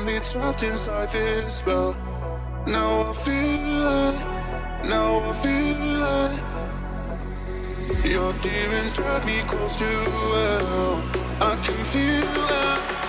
me trapped inside this spell. Now I feel it, now I feel it. Your demons drag me close to hell. I can feel it.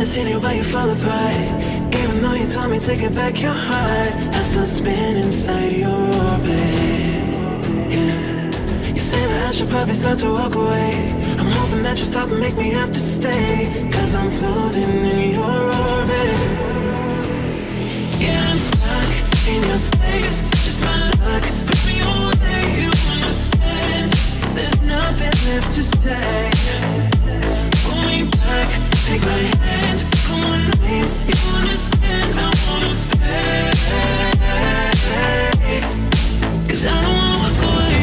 wanna see the way you fall apart. Even though you told me to get back your heart, I still spin inside your orbit. Yeah. You say that I should probably start to walk away. I'm hoping that you stop and make me have to stay, 'cause I'm floating in your orbit. Yeah, I'm stuck in your space, just my luck. Put me on there, you understand. There's nothing left to say. Pull me back, take my hand, come on, name, you understand. I wanna stay, 'cause I don't wanna walk away.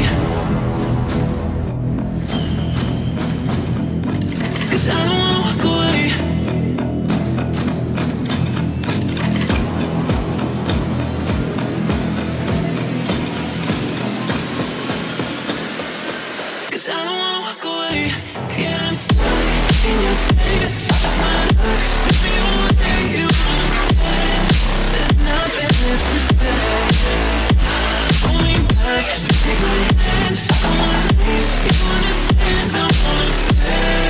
'Cause I don't wanna walk away. 'Cause I don't wanna walk away. Yeah, I'm stuck in your space. That's my luck. Put me on there, you understand. There's nothing left to say. Pull me back, take my hand. I'm on knees, you understand. I wanna stay.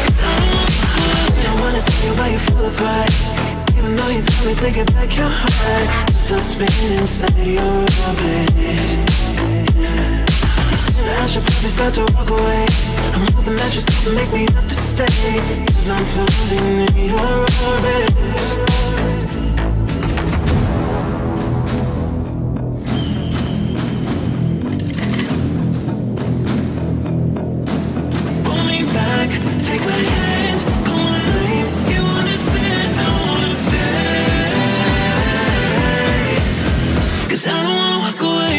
'Cause I don't wanna walk away. I wanna see why you fall apart. Even though you told me to get back your heart, still spinning inside your orbit. I should probably start to walk away. I'm hoping that you stop and make me have to stay, 'cause I'm floating in your orbit. Pull me back, take my hand, call my name, you understand, I wanna stay. 'Cause I don't wanna walk away.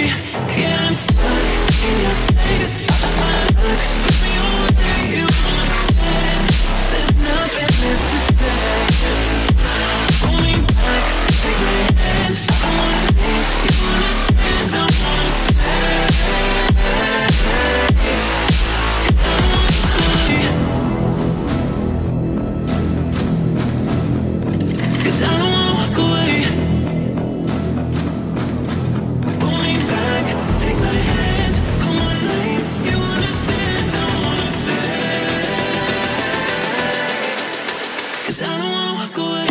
Yeah, I'm stuck in your space. That's my luck. Put me on there, you understand. There's nothing left to say. Pull me back, take my hand. I'm on knees, you understand. I wanna stay. 'Cause I don't wanna walk away. 'Cause I don't wanna walk away. Pull me back, take my hand, call my name, you understand, I wanna stay. 'Cause I don't wanna walk away.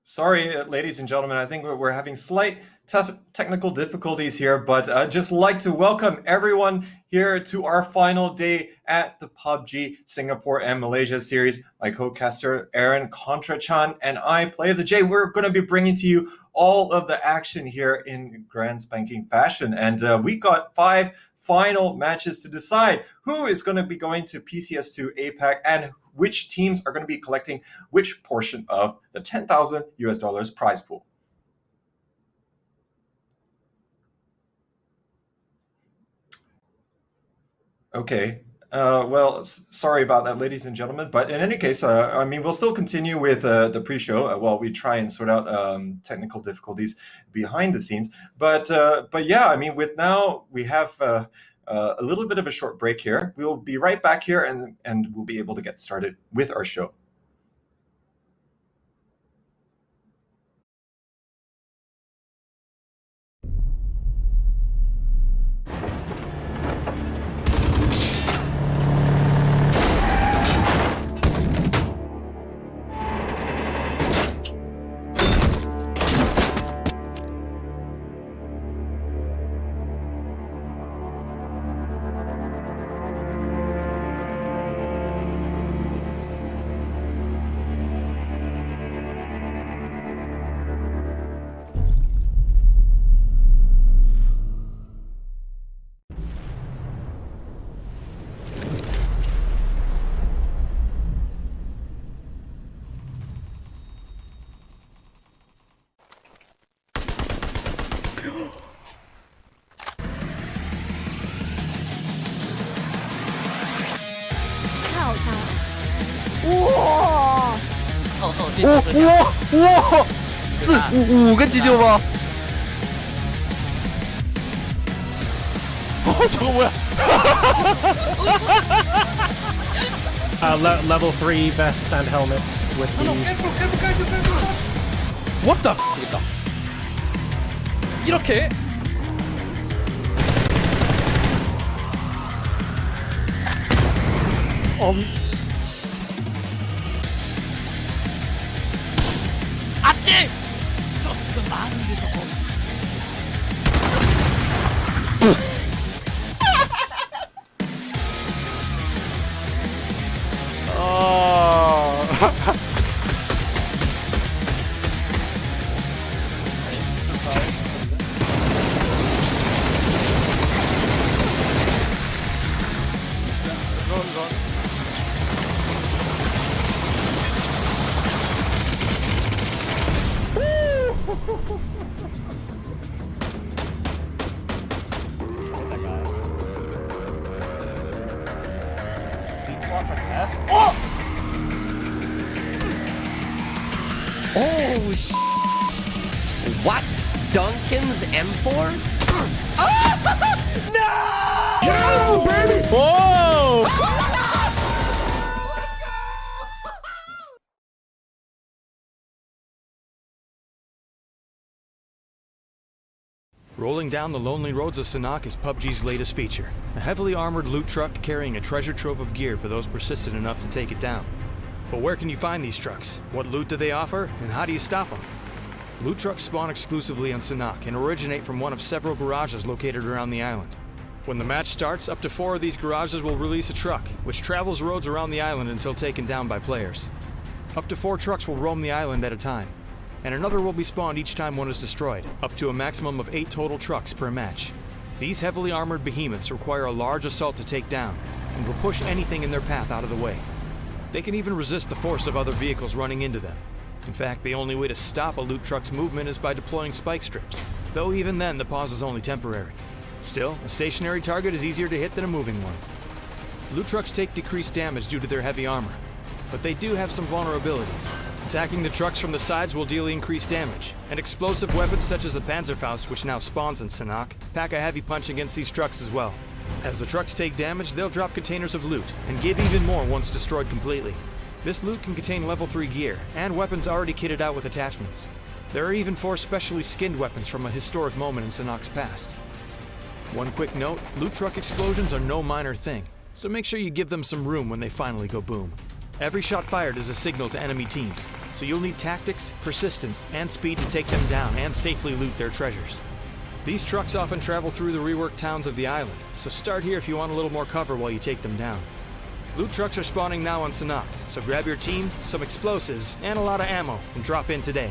Sorry, ladies and gentlemen, I think we're having slight tough technical difficulties here, but I'd just like to welcome everyone here to our final day at the PUBG Singapore and Malaysia series. My co-caster Aaron Contra-chan and I, Play of the J, we're going to be bringing to you all of the action here in grand spanking fashion. And we got 5 final matches to decide who is going to be going to PCS2 APAC and which teams are going to be collecting which portion of the $10,000 prize pool. Okay. Well, sorry about that, ladies and gentlemen. But in any case, I mean, we'll still continue with the pre-show while we try and sort out technical difficulties behind the scenes. But yeah, I mean, we have a little bit of a short break here. We'll be right back here, and we'll be able to get started with our show.哇，5个急救包！저거 뭐야? Level 3 vests and helmets with the... What the f***이다. 이렇게? 아치! 조금 많은데 저거. Oh, what? Duncan's M4? No! Yeah, baby! Whoa! Rolling down the lonely roads of Sanhok is PUBG's latest feature, a heavily armored loot truck carrying a treasure trove of gear for those persistent enough to take it down. But where can you find these trucks? What loot do they offer, and how do you stop them? Loot trucks spawn exclusively on Sanhok and originate from one of several garages located around the island. When the match starts, up to 4 of these garages will release a truck, which travels roads around the island until taken down by players. Up to 4 trucks will roam the island at a time, and another will be spawned each time one is destroyed, up to a maximum of 8 total trucks per match. These heavily armored behemoths require a large assault to take down, and will push anything in their path out of the way. They can even resist the force of other vehicles running into them. In fact, the only way to stop a loot truck's movement is by deploying spike strips, though even then the pause is only temporary. Still, a stationary target is easier to hit than a moving one. Loot trucks take decreased damage due to their heavy armor, but they do have some vulnerabilities. Attacking the trucks from the sides will deal increased damage, and explosive weapons such as the Panzerfaust, which now spawns in Sanhok, pack a heavy punch against these trucks as well. As the trucks take damage, they'll drop containers of loot, and give even more once destroyed completely. This loot can contain level 3 gear, and weapons already kitted out with attachments. There are even 4 specially skinned weapons from a historic moment in Sanhok's past. One quick note, loot truck explosions are no minor thing, so make sure you give them some room when they finally go boom. Every shot fired is a signal to enemy teams, so you'll need tactics, persistence, and speed to take them down and safely loot their treasures. These trucks often travel through the reworked towns of the island, so start here if you want a little more cover while you take them down. Loot trucks are spawning now on Sanhok, so grab your team, some explosives, and a lot of ammo, and drop in today.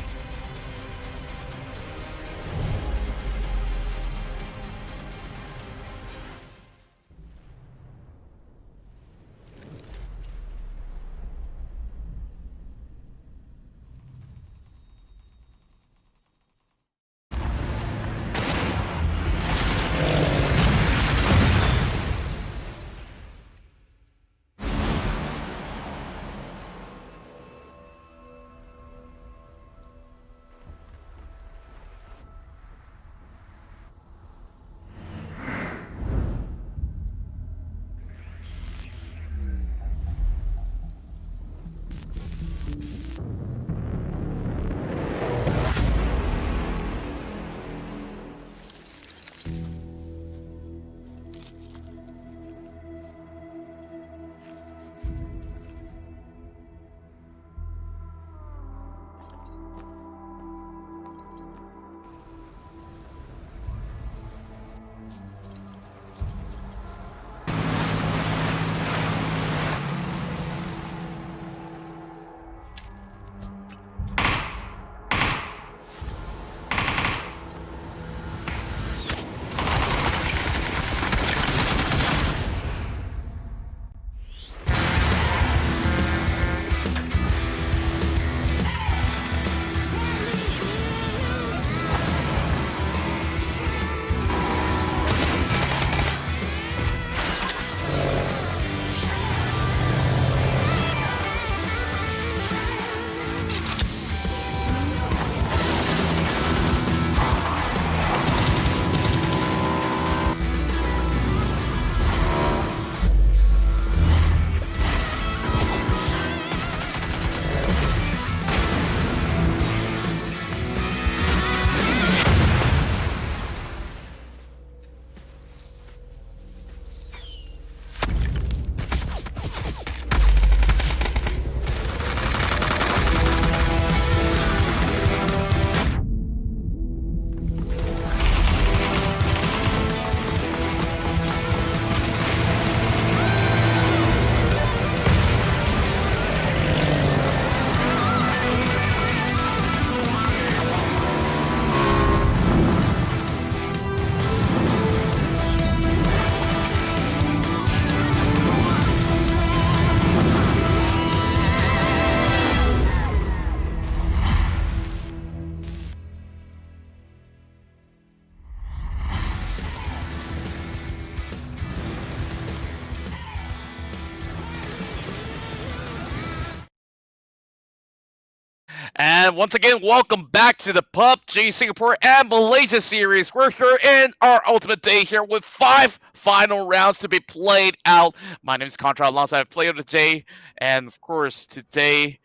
And once again, welcome back to the PUBG Singapore and Malaysia series. We're here in our ultimate day here with 5 final rounds to be played out. My name is Contra alongside Player of the J, and of course, today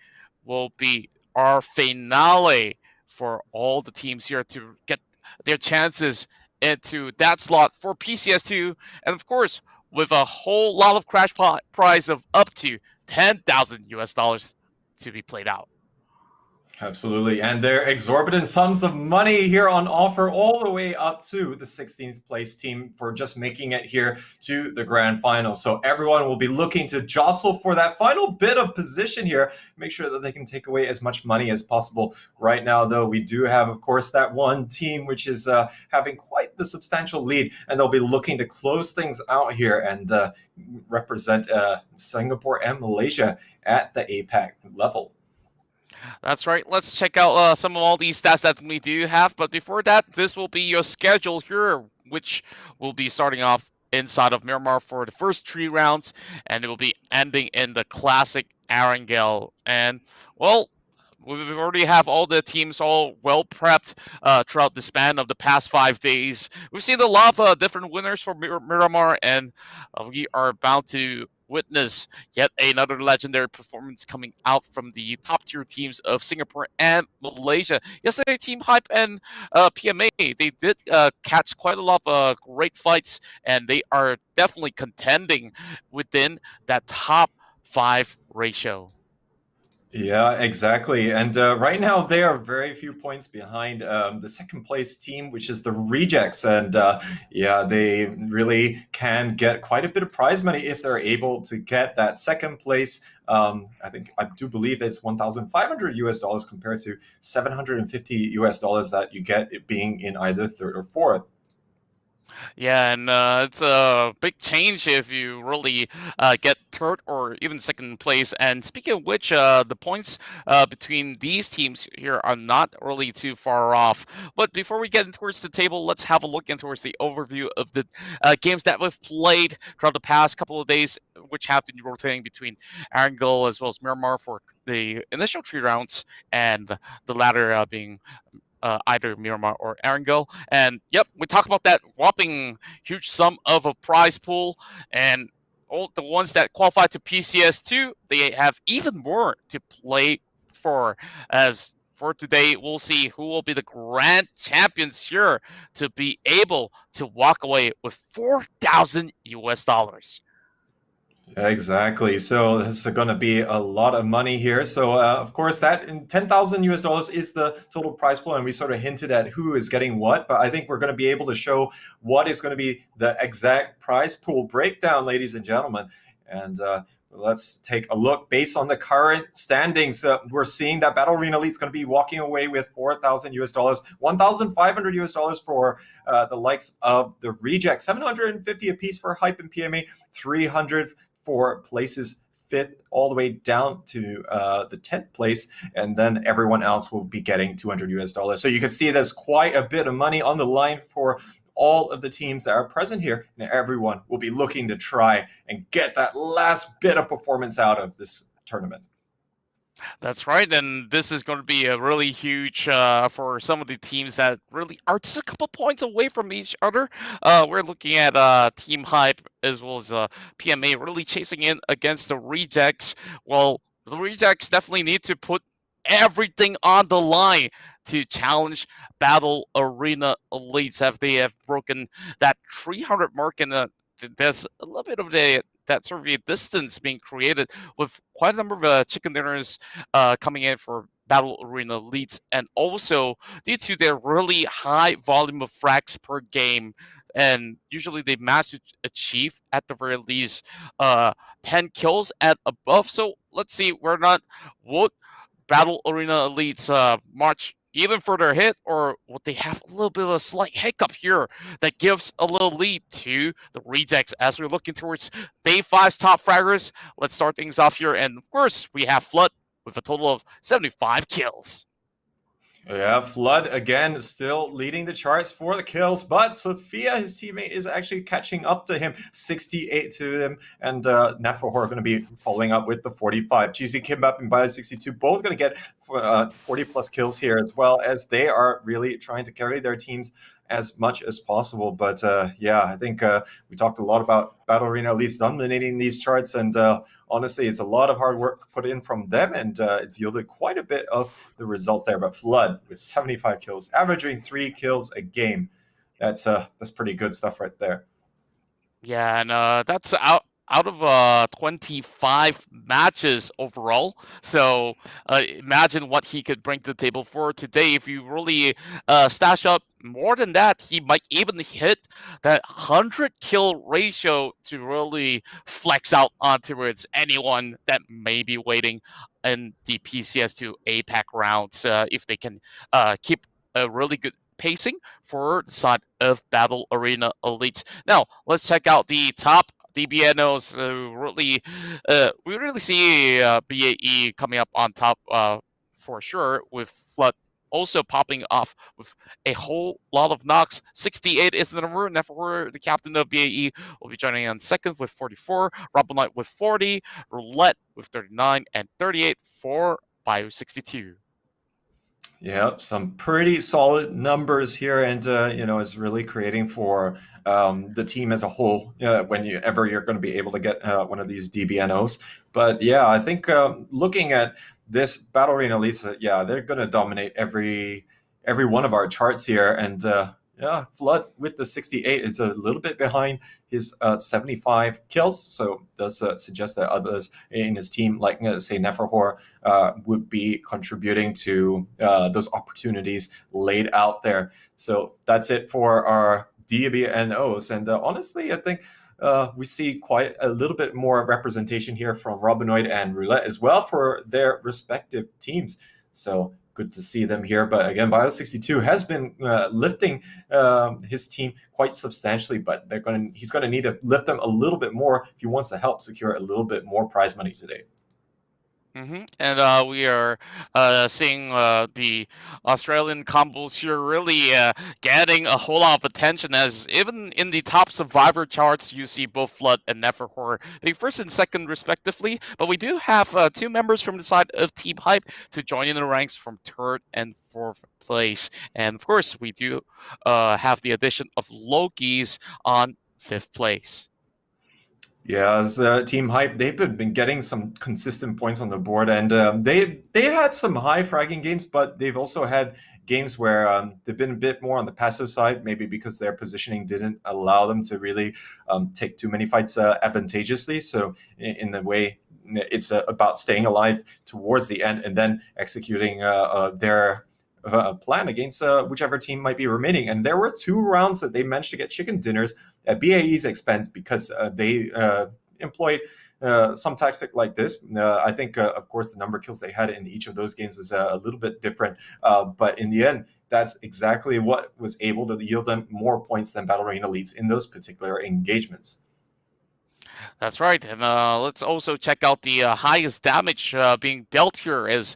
will be our finale for all the teams here to get their chances into that slot for PCS2, and of course, with a whole lot of crash prize of up to 10,000 US dollars to be played out. Absolutely, and there are exorbitant sums of money here on offer, all the way up to the 16th place team for just making it here to the grand final. So everyone will be looking to jostle for that final bit of position here, make sure that they can take away as much money as possible. Right now, though, we do have, of course, that one team which is having quite the substantial lead, and they'll be looking to close things out here and represent Singapore and Malaysia at the APAC level. That's right. Let's check out some of all these stats that we do have. But before that, this will be your schedule here, which will be starting off inside of Miramar for the first 3 rounds, and it will be ending in the classic Arangel. And, well, we already have all the teams all well prepped throughout the span of the past 5 days. We've seen a lot of different winners for Miramar, and we are bound to witness yet another legendary performance coming out from the top tier teams of Singapore and Malaysia. Yesterday, Team Hype and PMA, they did catch quite a lot of great fights, and they are definitely contending within that top 5 ratio. Yeah, exactly. And right now, they are very few points behind the second place team, which is the Rejects. And yeah, they really can get quite a bit of prize money if they're able to get that second place. I do believe it's 1,500 US dollars compared to 750 US dollars that you get it being in either third or fourth. Yeah, and it's a big change if you really get third or even second place. And speaking of which, the points between these teams here are not really too far off. But before we get towards the table, let's have a look in towards the overview of the games that we've played throughout the past couple of days, which have been rotating between Erangel as well as Miramar for the initial 3 rounds, and the latter being either Miramar or Erangel. And yep, we talk about that whopping huge sum of a prize pool, and all the ones that qualify to PCS2, they have even more to play for. As for today, we'll see who will be the grand champions here to be able to walk away with 4,000 US dollars. Exactly. So this is going to be a lot of money here. So of course, that in 10,000 US dollars is the total prize pool, and we sort of hinted at who is getting what. But I think we're going to be able to show what is going to be the exact prize pool breakdown, ladies and gentlemen. And let's take a look based on the current standings. We're seeing that Battle Arena Elite is going to be walking away with 4,000 US dollars, 1,500 US dollars for the likes of the Reject, 750 apiece for Hype and PMA, 300 for places 5th all the way down to the 10th place, and then everyone else will be getting 200 US dollars. So you can see there's quite a bit of money on the line for all of the teams that are present here, and everyone will be looking to try and get that last bit of performance out of this tournament. That's right, and this is going to be a really huge for some of the teams that really are just a couple points away from each other. We're looking at Team Hype as well as PMA really chasing in against the Rejects. Well, the Rejects definitely need to put everything on the line to challenge Battle Arena Elites if they have broken that 300 mark, and there's a little bit of that sort of distance being created with quite a number of chicken dinners coming in for Battle Arena Elites, and also due to their really high volume of frags per game, and usually they manage to achieve at the very least 10 kills at above. So let's see, we're not what Battle Arena Elites march even further ahead, or would they have a little bit of a slight hiccup here that gives a little lead to the Rejects as we're looking towards Day 5's top fraggers? Let's start things off here, and of course, we have Flood with a total of 75 kills. Yeah, Flood again still leading the charts for the kills, but Sophia, his teammate, is actually catching up to him, 68 to him, and Nafahor are going to be following up with the 45. GC Kimbap and Bio 62 both going to get 40 plus kills here, as well as they are really trying to carry their teams as much as possible. But yeah, I think we talked a lot about Battle Arena Elites dominating these charts, and honestly, it's a lot of hard work put in from them, and it's yielded quite a bit of the results there. But Flood with 75 kills, averaging 3 kills a game. That's pretty good stuff right there. Yeah, and that's out of 25 matches overall. So imagine what he could bring to the table for today. If you really stash up more than that, he might even hit that 100 kill ratio to really flex out onto anyone that may be waiting in the PCS2 APAC rounds if they can keep a really good pacing for the side of Battle Arena Elites. Now, let's check out the top DBNOs. We really see BAE coming up on top for sure, with Flood also popping off with a whole lot of knocks. 68 is the number. Nefer, the captain of BAE, will be joining on second with 44. Rumble Knight with 40. Roulette with 39. And 38 for Bio 62. Yep, some pretty solid numbers here, and is really creating for the team as a whole. Whenever you're going to be able to get one of these DBNOs. But yeah, I think looking at this Battle Arena Elites, yeah, they're going to dominate every one of our charts here, and Flood with the 68 is a little bit behind his 75 kills, so does suggest that others in his team, like say Neferhor, would be contributing to those opportunities laid out there. So that's it for our DBNOs, and honestly, I think we see quite a little bit more representation here from Robinoid and Roulette as well for their respective teams. So good to see them here. But again, Bio62 has been lifting his team quite substantially, but he's going to need to lift them a little bit more if he wants to help secure a little bit more prize money today. And we are seeing the Australian combos here really getting a whole lot of attention, as even in the top survivor charts, you see both Flood and Neferhor being first and second respectively. But we do have two members from the side of Team Hype to join in the ranks from third and fourth place. And of course, we do have the addition of Loki's on fifth place. Yeah, as Team Hype, they've been getting some consistent points on the board, and they had some high fragging games, but they've also had games where they've been a bit more on the passive side, maybe because their positioning didn't allow them to really take too many fights advantageously. So in the way, it's about staying alive towards the end and then executing their plan against whichever team might be remaining. And there were 2 rounds that they managed to get chicken dinners at BAE's expense because they employed some tactic like this. I think, of course, the number of kills they had in each of those games is a little bit different. But in the end, that's exactly what was able to yield them more points than Battle Arena Elites in those particular engagements. That's right, and let's also check out the highest damage being dealt here as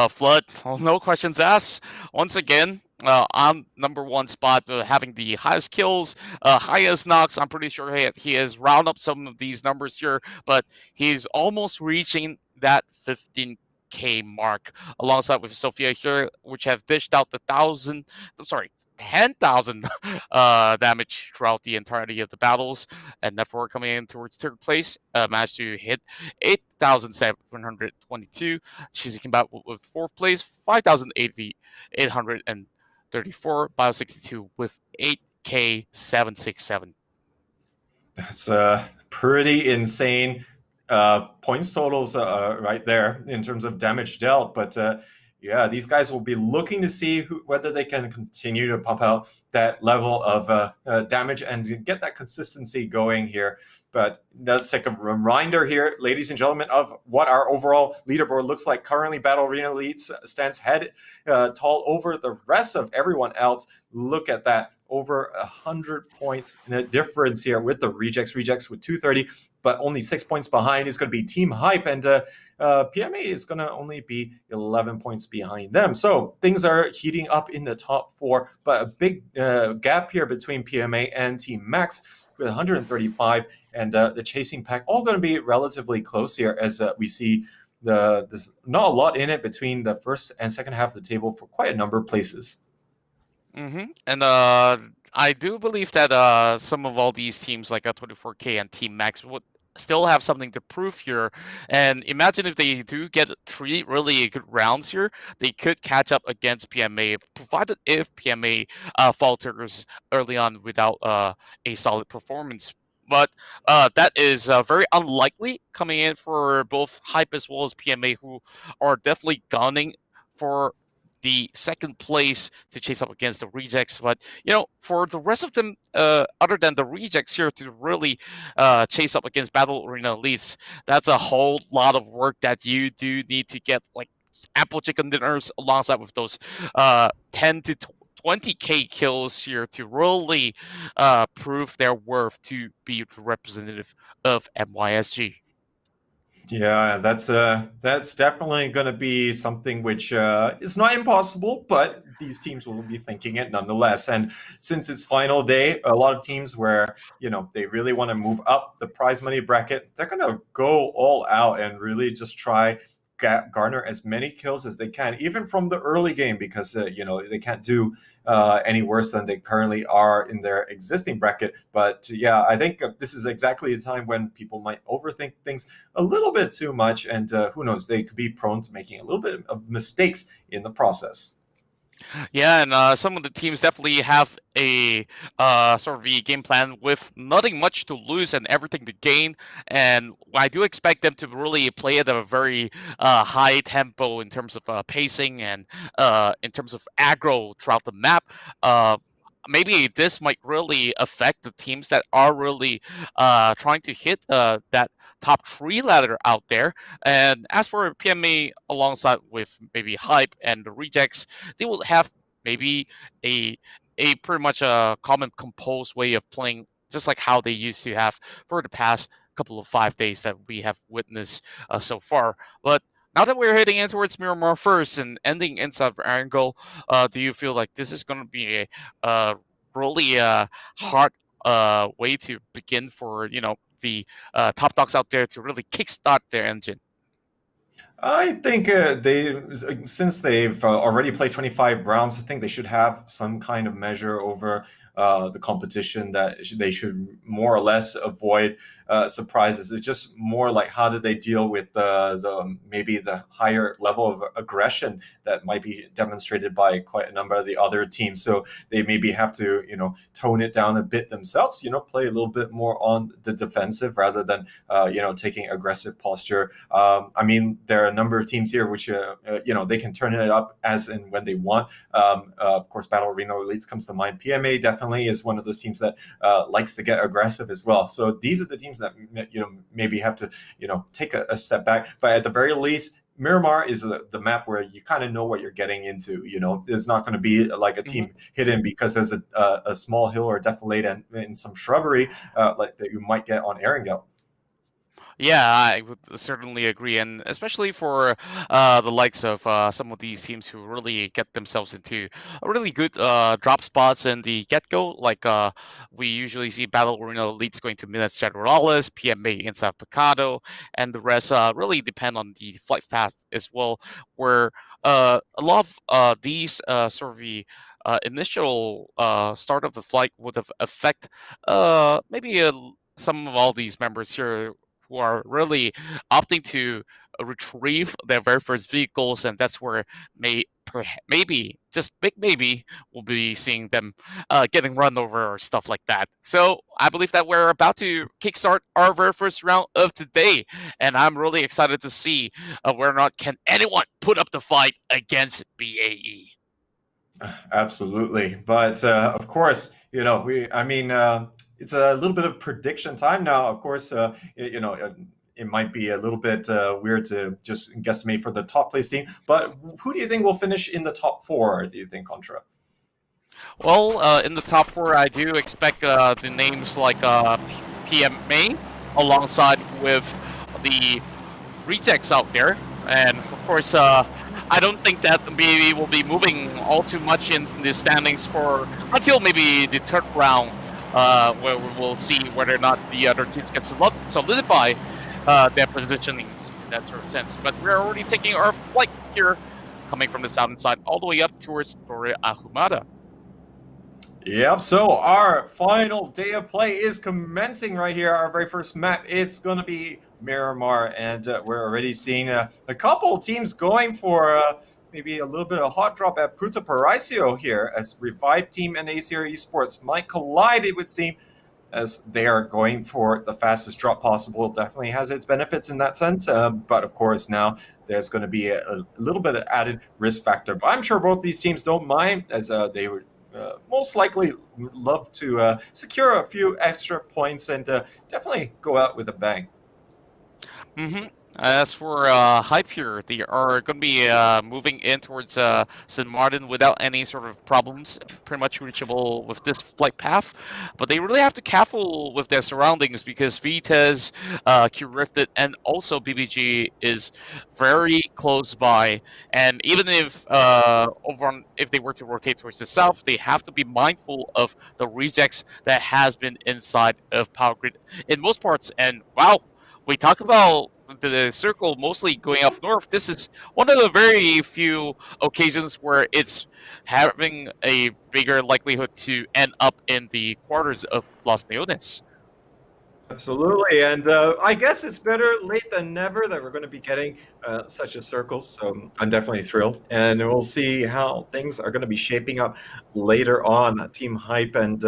Flood, no questions asked, once again on number 1 spot, having the highest kills, highest knocks. I'm pretty sure he has rounded up some of these numbers here, but he's almost reaching that 15K mark, alongside with Sophia here, which have dished out the 10,000 damage throughout the entirety of the battles, and therefore coming in towards third place, managed to hit 8,722. She's came back with fourth place, 5,834. Bio62 with 8K767. That's pretty insane points totals right there in terms of damage dealt, but yeah, these guys will be looking to see whether they can continue to pump out that level of damage and get that consistency going here. But let's take a reminder here, ladies and gentlemen, of what our overall leaderboard looks like. Currently, Battle Arena Elites stands head tall over the rest of everyone else. Look at that. Over 100 points in a difference here with the Rejects. Rejects with 230, but only 6 points behind is going to be Team Hype, and PMA is going to only be 11 points behind them. So things are heating up in the top 4, but a big gap here between PMA and Team Max with 135, and the Chasing Pack all going to be relatively close here, as we see there's not a lot in it between the first and second half of the table for quite a number of places. And I do believe that some of all these teams, like 24K and Team Max, would still have something to prove here. And imagine if they do get 3 really good rounds here, they could catch up against PMA, provided if PMA falters early on without a solid performance. But that is very unlikely coming in for both Hype as well as PMA, who are definitely gunning for the second place to chase up against the Rejects. But for the rest of them, other than the Rejects here, to really chase up against Battle Arena Elites, that's a whole lot of work that you do need to get, like ample chicken dinners alongside with those 10 to 20K kills here to really prove their worth to be representative of MYSG. Yeah, that's definitely going to be something which is not impossible, but these teams will be thinking it nonetheless. And since it's final day, a lot of teams where they really want to move up the prize money bracket, they're going to go all out and really just try garner as many kills as they can, even from the early game, because they can't do any worse than they currently are in their existing bracket. But yeah, I think this is exactly the time when people might overthink things a little bit too much, and who knows, they could be prone to making a little bit of mistakes in the process. Yeah, and some of the teams definitely have a sort of a game plan with nothing much to lose and everything to gain. And I do expect them to really play at a very high tempo in terms of pacing and in terms of aggro throughout the map. Uh, Maybe this might really affect the teams that are really trying to hit that top three ladder out there. And as for PMA, alongside with maybe Hype and the Rejects, they will have maybe a pretty much a common composed way of playing, just like how they used to have for the past couple of 5 days that we have witnessed so far. But now that we're heading in towards Miramar first and ending inside of Angle, do you feel like this is going to be a really hard way to begin for the top dogs out there to really kickstart their engine? I think since they've already played 25 rounds, I think they should have some kind of measure over the competition that they should more or less avoid surprises. It's just more like how do they deal with the maybe the higher level of aggression that might be demonstrated by quite a number of the other teams. So they maybe have to tone it down a bit themselves. Play a little bit more on the defensive rather than taking aggressive posture. I mean, there are a number of teams here which they can turn it up as and when they want. Of course, Battle Arena Elites comes to mind. PMA definitely is one of those teams that likes to get aggressive as well. So these are the teams that maybe have to take a step back. But at the very least, Miramar is the map where you kind of know what you're getting into. It's not going to be like a team hidden because there's a small hill or defilade and some shrubbery like that you might get on Erangel. Yeah, I would certainly agree, and especially for the likes of some of these teams who really get themselves into a really good drop spots in the get-go. Like we usually see Battle Arena Elites going to Minas Generalis, PMA inside Picado, and the rest really depend on the flight path as well, where a lot of these sort of the initial start of the flight would have affect maybe some of all these members here who are really opting to retrieve their very first vehicles, and that's where maybe just big maybe we'll be seeing them getting run over or stuff like that. So I believe that we're about to kickstart our very first round of today, and I'm really excited to see whether or not can anyone put up the fight against BAE. Absolutely, but of course, it's a little bit of prediction time now. Of course, it might be a little bit weird to just guesstimate for the top place team. But who do you think will finish in the top four? Do you think, Contra? Well, in the top four, I do expect the names like PMA alongside with the rejects out there. And of course, I don't think that we will be moving all too much in the standings for until maybe the third round, where we will see whether or not the other teams can solidify their positionings in that sort of sense. But we're already taking our flight here, coming from the southern side all the way up towards Torre Ahumada. Yep, so our final day of play is commencing right here. Our very first map is going to be Miramar, and we're already seeing a couple teams going for maybe a little bit of hot drop at Puerto Paraíso here, as Revive Team and ACR Esports might collide, it would seem, as they are going for the fastest drop possible. It definitely has its benefits in that sense, but of course now there's going to be a little bit of added risk factor. But I'm sure both these teams don't mind, as they would most likely love to secure a few extra points and definitely go out with a bang. As for Hype here, they are going to be moving in towards St. Martin without any sort of problems, pretty much reachable with this flight path. But they really have to careful with their surroundings because Vitez, Q-Rifted, and also BBG is very close by. And even if if they were to rotate towards the south, they have to be mindful of the rejects that has been inside of Power Grid in most parts. And wow, we talk about the circle mostly going up north. This is one of the very few occasions where it's having a bigger likelihood to end up in the quarters of Los Leones. Absolutely, and I guess it's better late than never that we're going to be getting such a circle. So I'm definitely thrilled, and we'll see how things are going to be shaping up later on. Team Hype and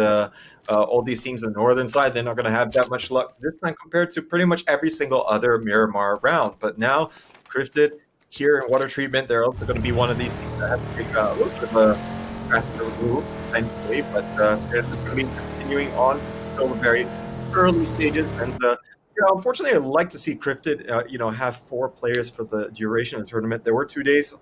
all these teams on the northern side, they're not going to have that much luck this time compared to pretty much every single other Miramar round. But now, Crifted here in water treatment, they're also going to be one of these teams that have to take a little bit of a faster move, thankfully. But they're just going to be continuing on until the very early stages, and unfortunately, I'd like to see Crifted, have 4 players for the duration of the tournament. There were 2 days,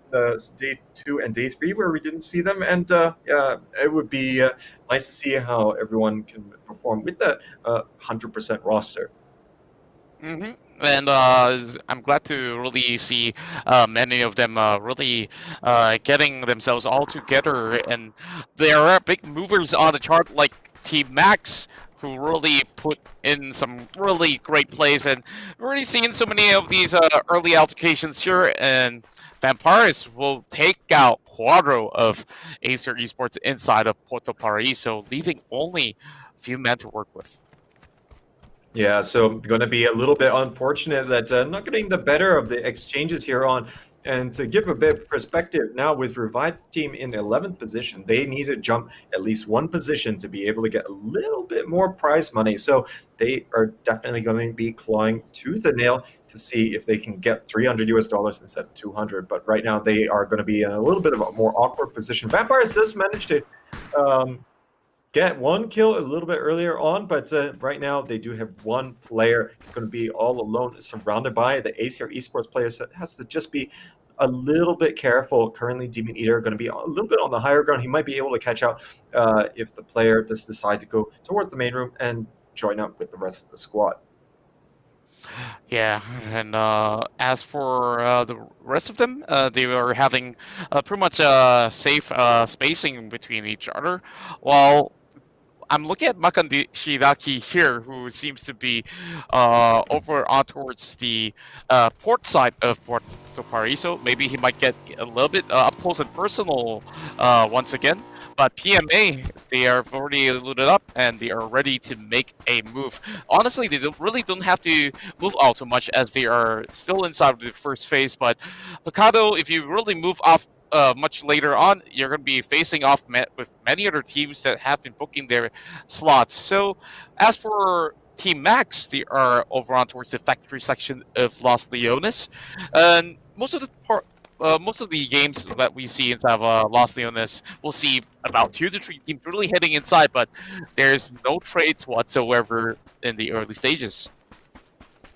day 2 and day 3, where we didn't see them, and it would be nice to see how everyone can perform with that 100% roster. Hmm. And I'm glad to really see many of them really getting themselves all together. And there are big movers on the chart like Team Max, who really put in some really great plays. And we're already seeing so many of these early altercations here. And Vampires will take out Quadro of Acer Esports inside of Porto Paraiso, leaving only a few men to work with. Yeah, so going to be a little bit unfortunate that not getting the better of the exchanges here on. And to give a bit of perspective, now with Revive team in 11th position, they need to jump at least 1 position to be able to get a little bit more prize money. So they are definitely going to be clawing tooth and nail to see if they can get $300 instead of 200. But right now they are going to be in a little bit of a more awkward position. Vampires does manage to get 1 kill a little bit earlier on, but right now they do have 1 player. He's going to be all alone, surrounded by the ACR Esports players. So it has to just be a little bit careful. Currently, Demon Eater going to be a little bit on the higher ground. He might be able to catch out if the player does decide to go towards the main room and join up with the rest of the squad. Yeah, and as for the rest of them, they were having pretty much safe spacing between each other, while I'm looking at Makandi Shiraki here, who seems to be over on towards the port side of Porto Paraiso. Maybe he might get a little bit up close and personal once again. But PMA, they are already looted up and they are ready to make a move. Honestly, they really don't have to move out too much as they are still inside of the first phase. But Picado, if you really move off much later on, you're going to be facing off with many other teams that have been booking their slots. So as for Team Max, they are over on towards the factory section of Los Leones, and most of the games that we see inside of Los Leones, we'll see about 2 to 3 teams really heading inside, but there's no trades whatsoever in the early stages.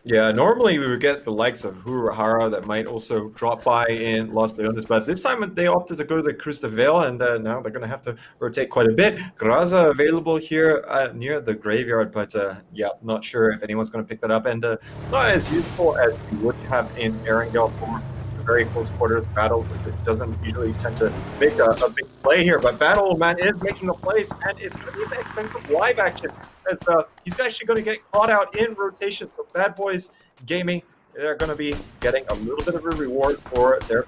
Yeah, normally we would get the likes of Hurahara that might also drop by in Los Leones, but this time they opted to go to the Cruz de Vale, and now they're going to have to rotate quite a bit. Graza available here near the graveyard, but yeah, not sure if anyone's going to pick that up, and not as useful as you would have in Erangel for very close quarters battles. It doesn't usually tend to make a big play here, but Battle Man is making a place, and it's going to be an expensive live action as he's actually going to get caught out in rotation. So Bad Boys Gaming, they're going to be getting a little bit of a reward for their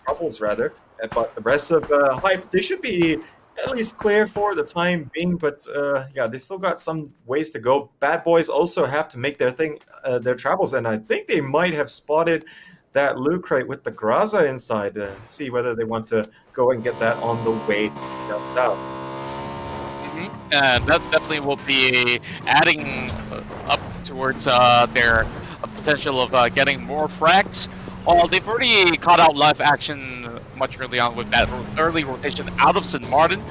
troubles, rather. But the rest of Hype, they should be at least clear for the time being, but yeah, they still got some ways to go. Bad Boys also have to make their travels, and I think they might have spotted that loot crate with the Graza inside to see whether they want to go and get that on the way down south. And that definitely will be adding up towards their potential of getting more frags. Well, they've already caught out live action much early on with that early rotation out of St. Martin.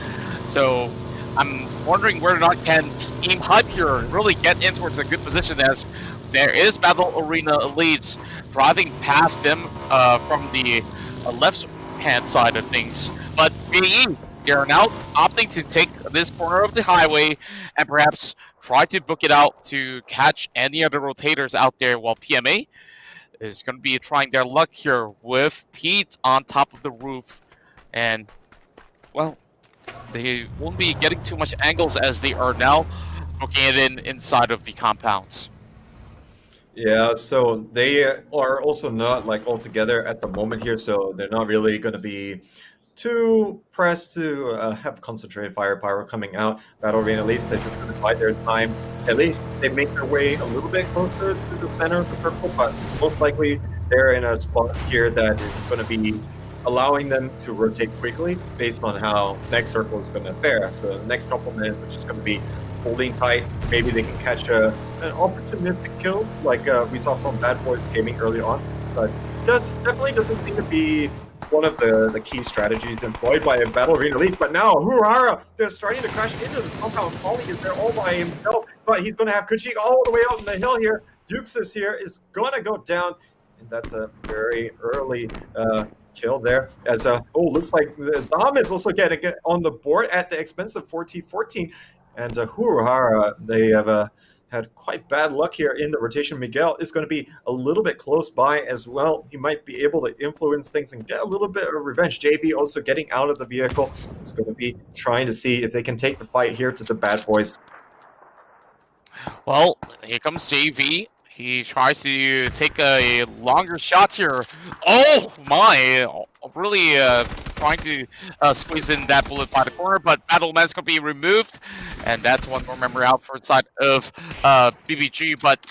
So I'm wondering whether or not can Team Hype here really get in towards a good position, as there is Battle Arena Elites driving past them from the left-hand side of things. But BE, they are now opting to take this corner of the highway and perhaps try to book it out to catch any other rotators out there, while PMA is going to be trying their luck here with Pete on top of the roof. And, well, they won't be getting too much angles as they are now booking it inside of the compounds. Yeah, so they are also not like all together at the moment here, so they're not really going to be too pressed to have concentrated firepower coming out. Battle Arena, at least they're just going to bide their time at least they make their way a little bit closer to the center of the circle, but most likely they're in a spot here that is going to be allowing them to rotate quickly based on how next circle is going to fare. So the next couple minutes are just going to be holding tight. Maybe they can catch an opportunistic kill like we saw from Bad Boys Gaming early on, but definitely doesn't seem to be one of the key strategies employed by a Battle Arena Elite. But now Huruhara, they're starting to crash into the compound. Polly is there all by himself, but he's going to have Kuchik all the way out on the hill here. Duxus here is going to go down, and that's a very early kill there. As looks like Zam is also getting on the board at the expense of 14-14, and Huruhara, they have had quite bad luck here in the rotation. Miguel is going to be a little bit close by as well. He might be able to influence things and get a little bit of revenge. JB also getting out of the vehicle. It's going to be trying to see if they can take the fight here to the Bad Boys. Well, here comes JV. He tries to take a longer shot here. Oh my! Really trying to squeeze in that bullet by the corner, but Battleman's going to be removed. And that's one more member out for inside of BBG. But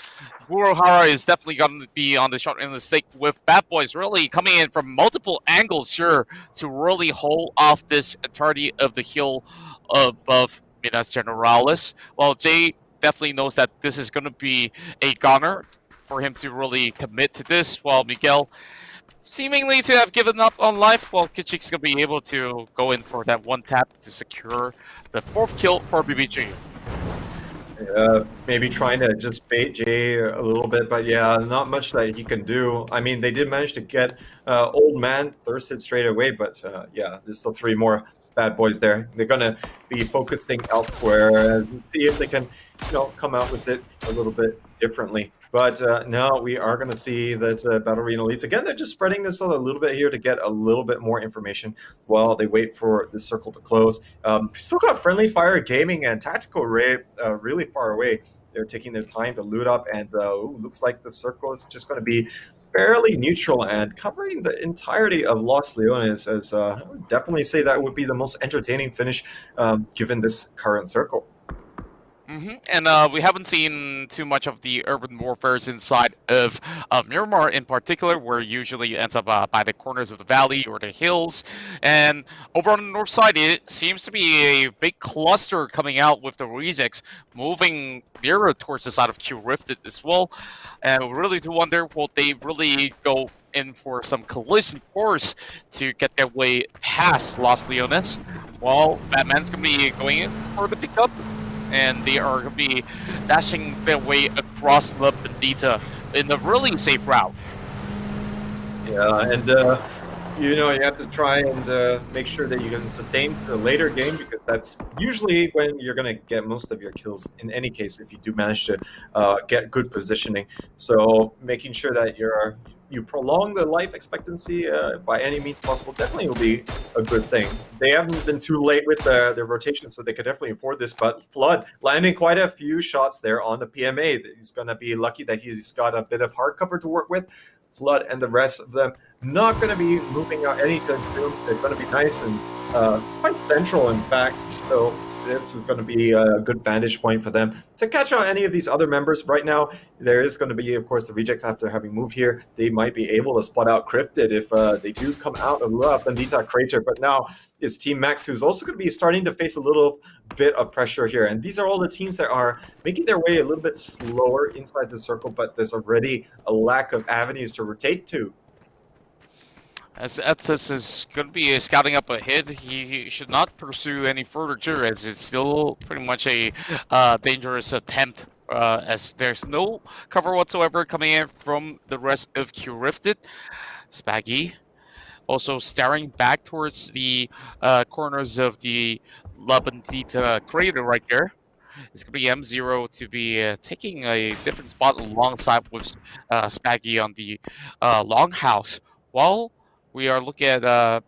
Huruhara is definitely going to be on the shot end of the stick with Bad Boys really coming in from multiple angles here to really hold off this entirety of the hill above Minas Generalis. Well, Jay definitely knows that this is going to be a goner for him to really commit to this, while Miguel seemingly to have given up on life. Well, Kitchik's going to be able to go in for that one tap to secure the 4th kill for BBG. Maybe trying to just bait Jay a little bit, but yeah, not much that he can do. I mean, they did manage to get Old Man thirsted straight away, but yeah, there's still 3 more Bad Boys there. They're gonna be focusing elsewhere and see if they can, come out with it a little bit differently. But now we are gonna see that Battle Arena Elites again. They're just spreading themselves a little bit here to get a little bit more information while they wait for the circle to close. Still got Friendly Fire Gaming and Tactical Ray really far away. They're taking their time to loot up, and looks like the circle is just going to be fairly neutral and covering the entirety of Los Leones, as I would definitely say that would be the most entertaining finish given this current circle. And we haven't seen too much of the urban warfares inside of Miramar in particular, where it usually ends up by the corners of the valley or the hills. And over on the north side, it seems to be a big cluster coming out with the rejects moving nearer towards the side of Q Rifted as well. And we really do wonder, will they really go in for some collision course to get their way past Los Leones? Well, Batman's going to be going in for the pickup, and they are going to be dashing their way across La Bendita in a really safe route. Yeah, and you have to try and make sure that you can sustain to the later game, because that's usually when you're going to get most of your kills in any case if you do manage to get good positioning. So making sure that you prolong the life expectancy by any means possible definitely will be a good thing. They haven't been too late with their rotation, so they could definitely afford this. But Flood landing quite a few shots there on the PMA. He's going to be lucky that he's got a bit of hard cover to work with. Flood and the rest of them not going to be moving out anytime soon. They're going to be nice and quite central, in fact. So this is going to be a good vantage point for them to catch out any of these other members. Right now, there is going to be, of course, the rejects after having moved here. They might be able to spot out Cryptid if they do come out of La Bendita Crater. But now it's Team Max, who's also going to be starting to face a little bit of pressure here. And these are all the teams that are making their way a little bit slower inside the circle, but there's already a lack of avenues to rotate to. As Etzis is going to be scouting up ahead, he should not pursue any further here, as it's still pretty much a dangerous attempt, as there's no cover whatsoever coming in from the rest of Q Rifted. Spaggy also staring back towards the corners of the La Bendita crater right there. It's going to be M0 to be taking a different spot alongside with Spaggy on the longhouse, while we are looking at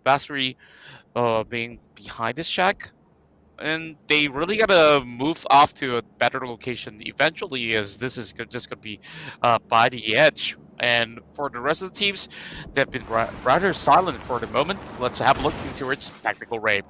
Basri being behind this shack, and they really gotta move off to a better location eventually, as this is just gonna be by the edge. And for the rest of the teams, they've been rather silent for the moment. Let's have a look into its tactical raid.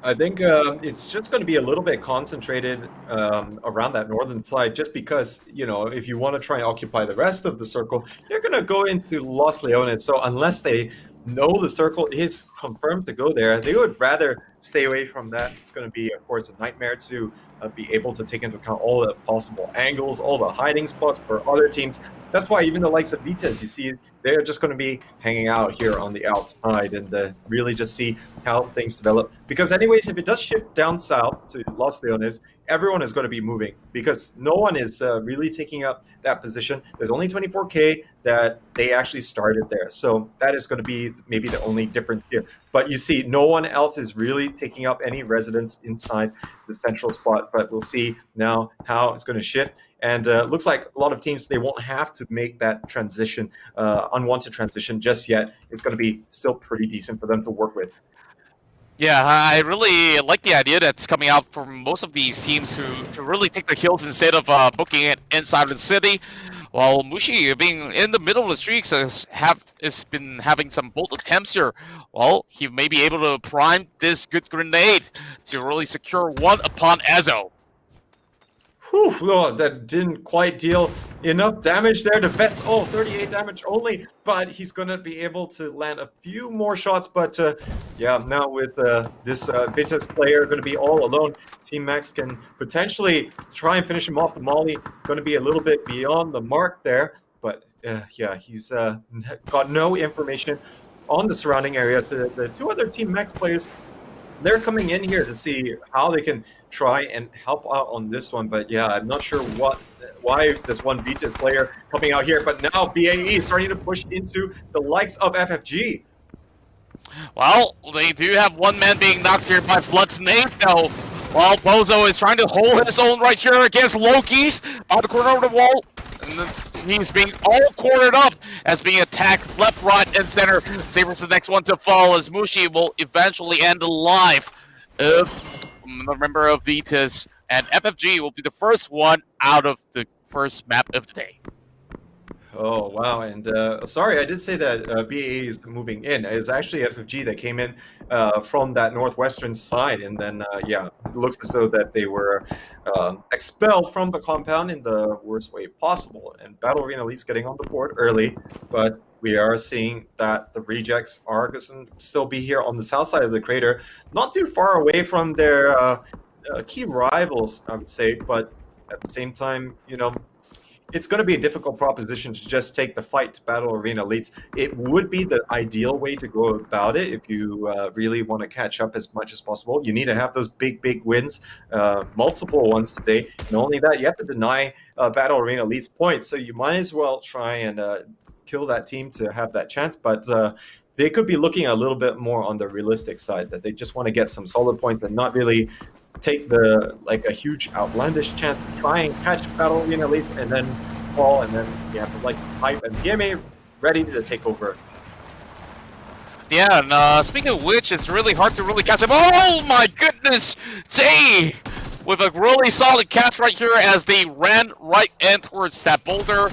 I think it's just going to be a little bit concentrated around that northern side, just because, if you want to try and occupy the rest of the circle, you're going to go into Los Leones. So unless they know the circle is confirmed to go there, they would rather stay away from that. It's going to be, of course, a nightmare to be able to take into account all the possible angles, all the hiding spots for other teams. That's why even the likes of Vitas, you see, they're just going to be hanging out here on the outside and really just see how things develop. Because anyways, if it does shift down south to Los Leones, everyone is going to be moving because no one is really taking up that position. There's only 24K that they actually started there. So that is going to be maybe the only difference here. But you see, no one else is really taking up any residence inside the central spot. But we'll see now how it's going to shift. And it looks like a lot of teams, they won't have to make that transition, unwanted transition just yet. It's going to be still pretty decent for them to work with. Yeah, I really like the idea that's coming out from most of these teams to really take the hills instead of booking it inside the city. While Mushi, being in the middle of the streaks, has been having some bold attempts here. Well, he may be able to prime this good grenade to really secure one upon Ezo. Whew, oh, that didn't quite deal enough damage there. The Vets, 38 damage only, but he's going to be able to land a few more shots. But yeah, now with this Vitas player going to be all alone, Team Max can potentially try and finish him off. The Molly going to be a little bit beyond the mark there. But yeah, he's got no information on the surrounding areas. The two other Team Max players, they're coming in here to see how they can try and help out on this one. But yeah, I'm not sure why this one Vitas player coming out here. But now BAE is starting to push into the likes of FFG. Well, they do have one man being knocked here by Flood's nade, though. While Bozo is trying to hold his own right here against Loki's on the corner of the wall. And he's being all cornered up as being attacked left, right, and center. Saber's the next one to fall as Mushi will eventually end alive. A member of Vitas, and FFG will be the first one out of the first map of the day. Oh, wow. And sorry, I did say that BAE is moving in. It was actually FFG that came in from that northwestern side. And then, yeah, it looks as though that they were expelled from the compound in the worst way possible. And Battle Arena Elite's getting on the board early, but we are seeing that the rejects are going to still be here on the south side of the crater, not too far away from their key rivals, I would say. But at the same time, it's going to be a difficult proposition to just take the fight to Battle Arena Elites. It would be the ideal way to go about it if you really want to catch up as much as possible. You need to have those big wins, multiple ones today. And only that, you have to deny Battle Arena Elites points. So you might as well try and kill that team to have that chance. But they could be looking a little bit more on the realistic side, that they just want to get some solid points and not really take a huge outlandish chance to try and catch Battle Arena Elite and then fall, and then you have the Hype and PMA ready to take over. Yeah, and speaking of which, it's really hard to really catch him. Oh my goodness! Jay with a really solid catch right here as they ran right in towards that boulder,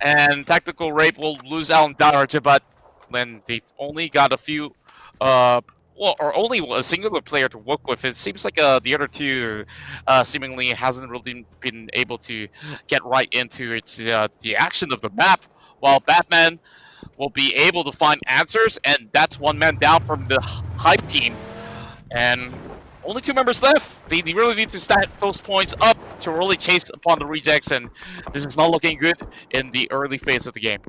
and Tactical Rape will lose out on damage, but when they've only got a few or only a singular player to work with, it seems like the other two seemingly hasn't really been able to get right into the action of the map, while Batman will be able to find answers, and that's one man down from the Hype team. And only two members left. They really need to stack those points up to really chase upon the rejects, and this is not looking good in the early phase of the game.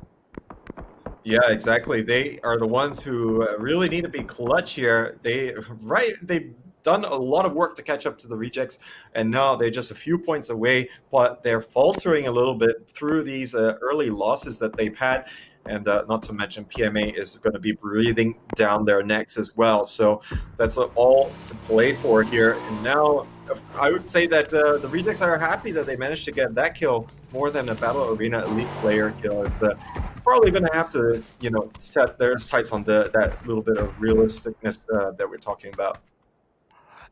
Yeah, exactly. They are the ones who really need to be clutch here. They've done a lot of work to catch up to the rejects, and now they're just a few points away, but they're faltering a little bit through these early losses that they've had. And not to mention PMA is going to be breathing down their necks as well. So that's all to play for here. And now I would say that the rejects are happy that they managed to get that kill more than a Battle Arena Elite player kill. It's probably going to have to, set their sights on that little bit of realisticness that we're talking about.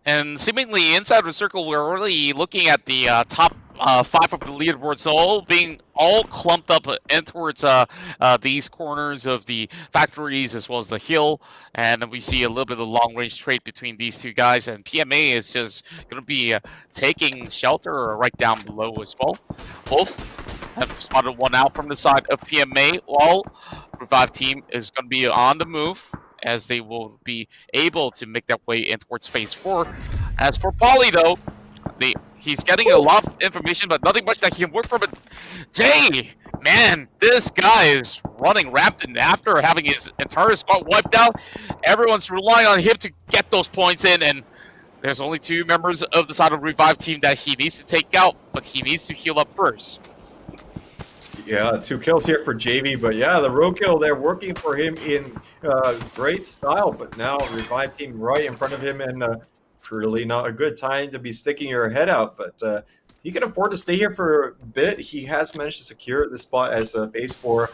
And seemingly inside the circle, we're really looking at the top 5 of the leaderboards all clumped up in towards these corners of the factories as well as the hill, and we see a little bit of long range trade between these two guys, and PMA is just going to be taking shelter right down below as well. Both have spotted one out from the side of PMA, while Revive team is going to be on the move as they will be able to make their way in towards phase 4. As for Polly though, he's getting a lot of information, but nothing much that he can work from. But Jay, man, this guy is running rampant after having his entire squad wiped out. Everyone's relying on him to get those points in, and there's only 2 members of the side of Revive team that he needs to take out, but he needs to heal up first. Yeah, 2 kills here for JV, but yeah, the roadkill there working for him in great style, but now Revive team right in front of him, and really not a good time to be sticking your head out, but he can afford to stay here for a bit. He has managed to secure the spot as phase 4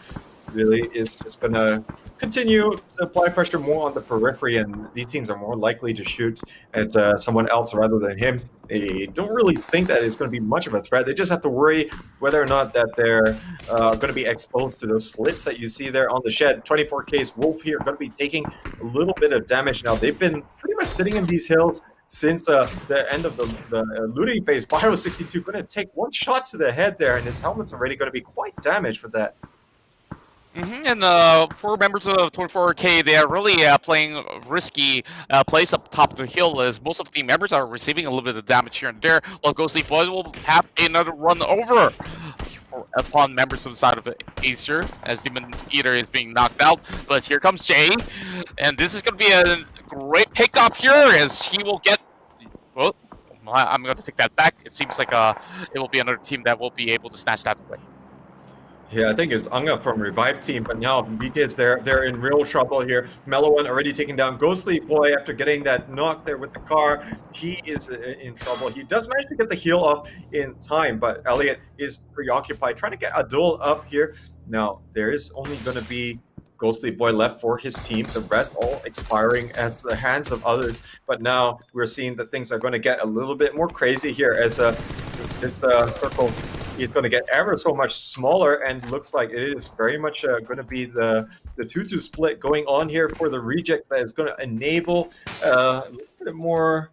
really is just going to continue to apply pressure more on the periphery, and these teams are more likely to shoot at someone else rather than him. They don't really think that it's going to be much of a threat. They just have to worry whether or not that they're going to be exposed to those slits that you see there on the shed. 24K's Wolf here going to be taking a little bit of damage now. They've been pretty much sitting in these hills since the end of the looting phase. Bio62 going to take 1 shot to the head there, and his helmet's already going to be quite damaged for that. And for members of 24K, they are really playing risky plays up top of the hill, as most of the members are receiving a little bit of damage here and there, while Ghostly Boy will have another run over upon members of the side of Acer, as Demon Eater is being knocked out. But here comes Jay, and this is going to be a great pickoff here, as he will get... Well, I'm going to take that back. It seems like it will be another team that will be able to snatch that away. Yeah, I think it's Anga from Revive team, but now BTS, they're in real trouble here. Mellow One already taken down. Ghostly Boy, after getting that knock there with the car, he is in trouble. He does manage to get the heal off in time, but Elliot is preoccupied, trying to get Adul up here. Now, there is only going to be Ghostly Boy left for his team, the rest all expiring at the hands of others. But now we're seeing that things are going to get a little bit more crazy here, as this circle is going to get ever so much smaller, and looks like it is very much going to be the 2-2 split going on here for the rejects that is going to enable a little bit more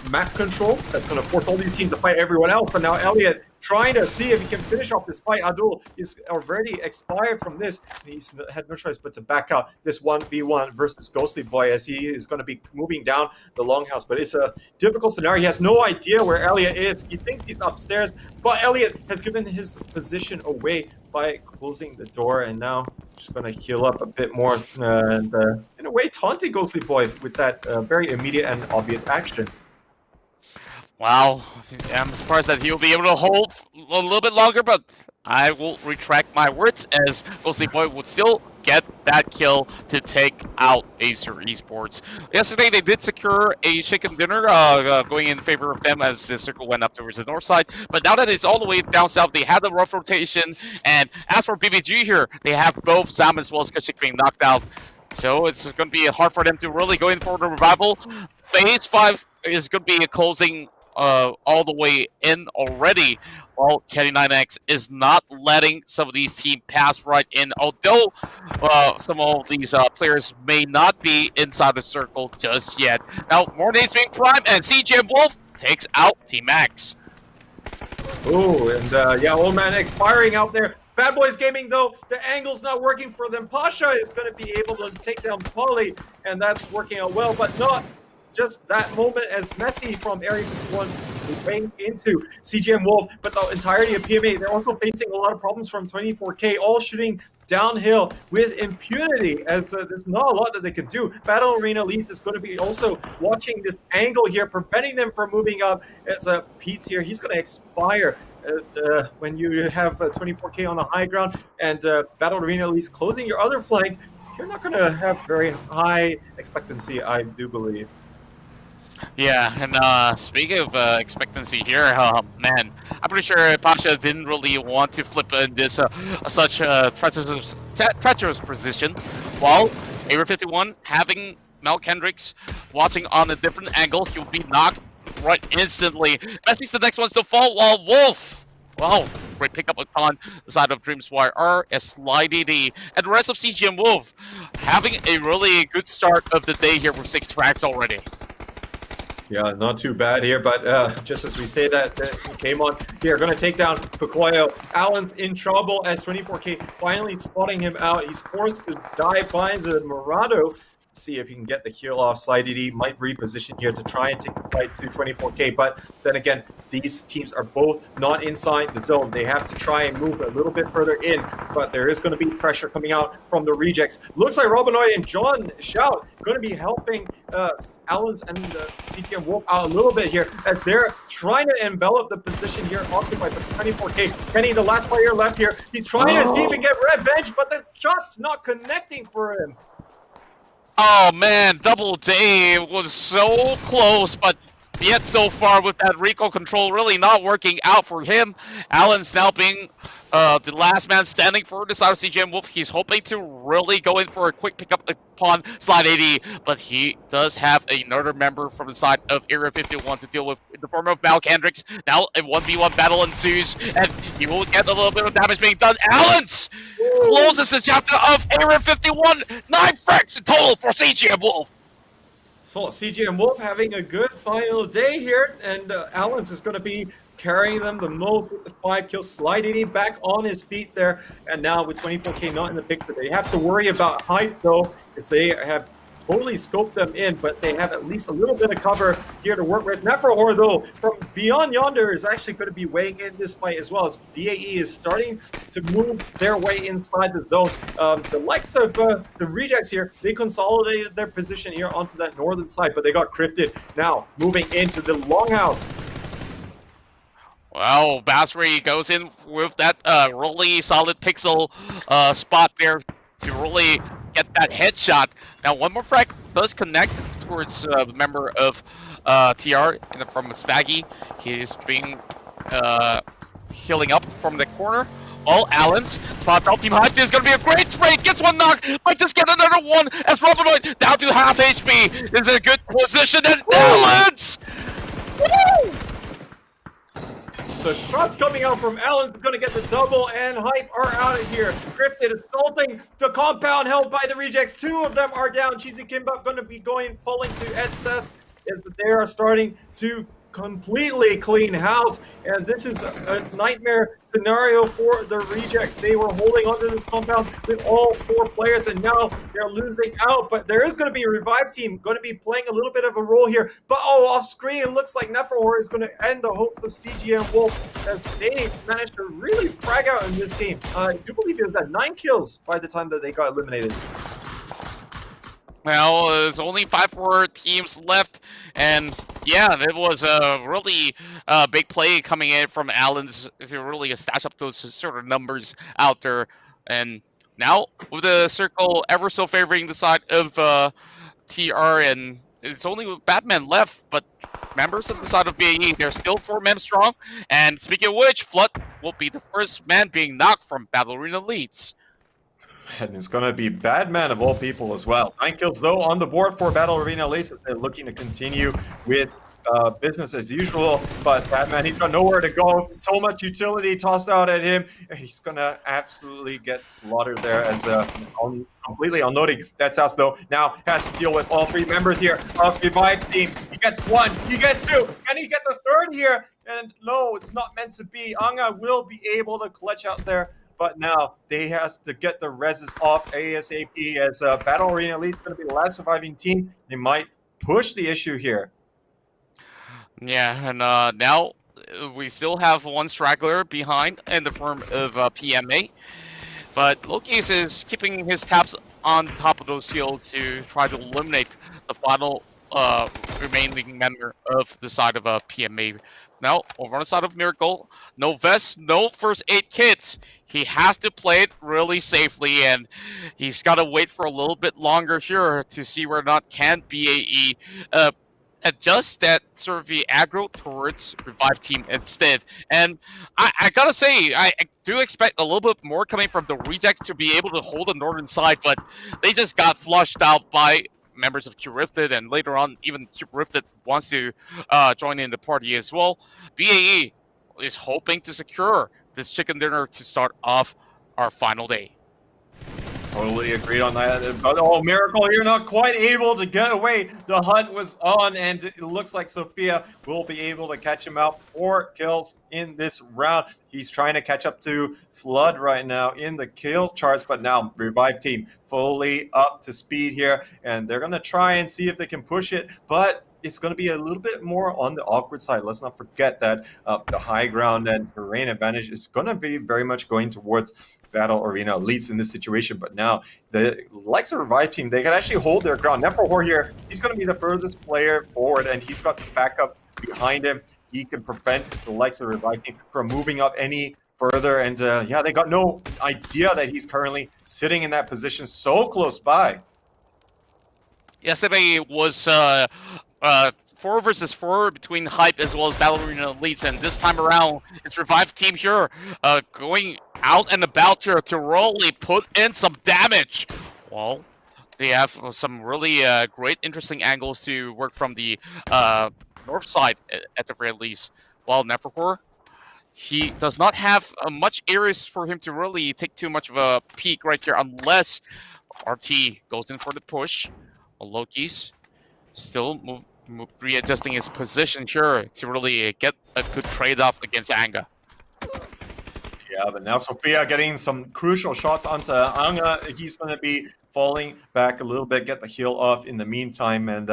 map control that's going to force all these teams to fight everyone else. But now Elliot trying to see if he can finish off this fight. Adul is already expired from this, and he's had no choice but to back out this 1v1 versus Ghostly Boy, as he is going to be moving down the longhouse. But it's a difficult scenario. He has no idea where Elliot is. He thinks he's upstairs, but Elliot has given his position away by closing the door, and now just going to heal up a bit more, and in a way taunting Ghostly Boy with that very immediate and obvious action. Wow, I'm surprised that he'll be able to hold a little bit longer, but I will retract my words, as Ghostly Boy would still get that kill to take out Acer Esports. Yesterday, they did secure a chicken dinner going in favor of them, as the circle went up towards the north side. But now that it's all the way down south, they had the rough rotation. And as for BBG here, they have both Zam as well as Kachik being knocked out. So it's going to be hard for them to really go in for the revival. Phase 5 is going to be closing all the way in already, while Kenny9X is not letting some of these teams pass right in, although some of these players may not be inside the circle just yet. Now, more names being primed, and CJ Wolf takes out Team X. Oh, and yeah, Old Man expiring out there. Bad Boys Gaming, though, the angle's not working for them. Pasha is going to be able to take down Polly, and that's working out well, but not just that moment, as Messi from Area 51 ran into CGM Wolf, but the entirety of PMA, they're also facing a lot of problems from 24K, all shooting downhill with impunity, as there's not a lot that they can do. Battle Arena Least is going to be also watching this angle here, preventing them from moving up, as Pete's here. He's going to expire when you have 24K on the high ground, and Battle Arena Least closing your other flank. You're not going to have very high expectancy, I do believe. Yeah, and speaking of expectancy here, man, I'm pretty sure Pasha didn't really want to flip in this such treacherous position, while Area 51 having Mel Kendricks watching on a different angle. He'll be knocked right instantly. Messi's the next one to fall, while Wolf Wow, great pickup on the side of Dreamswire are a Slidey D. And the rest of CGM Wolf having a really good start of the day here with 6 frags already. Yeah, not too bad here, but just as we say that, came on here, going to take down Pacoyo. Allen's in trouble as 24K finally spotting him out. He's forced to dive behind the Murado. See if he can get the kill off. Slidey might reposition here to try and take the fight to 24K, but then again, these teams are both not inside the zone. They have to try and move a little bit further in, but there is going to be pressure coming out from the rejects. Looks like Robinoid and John Shout going to be helping Allens and the CTM Wolf out a little bit here as they're trying to envelop the position here occupied by 24K. Kenny, the last player left here, he's trying to see if he can get revenge, but the shot's not connecting for him. Oh man, Double Day was so close, but yet so far with that recoil control really not working out for him. Allen's now being the last man standing for the side of CGM Wolf. He's hoping to really go in for a quick pickup upon Slide 80, but he does have another member from the side of Area 51 to deal with in the form of Malk Hendricks. Now a 1v1 battle ensues, and he will get a little bit of damage being done. Allen's closes the chapter of Area 51. 9 frags in total for CGM Wolf. So CGM Wolf having a good final day here, and Allens is going to be carrying them the most with the 5 kills. Slide 80 back on his feet there, and now with 24K not in the picture, they have to worry about height though, as they have totally scoped them in, but they have at least a little bit of cover here to work with. Nephrohor though, from beyond yonder, is actually going to be weighing in this fight as well, as BAE is starting to move their way inside the zone. The likes of the rejects here, they consolidated their position here onto that northern side, but they got crypted. Now moving into the longhouse. Well, Basri goes in with that really solid pixel spot there to really get that headshot. Now, one more frag does connect towards the member of TR from Spaggy. He's being healing up from the corner. All Allens spots out Team Hype. This is going to be a great spray. Gets one knock. Might just get another one as Robinoid down to half HP. Is in a good position. And Allens! Woo! The shots coming out from Allen are going to get the double, and Hype are out of here. Cryptid assaulting the compound held by the rejects. 2 of them are down. Cheesy Kimbap going to be pulling to Edsess as they are starting to completely clean house, and this is a nightmare scenario for the rejects. They were holding onto this compound with all 4 players, and now they're losing out, but there is going to be a revive team going to be playing a little bit of a role here. But off screen, it looks like Nephrohor is going to end the hopes of CGM Wolf as they managed to really frag out in this team. I do believe it was at 9 kills by the time that they got eliminated. Well, there's only 5 more teams left, and yeah, it was a really big play coming in from Allens to really stash up those sort of numbers out there. And now, with the circle ever so favoring the side of TR, and it's only Batman left, but members of the side of BAE, they're still 4 men strong. And speaking of which, Flood will be the first man being knocked from Battle Arena Leads. And it's going to be Badman of all people as well. 9 kills, though, on the board for Battle Arena Lace. They're looking to continue with business as usual. But Badman, he's got nowhere to go. So much utility tossed out at him. He's going to absolutely get slaughtered there as completely unloading. That's us, though. Now has to deal with all 3 members here of Revive team. He gets 1, he gets 2. Can he get the 3rd here? And no, it's not meant to be. Anga will be able to clutch out there. But now they have to get the reses off ASAP as Battle Arena Elite's going to be the last surviving team. They might push the issue here. Yeah, and now we still have 1 straggler behind in the form of PMA. But Loki's is keeping his tabs on top of those shields to try to eliminate the final remaining member of the side of PMA. Now, over on the side of Miracle, no vests, no first aid kits. He has to play it really safely, and he's got to wait for a little bit longer here to see whether or not can BAE adjust that sort of the aggro towards Revive team instead. And I gotta say, I do expect a little bit more coming from the rejects to be able to hold the northern side, but they just got flushed out by members of Q-Rifted, and later on even Q-Rifted wants to join in the party as well. BAE is hoping to secure this chicken dinner to start off our final day. Totally agreed on that. But oh, miracle, you're not quite able to get away. The hunt was on, and it looks like Sophia will be able to catch him out. 4 kills in this round. He's trying to catch up to Flood right now in the kill charts, but now Revive team fully up to speed here, and they're going to try and see if they can push it, but it's going to be a little bit more on the awkward side. Let's not forget that the high ground and terrain advantage is going to be very much going towards Battle Arena Elites in this situation, but now the likes of Revive team, they can actually hold their ground. Neferhor here, he's going to be the furthest player forward, and he's got the backup behind him. He can prevent the likes of Revive team from moving up any further, and yeah, they got no idea that he's currently sitting in that position so close by. Yesterday was 4 versus 4 between Hype as well as Battle Arena Elites, and this time around, it's Revive team here going out and about here to really put in some damage. Well, they have some really great, interesting angles to work from the north side at the very least. While Neferhor, he does not have much areas for him to really take too much of a peek right here, unless RT goes in for the push. Well, Loki's still readjusting his position here to really get a good trade-off against Anga. Yeah, but now Sophia getting some crucial shots onto Anga. He's going to be falling back a little bit, get the heal off in the meantime, and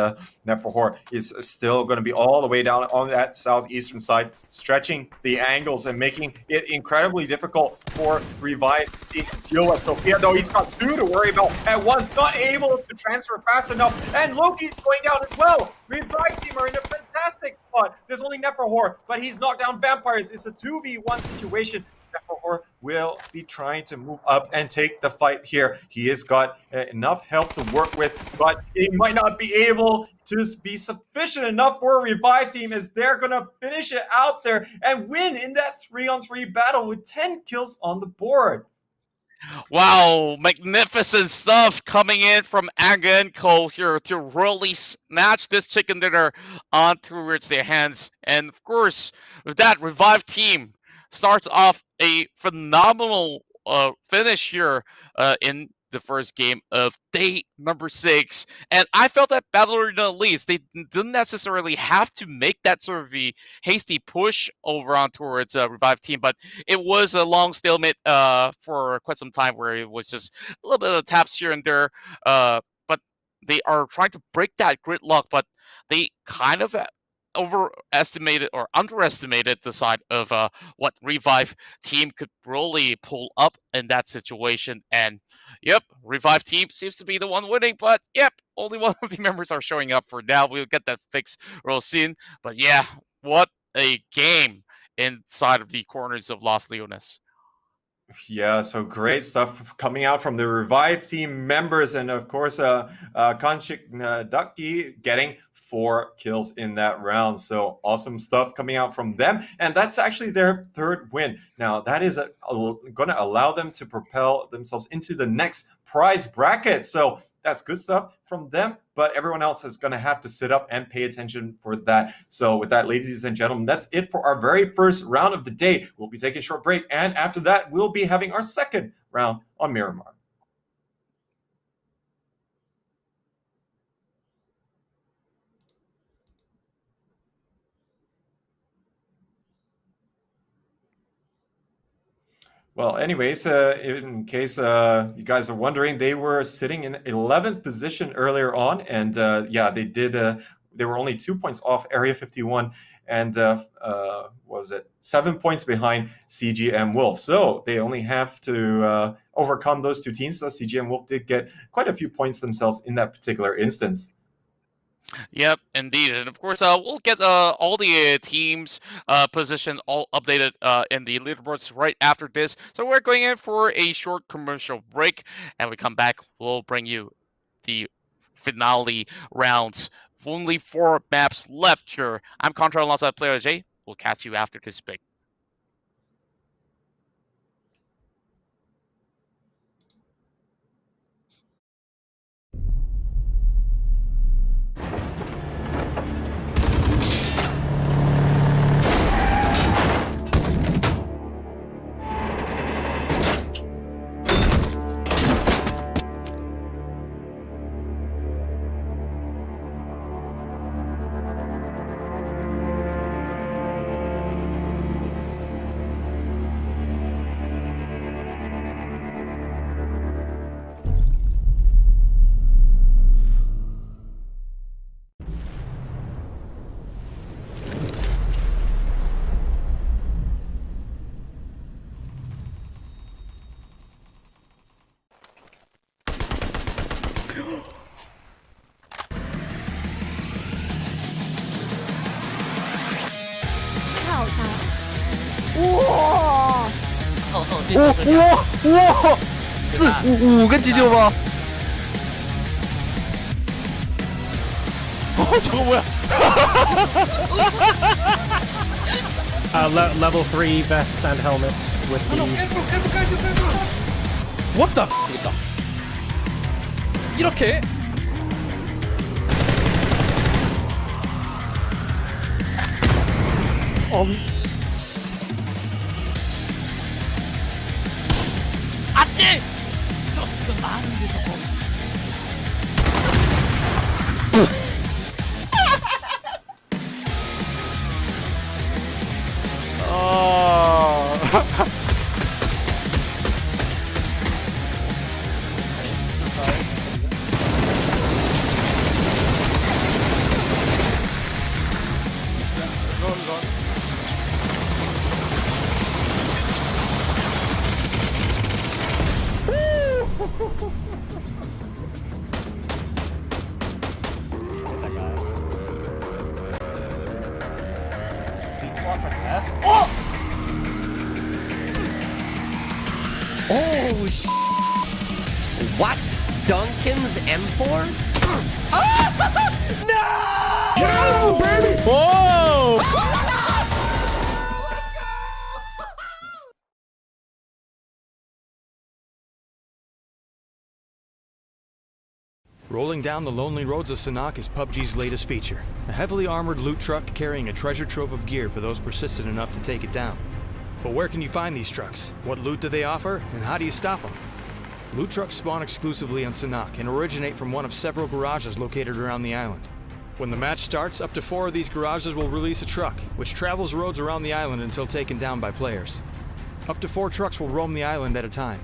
Neferhor is still going to be all the way down on that southeastern side, stretching the angles and making it incredibly difficult for Revive to deal with. Sophia, though, he's got 2 to worry about at once, not able to transfer fast enough, and Loki's going down as well. Revive team are in a fantastic spot. There's only Neferhor, but he's knocked down vampires. It's a 2v1 situation. Neferhor will be trying to move up and take the fight here. He has got enough health to work with, but he might not be able to be sufficient enough for a Revive team, as they're going to finish it out there and win in that 3-on-3 battle with 10 kills on the board. Wow, magnificent stuff coming in from Anga and Cole here to really snatch this chicken dinner on towards their hands. And of course, with that, Revive team starts off a phenomenal finish here in the first game of day number 6. And I felt that Battle Arena Elites, they didn't necessarily have to make that sort of a hasty push over on towards Revive team, but it was a long stalemate for quite some time, where it was just a little bit of taps here and there. But they are trying to break that gridlock, but they kind of overestimated or underestimated the side of what Revive team could really pull up in that situation. And yep, Revive team seems to be the one winning, but yep, only one of the members are showing up for now. We'll get that fixed real soon. But yeah, what a game inside of the corners of Los Leones. Yeah, so great stuff coming out from the Revive team members, and of course, Kanchik Ducky getting 4 kills in that round. So awesome stuff coming out from them, and that's actually their 3rd win. Now that is going to allow them to propel themselves into the next prize bracket. So that's good stuff from them, but everyone else is going to have to sit up and pay attention for that. So with that, ladies and gentlemen, that's it for our very first round of the day. We'll be taking a short break, and after that, we'll be having our second round on Miramar. Well, anyways, in case you guys are wondering, they were sitting in 11th position earlier on, and yeah, they did. They were only 2 points off Area 51, and what was it, 7 points behind CGM Wolf. So they only have to overcome those 2 teams. So CGM Wolf did get quite a few points themselves in that particular instance. Yep, indeed. And of course, we'll get all the teams' position all updated in the leaderboards right after this. So we're going in for a short commercial break, and we come back, we'll bring you the finale rounds. Only 4 maps left here. I'm Contra alongside Player J. We'll catch you after this break. 太好看了！哇！哇！五个急救吗？Level 3 vests and helmets with the. What the? 이렇게? 아치! 조금 많은데 저거. Oh, what? Duncan's M4? No! Yo, baby! Whoa! Rolling down the lonely roads of Sanhok is PUBG's latest feature. A heavily armored loot truck carrying a treasure trove of gear for those persistent enough to take it down. But where can you find these trucks? What loot do they offer? And how do you stop them? Loot trucks spawn exclusively on Sanhok and originate from one of several garages located around the island. When the match starts, up to 4 of these garages will release a truck, which travels roads around the island until taken down by players. Up to 4 trucks will roam the island at a time,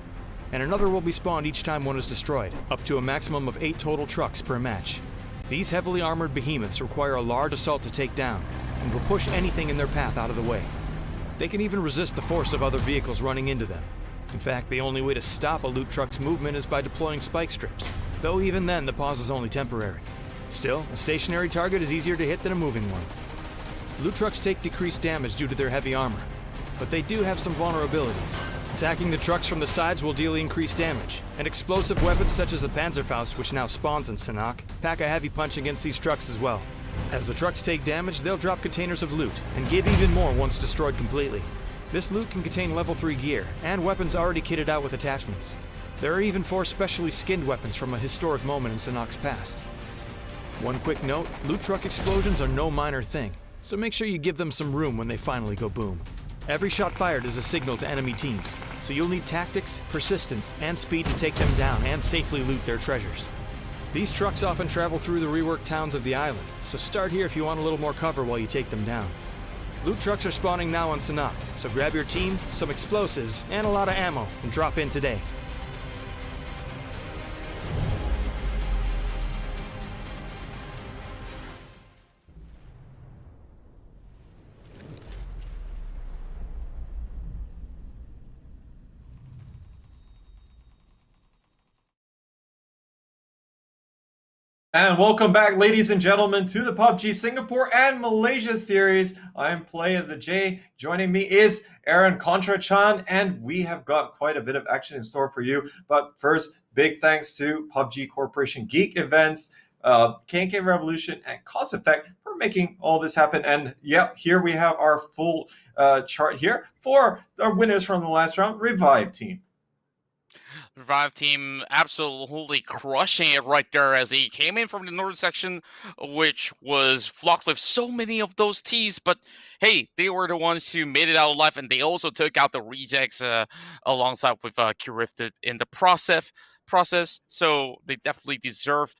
and another will be spawned each time one is destroyed, up to a maximum of 8 total trucks per match. These heavily armored behemoths require a large assault to take down, and will push anything in their path out of the way. They can even resist the force of other vehicles running into them. In fact, the only way to stop a loot truck's movement is by deploying spike strips, though even then the pause is only temporary. Still, a stationary target is easier to hit than a moving one. Loot trucks take decreased damage due to their heavy armor, but they do have some vulnerabilities. Attacking the trucks from the sides will deal increased damage, and explosive weapons such as the Panzerfaust, which now spawns in Sanhok, pack a heavy punch against these trucks as well. As the trucks take damage, they'll drop containers of loot, and give even more once destroyed completely. This loot can contain level 3 gear, and weapons already kitted out with attachments. There are even 4 specially skinned weapons from a historic moment in Sanhok's past. One quick note, loot truck explosions are no minor thing, so make sure you give them some room when they finally go boom. Every shot fired is a signal to enemy teams, so you'll need tactics, persistence, and speed to take them down and safely loot their treasures. These trucks often travel through the reworked towns of the island, so start here if you want a little more cover while you take them down. Loot trucks are spawning now on Sanhok, so grab your team, some explosives, and a lot of ammo, and drop in today. And welcome back, ladies and gentlemen, to the PUBG Singapore and Malaysia series. I'm Play of the J. Joining me is Aaron Contra-chan, and we have got quite a bit of action in store for you. But first, big thanks to PUBG Corporation Geek Events, KK Revolution, and Cause Effect for making all this happen. And yep, here we have our full chart here for our winners from the last round, Revive Team. Revive Team absolutely crushing it right there as he came in from the northern section, which was flocked with so many of those teams. But hey, they were the ones who made it out alive, and they also took out the rejects alongside with Curifted in the process. So they definitely deserved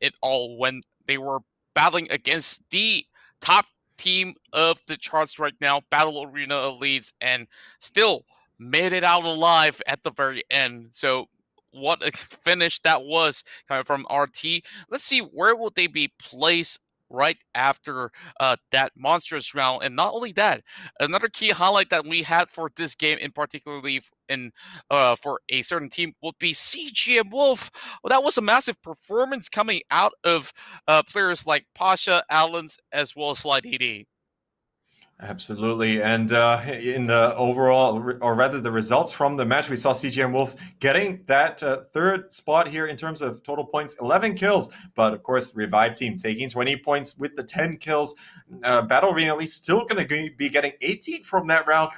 it all when they were battling against the top team of the charts right now, Battle Arena Elites, and still made it out alive at the very end. So what a finish that was coming from RT. Let's see, where will they be placed right after that monstrous round. And not only that, another key highlight that we had for this game, in particularly in for a certain team, would be CGM Wolf. Well, that was a massive performance coming out of players like Pasha, Allens, as well as Sly DD. Absolutely. And in the overall, or rather the results from the match, we saw CGM Wolf getting that third spot here in terms of total points, 11 kills. But of course, Revive Team taking 20 points with the 10 kills. Battle Arena at least still going to be getting 18 from that round.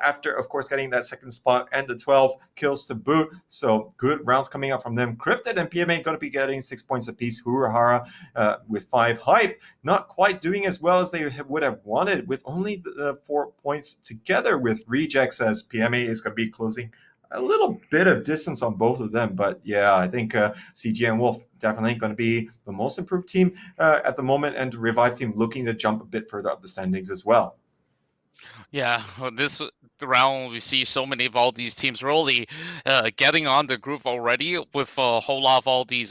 After, of course, getting that second spot and the 12 kills to boot. So good rounds coming out from them. Crifted and PMA going to be getting 6 points apiece. Huruhara with 5. Hype not quite doing as well as they would have wanted with only 4 points together with Rejects, as PMA is going to be closing a little bit of distance on both of them. But yeah, I think CGM Wolf definitely going to be the most improved team at the moment, and Revive Team looking to jump a bit further up the standings as well. Yeah, this round we see so many of all these teams really getting on the groove already with a whole lot of all these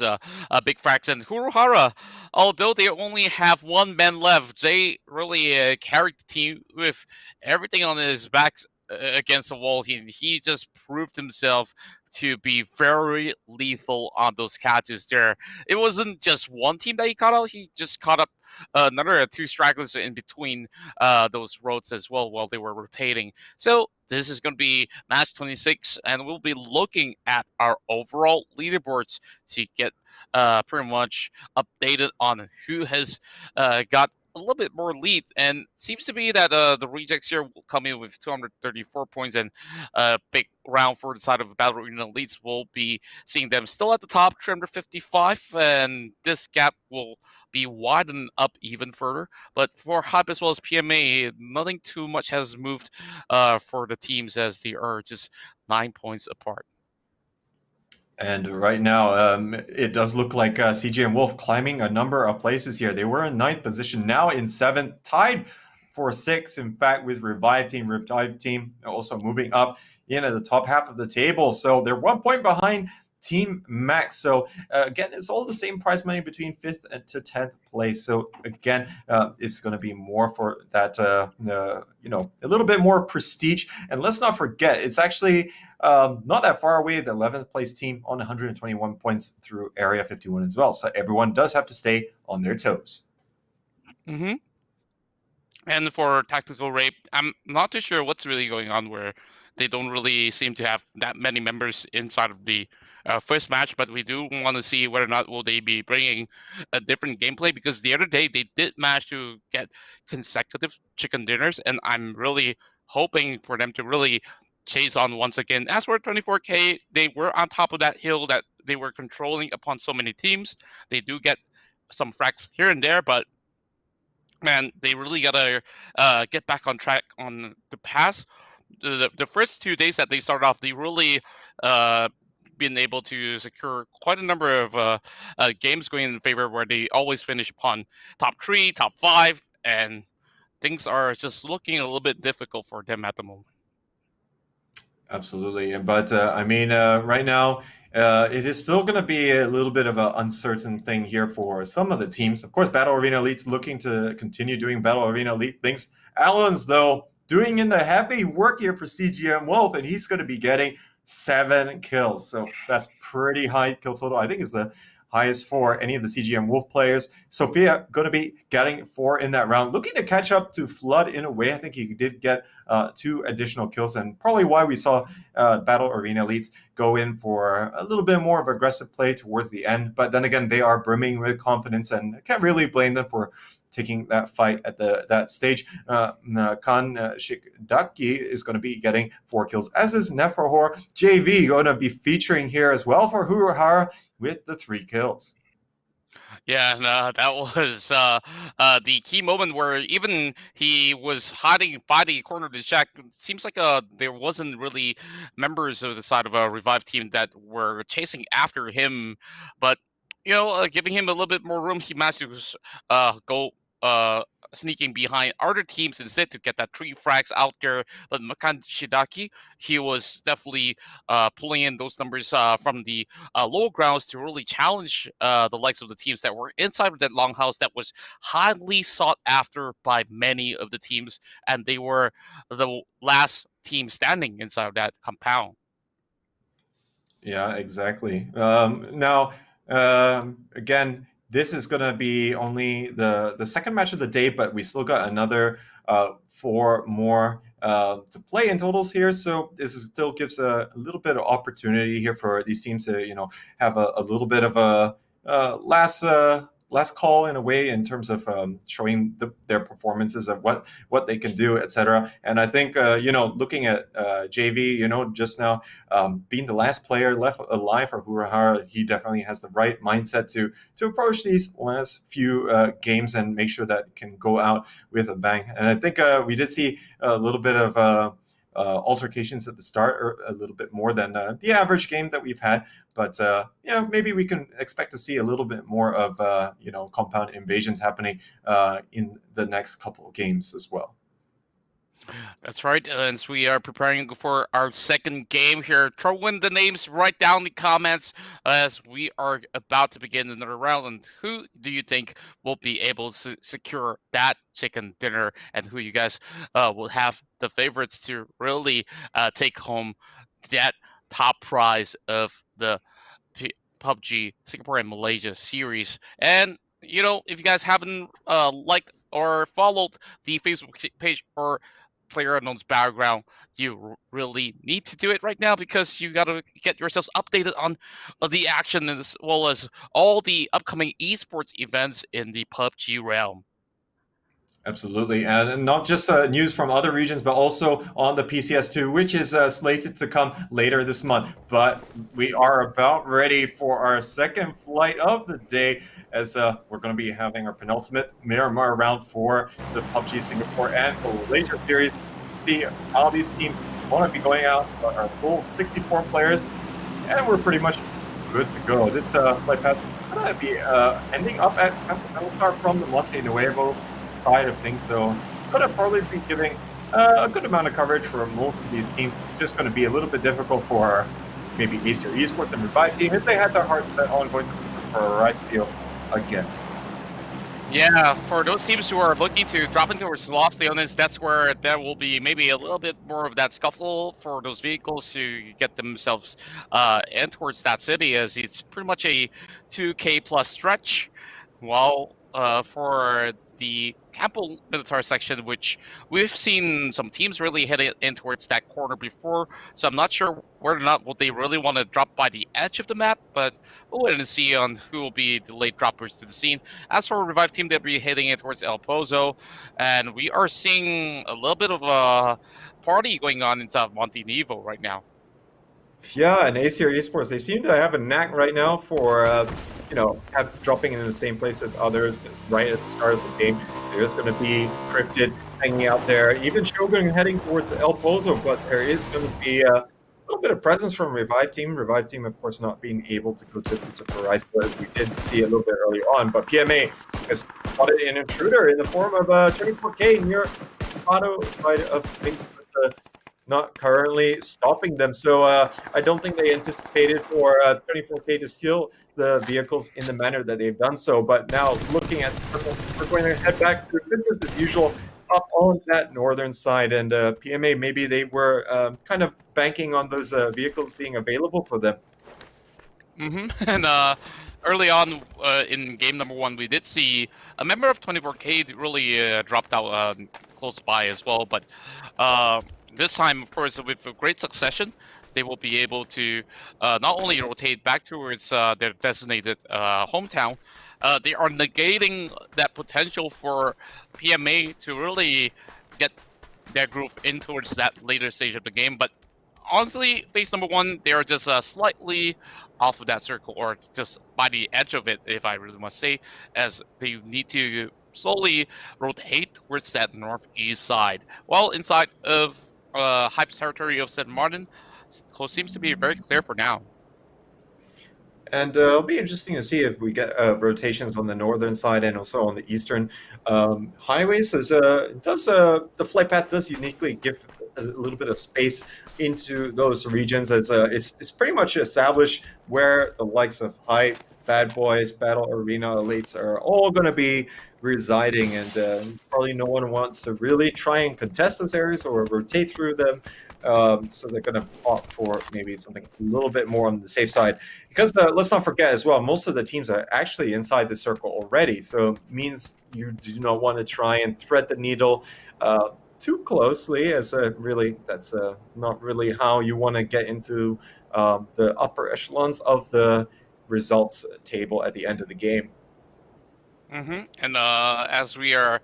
big fracks. And Kurohara, although they only have one man left, they really carried the team with everything on his back against the wall. He just proved himself to be very lethal on those catches there. It wasn't just one team that he caught out, he just caught up another 2 stragglers in between those roads as well while they were rotating. So this is going to be match 26, and we'll be looking at our overall leaderboards to get pretty much updated on who has got a little bit more lead. And seems to be that the rejects here will come in with 234 points, and a big round for the side of the Battle Arena Elites will be seeing them still at the top, 355, and this gap will be widened up even further. But for Hype as well as PMA, nothing too much has moved for the teams, as they are just 9 points apart. And right now, it does look like CGM Wolf climbing a number of places here. They were in 9th position, now in 7th, tied for 6th, in fact, with Revive Team also moving up into the top half of the table. So they're 1 point behind Team Max. So again, it's all the same prize money between 5th to 10th place. So again, it's going to be more for that, a little bit more prestige. And let's not forget, it's actually not that far away, the 11th place team on 121 points through Area 51 as well. So everyone does have to stay on their toes. Mm-hmm. And for Tactical Rape, I'm not too sure what's really going on, where they don't really seem to have that many members inside of the first match, but we do want to see whether or not will they be bringing a different gameplay, because the other day they did manage to get consecutive chicken dinners, and I'm really hoping for them to really chase on once again. As for 24K, they were on top of that hill that they were controlling upon so many teams. They do get some fracks here and there, but man, they really gotta get back on track on the pass. The first 2 days that they started off, they really been able to secure quite a number of games going in favor, where they always finish upon top 3, top 5, and things are just looking a little bit difficult for them at the moment. Absolutely. But right now, it is still going to be a little bit of an uncertain thing here for some of the teams. Of course, Battle Arena Elite's looking to continue doing Battle Arena Elite things. Allen's, though, doing in the heavy work here for CGM Wolf, and he's going to be getting 7 kills. So that's pretty high kill total. I think it's the highest for any of the CGM Wolf players. Sophia going to be getting 4 in that round, looking to catch up to Flood in a way. I think he did get 2 additional kills, and probably why we saw Battle Arena Elites go in for a little bit more of aggressive play towards the end. But then again, they are brimming with confidence, and I can't really blame them for taking that fight at that stage. Khan Shikdaki is going to be getting 4 kills, as is Neferhor. JV going to be featuring here as well for Huruhara with the 3 kills. Yeah, no, that was the key moment where even he was hiding by the corner of the shack. Seems like there wasn't really members of the side of a Revive team that were chasing after him, but giving him a little bit more room, he managed to go sneaking behind other teams instead to get that 3 frags out there. But Makan Shidaki, he was definitely pulling in those numbers from the low grounds to really challenge the likes of the teams that were inside of that longhouse that was highly sought after by many of the teams, and they were the last team standing inside of that compound. Yeah, exactly. Now, again, this is going to be only the second match of the day, but we still got another 4 more to play in totals here. So still gives a little bit of opportunity here for these teams to, have a little bit of a last call in a way in terms of showing their performances of what they can do, etc. And I think looking at JV, just now being the last player left alive for Hurahara, he definitely has the right mindset to approach these last few games and make sure that it can go out with a bang. And I think we did see a little bit of altercations at the start, or a little bit more than the average game that we've had. But maybe we can expect to see a little bit more of compound invasions happening in the next couple of games as well. That's right. And we are preparing for our second game here. Throw in the names right down in the comments as we are about to begin another round. And who do you think will be able to secure that chicken dinner? And who you guys will have the favorites to really take home that top prize of the PUBG Singapore and Malaysia series? And if you guys haven't liked or followed the Facebook page or PlayerUnknown's background, you really need to do it right now, because you got to get yourselves updated on the action as well as all the upcoming esports events in the PUBG realm. Absolutely, and not just news from other regions, but also on the PCS2, which is slated to come later this month. But we are about ready for our second flight of the day, as we're going to be having our penultimate Miramar round for the PUBG Singapore and Malaysia series. See how these teams want to be going out, our full 64 players, and we're pretty much good to go. This flight path is going to be ending up at Campo from the Monte Nuevo side of things, so going to probably be giving a good amount of coverage for most of these teams. It's just going to be a little bit difficult for maybe Acer Esports and Revive team if they had their hearts set on going for a Rise Seal again. Yeah, for those teams who are looking to drop into Los Leones, that's where there will be maybe a little bit more of that scuffle for those vehicles to get themselves in towards that city, as it's pretty much a 2K plus stretch. While for the Campo Militar section, which we've seen some teams really hit it in towards that corner before, so I'm not sure whether or not will they really want to drop by the edge of the map, but we'll wait and see on who will be the late droppers to the scene. As for Revive team, they'll be heading in towards El Pozo, and we are seeing a little bit of a party going on inside Monte Nevo right now. Yeah, and Acer Esports, they seem to have a knack right now for, dropping in the same place as others right at the start of the game. They're just going to be cryptid hanging out there. Even Shogun heading towards El Pozo, but there is going to be a little bit of presence from Revive team. Revive team, of course, not being able to go to Rise, but we did see a little bit early on. But PMA has spotted an intruder in the form of 24K near auto side of things. Not currently stopping them. So I don't think they anticipated for 24K to steal the vehicles in the manner that they've done so. But now looking at we're going to head back to business as usual up on that northern side. And PMA, maybe they were kind of banking on those vehicles being available for them. And early on in game number 1, we did see a member of 24K really dropped out close by as well. But this time, of course, with a great succession, they will be able to not only rotate back towards their designated hometown, they are negating that potential for PMA to really get their groove in towards that later stage of the game. But honestly, phase number 1, they are just slightly off of that circle, or just by the edge of it, if I really must say, as they need to slowly rotate towards that northeast side. While inside of Hype's territory of St. Martin, coast seems to be very clear for now. And it'll be interesting to see if we get rotations on the northern side and also on the eastern highways. As the flight path does uniquely give a little bit of space into those regions, as it's pretty much established where the likes of Hype, Bad Boys, Battle Arena, Elites are all going to be residing, and probably no one wants to really try and contest those areas or rotate through them. So they're going to opt for maybe something a little bit more on the safe side. Because let's not forget as well, most of the teams are actually inside the circle already. So it means you do not want to try and thread the needle too closely, as really that's not really how you want to get into the upper echelons of the results table at the end of the game. And as we are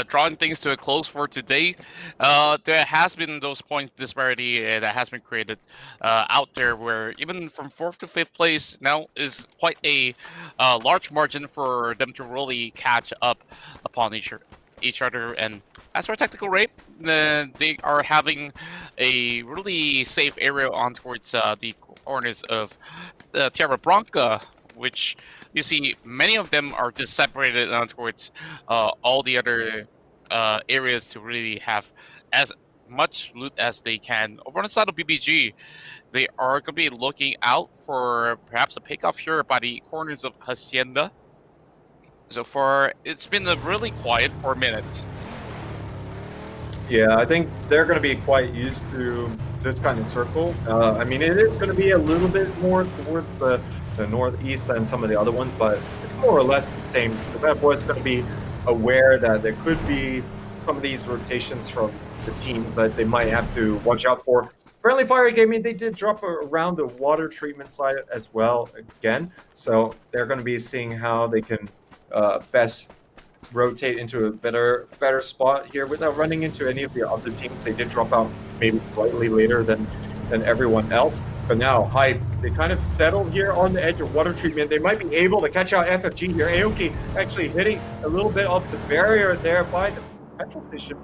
drawing things to a close for today, there has been those point disparity that has been created out there, where even from 4th to 5th place now is quite a large margin for them to really catch up upon each other. And as for tactical rape, they are having a really safe area on towards the corners of Tierra Blanca, which you see many of them are just separated towards all the other areas to really have as much loot as they can. Over on the side of BBG, they are going to be looking out for perhaps a pickoff here by the corners of Hacienda. So far, it's been really quiet for minutes. Yeah, I think they're going to be quite used to this kind of circle. I mean, it is going to be a little bit more towards the northeast than some of the other ones, but it's more or less the same. The Bad Boys going to be aware that there could be some of these rotations from the teams that they might have to watch out for. Friendly Fire Gaming, they did drop around the water treatment side as well again, so they're going to be seeing how they can best rotate into a better spot here without running into any of the other teams. They did drop out maybe slightly later than everyone else. But now, Hype, they kind of settled here on the edge of water treatment. They might be able to catch out FFG here. Aoki actually hitting a little bit of the barrier there by the petrol station.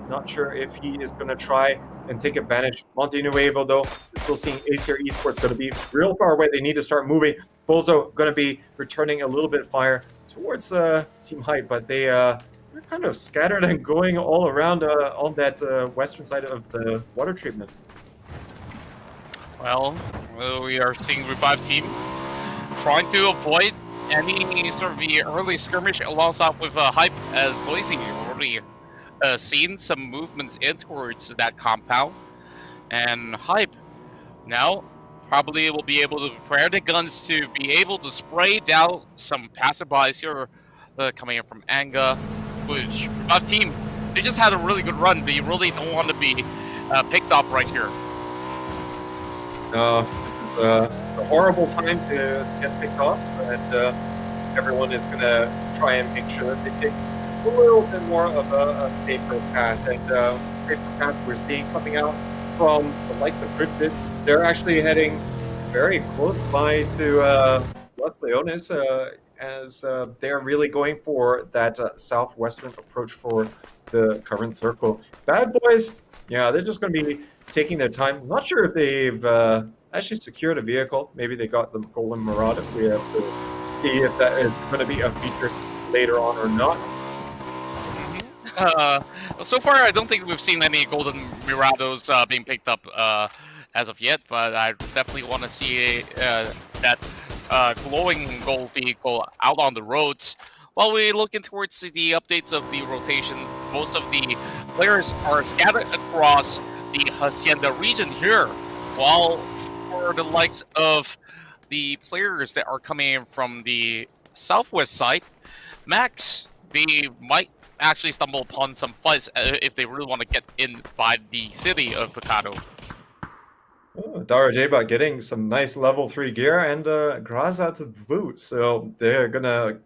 Not sure if he is going to try and take advantage. Monte Nuevo, though, still seeing Acer Esports going to be real far away. They need to start moving. Bozo going to be returning a little bit of fire towards Team Hype, but they're kind of scattered and going all around on that western side of the water treatment. Well, we are seeing Revive Team trying to avoid any sort of the early skirmish alongside with Hype, as Loisy already seen some movements in towards that compound. And Hype now probably will be able to prepare the guns to be able to spray down some passerbys here coming in from Anga, which Revive Team, they just had a really good run. They really don't want to be picked off right here. This is a horrible time to get picked off, and everyone is going to try and make sure that they take a little bit more of a safer path. And safer path we're seeing coming out from the likes of Cryptid. They're actually heading very close by to Los Leones, as they're really going for that southwestern approach for the current circle. Bad Boys, yeah, they're just going to be taking their time. I'm not sure if they've actually secured a vehicle. Maybe they got the Golden Mirage. We have to see if that is going to be a feature later on or not. So far, I don't think we've seen any Golden Mirados being picked up as of yet, but I definitely want to see that glowing gold vehicle out on the roads. While we look in towards the updates of the rotation, most of the players are scattered across the Hacienda region here, while for the likes of the players that are coming in from the southwest side, Max, they might actually stumble upon some fights if they really want to get in by the city of Picado. Dara J-Bot getting some nice level 3 gear and Graza to boot, so they're gonna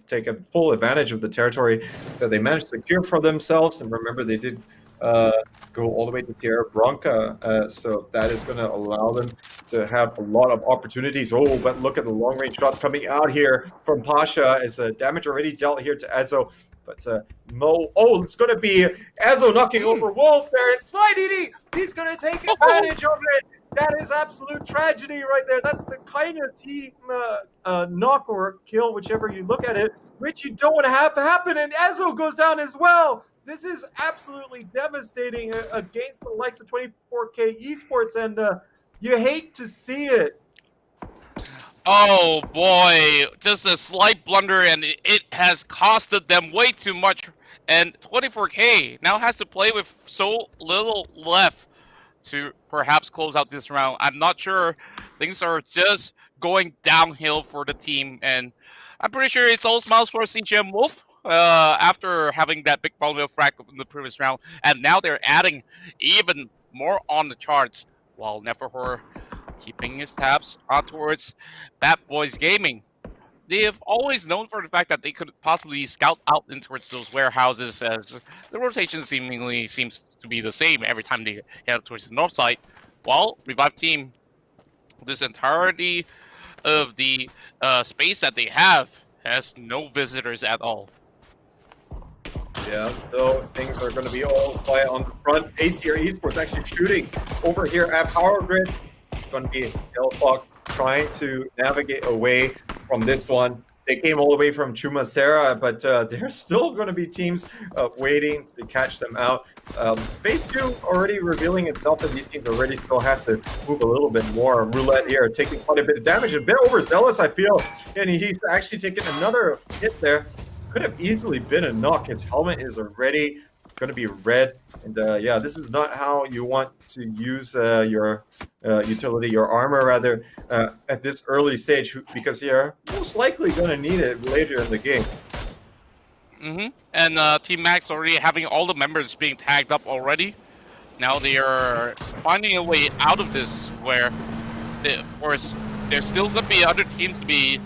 take a full advantage of the territory that they managed to secure for themselves. And remember, they did go all the way to Tierra Blanca, so that is going to allow them to have a lot of opportunities. Oh, but look at the long-range shots coming out here from Pasha. Is damage already dealt here to Ezo, but no. Oh, it's going to be Ezo knocking over Wolf there, and Slide Edie, he's going to take advantage of it. That is absolute tragedy right there. That's the kind of team knock or kill, whichever you look at it, which you don't want to have happen. And Ezo goes down as well. This is absolutely devastating against the likes of 24K Esports, and you hate to see it. Oh boy, just a slight blunder, and it has costed them way too much. And 24K now has to play with so little left to perhaps close out this round. I'm not sure. Things are just going downhill for the team, and I'm pretty sure it's all smiles for CGM Wolf after having that big vulnerable frag in the previous round, and now they're adding even more on the charts, while Neverhor keeping his tabs on towards Bad Boys Gaming. They have always known for the fact that they could possibly scout out in towards those warehouses, as the rotation seemingly seems to be the same every time they head towards the north side. While Revive Team, this entirety of the space that they have has no visitors at all. Yeah, so things are going to be all quiet on the front. ACR Esports actually shooting over here at Power Grid. It's going to be Fox trying to navigate away from this one. They came all the way from Chumacera, but there's still going to be teams waiting to catch them out. Phase 2 already revealing itself that these teams already still have to move a little bit more. Roulette here taking quite a bit of damage, a bit overzealous, I feel, and he's actually taken another hit there. Could have easily been a knock. His helmet is already going to be red. And yeah, this is not how you want to use your utility, your armor rather, at this early stage, because you're most likely going to need it later in the game. And Team Max already having all the members being tagged up already. Now they are finding a way out of this, where, of course, there's still going to be other teams to be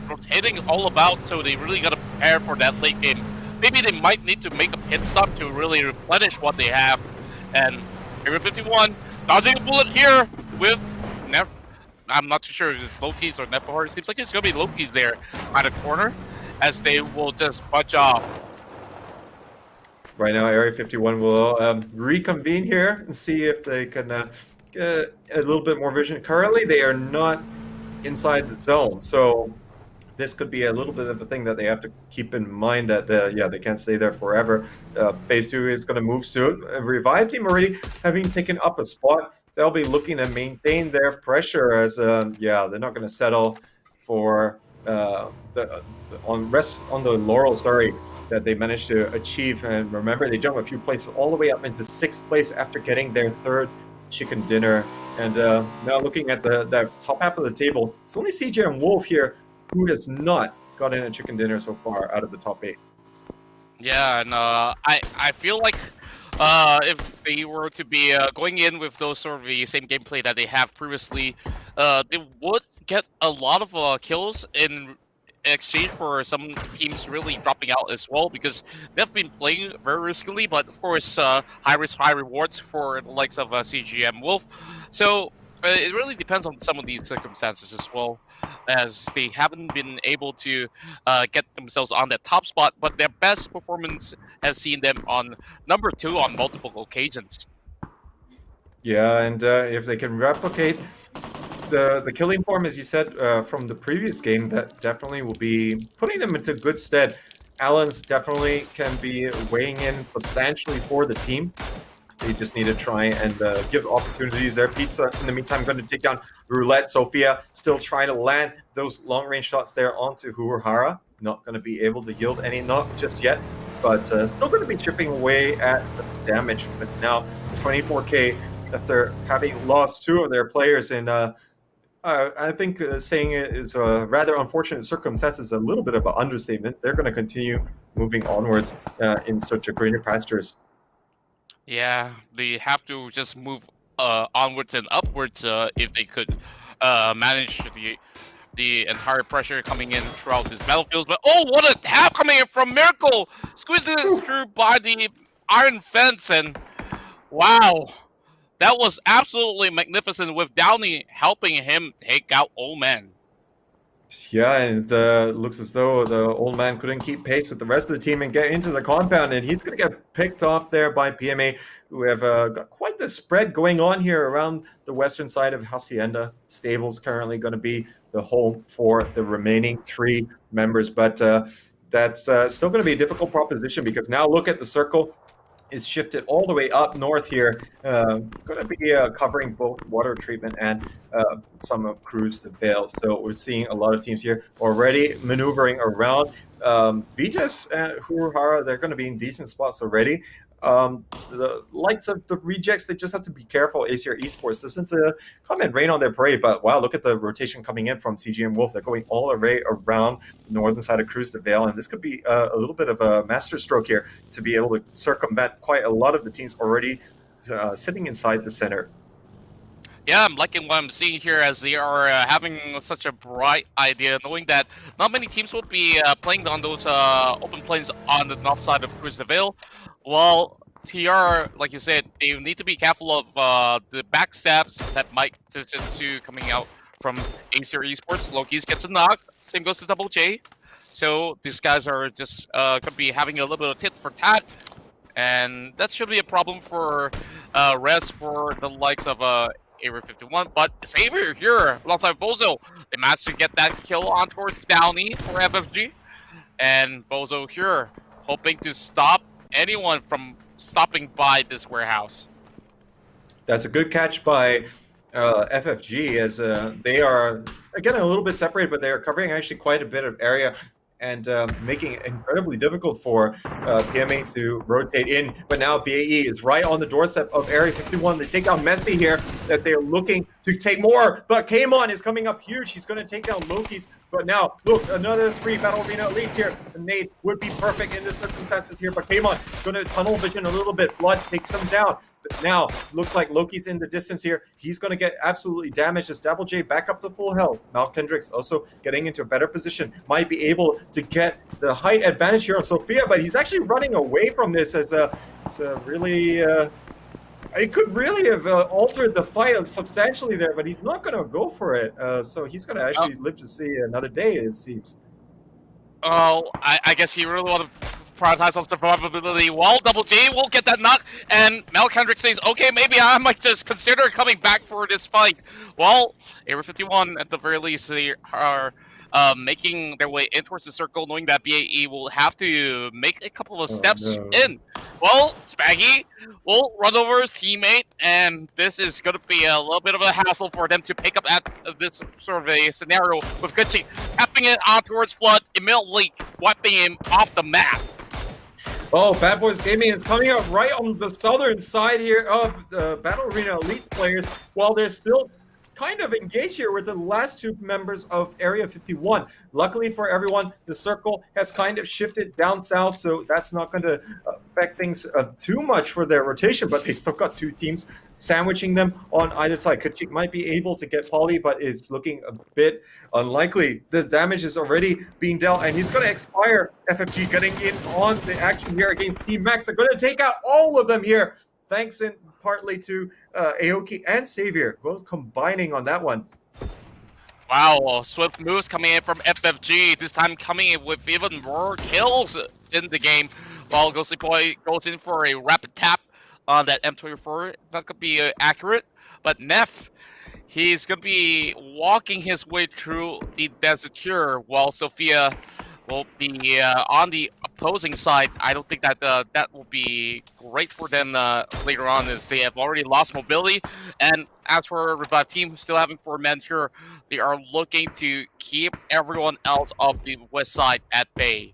rotating all about, so they really got to prepare for that late game. Maybe they might need to make a pit stop to really replenish what they have. And Area 51 dodging a bullet here with I'm not too sure if it's Loki's or Nephahor. It seems like it's going to be Loki's there on the corner, as they will just bunch off. Right now, Area 51 will reconvene here and see if they can get a little bit more vision. Currently, they are not inside the zone, so this could be a little bit of a thing that they have to keep in mind, that they can't stay there forever. Phase 2 is going to move soon. Revive Team already having taken up a spot. They'll be looking to maintain their pressure, as they're not going to settle for rest on the laurels, that they managed to achieve. And remember, they jump a few places all the way up into 6th place after getting their 3rd chicken dinner. And now looking at the top half of the table, it's only CJ and Wolf here who has not gotten a chicken dinner so far out of the top 8. Yeah, and I feel like if they were to be going in with those sort of the same gameplay that they have previously, they would get a lot of kills in exchange for some teams really dropping out as well, because they've been playing very riskily, but of course high risk, high rewards for the likes of CGM Wolf. So it really depends on some of these circumstances as well, as they haven't been able to get themselves on that top spot, but their best performance has seen them on number 2 on multiple occasions. Yeah, and if they can replicate the killing form, as you said, from the previous game, that definitely will be putting them into good stead. Allen's definitely can be weighing in substantially for the team. They just need to try and give opportunities there. Pizza, in the meantime, going to take down Roulette. Sophia still trying to land those long-range shots there onto Huruhara. Not going to be able to yield any, not just yet, but still going to be chipping away at the damage. But now 24K, after having lost 2 of their players in, I think saying it is a rather unfortunate circumstances, a little bit of an understatement. They're going to continue moving onwards in search of greener pastures. Yeah, they have to just move onwards and upwards if they could manage the entire pressure coming in throughout this battlefield. But oh, what a tap coming in from Miracle! Squeezes through by the iron fence, and wow, that was absolutely magnificent, with Downey helping him take out Old Man. Yeah, and looks as though the old man couldn't keep pace with the rest of the team and get into the compound, and he's going to get picked off there by PMA, who have got quite the spread going on here around the western side of Hacienda. Stable's currently going to be the home for the remaining 3 members, but that's still going to be a difficult proposition because now look at the circle. Is shifted all the way up north here. Going to be covering both water treatment and some of Cruz the Vale. So we're seeing a lot of teams here already maneuvering around. Vitas and Huruhara, they're going to be in decent spots already. The likes of the rejects, they just have to be careful. ACR Esports doesn't come and rain on their parade, but wow, look at the rotation coming in from CG and Wolf. They're going all the way around the northern side of Cruz de Vale, and this could be a little bit of a master stroke here to be able to circumvent quite a lot of the teams already sitting inside the center. Yeah, I'm liking what I'm seeing here as they are having such a bright idea, knowing that not many teams will be playing on those open plains on the north side of Cruz de Vale. Well, TR, like you said, they need to be careful of the backstabs that might just into coming out from Acer Esports. Loki's gets a knock. Same goes to Double J. So these guys are just going to be having a little bit of tit for tat. And that should be a problem for rest for the likes of Area 51, but Xavier here alongside Bozo, they managed to get that kill on towards Downey for FFG, and Bozo here hoping to stop anyone from stopping by this warehouse. That's a good catch by FFG as they are again a little bit separated, but they are covering actually quite a bit of area and making it incredibly difficult for PMA to rotate in. But now BAE is right on the doorstep of Area 51. They take out Messi here, that they're looking to take more. But Kamon is coming up huge. He's going to take down Loki's. But now, look, another 3 Battle Arena Elite here. The nade would be perfect in the circumstances here. But Kamon is going to tunnel vision a little bit. Blood takes him down. But now, looks like Loki's in the distance here. He's going to get absolutely damaged as Double J back up to full health. Mal Kendricks also getting into a better position. Might be able to get the height advantage here on Sophia, but he's actually running away from this as it's a really... it could really have altered the fight substantially there, but he's not going to go for it. So he's going to actually live to see another day, it seems. Oh, I guess he really want to prioritize on survivability. Well, Double J will get that knock, and Mel Kendrick says, okay, maybe I might just consider coming back for this fight. Well, Area 51, at the very least, they are making their way in towards the circle, knowing that BAE will have to make a couple of steps in. Well, Spaggy will run over his teammate, and this is going to be a little bit of a hassle for them to pick up at this sort of a scenario with Gucci tapping it on towards Flood, immediately wiping him off the map. Oh, Bad Boys Gaming is coming up right on the southern side here of the Battle Arena Elite players, while they're still kind of engaged here with the last 2 members of Area 51. Luckily for everyone, the circle has kind of shifted down south, so that's not going to affect things too much for their rotation, but they still got 2 teams sandwiching them on either side. Kachik might be able to get Polly, but it's looking a bit unlikely. This damage is already being dealt, and he's going to expire. FFG getting in on the action here against Team Max. They're going to take out all of them here, thanks in partly to Aoki and Xavier, both combining on that one. Wow, swift moves coming in from FFG, this time coming in with even more kills in the game, while Ghostly Boy goes in for a rapid tap on that M24. That could be accurate, but Neff, he's going to be walking his way through the desert here, while Sophia will be on the opposing side. I don't think that that will be great for them later on, as they have already lost mobility. And as for Revive Team, still having 4 men here, they are looking to keep everyone else of the west side at bay.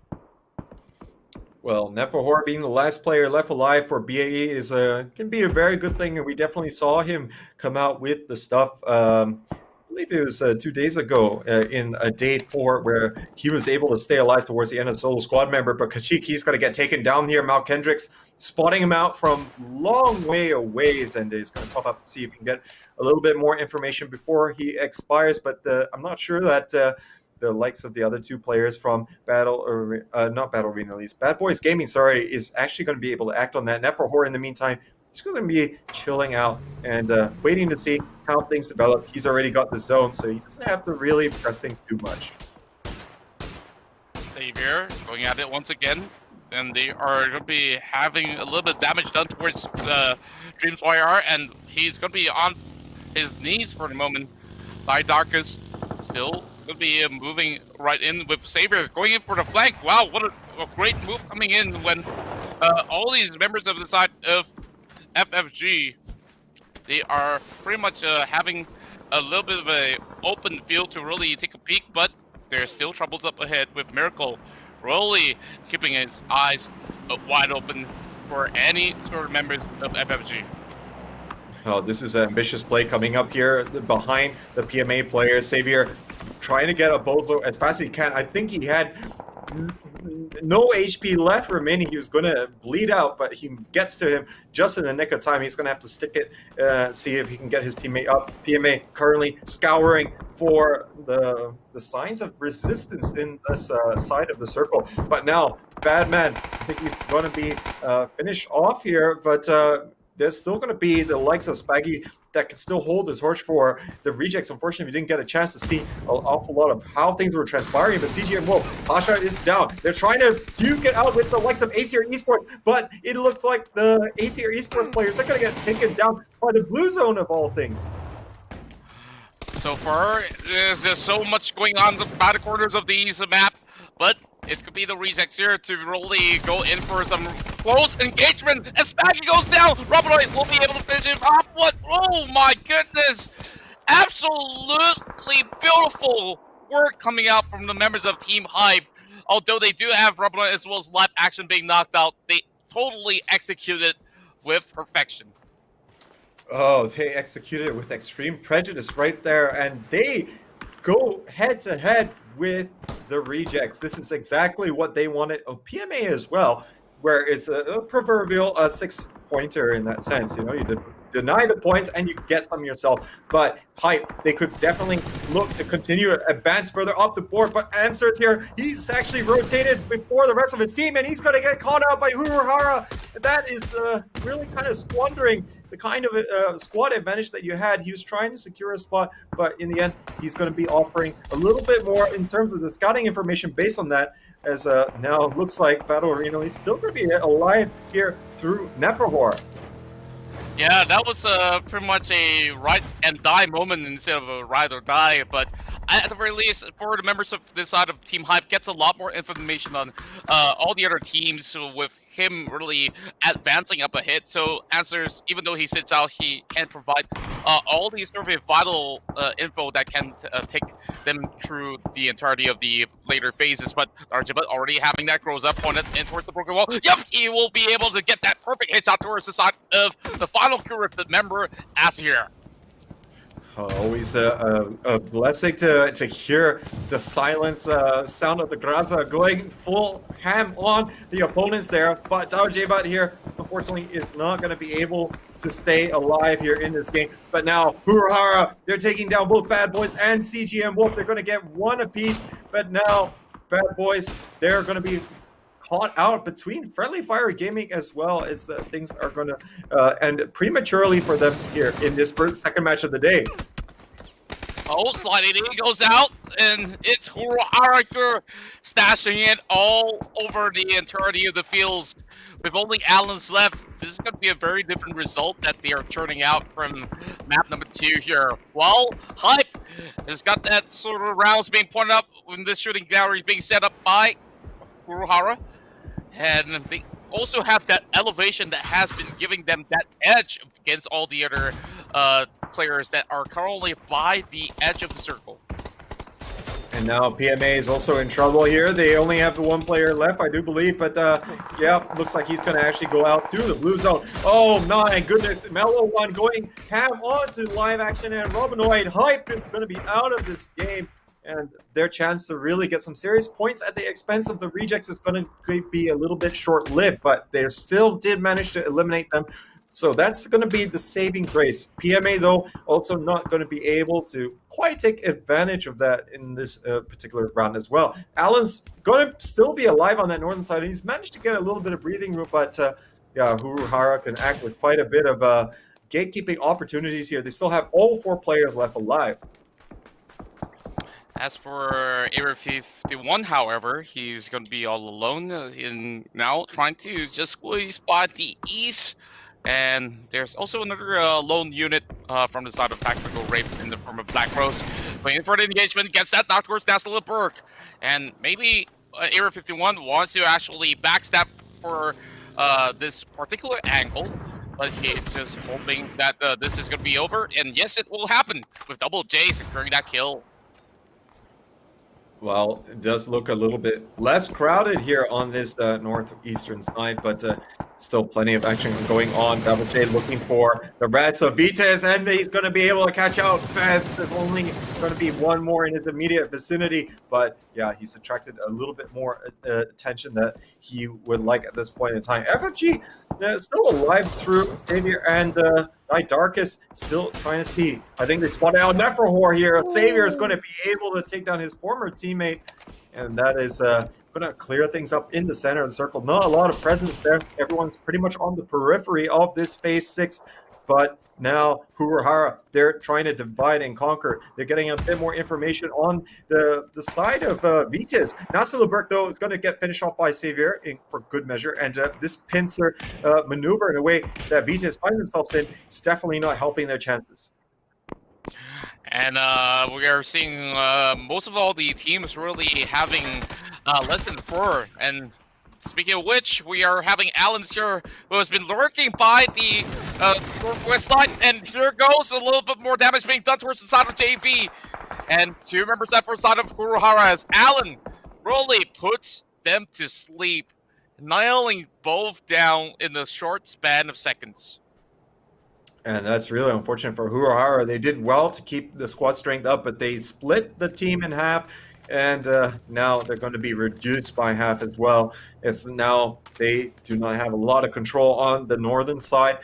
Well, Neferhor being the last player left alive for BAE is can be a very good thing, and we definitely saw him come out with the stuff. I believe it was 2 days ago in a day 4 where he was able to stay alive towards the end of solo squad member, but Kachik, he's going to get taken down here. Mal Kendricks spotting him out from long way away, and is going to pop up and see if he can get a little bit more information before he expires, but I'm not sure that the likes of the other 2 players from not Battle Arena, at least Bad Boys Gaming, sorry, is actually going to be able to act on that. Neferhor, in the meantime, he's going to be chilling out and waiting to see how things develop. He's already got the zone, so he doesn't have to really press things too much. Xavier going at it once again, and they are going to be having a little bit of damage done towards the Dreams YR, and he's going to be on his knees for the moment. By Darkus still going to be moving right in with Xavier going in for the flank. Wow, what a great move coming in when all these members of the side of FFG, they are pretty much having a little bit of a open field to really take a peek, but there's still troubles up ahead with Miracle really keeping his eyes wide open for any sort of members of FFG. Oh, this is an ambitious play coming up here behind the PMA players. Xavier trying to get a bozo as fast as he can. I think he had no HP left remaining. He was going to bleed out, but he gets to him just in the nick of time. He's going to have to stick it, see if he can get his teammate up. PMA currently scouring for the signs of resistance in this side of the circle. But now, Badman, I think he's going to be finished off here, but there's still going to be the likes of Spaggy that can still hold the torch for the rejects. Unfortunately, we didn't get a chance to see an awful lot of how things were transpiring, but CG and Wolf, Pasha is down. They're trying to duke it out with the likes of ACR Esports, but it looks like the ACR Esports players, they're going to get taken down by the blue zone of all things. So far, there's just so much going on by the corners of these map, but it's going to be the rejects here to really go in for some close engagement. As Spaggy goes down, Robinoid will be able to finish him off. What? Oh my goodness! Absolutely beautiful work coming out from the members of Team Hype. Although they do have Robinoid as well as live action being knocked out, they totally executed with perfection. Oh, they executed it with extreme prejudice right there, and they go head to head with the rejects. This is exactly what they wanted. Oh, PMA as well, where it's a proverbial 6-pointer in that sense. You know, you deny the points and you get some yourself. But Hype, they could definitely look to continue to advance further up the board. But Answers here, he's actually rotated before the rest of his team, and he's going to get caught out by Huruhara. That is really kind of squandering the kind of squad advantage that you had. He was trying to secure a spot, but in the end, he's going to be offering a little bit more in terms of the scouting information based on that, as now it looks like Battle Arena is still going to be alive here through Neferhor. Yeah, that was pretty much a ride and die moment instead of a ride or die, but at the very least, for the members of this side of Team Hype, gets a lot more information on all the other teams with him really advancing up ahead. So Answers, even though he sits out, he can provide all these sort of vital info that can take them through the entirety of the later phases. But Arjibat already having that grows up pointed in towards the broken wall. Yep, he will be able to get that perfect headshot towards the side of the final curative member, Asir. Always a blessing to hear the silence sound of the Graza going full ham on the opponents there. But Dao J-Bot here, unfortunately, is not going to be able to stay alive here in this game. But now, Huruhara, they're taking down both Bad Boys and CGM Wolf. They're going to get one apiece. But now, Bad Boys, they're going to be caught out between Friendly Fire Gaming as well, as things are going to end prematurely for them here in this second match of the day. Oh, Sliding E goes out, and it's Huruhara stashing it all over the entirety of the fields. With only Allen's left, this is going to be a very different result that they are churning out from map number 2 here. While Hype has got that sort of rounds being pointed up when this shooting gallery is being set up by Huruhara. And they also have that elevation that has been giving them that edge against all the other players that are currently by the edge of the circle. And now PMA is also in trouble here. They only have the one player left, I do believe, but yeah, looks like he's going to actually go out to the blue zone. Oh my goodness, Mellow One going ham on to live action, and Robinoid Hype is going to be out of this game. And their chance to really get some serious points at the expense of the rejects is going to be a little bit short-lived, but they still did manage to eliminate them. So that's going to be the saving grace. PMA, though, also not going to be able to quite take advantage of that in this particular round as well. Allen's going to still be alive on that northern side, and he's managed to get a little bit of breathing room, but yeah, Huruhara can act with quite a bit of gatekeeping opportunities here. They still have all 4 players left alive. As for Area 51, however, he's going to be all alone in now, trying to just squeeze by the east. And there's also another lone unit from the side of Tactical Rape in the form of Black Rose. Waiting for the engagement, gets that knocked towards Nasselberg. And maybe Area 51 wants to actually backstab for this particular angle. But he's just hoping that this is going to be over. And yes, it will happen with Double J securing that kill. Well, it does look a little bit less crowded here on this northeastern side, but still plenty of action going on. Double J looking for the rest of Vites, and he's going to be able to catch out Feds. There's only going to be one more in his immediate vicinity, but yeah, he's attracted a little bit more attention that he would like at this point in time. FFG still alive through Savior and Darkest, still trying to see. I think they spotted out Neferhor here. Savior is going to be able to take down his former teammate, and that is going to clear things up in the center of the circle. Not a lot of presence there. Everyone's pretty much on the periphery of this phase 6, but now Huruhara, they're trying to divide and conquer. They're getting a bit more information on the side of Vites. Nasselberg, though, is going to get finished off by Xavier for good measure, and this pincer maneuver in a way that Vites find themselves in is definitely not helping their chances. And we are seeing most of all the teams really having less than 4. And speaking of which, we are having Alan's here, who has been lurking by the northwest side. And here goes a little bit more damage being done towards the side of JV. And 2 members left for the side of Kurohara as Alan really puts them to sleep, nailing both down in the short span of seconds. And that's really unfortunate for Huruhara. They did well to keep the squad strength up, but they split the team in half, and now they're going to be reduced by half as well, as now they do not have a lot of control on the northern side.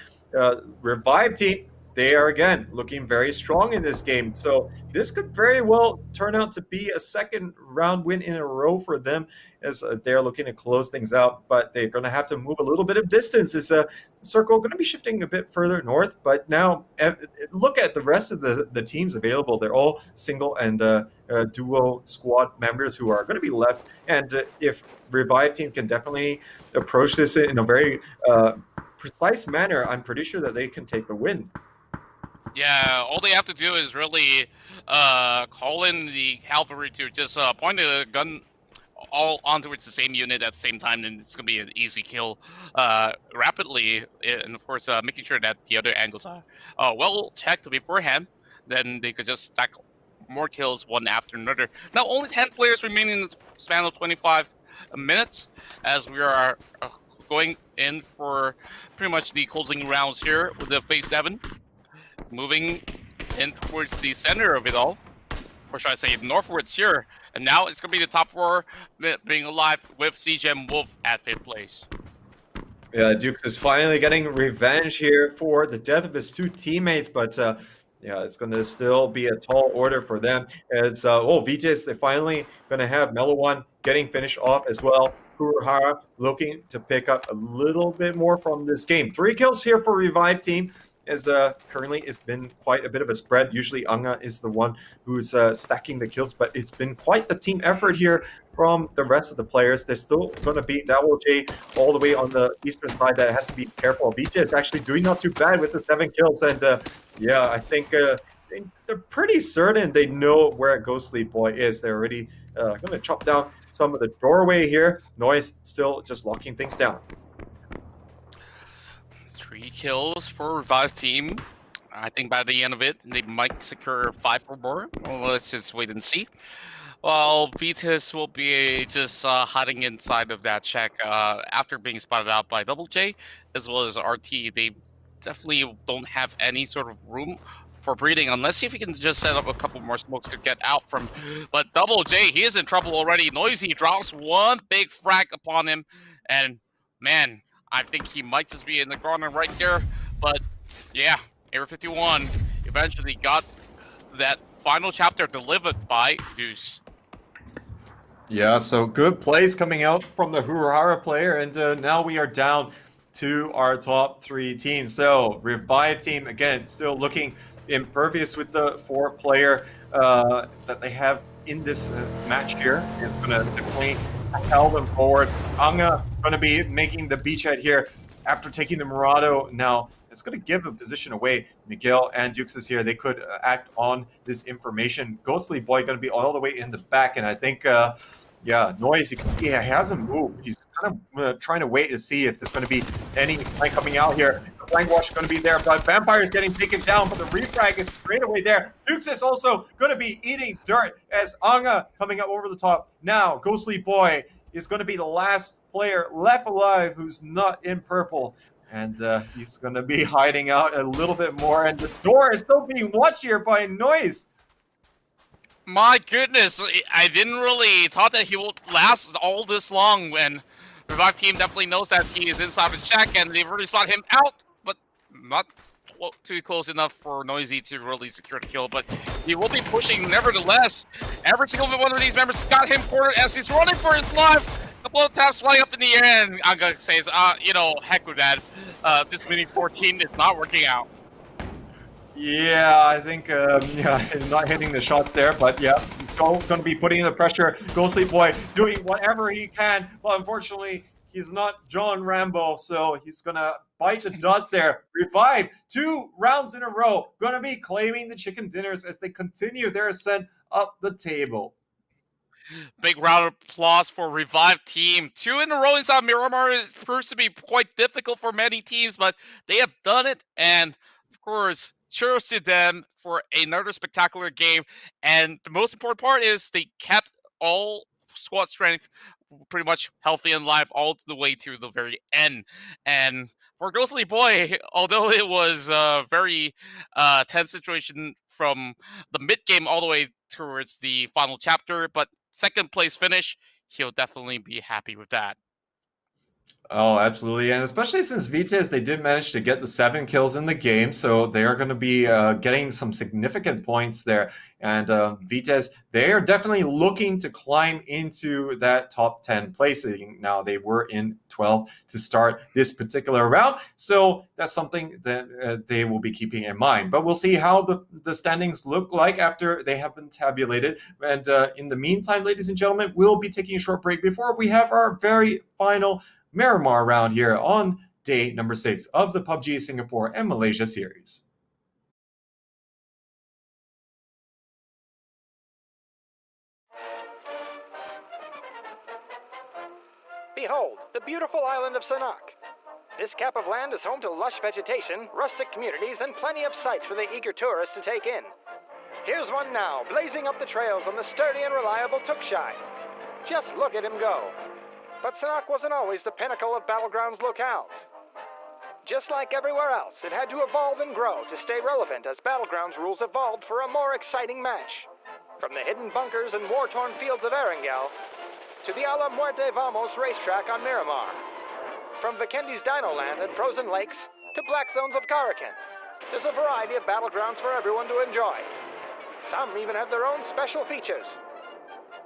Revive team, they are again looking very strong in this game, so this could very well turn out to be a second round win in a row for them, as they're looking to close things out, but they're going to have to move a little bit of distance. Is a circle going to be shifting a bit further north, but now look at the rest of the teams available. They're all single and duo squad members who are going to be left, and if Revive team can definitely approach this in a very precise manner, I'm pretty sure that they can take the win. Yeah, all they have to do is really call in the cavalry to just point a gun all onto the same unit at the same time, and it's going to be an easy kill rapidly. And of course, making sure that the other angles are well checked beforehand, then they could just stack more kills one after another. Now, only 10 players remaining in the span of 25 minutes, as we are going in for pretty much the closing rounds here with the phase 7. Moving in towards the center of it all, or should I say northwards here. And now it's going to be the top 4 being alive with CJ and Wolf at 5th place. Yeah, Dukes is finally getting revenge here for the death of his 2 teammates, but yeah, it's going to still be a tall order for them. It's Vites, they're finally going to have Melowan getting finished off as well. Kurohara looking to pick up a little bit more from this game. 3 kills here for Revive team. As currently it's been quite a bit of a spread. Usually Anga is the one who's stacking the kills, but it's been quite the team effort here from the rest of the players. There's still going to be Double J all the way on the eastern side that has to be careful. Vijay is actually doing not too bad with the 7 kills, and yeah, I think they're pretty certain they know where Ghostly Boy is. They're already going to chop down some of the doorway here. Noise still just locking things down. 3 kills for Revive team. I think by the end of it, they might secure 5 or more. Well, let's just wait and see. Well, Vitas will be just hiding inside of that check after being spotted out by Double J, as well as RT. They definitely don't have any sort of room for breathing, unless if he can just set up a couple more smokes to get out from. But Double J, he is in trouble already. Noisy drops 1 big frag upon him, and man, I think he might just be in the corner right there. But yeah, Area 51 eventually got that final chapter delivered by Deuce. Yeah, so good plays coming out from the Huruhara player, and now we are down to our top 3 teams. So Revive team, again, still looking impervious with the 4-player that they have in this match here. It's going to definitely propel them forward. Anga going to be making the beachhead here after taking the Murado. Now, it's going to give a position away. Miguel and Dukes is here. They could act on this information. Ghostly Boy going to be all the way in the back, and I think... yeah, Noise, you can see he hasn't moved. He's kind of trying to wait to see if there's going to be any flank coming out here. The flank wash is going to be there, but Vampire is getting taken down, but the refrag is straight away there. Dukes is also going to be eating dirt as Anga coming up over the top. Now, Ghostly Boy is going to be the last player left alive who's not in purple. And he's going to be hiding out a little bit more, and the door is still being watched here by Noise. My goodness, I didn't really thought that he would last all this long when Revive team definitely knows that he is inside of the check and they've already spotted him out, but not too close enough for Noisy to really secure the kill, but he will be pushing nevertheless. Every single one of these members got him cornered as he's running for his life. A couple of taps flying up in the air, and Anga says, you know, heck with that. This mini 14 is not working out. Yeah, I think, yeah, not hitting the shots there, but yeah, going to be putting in the pressure. Ghostly Boy doing whatever he can, but unfortunately, he's not John Rambo, so he's going to bite the dust there. Revive, 2 rounds in a row, going to be claiming the chicken dinners as they continue their ascent up the table. Big round of applause for Revive team. 2 in a row inside Miramar proves to be quite difficult for many teams, but they have done it, and of course, cheers to them for another spectacular game. And the most important part is they kept all squad strength pretty much healthy and live all the way to the very end. And for Ghostly Boy, although it was a very tense situation from the mid game all the way towards the final chapter, but second place finish, he'll definitely be happy with that. Oh, absolutely. And especially since Vitesse, they did manage to get the 7 kills in the game. So they are going to be getting some significant points there. And Vitesse, they are definitely looking to climb into that top 10 placing. Now, they were in 12th to start this particular round. So that's something that they will be keeping in mind. But we'll see how the standings look like after they have been tabulated. And in the meantime, ladies and gentlemen, we'll be taking a short break before we have our very final Miramar round here on day number 6 of the PUBG Singapore and Malaysia series. Behold, the beautiful island of Sanak. This cap of land is home to lush vegetation, rustic communities, and plenty of sights for the eager tourist to take in. Here's one now, blazing up the trails on the sturdy and reliable Tukshay. Just look at him go. But Sanak wasn't always the pinnacle of Battlegrounds locales. Just like everywhere else, it had to evolve and grow to stay relevant as Battlegrounds rules evolved for a more exciting match. From the hidden bunkers and war-torn fields of Erangel, to the A la Muerte Vamos racetrack on Miramar. From Vikendi's Dino Land and frozen lakes, to black zones of Karakin. There's a variety of Battlegrounds for everyone to enjoy. Some even have their own special features.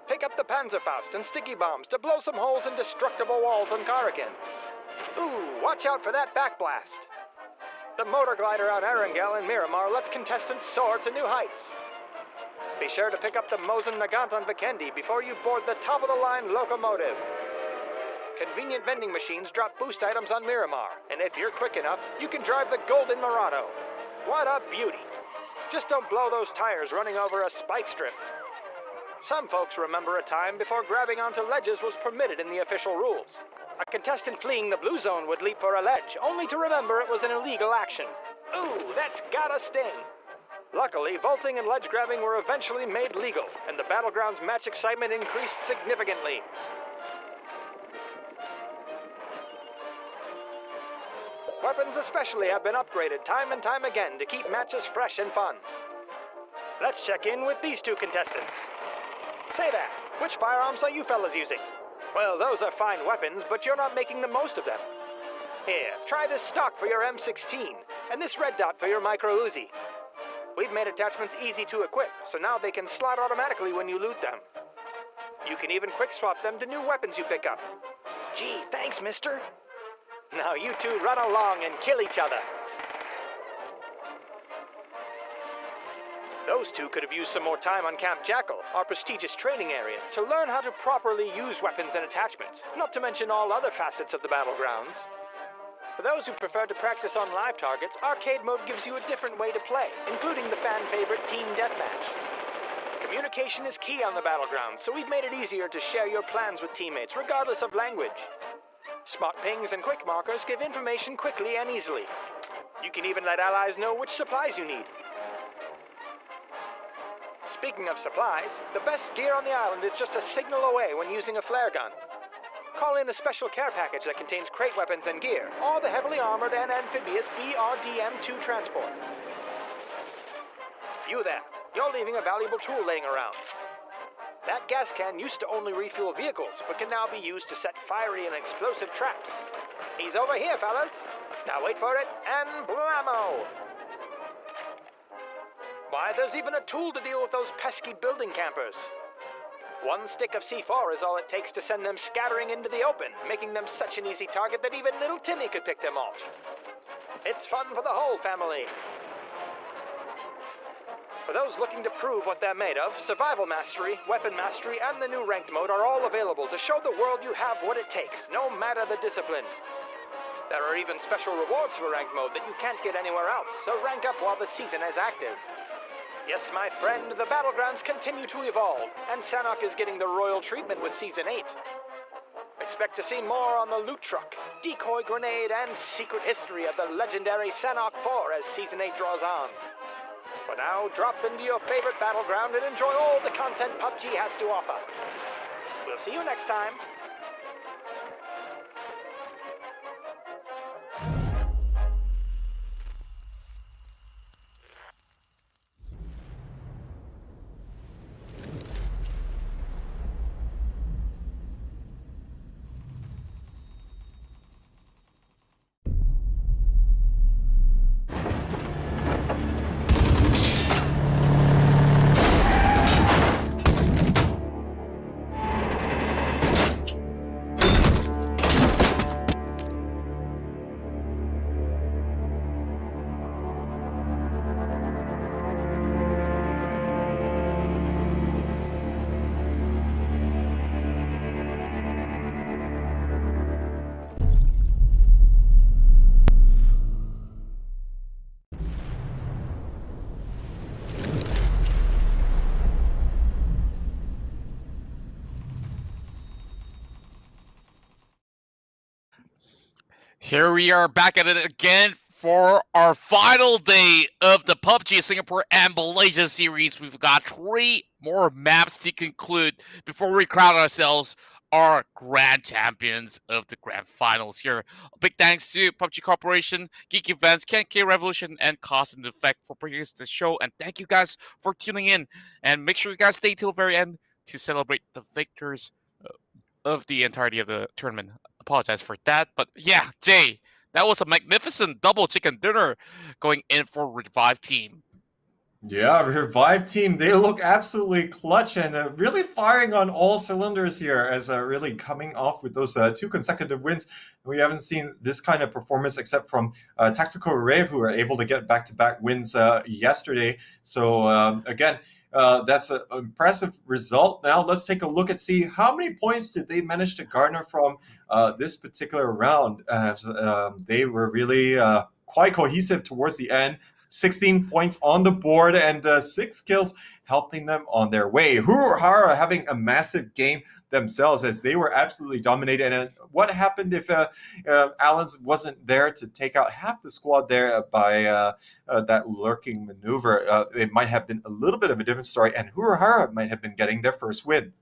Pick up the Panzerfaust and sticky bombs to blow some holes in destructible walls on Karakin. Ooh, watch out for that backblast. The motor glider on Erangel and Miramar lets contestants soar to new heights. Be sure to pick up the Mosin Nagant on Vikendi before you board the top-of-the-line locomotive. Convenient vending machines drop boost items on Miramar, and if you're quick enough, you can drive the Golden Murado. What a beauty. Just don't blow those tires running over a spike strip. Some folks remember a time before grabbing onto ledges was permitted in the official rules. A contestant fleeing the blue zone would leap for a ledge, only to remember it was an illegal action. Ooh, that's gotta sting. Luckily, vaulting and ledge grabbing were eventually made legal, and the Battlegrounds match excitement increased significantly. Weapons especially have been upgraded time and time again to keep matches fresh and fun. Let's check in with these 2 contestants. Say that, which firearms are you fellas using? Well, those are fine weapons, but you're not making the most of them. Here, try this stock for your M16, and this red dot for your micro Uzi. We've made attachments easy to equip, so now they can slot automatically when you loot them. You can even quick swap them to new weapons you pick up. Gee, thanks, mister. Now you two run along and kill each other. Those two could have used some more time on Camp Jackal, our prestigious training area, to learn how to properly use weapons and attachments, not to mention all other facets of the battlegrounds. For those who prefer to practice on live targets, arcade mode gives you a different way to play, including the fan favorite Team Deathmatch. Communication is key on the battlegrounds, so we've made it easier to share your plans with teammates, regardless of language. Smart pings and quick markers give information quickly and easily. You can even let allies know which supplies you need. Speaking of supplies, the best gear on the island is just a signal away when using a flare gun. Call in a special care package that contains crate weapons and gear, or the heavily armored and amphibious BRDM-2 transport. You there, you're leaving a valuable tool laying around. That gas can used to only refuel vehicles, but can now be used to set fiery and explosive traps. He's over here, fellas. Now wait for it, and blammo! Why, there's even a tool to deal with those pesky building campers. One stick of C4 is all it takes to send them scattering into the open, making them such an easy target that even little Timmy could pick them off. It's fun for the whole family. For those looking to prove what they're made of, Survival Mastery, Weapon Mastery, and the new Ranked mode are all available to show the world you have what it takes, no matter the discipline. There are even special rewards for Ranked mode that you can't get anywhere else, so rank up while the season is active. Yes, my friend, the battlegrounds continue to evolve, and Sanhok is getting the royal treatment with Season 8. Expect to see more on the loot truck, decoy grenade, and secret history of the legendary Sanhok 4 as Season 8 draws on. For now, drop into your favorite battleground and enjoy all the content PUBG has to offer. We'll see you next time. Here we are back at it again for our final day of the PUBG Singapore and Malaysia series. We've got 3 more maps to conclude before we crown ourselves our grand champions of the grand finals here. A big thanks to PUBG Corporation, Geek Events, KNK Revolution, and Cause and Effect for bringing us the show. And thank you guys for tuning in. And make sure you guys stay till the very end to celebrate the victors of the entirety of the tournament. Apologize for that, but yeah, Jay, that was a magnificent double chicken dinner going in for Revive Team. Yeah, Revive Team, they look absolutely clutch and really firing on all cylinders here as really coming off with those 2 consecutive wins. We haven't seen this kind of performance except from Tactical Rave, who were able to get back-to-back wins yesterday. So again, that's an impressive result. Now let's take a look and see how many points did they manage to garner from this particular round. They were really quite cohesive towards the end. 16 points on the board and 6 kills helping them on their way. Hurrah having a massive game themselves as they were absolutely dominated. And what happened if Allens wasn't there to take out half the squad there by that lurking maneuver? It might have been a little bit of a different story, and Hurrah might have been getting their first win.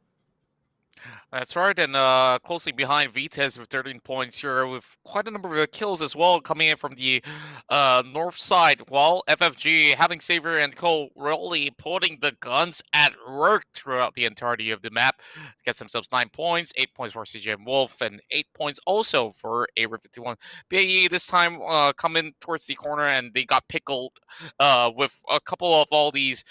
That's right, and closely behind Vitez with 13 points here, with quite a number of kills as well coming in from the north side, while FFG, having Savior and Cole really putting the guns at work throughout the entirety of the map. Gets themselves 9 points, 8 points for CJ Wolf, and 8 points also for A51. BAE this time come in towards the corner, and they got pickled with a couple of all these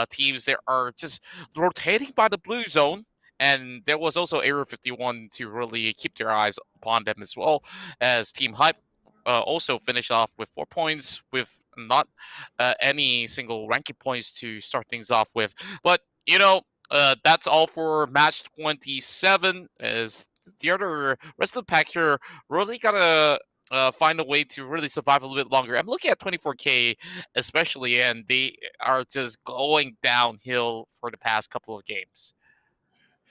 teams that are just rotating by the blue zone And there was also Area 51 to really keep their eyes upon them as well, as Team Hype also finished off with 4 points with not any single ranking points to start things off with. But that's all for match 27. As the other rest of the pack here really gotta find a way to really survive a little bit longer. I'm looking at 24K especially, and they are just going downhill for the past couple of games.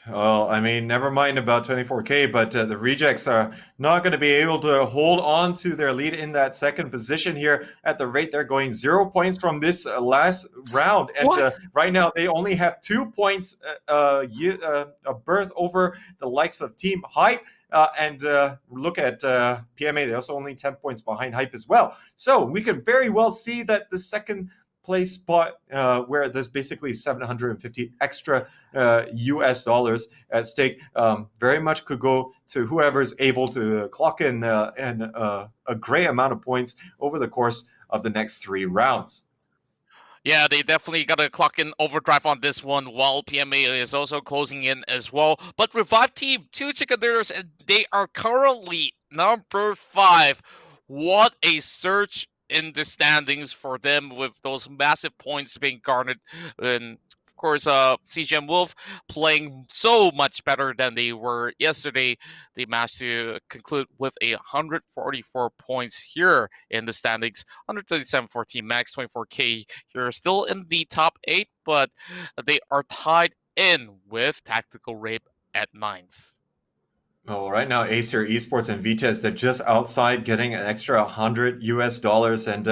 Well, I mean, never mind about 24K, but the Rejects are not going to be able to hold on to their lead in that second position here at the rate they're going. 0 points from this last round. And right now, they only have 2 points a berth over the likes of Team Hype. And look at PMA, they're also only 10 points behind Hype as well. So we could very well see that the second place spot where there's basically 750 extra US dollars at stake very much could go to whoever's able to clock in a great amount of points over the course of the next 3 rounds. Yeah, they definitely got to clock in overdrive on this one, while PMA is also closing in as well. But Revive Team, 2 chicken dinners, and they are currently number 5. What a surge in the standings for them, with those massive points being garnered. And of course, CGM Wolf playing so much better than they were yesterday. They managed to conclude with 144 points here in the standings. 137 for Team Max, 24K here, still in the top 8, but they are tied in with Tactical Rape at 9th. Well, right now, Acer Esports and Vitesse, they're just outside getting an extra 100 US dollars and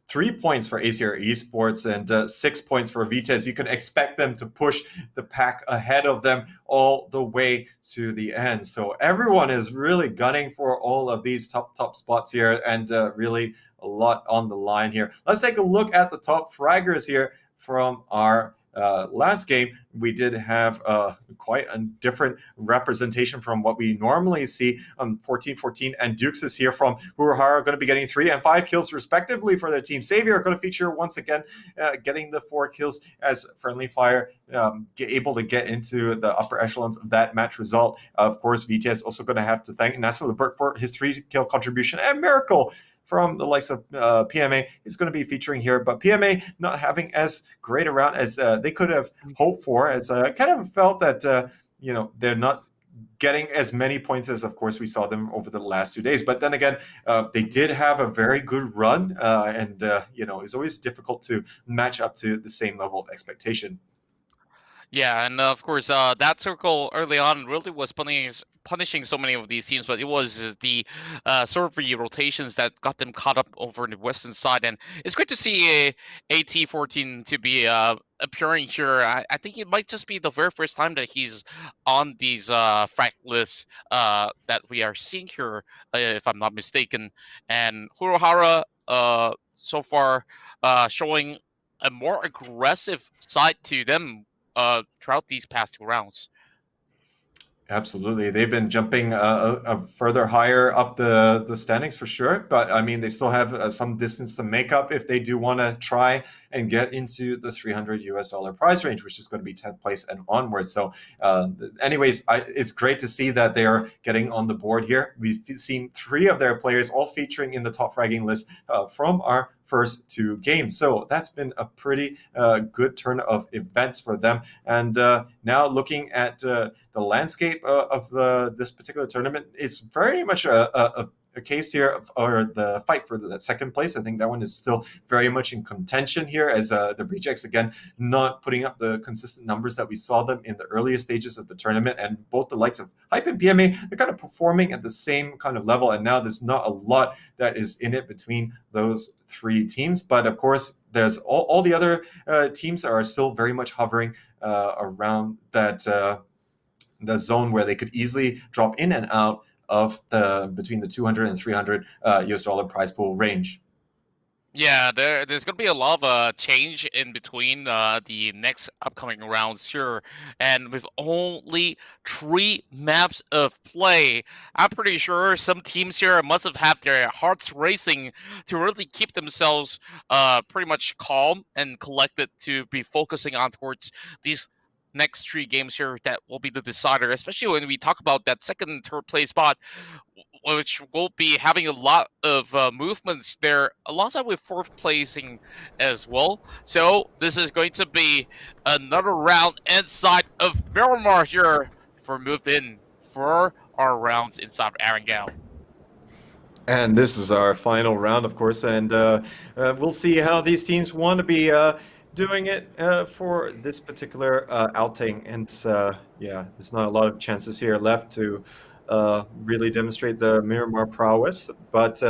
3 points for Acer Esports and 6 points for Vitesse. You can expect them to push the pack ahead of them all the way to the end. So everyone is really gunning for all of these top spots here, and really a lot on the line here. Let's take a look at the top fraggers here from our last game. We did have quite a different representation from what we normally see. 14-14 and Dukes is here from Urahara are going to be getting 3 and 5 kills respectively for their team. Savior are going to feature once again, getting the 4 kills as Friendly Fire able to get into the upper echelons of that match result. Of course, VT is also going to have to thank Nasser Lebert for his 3 kill contribution, and Miracle from the likes of PMA is going to be featuring here, but PMA not having as great a round as they could have hoped for, as kind of felt that they're not getting as many points as, of course, we saw them over the last 2 days. But then again, they did have a very good run, and it's always difficult to match up to the same level of expectation. Yeah, and of course, that circle early on really was punishing so many of these teams, but it was the server rotations that got them caught up over in the western side. And it's great to see AT14 to be appearing here. I think it might just be the very first time that he's on these frag lists that we are seeing here, if I'm not mistaken. And Hurohara so far showing a more aggressive side to them throughout these past 2 rounds. Absolutely. They've been jumping further higher up the standings for sure. But I mean, they still have some distance to make up if they do want to try and get into the 300 US dollar prize range, which is going to be 10th place and onwards. So anyways, it's great to see that they are getting on the board here. We've seen 3 of their players all featuring in the top fragging list from our first 2 games. So that's been a pretty good turn of events for them. And now looking at the landscape of this particular tournament, it's very much a case here or the fight for the second place. I think that one is still very much in contention here, as the Rejects again not putting up the consistent numbers that we saw them in the earlier stages of the tournament, and both the likes of Hype and PMA, they're kind of performing at the same kind of level, and now there's not a lot that is in it between those 3 teams. But of course, there's all the other teams are still very much hovering around that the zone where they could easily drop in and out of between the 200 and 300 US dollar prize pool range. Yeah, there's going to be a lot of change in between the next upcoming rounds here. And with only 3 maps of play, I'm pretty sure some teams here must have had their hearts racing to really keep themselves pretty much calm and collected to be focusing on towards these next 3 games here that will be the decider, especially when we talk about that second and third place spot, which will be having a lot of movements there, alongside with fourth placing as well. So this is going to be another round inside of Miramar here for move in for our rounds inside of Arangel. And this is our final round, of course, and we'll see how these teams want to be doing it for this particular outing. And yeah, there's not a lot of chances here left to really demonstrate the Miramar prowess, but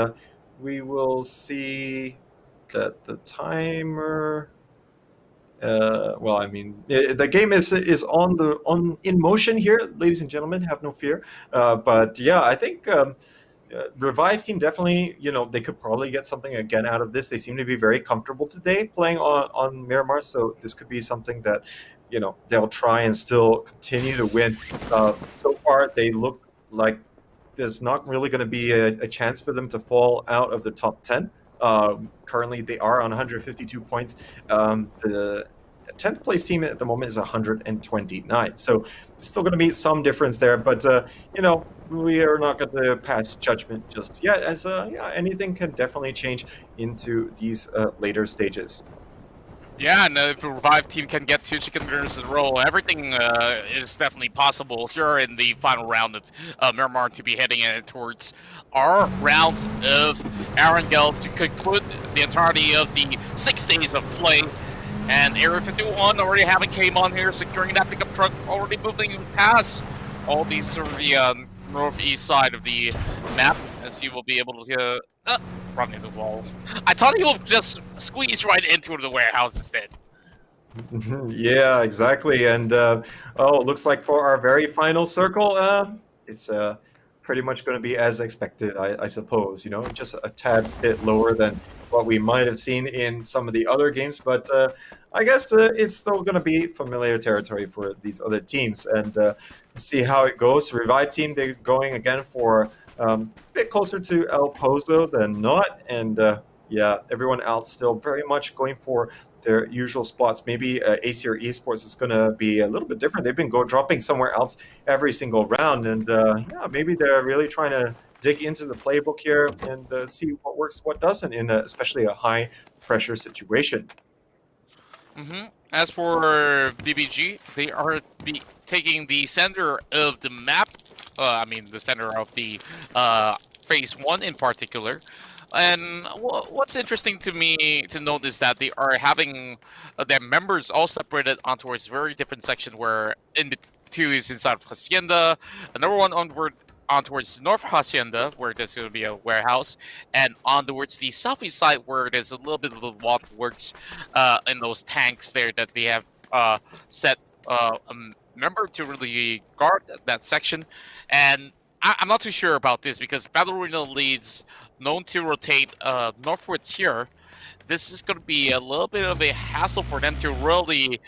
we will see that the timer. Well, I mean, the game is in motion here, ladies and gentlemen. Have no fear. But yeah, I think. Revive team definitely, they could probably get something again out of this. They seem to be very comfortable today playing on Miramar, so this could be something that, they'll try and still continue to win. So far, they look like there's not really going to be a chance for them to fall out of the top 10. Currently, they are on 152 points. The 10th place team at the moment is 129. So still going to be some difference there, but we are not going to pass judgment just yet, as anything can definitely change into these later stages. Yeah, and if the Revive team can get 2 chicken dinners in a row, everything is definitely possible here in the final round of Miramar to be heading in towards our round of Arangel to conclude the entirety of the 6 days of play. And Area 51 already having came on here, securing that pickup truck, already moving past all these sort of the northeast side of the map, as you will be able to run into the wall. I thought he would just squeeze right into the warehouse instead. Yeah, exactly. And it looks like for our very final circle, it's pretty much going to be as expected, I suppose. Just a tad bit lower than what we might have seen in some of the other games, but I guess it's still going to be familiar territory for these other teams, and see how it goes. Revive team, they're going again for a bit closer to El Pozo than not, and yeah, everyone else still very much going for their usual spots. Maybe ACR Esports is going to be a little bit different. They've been dropping somewhere else every single round, and yeah, maybe they're really trying to dig into the playbook here and see what works, what doesn't, in especially a high pressure situation. As for BBG, they are taking the center of the map. The center of the phase 1 in particular. And what's interesting to me to note is that they are having their members all separated onto a very different section, where in the 2 is inside of Hacienda, another one on towards North Hacienda, where there's going to be a warehouse, and on towards the southeast side, where there's a little bit of the waterworks in those tanks there that they have set a member to really guard that section. And I'm not too sure about this, because Battle Arena leads known to rotate northwards here. This is going to be a little bit of a hassle for them to really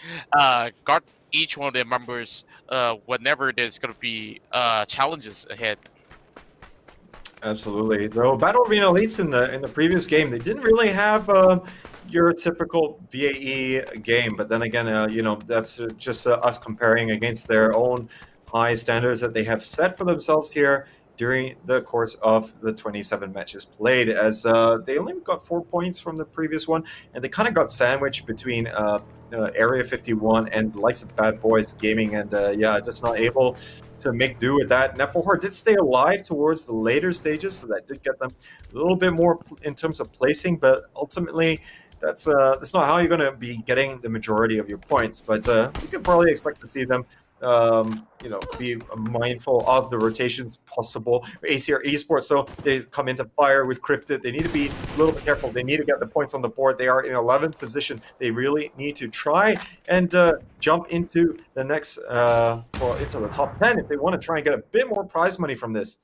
guard each one of their members whenever there's going to be challenges ahead. Absolutely. Though Battle Arena Elites in the previous game, they didn't really have your typical BAE game. But then again, that's just us comparing against their own high standards that they have set for themselves here during the course of the 27 matches played, as they only got 4 points from the previous one, and they kind of got sandwiched between Area 51 and the likes of Bad Boys Gaming, and yeah, just not able to make do with that. Neferhor did stay alive towards the later stages, so that did get them a little bit more in terms of placing, but ultimately that's not how you're going to be getting the majority of your points. But you can probably expect to see them be mindful of the rotations possible. ACR Esports, though, they come into fire with Cryptid. They need to be a little bit careful. They need to get the points on the board. They are in 11th position. They really need to try and jump into the next, into the top 10 if they want to try and get a bit more prize money from this.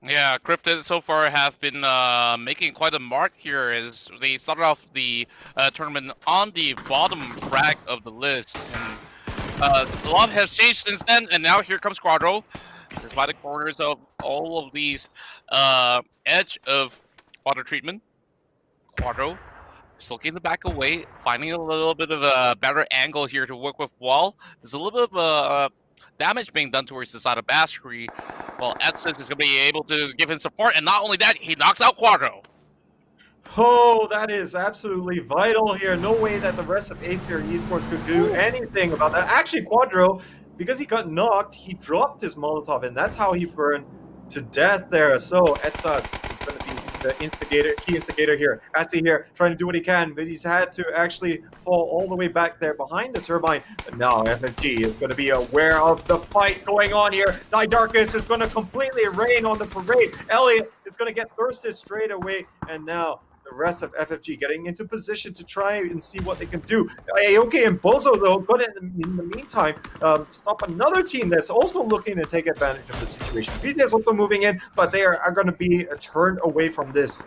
Yeah, Cryptid so far have been making quite a mark here, as they started off the tournament on the bottom rack of the list. And a lot has changed since then, and now here comes Quadro. This is by the corners of all of these edge of water treatment. Quadro Just looking to back away, finding a little bit of a better angle here to work with Wall. There's a little bit of damage being done towards the side of Baskery, while Etsis is going to be able to give him support, and not only that, he knocks out Quadro. Oh, that is absolutely vital here. No way that the rest of Acer Esports could do anything about that. Actually, Quadro, because he got knocked, he dropped his Molotov, and that's how he burned to death there. So Etsas is going to be the key instigator here. Asi here trying to do what he can, but he's had to actually fall all the way back there behind the turbine. But now FFG is going to be aware of the fight going on here. Darkus is going to completely rain on the parade. Elliot is going to get thirsted straight away, and now the rest of FFG getting into position to try and see what they can do. Aoki and Bozo, though, going in the meantime, stop another team that's also looking to take advantage of the situation. VJ is also moving in, but they are going to be turned away from this.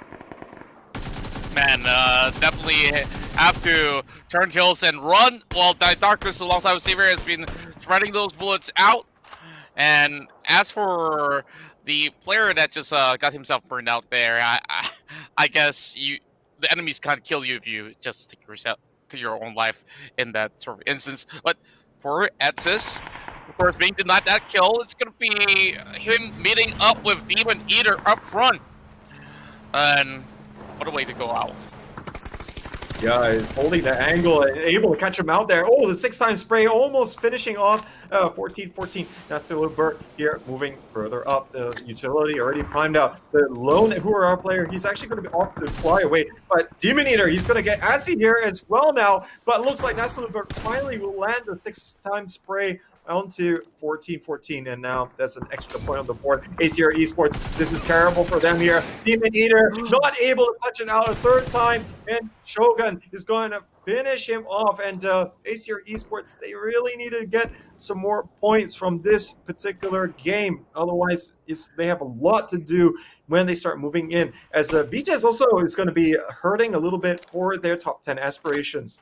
Man, definitely have to turn tails and run, while Darkus alongside with Xavier has been threading those bullets out. And as for the player that just got himself burned out there, I guess the enemies can't kill you if you just take yourself to your own life in that sort of instance. But for Etsis, of course, being denied that kill, it's going to be him meeting up with Demon Eater up front. And what a way to go out. Yeah, he's holding the angle and able to catch him out there. Oh, the 6-time spray almost finishing off 14-14. Now Silver here moving further up. The utility already primed out. The lone Hurrah player, he's actually going to be off to fly away. But Demon Eater, he's going to get Asi here as well now. But it looks like Nasilberg finally will land the 6-time spray onto 14-14, and now that's an extra point on the board. ACR Esports, this is terrible for them here. Demon Eater not able to clutch it out a third time, and Shogun is going to finish him off. And ACR Esports, they really need to get some more points from this particular game. Otherwise, they have a lot to do when they start moving in. As VJs also is going to be hurting a little bit for their top 10 aspirations.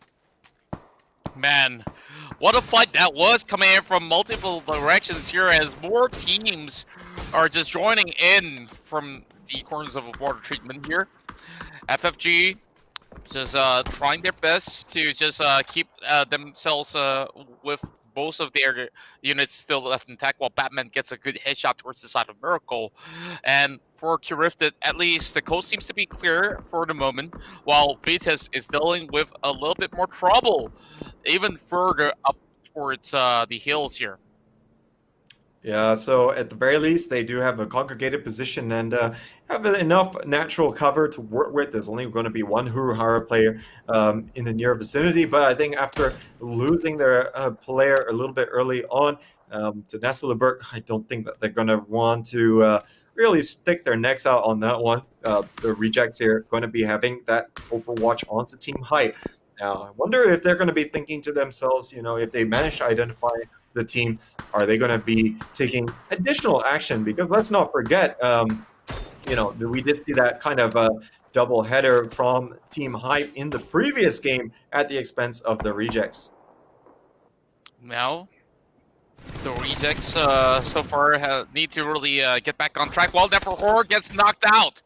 Man, what a fight that was, coming in from multiple directions here as more teams are just joining in from the corners of water treatment here. FFG just trying their best to just keep themselves with most of their units still left intact, while Batman gets a good headshot towards the side of Miracle. And for Curifted, at least the coast seems to be clear for the moment, while Vitas is dealing with a little bit more trouble even further up towards the hills here. Yeah, so at the very least, they do have a congregated position and have enough natural cover to work with. There's only going to be one Huruhara player in the near vicinity, but I think after losing their player a little bit early on to Nassauberg, I don't think that they're going to want to really stick their necks out on that one. The rejects here are going to be having that Overwatch onto Team Hype. Now, I wonder if they're going to be thinking to themselves, if they manage to identify the team, are they going to be taking additional action? Because let's not forget, we did see that kind of a double header from Team Hype in the previous game at the expense of the rejects. Now, the rejects so far need to really get back on track, while Neferhor gets knocked out.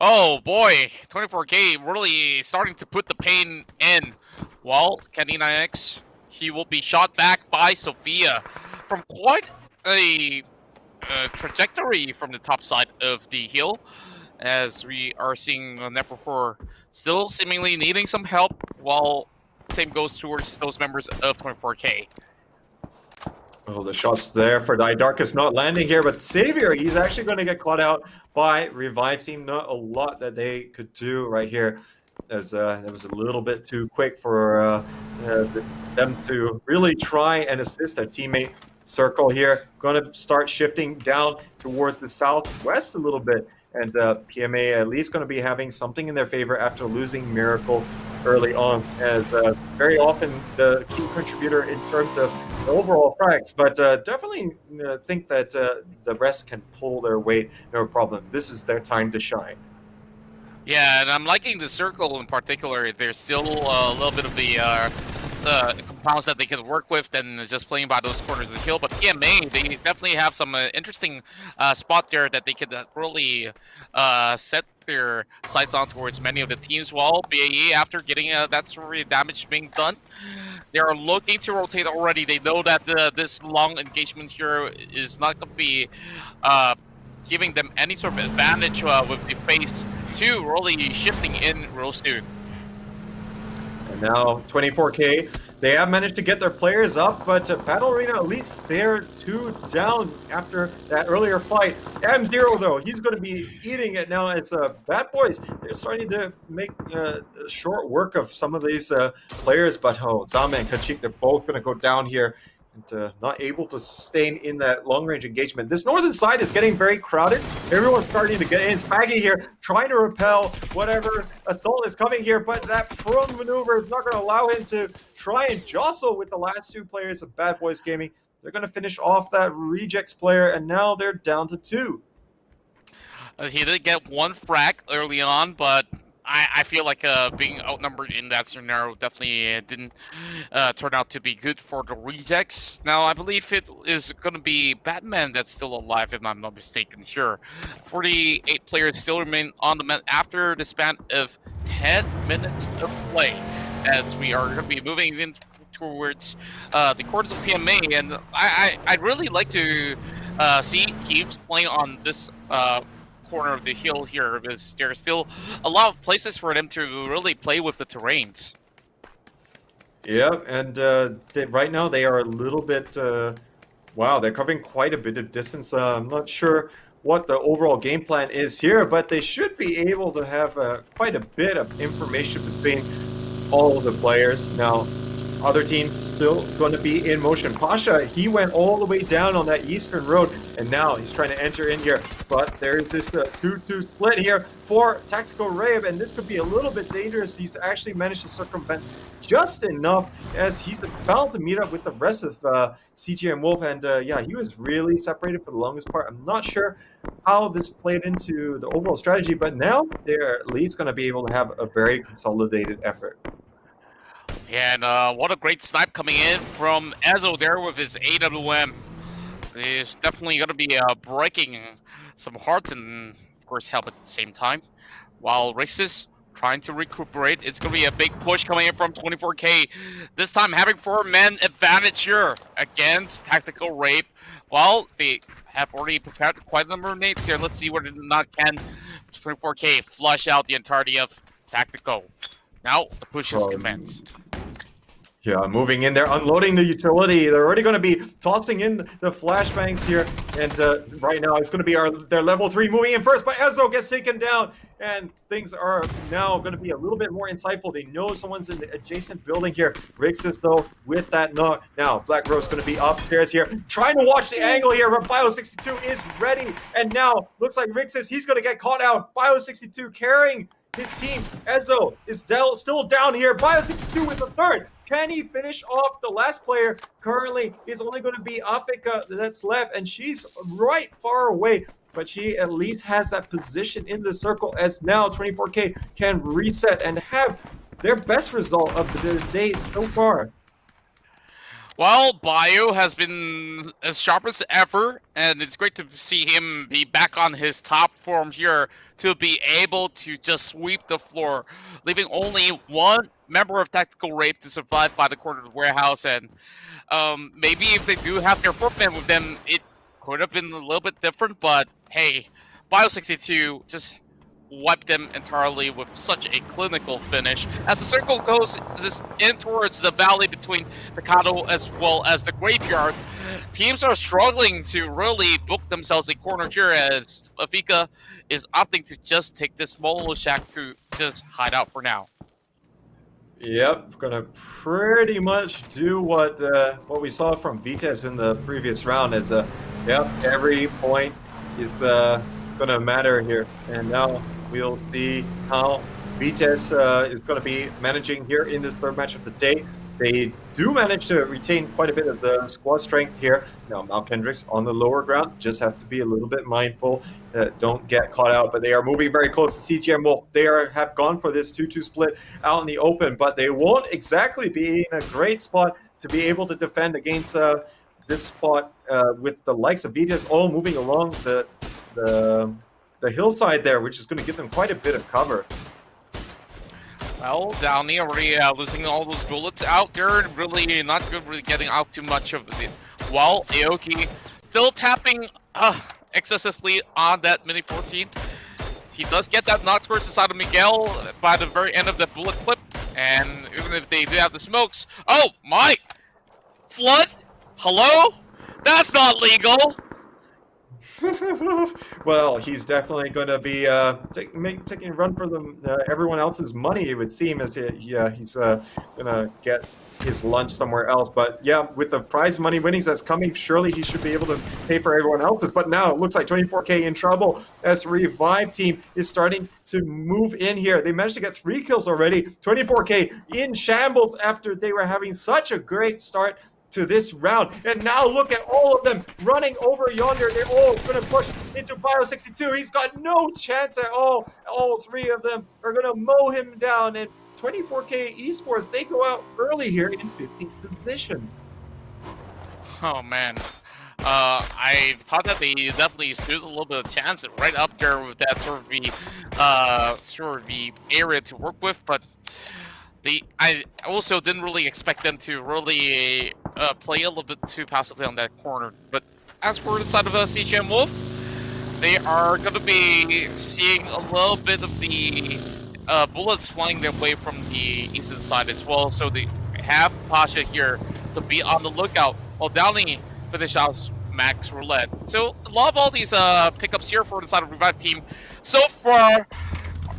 Oh boy, 24K really starting to put the pain in. While Canina X, he will be shot back by Sophia from quite a trajectory from the top side of the hill, as we are seeing Neferhor still seemingly needing some help, while same goes towards those members of 24K. Oh, the shots there for Darkus not landing here, but Savior, he's actually going to get caught out by Revive Team. Not a lot that they could do right here, as it was a little bit too quick for them to really try and assist their teammate. Circle here, going to start shifting down towards the southwest a little bit, and PMA at least going to be having something in their favor after losing Miracle early on, as very often the key contributor in terms of the overall frags, but definitely think that the rest can pull their weight, no problem. This is their time to shine. Yeah, and I'm liking the circle in particular. There's still a little bit of the compounds that they can work with than just playing by those corners of the hill. But PMA, they definitely have some interesting spot there that they could really set their sights on towards many of the teams. While BAE, after getting that sort of damage being done, they are looking to rotate already. They know that this long engagement here is not going to be giving them any sort of advantage with the phase 2 really shifting in real soon. And now 24K, they have managed to get their players up, but Battle Arena Elites, they're 2 down after that earlier fight. M0 though, he's going to be eating it now. It's Bad Boys. They're starting to make short work of some of these players, but Zama and Kachik, they're both going to go down here. And not able to sustain in that long-range engagement. This northern side is getting very crowded. Everyone's starting to get in. Spaggy here trying to repel whatever assault is coming here, but that prone maneuver is not going to allow him to try and jostle with the last 2 players of Bad Boys Gaming. They're going to finish off that rejects player, and now they're down to 2. He did get 1 frag early on, but I feel like being outnumbered in that scenario definitely didn't turn out to be good for the rejects. Now, I believe it is going to be Batman that's still alive, if I'm not mistaken here. 48 players still remain on the map after the span of 10 minutes of play, as we are going to be moving in towards the quarters of PMA. And I'd really like to see teams playing on this corner of the hill here, because there are still a lot of places for them to really play with the terrains. Yeah, and right now they are a little bit, wow, they're covering quite a bit of distance. I'm not sure what the overall game plan is here, but they should be able to have quite a bit of information between all of the players. Now, other teams still going to be in motion. Pasha, he went all the way down on that eastern road, and now he's trying to enter in here. But there's this 2-2 split here for Tactical Rabe, and this could be a little bit dangerous. He's actually managed to circumvent just enough, as he's bound to meet up with the rest of CG and Wolf. And yeah, he was really separated for the longest part. I'm not sure how this played into the overall strategy, but now they're at least going to be able to have a very consolidated effort. Yeah, and what a great snipe coming in from Ezo there with his AWM. He's definitely going to be breaking some hearts and, of course, help at the same time. While Rixis trying to recuperate, it's going to be a big push coming in from 24K. This time having 4-man advantage here against Tactical Rape. Well, they have already prepared quite a number of nades here. Let's see whether or not can 24K flush out the entirety of Tactical. Now the pushes commence. Yeah, moving in there, unloading the utility. They're already going to be tossing in the flashbangs here. And right now, it's going to be their level 3 moving in first, but Ezo gets taken down. And things are now going to be a little bit more insightful. They know someone's in the adjacent building here. Rixis, though, with that knock. Now, Black Rose going to be upstairs here, trying to watch the angle here, but Bio62 is ready. And now, looks like Rixis, he's going to get caught out. Bio62 carrying his team. Ezo is still down here. Bio62 with the third. Can he finish off the last player? Currently, it's only going to be Afika that's left, and she's right far away. But she at least has that position in the circle, as now 24K can reset and have their best result of the day so far. Well, Bio has been as sharp as ever, and it's great to see him be back on his top form here to be able to just sweep the floor, leaving only one member of Tactical Rape to survive by the corner of the warehouse. And maybe if they do have their fourth man with them, it could have been a little bit different, but hey, Bio62 just wiped them entirely with such a clinical finish. As the circle goes in towards the valley between the Kato as well as the graveyard, teams are struggling to really book themselves a corner here, as Afika is opting to just take this small shack to just hide out for now. Yep, gonna pretty much do what we saw from Vites in the previous round. Is yep, every point is gonna matter here, and now we'll see how Vites is going to be managing here in this third match of the day. they do manage to retain quite a bit of the squad strength here. Now, Mal Kendricks on the lower ground, just have to be a little bit mindful that don't get caught out, but they are moving very close to CGM Wolf. They have gone for this 2-2 split out in the open, but they won't exactly be in a great spot to be able to defend against this spot with the likes of Vitas all moving along the hillside there, which is going to give them quite a bit of cover. Well, Downey already losing all those bullets out there, really not good, really getting out too much of it. While Aoki still tapping excessively on that Mini 14. He does get that knock towards the side of Miguel by the very end of the bullet clip, and even if they do have the smokes, oh my! Flood? Hello? That's not legal! Well, he's definitely going to be taking a run for everyone else's money, it would seem, as he's going to get his lunch somewhere else. But yeah, with the prize money winnings that's coming, surely he should be able to pay for everyone else's. But now it looks like 24K in trouble as Revive team is starting to move in here. They managed to get 3 kills already. 24K in shambles after they were having such a great start to this round. And now look at all of them running over yonder. They're all going to push into Bio 62. He's got no chance at all. All 3 of them are going to mow him down. And 24K Esports, they go out early here in 15th position. Oh man. I thought that they definitely stood a little bit of chance right up there with that sort of the area to work with, but I also didn't really expect them to really play a little bit too passively on that corner. But as for the side of CGM Wolf, they are going to be seeing a little bit of the bullets flying their way from the eastern side as well. So they have Pasha here to be on the lookout while Downey finish out Max Roulette. So a lot of all these pickups here for the side of Revive team. So far,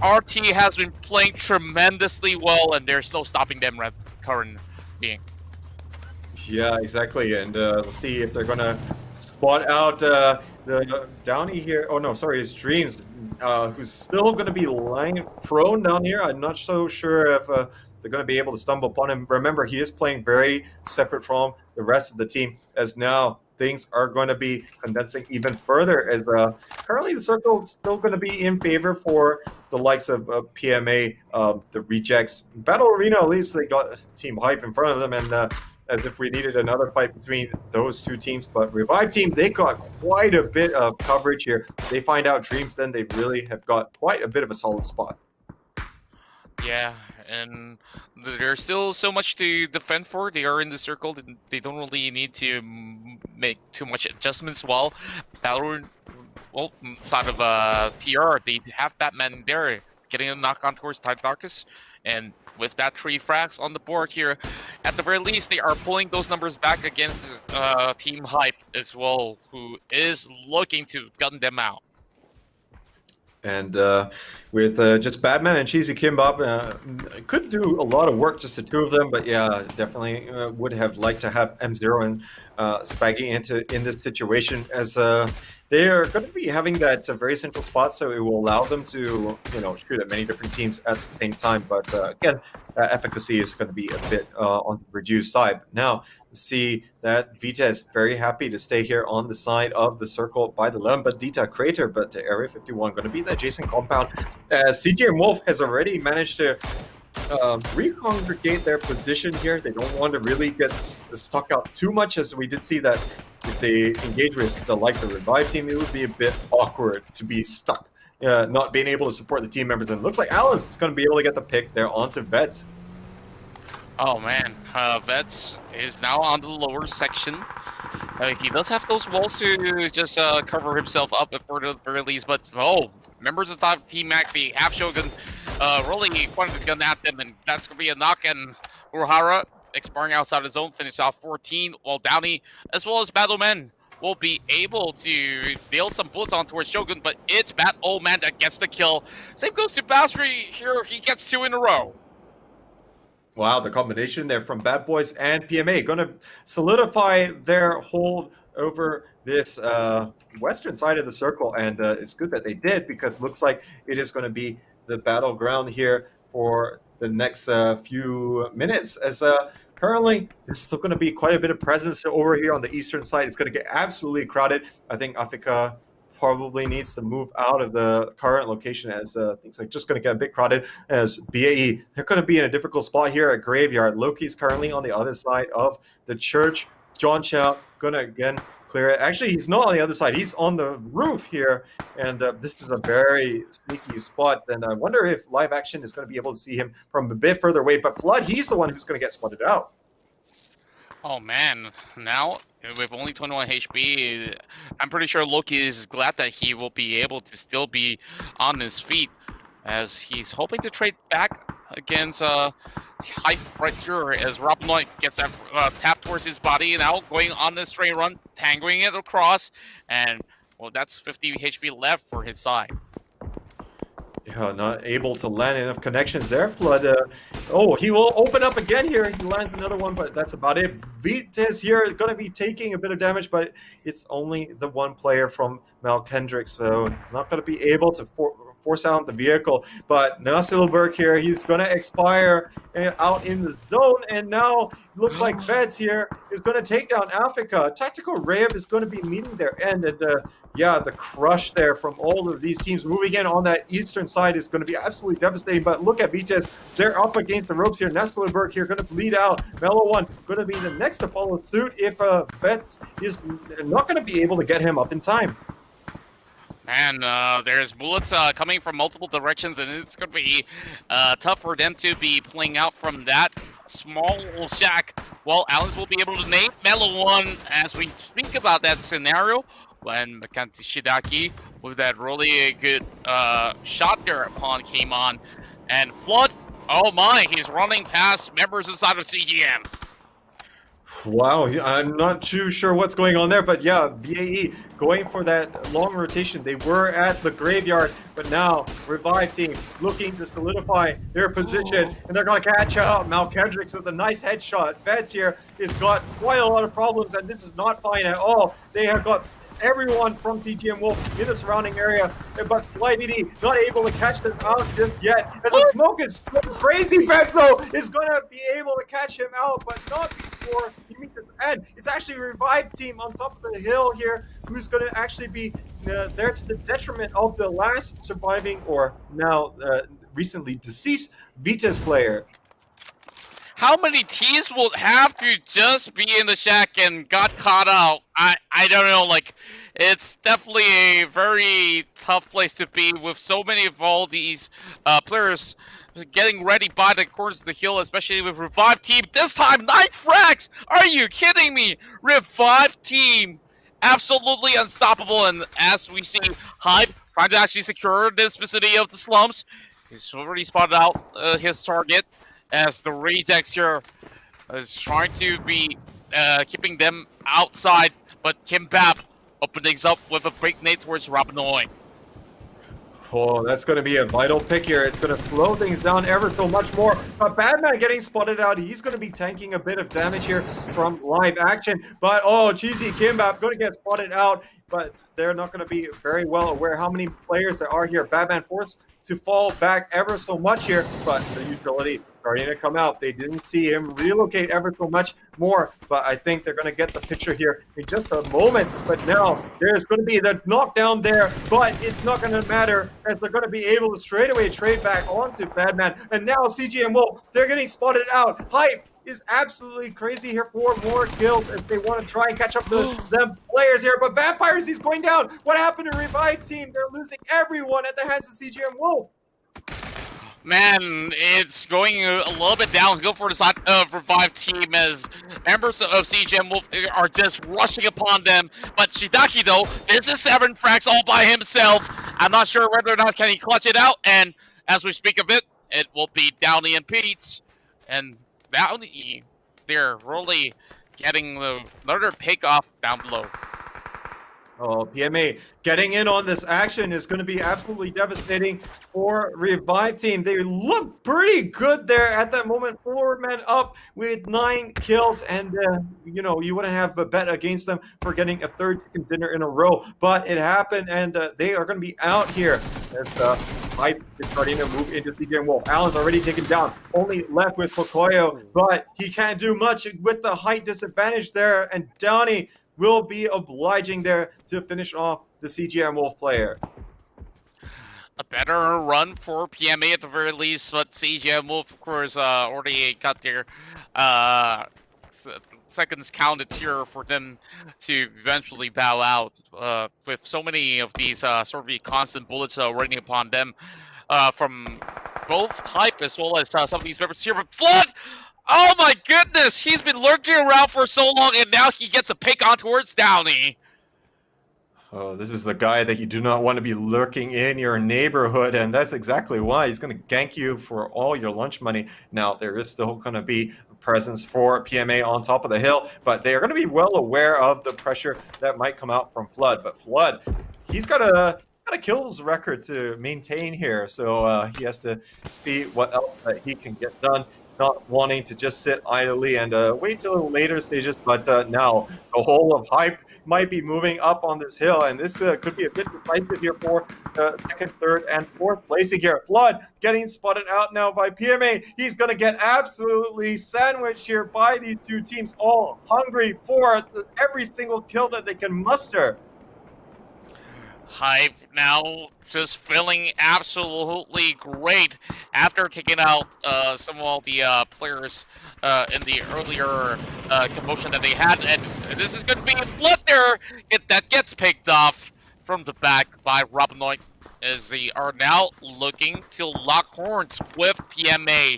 RT has been playing tremendously well, and there's no stopping them at current being. Yeah, exactly. And let's see if they're going to spot out the Downey here. Oh, no, sorry, it's Dreams, who's still going to be lying prone down here. I'm not so sure if they're going to be able to stumble upon him. Remember, he is playing very separate from the rest of the team, as now things are going to be condensing even further, as currently the circle is still going to be in favor for the likes of PMA, the Rejects. Battle Arena, at least they got Team Hype in front of them, and as if we needed another fight between those two teams. But Revive team, they got quite a bit of coverage here. They find out Dreams, then they really have got quite a bit of a solid spot. Yeah, and there's still so much to defend for. They are in the circle. They don't really need to make too much adjustments. While Battle, well, side of TR, they have Batman there getting a knock on towards Tide Darkus, and with that 3 frags on the board here, at the very least, they are pulling those numbers back against Team Hype as well, who is looking to gun them out. And with just Batman and Cheesy Kimbap, could do a lot of work, just the 2 of them. But yeah, definitely would have liked to have M0 and Spaggy in this situation, as they are going to be having that very central spot, so it will allow them to, shoot at many different teams at the same time. But again, efficacy is going to be a bit on the reduced side. But now, see that Vita is very happy to stay here on the side of the circle by the Lambadita crater, but Area 51 going to be the adjacent compound. CJ and Wolf has already managed to recongregate their position here. They don't want to really get stuck out too much, as we did see that if they engage with the likes of Revive team, it would be a bit awkward to be stuck, not being able to support the team members. And it looks like Alan's is going to be able to get the pick there onto Vets. Oh man, Vets is now on the lower section. He does have those walls to just cover himself up for the very least, but members of the top Team Max, they have Shogun rolling pointing the gun at them, and that's going to be a knock, and Uruhara expiring outside his zone, finished off 14, while Downey, as well as Battleman, will be able to deal some bullets on towards Shogun, but it's Bat-O-Man that gets the kill. Same goes to Bastry here, he gets 2 in a row. Wow, the combination there from Bad Boys and PMA going to solidify their hold over this western side of the circle, and it's good that they did, because it looks like it is going to be the battleground here for the next few minutes, as currently, there's still going to be quite a bit of presence over here on the eastern side. It's going to get absolutely crowded. I think Africa probably needs to move out of the current location as things are just going to get a bit crowded as BAE. They're going to be in a difficult spot here at Graveyard. Loki's currently on the other side of the church. John Chow going to again clear it. Actually, he's not on the other side. He's on the roof here. And this is a very sneaky spot. And I wonder if live action is going to be able to see him from a bit further away. But Flood, he's the one who's going to get spotted out. Oh man, now with only 21 HP, I'm pretty sure Loki is glad that he will be able to still be on his feet, as he's hoping to trade back against Hype right here as Rob Knight gets that tap towards his body, now going on this straight run, tangling it across, and well, that's 50 HP left for his side. Yeah, not able to land enough connections there. Flood. Oh, he will open up again here. He lands another one, but that's about it. Vites here is going to be taking a bit of damage, but it's only the one player from Mal Kendricks, so he's not going to be able to force out the vehicle. But Nassilberg here, he's going to expire out in the zone, and now looks like Veds here is going to take down Africa. Tactical Rave is going to be meeting their end, and yeah, the crush there from all of these teams moving in on that eastern side is going to be absolutely devastating. But look at Vites, they're up against the ropes here. Nestleberg here going to bleed out. Mellow One going to be the next to follow suit if Vets is not going to be able to get him up in time. And there's bullets coming from multiple directions, and it's going to be tough for them to be playing out from that small shack. Well, Alice will be able to name Mellow One as we speak about that scenario when Makanti Shidaki with that really good shot there upon came on. And Flood, oh my, he's running past members inside of CGM. Wow, I'm not too sure what's going on there, but yeah, BAE going for that long rotation. They were at the graveyard, but now Revive team looking to solidify their position, and they're going to catch out Mal Kendricks with a nice headshot. Veds here has got quite a lot of problems, and this is not fine at all. They have got everyone from CGM Wolf in the surrounding area, but Slightly not able to catch them out just yet. As the smoke is crazy, Vets though is going to be able to catch him out, but not before he meets his end. It's actually a Revive team on top of the hill here who's going to actually be there to the detriment of the last surviving, or now recently deceased, Vitas player. How many teams will have to just be in the shack and got caught out? I don't know, like, it's definitely a very tough place to be with so many of all these players getting ready by the corners of the hill, especially with Revive team. This time, 9 frags! Are you kidding me? Revive team, absolutely unstoppable, and as we see Hype trying to actually secure this vicinity of the slums, he's already spotted out his target, as the Rejects here is trying to be keeping them outside, but Kimbap opening up with a break nade towards Rapinoe. Oh, that's going to be a vital pick here. It's going to slow things down ever so much more. But Badman getting spotted out. He's going to be tanking a bit of damage here from live action. But, oh, Cheesy Kimbap going to get spotted out. But they're not going to be very well aware how many players there are here. Badman forced to fall back ever so much here. But the utility starting to come out. They didn't see him relocate ever so much more, but I think they're going to get the picture here in just a moment. But now there's going to be the knockdown there, but it's not going to matter as they're going to be able to straight away trade back onto Badman. And now CGM Wolf, they're getting spotted out. Hype is absolutely crazy here for more kills if they want to try and catch up to them players here. But Vampires, he's going down. What happened to Revive team? They're losing everyone at the hands of CGM Wolf. Man, it's going a little bit downhill for the side of Revive team as members of CGM Wolf are just rushing upon them. But Shidaki, though, this is 7 frags all by himself. I'm not sure whether or not can he clutch it out. And as we speak of it, it will be Downey and Pete's. And Downey, they're really getting another pick off down below. Oh, PMA getting in on this action is going to be absolutely devastating for Revive team. They look pretty good there at that moment. 4 men up with 9 kills, and you know, you wouldn't have a bet against them for getting a 3rd chicken dinner in a row, but it happened, and they are going to be out here. As Hype is starting to move into CJ Wolf. Allen's already taken down, only left with Pocoyo, but he can't do much with the height disadvantage there, and Downey will be obliging there to finish off the CGM Wolf player. A better run for PMA at the very least, but CGM Wolf, of course, already got their seconds counted here for them to eventually bow out. With so many of these sort of constant bullets raining upon them from both Hype as well as some of these members here. But Flood! Oh my goodness! He's been lurking around for so long, and now he gets a pick on towards Downey. Oh, this is the guy that you do not want to be lurking in your neighborhood, and that's exactly why he's going to gank you for all your lunch money. Now, there is still going to be a presence for PMA on top of the hill, but they are going to be well aware of the pressure that might come out from Flood. But Flood, he's got a kills record to maintain here, so he has to see what else that he can get done. Not wanting to just sit idly and wait till later stages, but now the whole of Hype might be moving up on this hill, and this could be a bit decisive here for second, third, and fourth placing here. Flood getting spotted out now by PMA. He's going to get absolutely sandwiched here by these two teams, all hungry for every single kill that they can muster. Hype now just feeling absolutely great after taking out some of the players in the earlier commotion that they had, and this is going to be a Flood there that gets picked off from the back by Robinoid, as they are now looking to lock horns with PMA.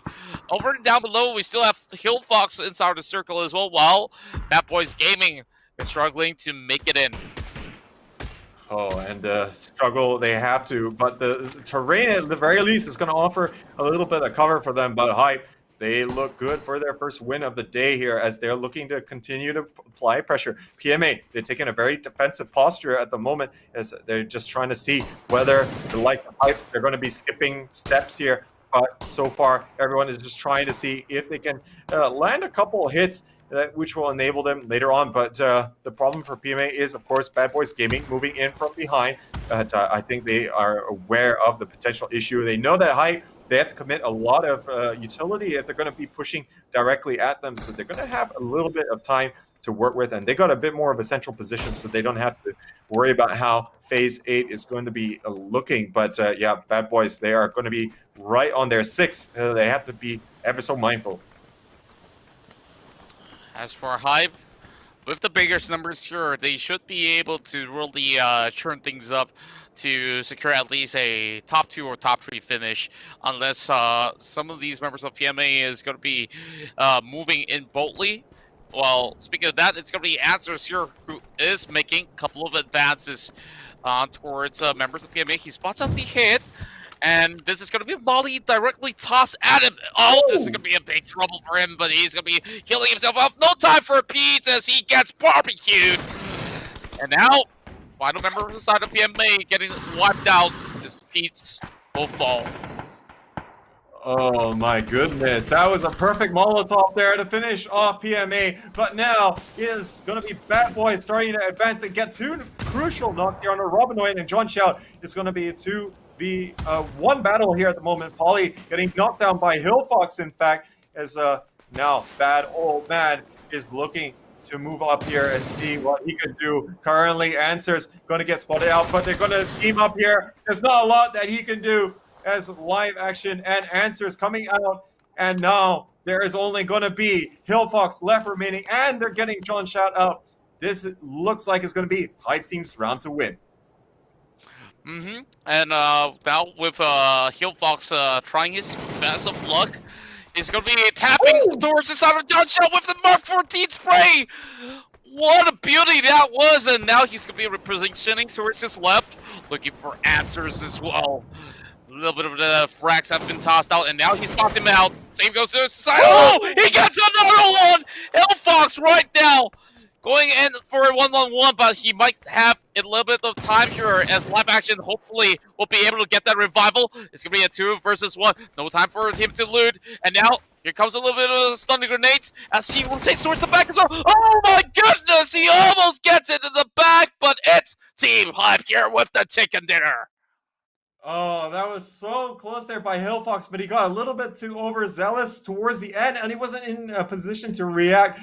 Over and down below, we still have Hillfox inside the circle as well, while Bad Boys Gaming is struggling to make it in. Oh, and struggle they have to, but the terrain at the very least is going to offer a little bit of cover for them. But Hype, they look good for their first win of the day here as they're looking to continue to apply pressure. PMA, they're taking a very defensive posture at the moment as they're just trying to see whether, like Hype, they're going to be skipping steps here. But so far, everyone is just trying to see if they can land a couple of hits which will enable them later on. But the problem for PMA is, of course, Bad Boys Gaming moving in from behind. I think they are aware of the potential issue. They know that Hype, they have to commit a lot of utility if they're going to be pushing directly at them. So they're going to have a little bit of time to work with, and they got a bit more of a central position, so they don't have to worry about how Phase 8 is going to be looking. But yeah, Bad Boys, they are going to be right on their 6. They have to be ever so mindful. As for Hype, with the biggest numbers here, they should be able to really churn things up to secure at least a top 2 or top 3 finish, unless some of these members of PMA is going to be moving in boldly. Well, speaking of that, it's going to be Answers here, who is making a couple of advances towards members of PMA. He spots out the hit, and this is going to be a Molly directly tossed at him. Oh, this is going to be a big trouble for him, but he's going to be healing himself up. No time for a Pete as he gets barbecued. And now, final member of the side of PMA getting wiped out. This Pete's will fall. Oh my goodness, that was a perfect Molotov there to finish off PMA, but now is going to be Bad Boys starting to advance and get 2 crucial knocks here on a Robinoid and John Shout. It's going to be a 2v1 battle here at the moment. Polly getting knocked down by Hillfox, in fact, as now Bad Old Man is looking to move up here and see what he could do. Currently, Answers going to get spotted out, but they're going to team up here. There's not a lot that he can do as live action and Answers coming out, and now there is only going to be Hillfox left remaining, and they're getting John Shout out. This looks like it's going to be Hype Team's round to win. And now with Hillfox trying his best of luck, he's going to be tapping towards the side of John Shout with the Mark 14 spray. What a beauty that was, and now he's going to be repositioning towards his left, looking for Answers as well. A little bit of the frags have been tossed out, and now he spots him out. Same goes to his side. Oh, he gets another one! Hillfox right now going in for a 1-on-1, but he might have a little bit of time here as live action hopefully will be able to get that revival. It's going to be a 2 versus 1. No time for him to loot. And now here comes a little bit of stunning grenades as he rotates towards the back as well. Oh my goodness, he almost gets it in the back, but it's Team Hype here with the chicken dinner. Oh, that was so close there by Hillfox, but he got a little bit too overzealous towards the end, and he wasn't in a position to react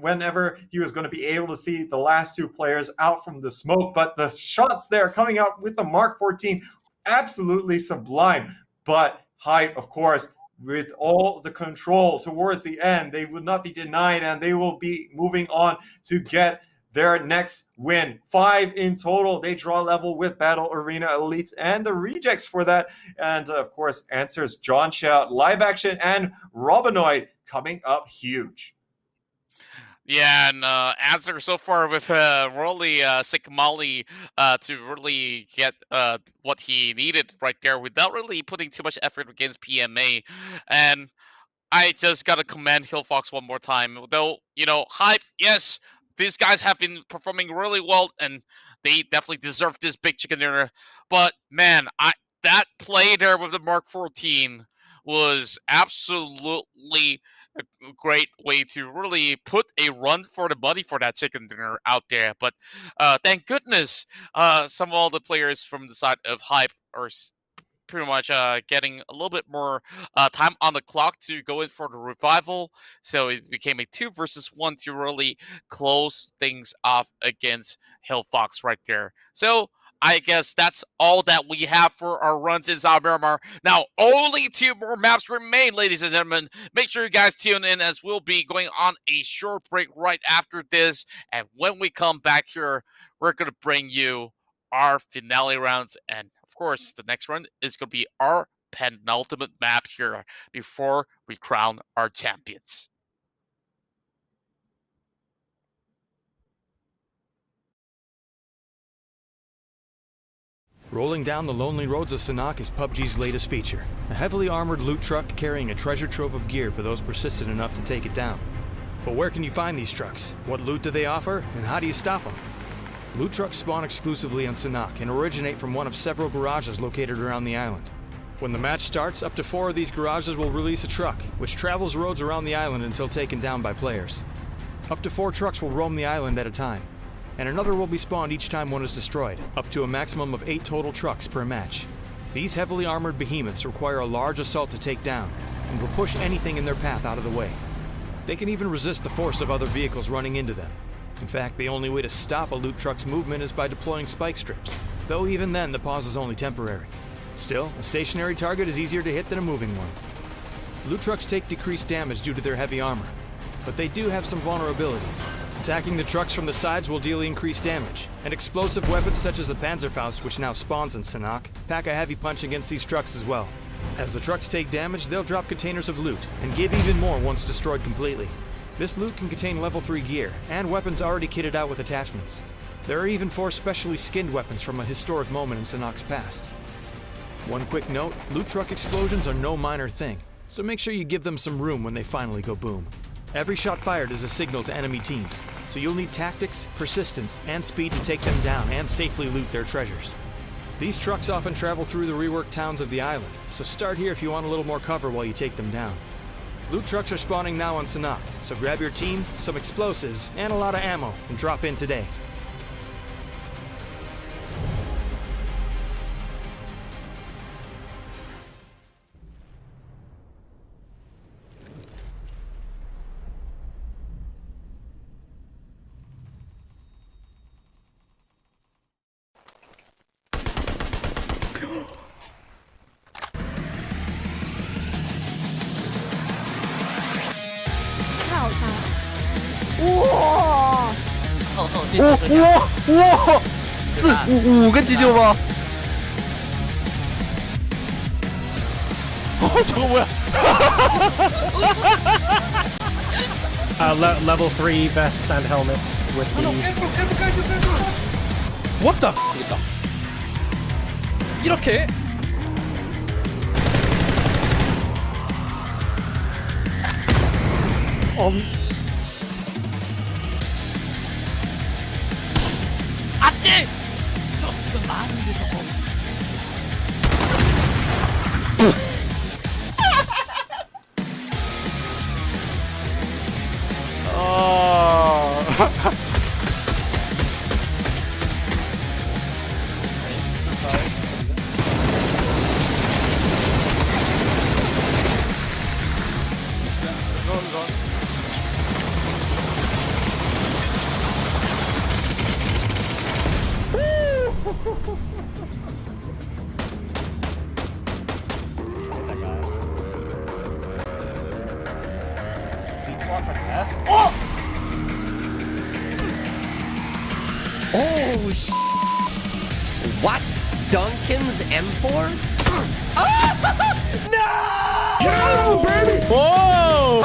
whenever he was going to be able to see the last two players out from the smoke. But the shots there coming out with the Mark 14, absolutely sublime. But Hype, of course, with all the control towards the end, they would not be denied, and they will be moving on to get their next win. 5 in total. They draw level with Battle Arena Elites and the Rejects for that. And of course, Answers, John Shout, Live Action, and Robinoid coming up huge. Yeah, and Answer so far with really sick Molly to really get what he needed right there without really putting too much effort against PMA. And I just gotta commend Hillfox one more time. Though, Hype, yes, these guys have been performing really well, and they definitely deserve this big chicken dinner. But man, that play there with the Mark 14 was absolutely a great way to really put a run for the money for that chicken dinner out there. But thank goodness, some of all the players from the side of Hype are pretty much getting a little bit more time on the clock to go in for the revival. So it became a 2 versus 1 to really close things off against Hillfox right there. So I guess that's all that we have for our runs inside Miramar. Now, only 2 more maps remain, ladies and gentlemen. Make sure you guys tune in, as we'll be going on a short break right after this. And when we come back here, we're going to bring you our finale rounds. And of course, the next run is going to be our penultimate map here before we crown our champions. Rolling down the lonely roads of Sanhok is PUBG's latest feature, a heavily armored loot truck carrying a treasure trove of gear for those persistent enough to take it down. But where can you find these trucks? What loot do they offer? And how do you stop them? Loot trucks spawn exclusively on Sanhok and originate from one of several garages located around the island. When the match starts, up to 4 of these garages will release a truck, which travels roads around the island until taken down by players. Up to 4 trucks will roam the island at a time, and another will be spawned each time one is destroyed, up to a maximum of 8 total trucks per match. These heavily armored behemoths require a large assault to take down, and will push anything in their path out of the way. They can even resist the force of other vehicles running into them. In fact, the only way to stop a loot truck's movement is by deploying spike strips, though even then the pause is only temporary. Still, a stationary target is easier to hit than a moving one. Loot trucks take decreased damage due to their heavy armor, but they do have some vulnerabilities. Attacking the trucks from the sides will deal increased damage, and explosive weapons such as the Panzerfaust, which now spawns in Sanhok, pack a heavy punch against these trucks as well. As the trucks take damage, they'll drop containers of loot, and give even more once destroyed completely. This loot can contain level 3 gear, and weapons already kitted out with attachments. There are even 4 specially skinned weapons from a historic moment in Sanhok's past. One quick note, loot truck explosions are no minor thing, so make sure you give them some room when they finally go boom. Every shot fired is a signal to enemy teams, so you'll need tactics, persistence, and speed to take them down and safely loot their treasures. These trucks often travel through the reworked towns of the island, so start here if you want a little more cover while you take them down. Loot trucks are spawning now on Sanhok, so grab your team, some explosives, and a lot of ammo, and drop in today. Wow，4、5个急救吗？这个我level 3 vests and helmets with the... What the f? 이렇게? 아치! 조금 많은 데서 press F. Oh, what? Duncan's M4? No! Yo, baby! Whoa!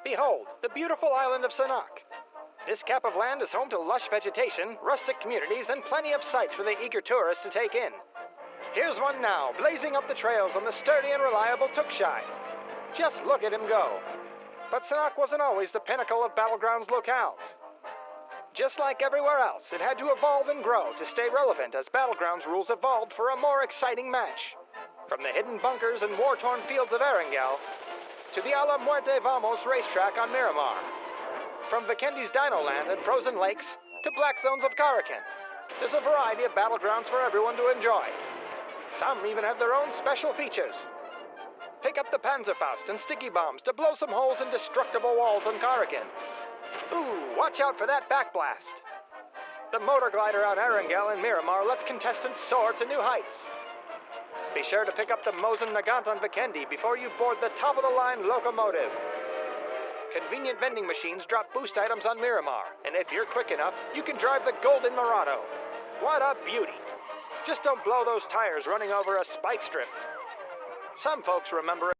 Behold, the beautiful island of Sanak. This cap of land is home to lush vegetation, rustic communities, and plenty of sights for the eager tourist to take in. Here's one now, blazing up the trails on the sturdy and reliable Tukshay. Just look at him go. But Sanak wasn't always the pinnacle of Battlegrounds locales. Just like everywhere else, it had to evolve and grow to stay relevant as Battlegrounds rules evolved for a more exciting match. From the hidden bunkers and war-torn fields of Erangel, to the A la Muerte Vamos racetrack on Miramar. From Vikendi's Dino Land and frozen lakes, to black zones of Karakin. There's a variety of Battlegrounds for everyone to enjoy. Some even have their own special features. Pick up the Panzerfaust and sticky bombs to blow some holes in destructible walls on Karakin. Ooh, watch out for that backblast. The motor glider on Erangel and Miramar lets contestants soar to new heights. Be sure to pick up the Mosin Nagant on Vikendi before you board the top-of-the-line locomotive. Convenient vending machines drop boost items on Miramar, and if you're quick enough, you can drive the Golden Murano. What a beauty! Just don't blow those tires running over a spike strip. Some folks remember it.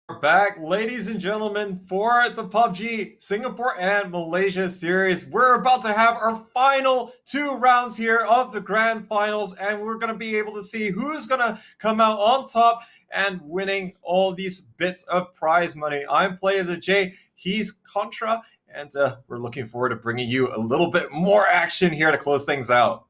We're back, ladies and gentlemen, for the PUBG Singapore and Malaysia series. We're about to have our final 2 rounds here of the Grand Finals, and we're going to be able to see who's going to come out on top and winning all these bits of prize money. I'm Play of the J, he's Contra, and we're looking forward to bringing you a little bit more action here to close things out.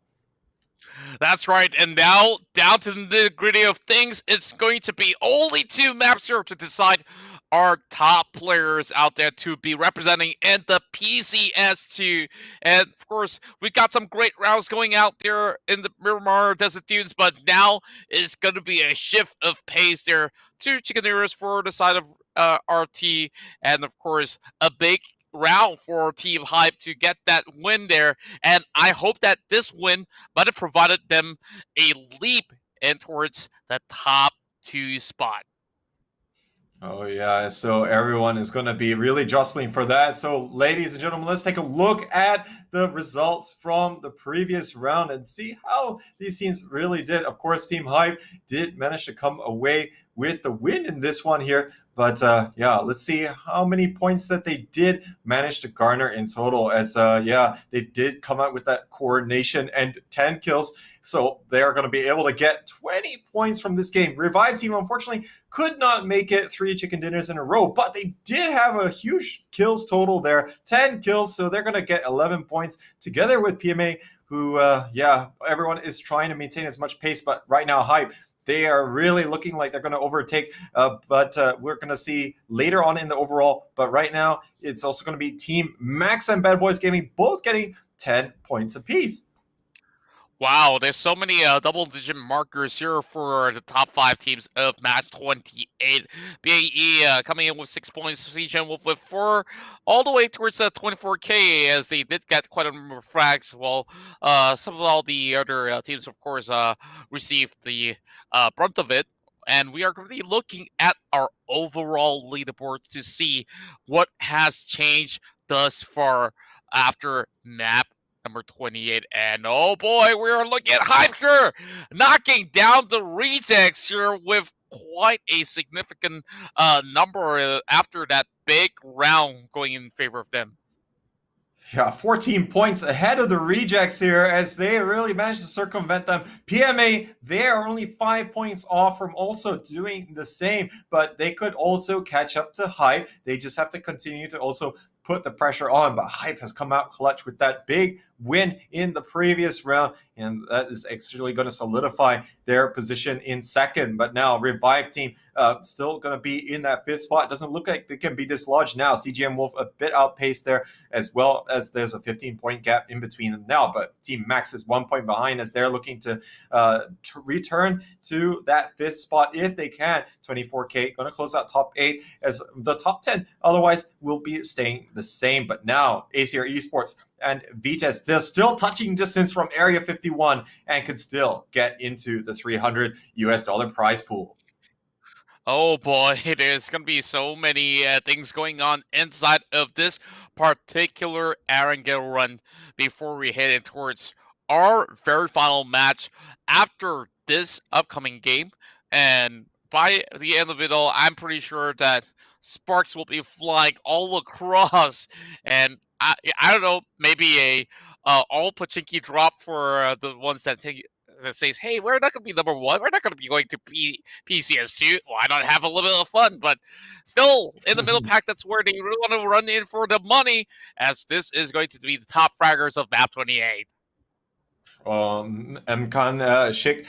That's right, and now, down to the nitty-gritty of things, it's going to be only 2 maps here to decide our top players out there to be representing in the PCS2. And of course, we got some great rounds going out there in the Miramar Desert Dunes, but now it's going to be a shift of pace there. 2 Chickaderas for the side of RT, and of course, a big round for Team Hype to get that win there. And I hope that this win might have provided them a leap in towards the top 2 spot. Oh yeah, so everyone is going to be really jostling for that. So ladies and gentlemen, let's take a look at the results from the previous round and see how these teams really did. Of course, Team Hype did manage to come away with the win in this one here. But yeah, let's see how many points that they did manage to garner in total. As yeah, they did come out with that coordination and 10 kills. So they're going to be able to get 20 points from this game. Revive Team, unfortunately, could not make it 3 chicken dinners in a row, but they did have a huge kills total there, 10 kills. So they're going to get 11 points together with PMA, who, yeah, everyone is trying to maintain as much pace. But right now, Hype, they are really looking like they're going to overtake, but we're going to see later on in the overall. But right now, it's also going to be Team Max and Bad Boys Gaming both getting 10 points apiece. Wow, there's so many double-digit markers here for the top 5 teams of match 28. BAE coming in with 6 points, CGN Wolf with 4, all the way towards 24K, as they did get quite a number of frags. While some of all the other teams, of course, received the brunt of it. And we are going to be looking at our overall leaderboards to see what has changed thus far after map number 28. And oh boy, we are looking at Hype here, knocking down the rejects here with quite a significant number after that big round going in favor of them. Yeah, 14 points ahead of the rejects here as they really managed to circumvent them. PMA, they are only 5 points off from also doing the same, but they could also catch up to Hype. They just have to continue to also put the pressure on, but Hype has come out clutch with that big win in the previous round, and that is actually going to solidify their position in second. But now Revive Team still going to be in that 5th spot. Doesn't look like they can be dislodged now. CGM Wolf a bit outpaced there, as well as there's a 15-point gap in between them now, but Team Max is 1 point behind as they're looking to return to that 5th spot if they can. 24K going to close out top 8 as the top 10 otherwise will be staying the same. But now ACR Esports and Vites, they're still touching distance from Area 51 and could still get into the $300 prize pool. Oh boy, there's going to be so many things going on inside of this particular Arangel run before we head in towards our very final match after this upcoming game. And by the end of it all, I'm pretty sure that sparks will be flying all across, and I don't know, maybe a all Pachinki drop for the ones that says, hey, we're not going to be number 1, we're not going to be going to PCS2, why not have a little bit of fun? But still, in the middle pack, that's where they really want to run in for the money, as this is going to be the top fraggers of map 28. Mkan Sheikh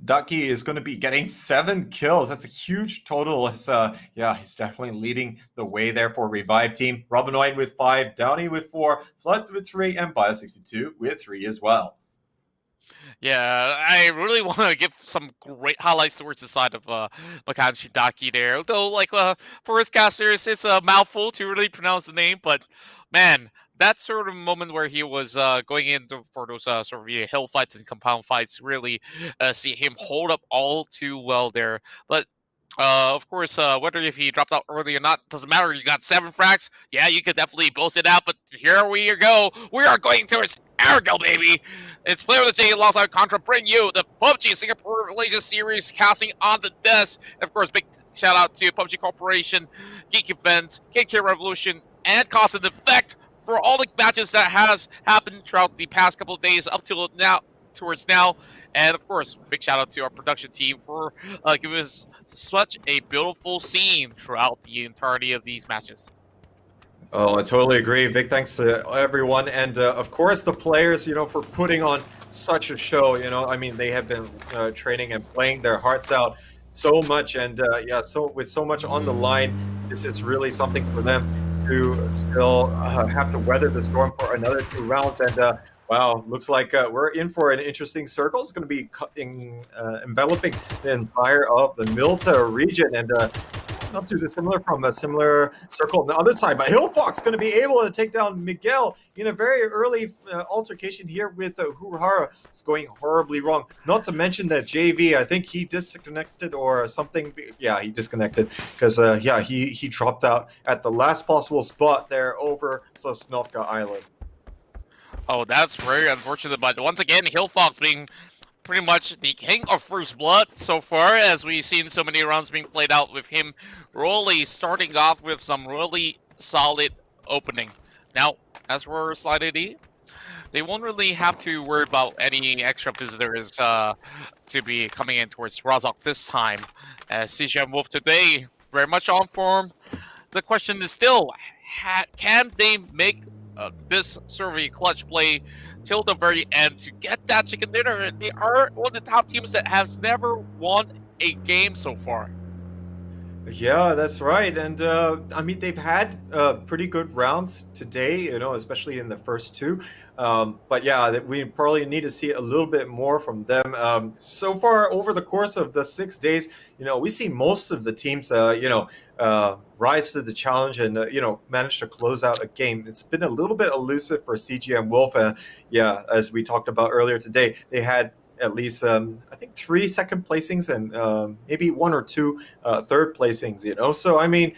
Ducky is going to be getting 7 kills. That's a huge total. It's, yeah, he's definitely leading the way there for Revive Team. Robinoid with 5, Downey with 4, Flood with 3, and Bio62 with 3 as well. Yeah, I really want to give some great highlights towards the side of Makan Shidaki there. Though, like, for his casters, it's a mouthful to really pronounce the name, but man, that sort of moment where he was going in for those sort of hill fights and compound fights, really see him hold up all too well there. But of course, whether if he dropped out early or not, doesn't matter. You got 7 frags. Yeah, you could definitely boast it out, but here we go. We are going towards Aragel, baby. It's Player of the Day alongside Contra bring you the PUBG Singapore Malaysia Series casting on the desk. And of course, big shout out to PUBG Corporation, Geek Events, KK Revolution, and Cause and Effect for all the matches that has happened throughout the past couple of days up till now, towards now. And of course, big shout out to our production team for giving us such a beautiful scene throughout the entirety of these matches. Oh, I totally agree. Big thanks to everyone. And of course, the players, you know, for putting on such a show. You know, I mean, they have been training and playing their hearts out so much, and so with so much on the line, this is really something for them to still have to weather the storm for another 2 rounds. And wow, looks like we're in for an interesting circle. It's going to be enveloping the entire of the Milta region, and not too dissimilar from a similar circle on the other side. But Hillfox going to be able to take down Miguel in a very early altercation here with Huruhara. It's going horribly wrong. Not to mention that JV, I think he disconnected or something. Yeah, he disconnected because he dropped out at the last possible spot there over Sosnovka Island. Oh, that's very unfortunate. But once again, Hillfox being pretty much the king of first blood so far, as we've seen so many rounds being played out with him really starting off with some really solid opening. Now, as for Slide D, they won't really have to worry about any extra visitors to be coming in towards Razok this time. As CGM Wolf today, very much on form. The question is still, can they make this sort of a clutch play till the very end to get that chicken dinner? They are one of the top teams that has never won a game so far. Yeah, that's right. And I mean, they've had pretty good rounds today, especially in the first 2. But yeah, we probably need to see a little bit more from them. So far, over the course of the 6 days, we see most of the teams, rise to the challenge and, manage to close out a game. It's been a little bit elusive for CGM Wolf. Yeah, as we talked about earlier today, they had at least, I think, 3 second placings and maybe 1 or 2 third placings, So, I mean,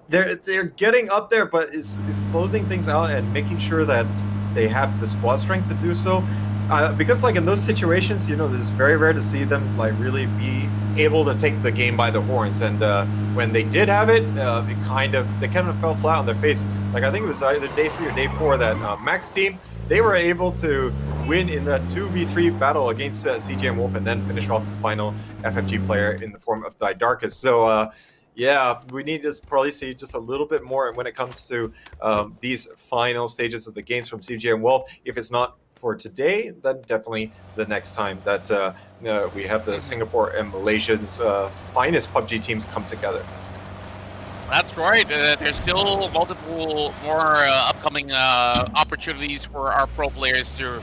they're getting up there, but it's closing things out and making sure that they have the squad strength to do so. Because, in those situations, it's very rare to see them, really be able to take the game by the horns. And when they did have it, they kind of fell flat on their face. I think it was either day 3 or day 4 that Max team, they were able to win in the 2v3 battle against CGM Wolf and then finish off the final FFG player in the form of Didarkus. So, yeah, we need to probably see just a little bit more when it comes to these final stages of the games from CGM Wolf. If it's not for today, then definitely the next time that we have the Singapore and Malaysia's finest PUBG teams come together. That's right. There's still multiple more upcoming opportunities for our pro players to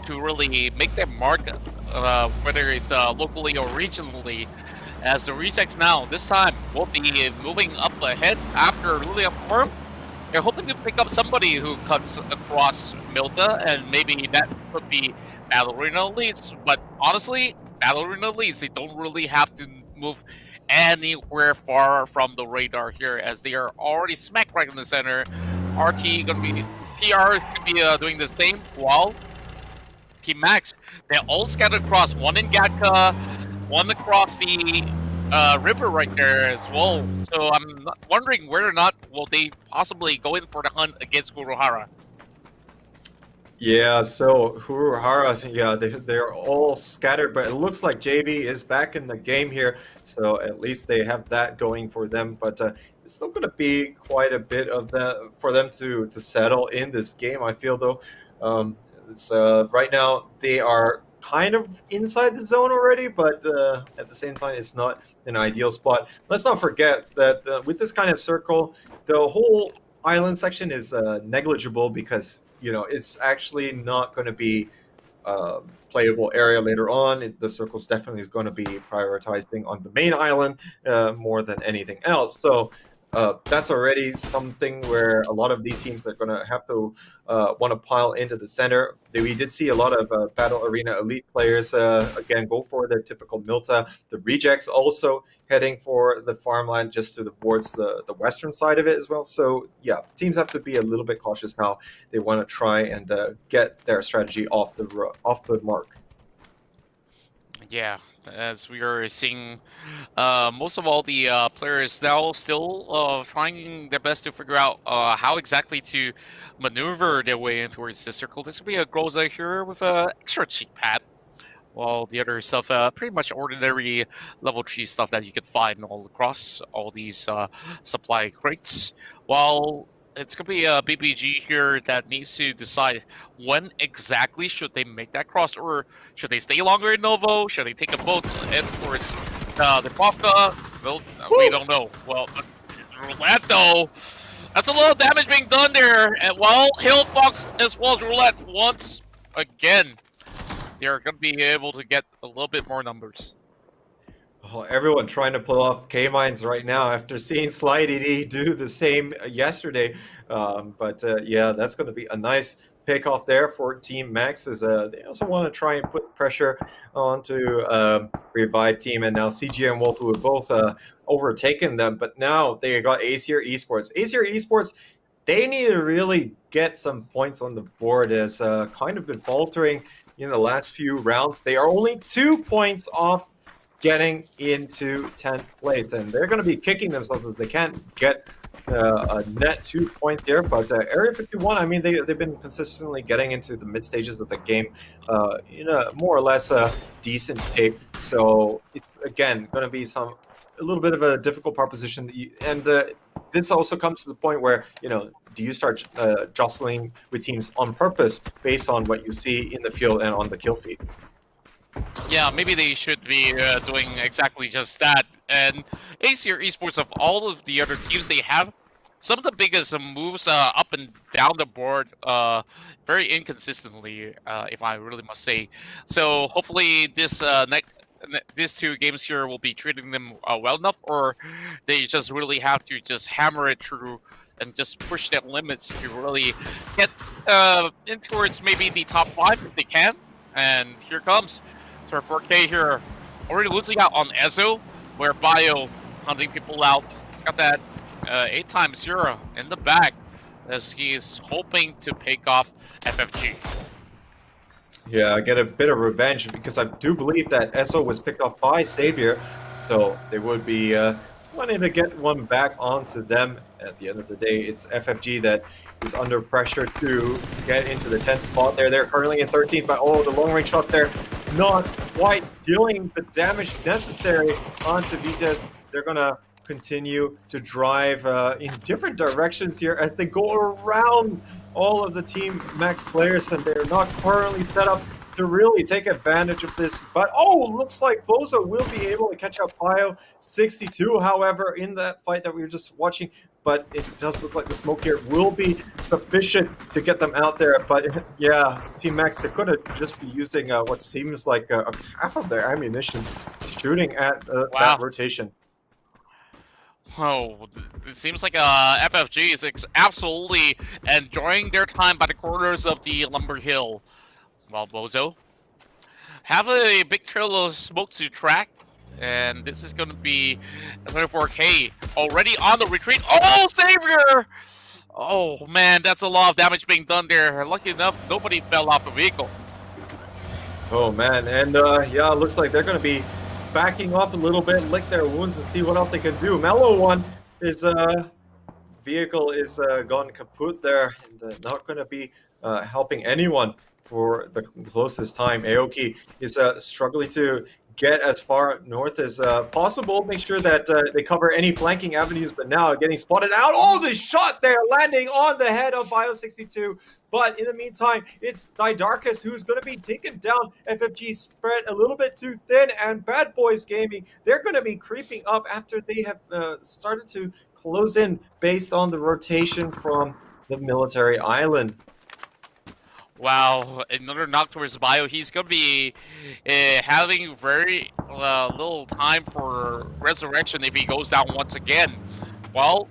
really make their mark, whether it's locally or regionally. As the rejects now, this time, will be moving up ahead after really up form. They're hoping to pick up somebody who cuts across Milta, and maybe that could be Battle Arena Elites. But honestly, Battle Arena Elites, they don't really have to move anywhere far from the radar here, as they are already smack right in the center. RT gonna be, TR is gonna be doing the same, while Team Max, they're all scattered across, one in Gatka, one across the river right there as well. So I'm wondering whether or not will they possibly go in for the hunt against Huruhara. Yeah, so Huruhara, yeah, they're all scattered, but it looks like JV is back in the game here, so at least they have that going for them. But it's still going to be quite a bit of that for them to settle in this game, I feel, though. Right now, they are kind of inside the zone already, but at the same time, it's not an ideal spot. Let's not forget that with this kind of circle, the whole island section is negligible because it's actually not going to be playable area later on. The circle's definitely is going to be prioritizing on the main island more than anything else. So that's already something where a lot of these teams are going to have to want to pile into the center. We did see a lot of Battle Arena Elite players, again, go for their typical Milta. The rejects also heading for the farmland just towards the western side of it as well. So, yeah, teams have to be a little bit cautious now. They want to try and get their strategy off the mark. Yeah, as we are seeing most of all the players now still trying their best to figure out how exactly to maneuver their way in towards the circle. This will be a Groza here with an extra cheek pad, while the other stuff pretty much ordinary level 3 stuff that you can find all across all these supply crates. While it's going to be a BBG here that needs to decide when exactly should they make that cross, or should they stay longer in Novo? Should they take a boat in towards the Kafka, well, we don't know. Well, Roulette though, that's a little damage being done there. And well, Hill Fox as well as Roulette once again, they're going to be able to get a little bit more numbers. Oh, everyone trying to pull off K-Mines right now after seeing Slidy do the same yesterday. But yeah, that's going to be a nice pick off there for Team Max, as they also want to try and put pressure onto Revive Team and now CG and Wolf, who have both overtaken them. But now they got Acer Esports. Acer Esports, they need to really get some points on the board, as kind of been faltering in the last few rounds. They are only 2 points off getting into 10th place, and they're going to be kicking themselves if they can't get a net 2 points here. But Area 51, I mean, they've been consistently getting into the mid stages of the game in a more or less decent shape. So it's, again, going to be a little bit of a difficult proposition. And this also comes to the point where, do you start jostling with teams on purpose based on what you see in the field and on the kill feed? Yeah, maybe they should be doing exactly just that. And Acer Esports, of all of the other teams, they have some of the biggest moves up and down the board very inconsistently, if I really must say. So hopefully these 2 games here will be treating them well enough, or they just really have to just hammer it through and just push their limits to really get in towards maybe the top 5 if they can. And here comes Turf 4K here, already losing out on Ezo, where Bio hunting people out. He's got that 8x0 in the back as he's hoping to pick off FFG. Yeah, I get a bit of revenge, because I do believe that Ezo was picked off by Savior, so they would be wanting to get one back onto them. At the end of the day, it's FFG that is under pressure to get into the 10th spot there. They're currently in 13th, but the long range shot there not quite dealing the damage necessary onto Vitez. They're going to continue to drive in different directions here as they go around all of the Team Max players, and they're not currently set up to really take advantage of this. But looks like Bozo will be able to catch up Bio 62, however, in that fight that we were just watching. But it does look like the smoke here will be sufficient to get them out there. But yeah, Team Max, they could have just be using what seems like half of their ammunition shooting at that rotation. Oh, it seems like FFG is absolutely enjoying their time by the corners of the Lumber Hill. While Bozo have a big trail of smoke to track, and this is going to be 24K already on the retreat. Oh, Savior! Oh man, that's a lot of damage being done there. Lucky enough, nobody fell off the vehicle. Oh man, and yeah, it looks like they're going to be backing off a little bit, lick their wounds, and see what else they can do. Mellow One, his vehicle is gone kaput there, and not going to be helping anyone for the closest time. Aoki is struggling to get as far north as possible, make sure that they cover any flanking avenues, but now getting spotted out. Oh, the shot there landing on the head of Bio 62. But in the meantime, it's Didarkus who's going to be taken down. FFG spread a little bit too thin, and Bad Boys Gaming, they're going to be creeping up after they have started to close in based on the rotation from the military island. Wow, another knock towards Bio. He's going to be having very little time for resurrection if he goes down once again. Well,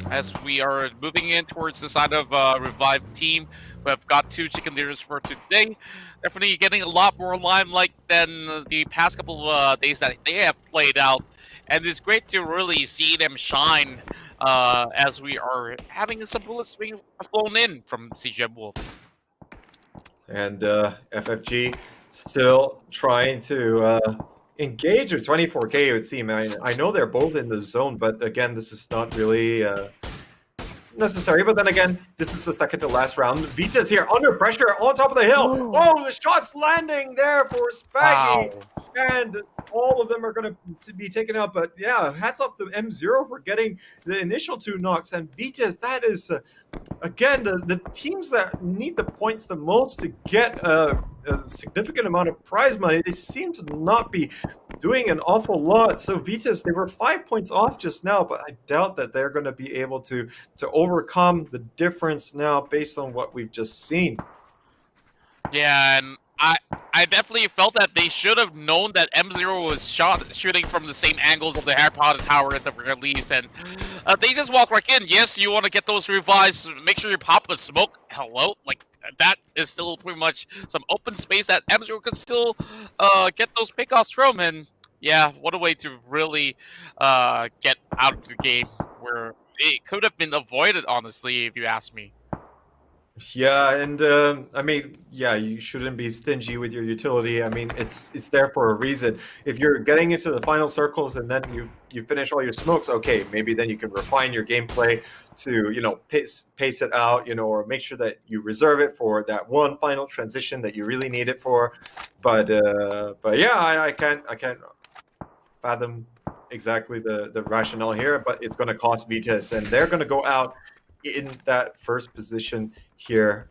as we are moving in towards the side of Revive Team, we've got 2 chicken dinners for today. Definitely getting a lot more limelight than the past couple of days that they have played out. And it's great to really see them shine as we are having some bullets being flown in from CGM Wolf. And FFG still trying to engage with 24K, it would seem. I know they're both in the zone, but again, this is not really necessary. But then again, this is the second to last round. Vita's here under pressure on top of the hill. Oh, the shot's landing there for Spaggy. Wow. And all of them are going to be taken out. But yeah, hats off to M0 for getting the initial 2 knocks. And Vitas, that is, again, the teams that need the points the most to get a significant amount of prize money. They seem to not be doing an awful lot. So Vitas, they were 5 points off just now, but I doubt that they're going to be able to overcome the difference now based on what we've just seen. Yeah, and I definitely felt that they should have known that M0 was shooting from the same angles of the Harry Potter Tower at the very least, and they just walked right in. Yes, you want to get those revives, make sure you pop a smoke. Hello? Like, that is still pretty much some open space that M0 could still get those pickoffs from, and yeah, what a way to really get out of the game where it could have been avoided, honestly, if you ask me. Yeah, and I mean, yeah, you shouldn't be stingy with your utility. I mean, it's there for a reason. If you're getting into the final circles and then you finish all your smokes, okay, maybe then you can refine your gameplay to, you know, pace it out, you know, or make sure that you reserve it for that one final transition that you really need it for. But yeah, I can't fathom exactly the rationale here, but it's going to cost Vitas, and they're going to go out in that first position here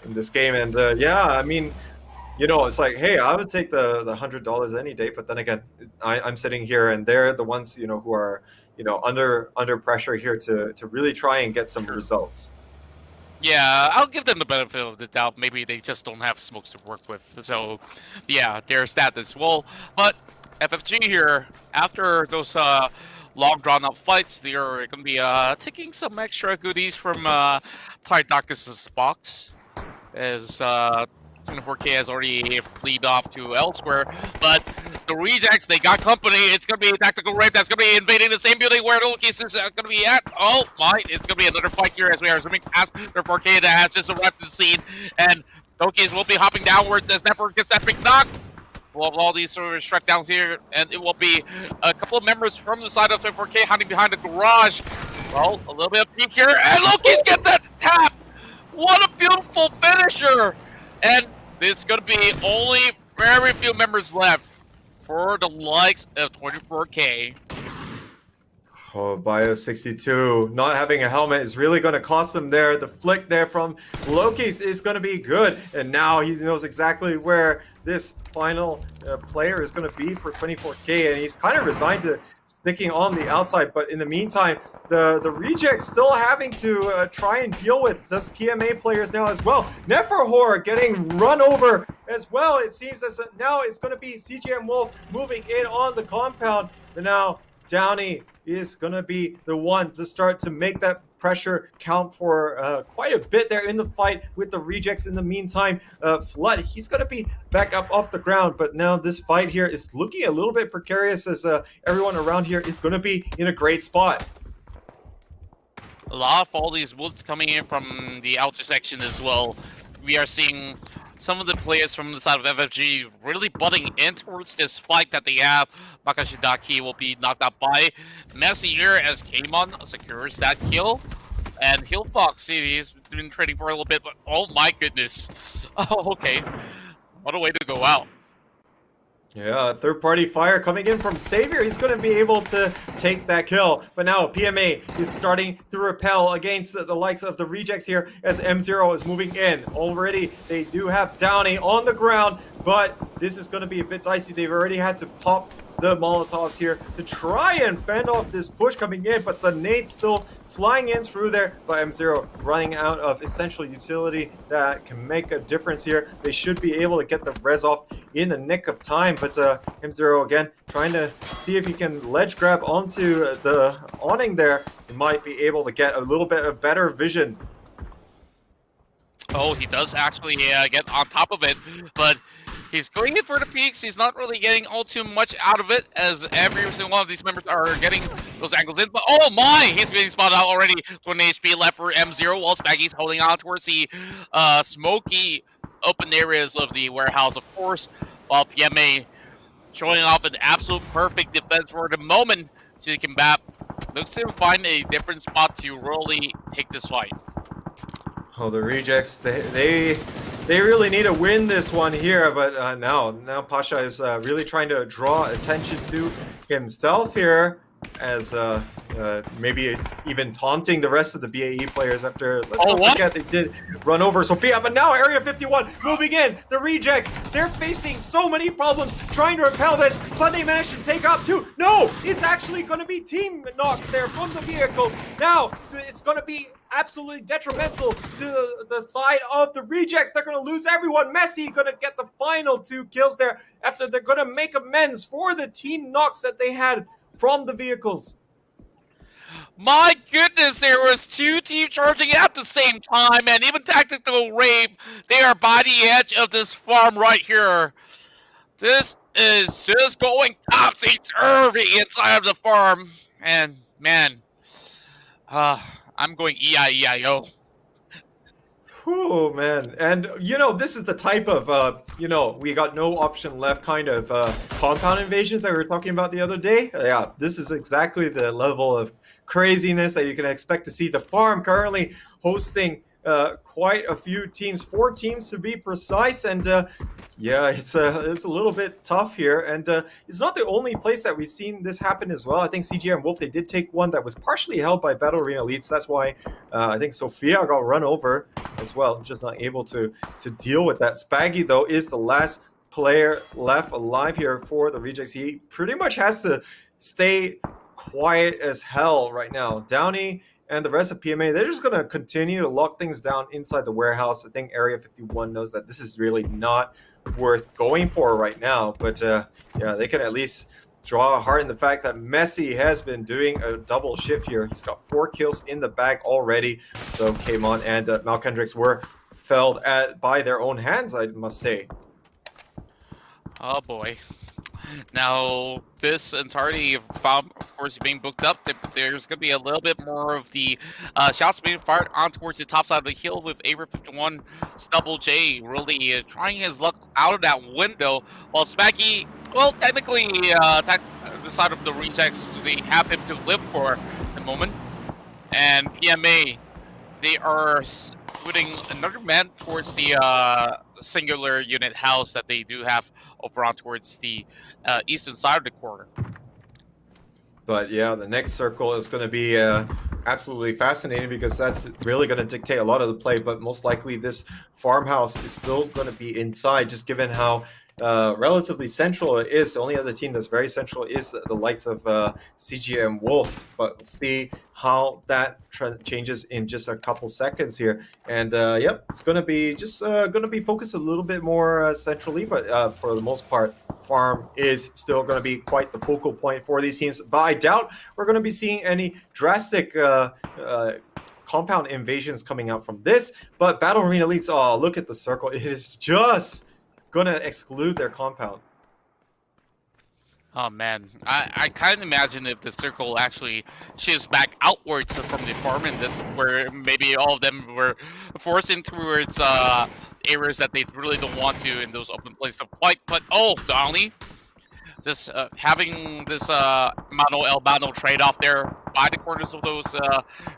in this game. And yeah, I mean, you know, it's like, hey, I would take the $100 any day, but then again, I'm sitting here and they're the ones, you know, who are, you know, under pressure here to really try and get some results. Yeah, I'll give them the benefit of the doubt. Maybe they just don't have smokes to work with. So, yeah, there's that as well. But FFG here, after those long drawn-out fights, they're going to be taking some extra goodies from Ty Darkness's box, as 24K has already fleed off to elsewhere. But the rejects, they got company. It's going to be a tactical raid that's going to be invading the same building where Lokis is going to be at. Oh my, it's going to be another fight here as we are zooming past 24K that has just arrived to the scene. And Lokis will be hopping downwards as Network gets that big knock. We'll have all these sort of struck downs here, and it will be a couple of members from the side of 24K hiding behind the garage. Well, a little bit of peek here, and Loki's get that tap! What a beautiful finisher! And there's going to be only very few members left for the likes of 24K. Oh, Bio62 not having a helmet is really going to cost him there. The flick there from Loki's is going to be good, and now he knows exactly where this final player is going to be for 24K, and he's kind of resigned to sticking on the outside. But in the meantime, the rejects still having to try and deal with the PMA players now as well. Neferhor getting run over as well. It seems as now it's going to be CGM Wolf moving in on the compound, but now Downey is going to be the one to start to make that pressure count for quite a bit there in the fight with the rejects. In the meantime, Flood, he's going to be back up off the ground, but now this fight here is looking a little bit precarious as everyone around here is going to be in a great spot. A lot of all these woods coming in from the outer section as well. We are seeing some of the players from the side of FFG really butting in towards this fight that they have. Makashidaki will be knocked out by Messi here as Kamon secures that kill. And Hillfox, he's been trading for a little bit, but oh my goodness. Oh, okay. What a way to go out. Yeah, third-party fire coming in from Savior. He's going to be able to take that kill. But now PMA is starting to repel against the likes of the rejects here as M0 is moving in. Already, they do have Downey on the ground, but this is going to be a bit dicey. They've already had to pop the Molotovs here to try and fend off this push coming in, but the nades still flying in through there. But M0 running out of essential utility that can make a difference here. They should be able to get the res off in the nick of time, but M0 again trying to see if he can ledge grab onto the awning there. He might be able to get a little bit of better vision. Oh, he does actually get on top of it, but he's going in for the peaks. He's not really getting all too much out of it, as every single one of these members are getting those angles in. But oh my, he's getting spotted out already. 20 HP left for M0, while Spaggy's holding on towards the smoky open areas of the warehouse, of course, while PMA showing off an absolute perfect defense for the moment to combat. Looks to find a different spot to really take this fight. Oh, the rejects, they really need to win this one here, but now Pasha is really trying to draw attention to himself here as maybe even taunting the rest of the BAE players after, let's Oh, not what? forget, they did run over Sophia, but now Area 51 moving in, the rejects, they're facing so many problems trying to repel this, but they managed to take out 2. No, it's actually going to be team knocks there from the vehicles. Now, it's going to be absolutely detrimental to the side of the rejects. They're going to lose everyone. Messi going to get the final 2 kills there after they're going to make amends for the team knocks that they had from the vehicles. My goodness, there was 2 teams charging at the same time, and even Tactical Rape, they are by the edge of this farm right here. This is just going topsy-turvy inside of the farm, and man, I'm going E-I-E-I-O. Whew, man. And, this is the type of, we got no option left kind of compound invasions that we were talking about the other day. Yeah, this is exactly the level of craziness that you can expect to see. The farm currently hosting quite a few teams, 4 teams to be precise, and yeah, it's a little bit tough here, and it's not the only place that we've seen this happen as well. I think CGM Wolf, they did take one that was partially held by Battle Arena Elites. That's why I think Sophia got run over as well, just not able to deal with that. Spaggy, though, is the last player left alive here for the Rejects. He pretty much has to stay quiet as hell right now. Downey and the rest of PMA, they're just going to continue to lock things down inside the warehouse. I think Area 51 knows that this is really not worth going for right now. But yeah, they can at least draw a heart in the fact that Messi has been doing a double shift here. He's got 4 kills in the bag already. So Kamon and Malkendrix were felled by their own hands, I must say. Oh boy. Now, this entirety of farm, of course, being booked up, there's going to be a little bit more of the shots being fired on towards the top side of the hill with Area 51 Stubble J really trying his luck out of that window, while Smacky, well, technically, the side of the rejects, they have him to live for the moment, and PMA, they are putting another man towards the singular unit house that they do have over on towards the eastern side of the corner. But yeah, the next circle is going to be absolutely fascinating because that's really going to dictate a lot of the play. But most likely this farmhouse is still going to be inside, just given how relatively central it is. The only other team that's very central is the likes of CGM Wolf. But we'll see how that changes in just a couple seconds here. And yep, it's going to be just going to be focused a little bit more centrally. But for the most part, farm is still going to be quite the focal point for these teams. But I doubt we're going to be seeing any drastic compound invasions coming out from this. But Battle Arena Elites, oh, look at the circle. It is just going to exclude their compound. Oh man, I kind of imagine if the circle actually shifts back outwards from the farm, and that's where maybe all of them were forced in towards areas that they really don't want to in those open places to fight. But oh, Donnie, just having this Mano El Mano trade-off there by the corners of those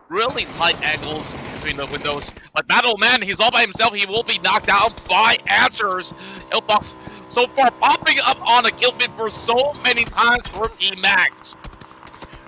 really tight angles between the windows. But Battle Man, he's all by himself. He will be knocked down by Answers. Ilfox so far popping up on a kill feed for so many times for Team Max.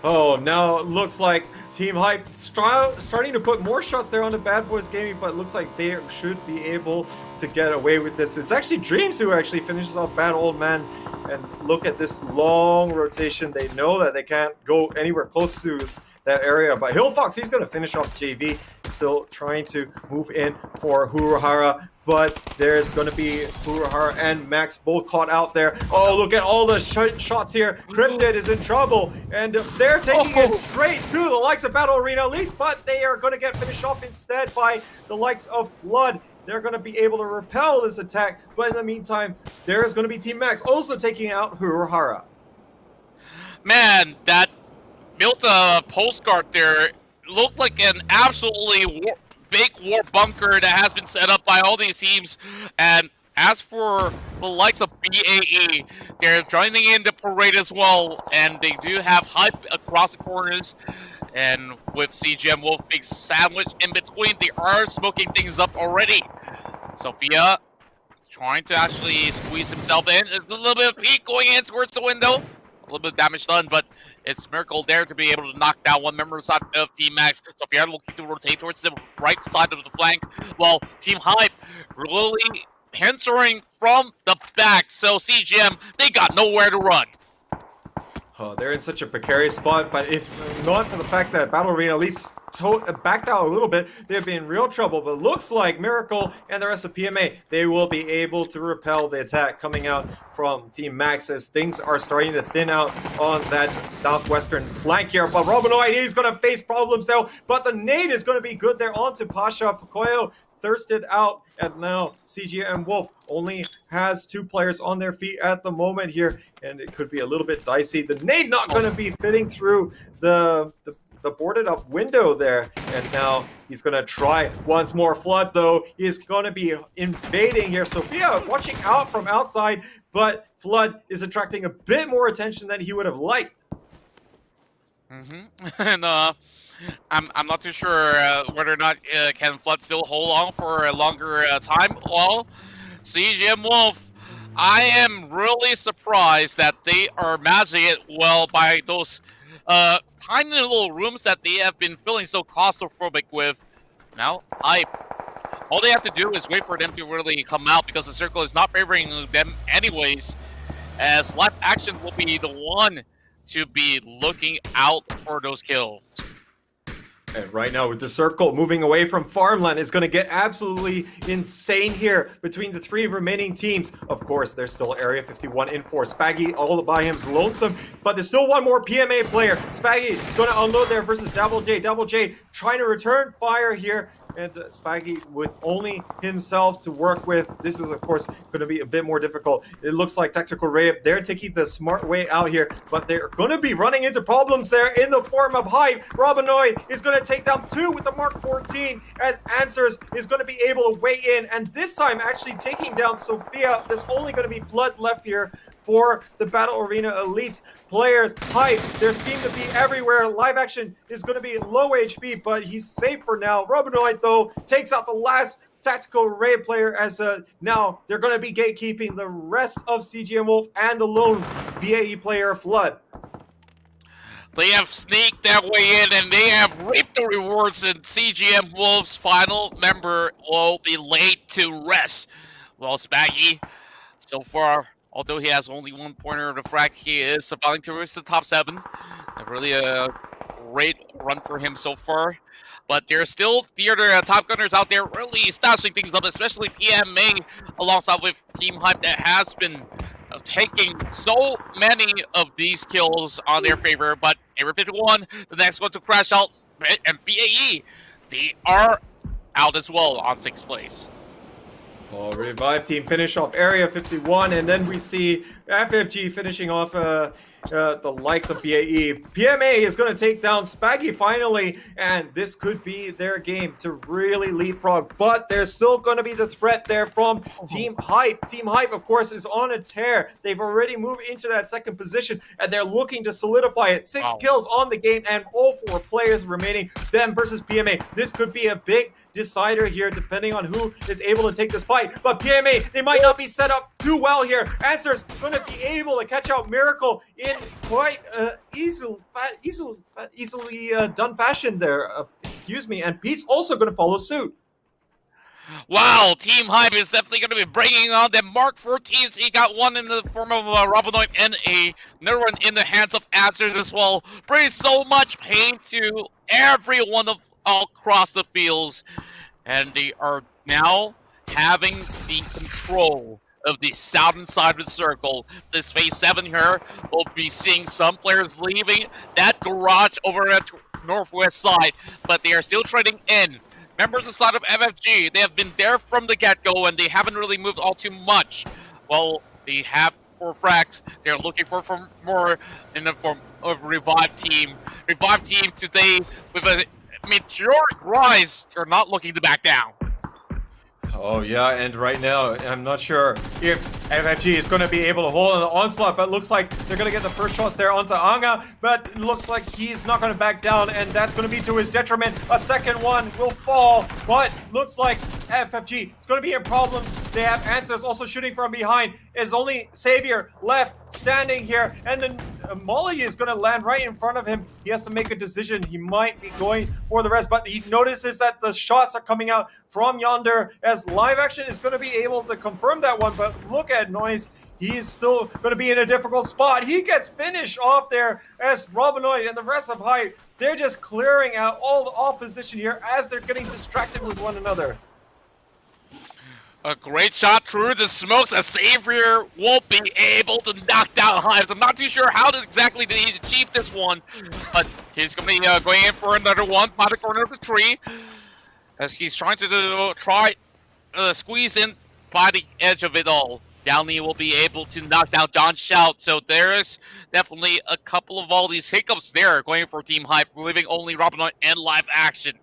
Oh, now it looks like Team Hype starting to put more shots there on the Bad Boys Gaming, but it looks like they should be able to get away with this. It's actually Dreams who actually finishes off Bad Old Man, and look at this long rotation. They know that they can't go anywhere close to that area, but Hillfox, he's going to finish off JV, still trying to move in for Huruhara, but there's going to be Huruhara and Max both caught out there. Oh, look at all the shots here. Cryptid is in trouble, and they're taking it straight to the likes of Battle Arena Elites, but they are going to get finished off instead by the likes of Flood. They're going to be able to repel this attack, but in the meantime, there's going to be Team Max also taking out Huruhara. Man, that built a postcard there. Looked like an absolutely big war bunker that has been set up by all these teams. And as for the likes of BAE, they're joining in the parade as well. And they do have Hype across the corners. And with CGM Wolf being sandwiched in between, they are smoking things up already. Sophia trying to actually squeeze himself in. There's a little bit of heat going in towards the window. little bit of damage done, but it's Miracle there to be able to knock down one member side of Team Max. So Fiera looking to rotate towards the right side of the flank, while Team Hype really answering from the back. So CGM, they got nowhere to run. Oh, they're in such a precarious spot, but if not for the fact that Battle Arena at least backed out a little bit, they'd be in real trouble. But looks like Miracle and the rest of PMA, they will be able to repel the attack coming out from Team Max as things are starting to thin out on that southwestern flank here. But Robinoid, he's going to face problems though, but the nade is going to be good there onto Pasha. Pocoyo thirsted out, and now CGM Wolf only has 2 players on their feet at the moment here, and it could be a little bit dicey. The nade not going to be fitting through the boarded up window there, and now he's going to try once more. Flood though is going to be invading here. Sophia watching out from outside, but Flood is attracting a bit more attention than he would have liked. And I'm not too sure whether or not can Flood still hold on for a longer time. Well, CGM Wolf, I am really surprised that they are managing it well by those tiny little rooms that they have been feeling so claustrophobic with. Now, all they have to do is wait for them to really come out, because the circle is not favoring them anyways, as live action will be the one to be looking out for those kills. And right now with the circle moving away from farmland, is going to get absolutely insane here between the 3 remaining teams. Of course, there's still Area 51 in for Spaggy all by himself, lonesome, but there's still one more PMA player. Spaggy going to unload there versus Double J. Double J trying to return fire here, and Spaggy with only himself to work with. This is, of course, going to be a bit more difficult. It looks like Tactical Ray, they're taking the smart way out here, but they're going to be running into problems there in the form of Hype. Robinoid is going to take down 2 with the Mark 14, as Answers is going to be able to weigh in, and this time actually taking down Sophia. There's only going to be Flood left here for the Battle Arena Elites players. Hype, there seem to be everywhere. Live action is going to be low HP, but he's safe for now. Robinoid, though, takes out the last Tactical Ray player, as now they're going to be gatekeeping the rest of CGM Wolf and the lone BAE player, Flood. They have sneaked their way in, and they have reaped the rewards, and CGM Wolf's final member will be laid to rest. Well, Spaggy, so far, although he has only 1 pointer of the frag, he is surviving to reach the top 7. Really a great run for him so far. But there's still the other top gunners out there really stashing things up, especially PMA alongside with Team Hype that has been taking so many of these kills on their favor. But Area 51, the next one to crash out, and BAE, they are out as well on 6th place. Oh, Revive team finish off Area 51, and then we see FFG finishing off the likes of BAE. PMA is going to take down Spaggy finally, and this could be their game to really leapfrog, but there's still going to be the threat there from Team Hype. Team Hype, of course, is on a tear. They've already moved into that 2nd position, and they're looking to solidify it. 6 kills on the game, and all 4 players remaining. Them versus PMA. This could be a big decider here, depending on who is able to take this fight. But PMA, they might not be set up too well here. Answers going to be able to catch out Miracle in quite easily done fashion there. Excuse me. And Pete's also going to follow suit. Wow, Team Hype is definitely going to be bringing on the Mark 14s. He got one in the form of Robinoid and another one in the hands of Answers as well. Brings so much pain to everyone across the fields. And they are now having the control of the southern side of the circle. This phase 7 here will be seeing some players leaving that garage over at northwest side, but they are still trading in. Members of the side of FFG, they have been there from the get-go, and they haven't really moved all too much. Well, they have 4 frags. They're looking for more in the form of Revive Team. Revive Team today with a meteoric rise. They're not looking to back down. Oh yeah, and right now, I'm not sure if FFG is going to be able to hold on the onslaught, but looks like they're going to get the first shots there onto Anga, but it looks like he's not going to back down, and that's going to be to his detriment. A second one will fall, but looks like FFG is going to be in problems. They have Answers also shooting from behind. Is only Savior left standing here, and then Molly is going to land right in front of him. He has to make a decision. He might be going for the rest, but he notices that the shots are coming out from yonder as Live Action is going to be able to confirm that one. But look at Noise. He is still going to be in a difficult spot. He gets finished off there as Robinoid and the rest of Hype, they're just clearing out all the opposition here as they're getting distracted with one another. A great shot through the smokes. A Savior won't be able to knock down Hives. I'm not too sure how exactly did he achieve this one, but he's going to be going in for another one by the corner of the tree as he's trying to squeeze in by the edge of it all. Downey will be able to knock down John Shout, so there's definitely a couple of all these hiccups there going for Team Hype, leaving only Robinoid and Live Action.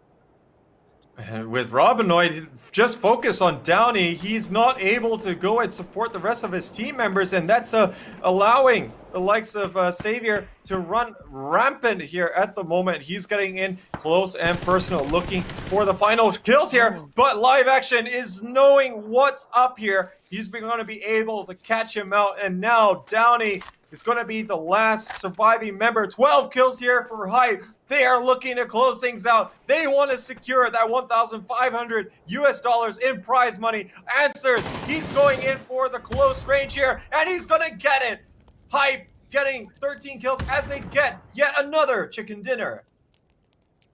And with Robinoid just focus on Downey, he's not able to go and support the rest of his team members, and that's allowing the likes of Savior to run rampant here at the moment. He's getting in close and personal, looking for the final kills here, but Live Action is knowing what's up here. He's going to be able to catch him out, and now Downey is going to be the last surviving member. 12 kills here for Hype. They are looking to close things out. They want to secure that $1,500 in prize money. Answers, he's going in for the close range here, and he's going to get it. Hype getting 13 kills as they get yet another chicken dinner.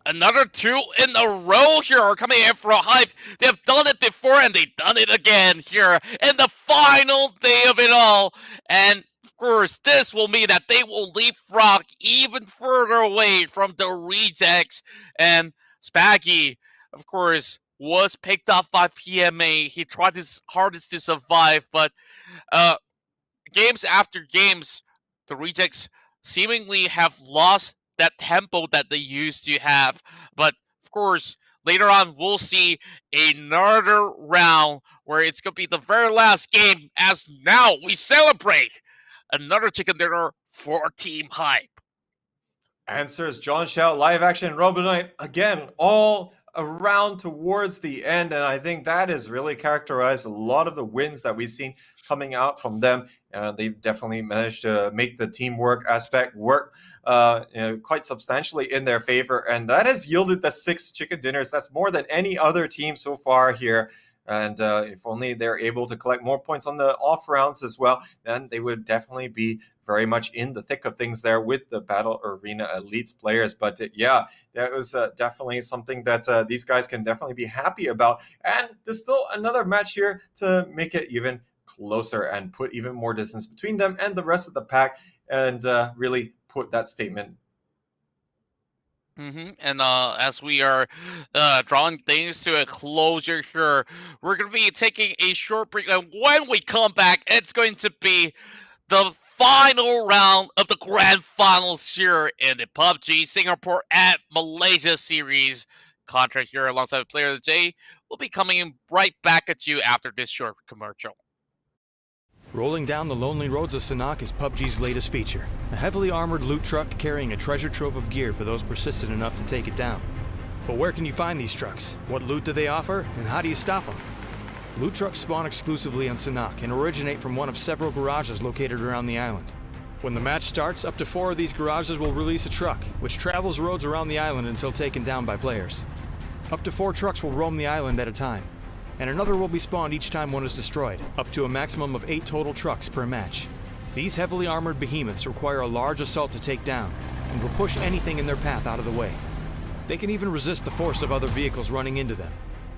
Another 2 in a row here are coming in for a Hype. They've done it before and they've done it again here in the final day of it all. And of course, this will mean that they will leapfrog even further away from the rejects. And Spaggy, of course, was picked up by PMA. He tried his hardest to survive, but games after games, the rejects seemingly have lost that tempo that they used to have. But of course, later on, we'll see another round where it's going to be the very last game, as now we celebrate another chicken dinner for Team Hype. Answers, John Shout, Live Action, Robinoid, again, all around towards the end. And I think that has really characterized a lot of the wins that we've seen coming out from them. They've definitely managed to make the teamwork aspect work quite substantially in their favor. And that has yielded the 6 chicken dinners. That's more than any other team so far here. And if only they're able to collect more points on the off rounds as well, then they would definitely be very much in the thick of things there with the Battle Arena Elites players. But yeah, that was definitely something that these guys can definitely be happy about. And there's still another match here to make it even closer and put even more distance between them and the rest of the pack, and really put that statement. And as we are drawing things to a closure here, we're going to be taking a short break. And when we come back, it's going to be the final round of the Grand Finals here in the PUBG Singapore at Malaysia series. Contract here alongside Player of the Day. We'll be coming right back at you after this short commercial. Rolling down the lonely roads of Sanak is PUBG's latest feature, a heavily armored loot truck carrying a treasure trove of gear for those persistent enough to take it down. But where can you find these trucks? What loot do they offer, and how do you stop them? Loot trucks spawn exclusively on Sanak and originate from one of several garages located around the island. When the match starts, up to 4 of these garages will release a truck, which travels roads around the island until taken down by players. Up to 4 trucks will roam the island at a time, and another will be spawned each time one is destroyed, up to a maximum of 8 total trucks per match. These heavily armored behemoths require a large assault to take down, and will push anything in their path out of the way. They can even resist the force of other vehicles running into them.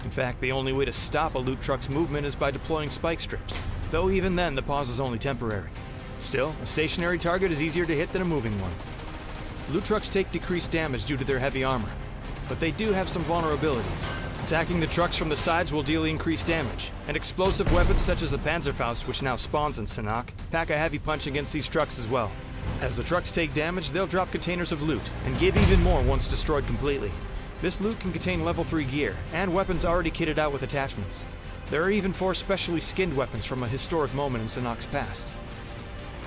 In fact, the only way to stop a loot truck's movement is by deploying spike strips, though even then the pause is only temporary. Still, a stationary target is easier to hit than a moving one. Loot trucks take decreased damage due to their heavy armor, but they do have some vulnerabilities. Attacking the trucks from the sides will deal increased damage, and explosive weapons such as the Panzerfaust, which now spawns in Sanak, pack a heavy punch against these trucks as well. As the trucks take damage, they'll drop containers of loot, and give even more once destroyed completely. This loot can contain level 3 gear, and weapons already kitted out with attachments. There are even 4 specially skinned weapons from a historic moment in Sanak's past.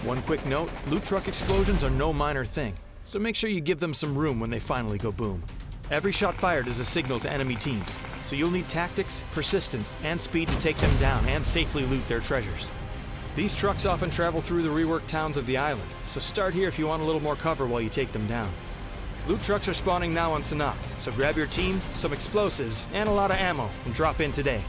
One quick note, loot truck explosions are no minor thing, so make sure you give them some room when they finally go boom. Every shot fired is a signal to enemy teams, so you'll need tactics, persistence, and speed to take them down and safely loot their treasures. These trucks often travel through the reworked towns of the island, so start here if you want a little more cover while you take them down. Loot trucks are spawning now on Sanhok, so grab your team, some explosives, and a lot of ammo, and drop in today.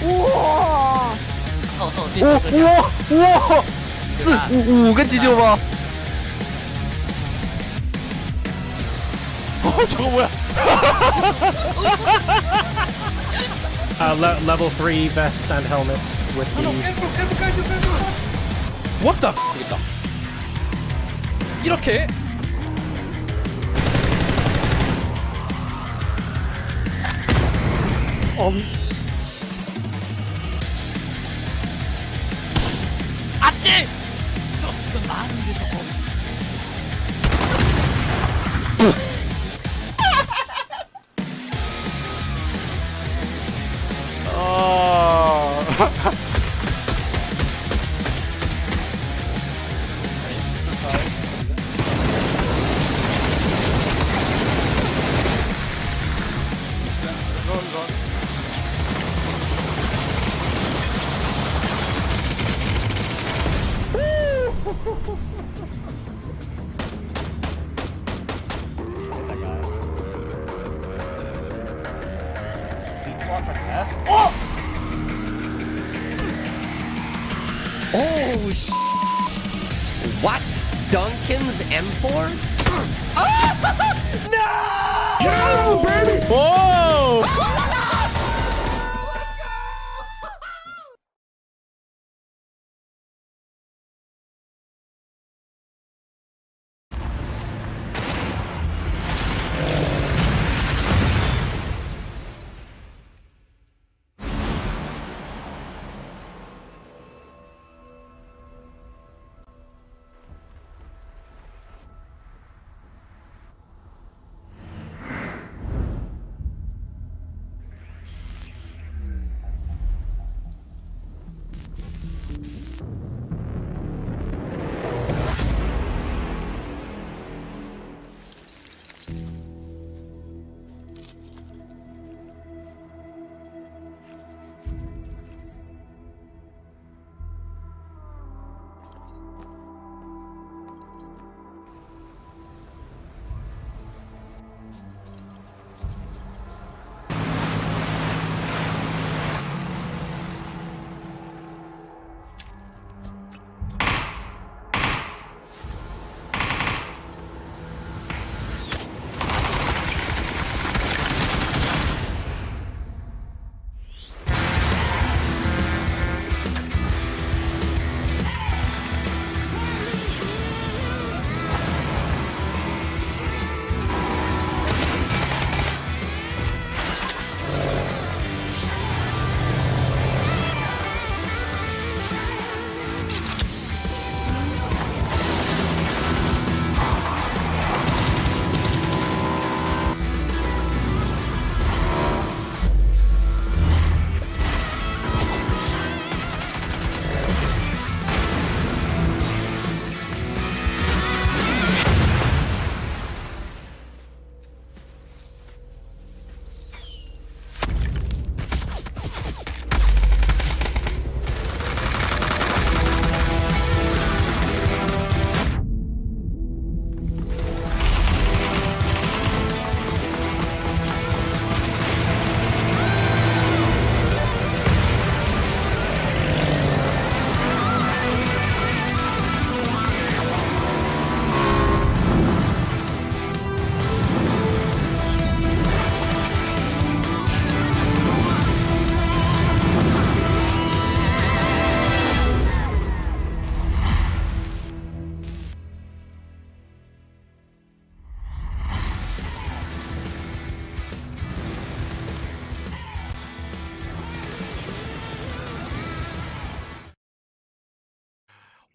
哇，4、5个急救吗？저거 뭐야? Level 3 vests and helmets with the. What the f***이다. 이렇게? 아치! 조금 많은 데서 Oh, what? Duncan's M4? No! Yo, baby! Whoa!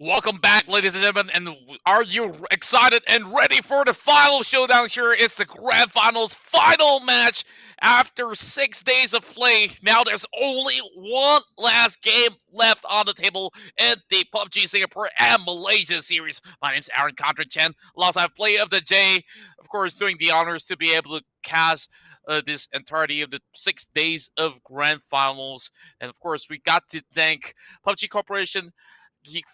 Welcome back, ladies and gentlemen, and are you excited and ready for the final showdown here? It's the Grand Finals final match after 6 days of play. Now there's only one last game left on the table in the PUBG Singapore and Malaysia series. My name's Aaron Contra Chen, alongside Play of the J, of course, doing the honors to be able to cast this entirety of the 6 days of Grand Finals. And of course, we got to thank PUBG Corporation, Geek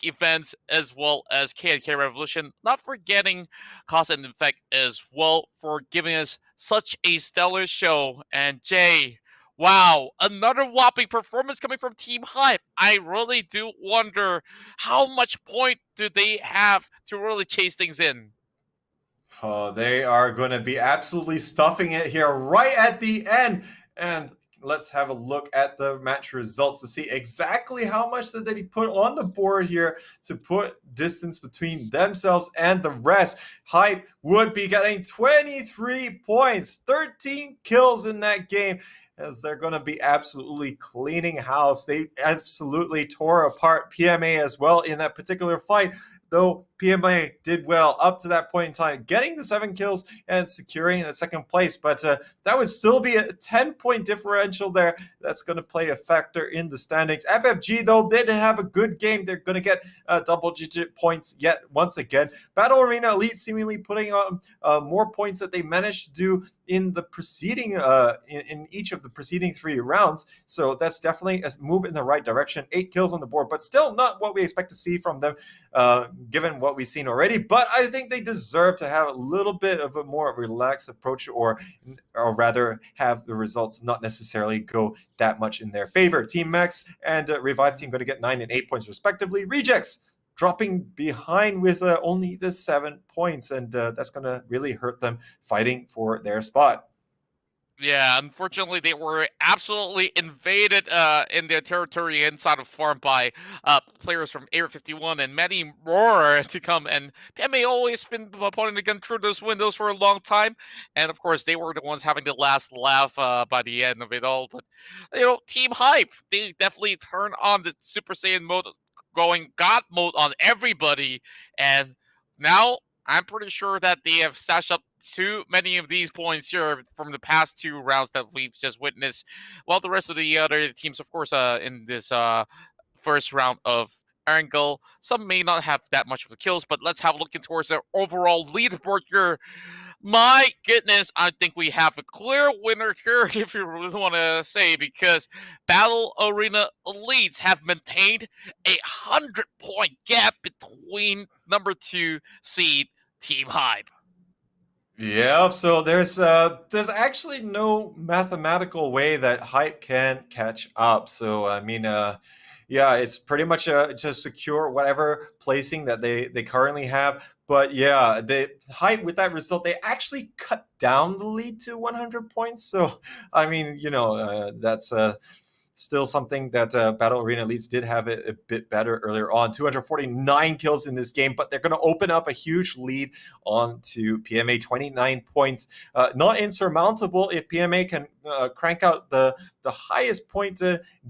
Events, as well as K&K Revolution, not forgetting Cause and Effect as well, for giving us such a stellar show. And Jay, wow, another whopping performance coming from Team Hype. I really do wonder how much point do they have to really chase things in. Oh, they are going to be absolutely stuffing it here right at the end. And let's have a look at the match results to see exactly how much that they put on the board here to put distance between themselves and the rest. Hype would be getting 23 points, 13 kills in that game, as they're going to be absolutely cleaning house. They absolutely tore apart PMA as well in that particular fight, though PMA did well up to that point in time, getting the 7 kills and securing the second place. But that would still be a 10-point differential there. That's going to play a factor in the standings. FFG, though, did have a good game. They're going to get double-digit points yet once again. Battle Arena Elite seemingly putting on more points that they managed to do in the preceding in each of the preceding 3 rounds. So that's definitely a move in the right direction. 8 kills on the board, but still not what we expect to see from them, given what we've seen already. But I think they deserve to have a little bit of a more relaxed approach, or rather have the results not necessarily go that much in their favor. Team Max and Revive Team going to get 9 and 8 points respectively. Rejects dropping behind with only the 7 points, and that's going to really hurt them fighting for their spot. Yeah, unfortunately, they were absolutely invaded in their territory inside of farm by players from Area 51 and many more to come. And PMA always been pointing the gun through those windows for a long time. And of course, they were the ones having the last laugh by the end of it all. But, Team Hype, they definitely turned on the Super Saiyan mode, going God mode on everybody. And now I'm pretty sure that they have stashed up too many of these points here from the past 2 rounds that we've just witnessed. While the rest of the other teams, of course, in this first round of Angle, some may not have that much of the kills, but let's have a look towards their overall leaderboard here. My goodness, I think we have a clear winner here, if you really want to say, because Battle Arena Elites have maintained a 100-point gap between number 2 seed Team Hype. Yeah, so there's actually no mathematical way that Hype can catch up. So I mean, yeah, it's pretty much to secure whatever placing that they currently have. But yeah, the Hype, with that result, they actually cut down the lead to 100 points. So I mean, that's still something that Battle Arena Elites did have it a bit better earlier on. 249 kills in this game, but they're going to open up a huge lead on to PMA, 29 points. Not insurmountable if PMA can crank out the highest point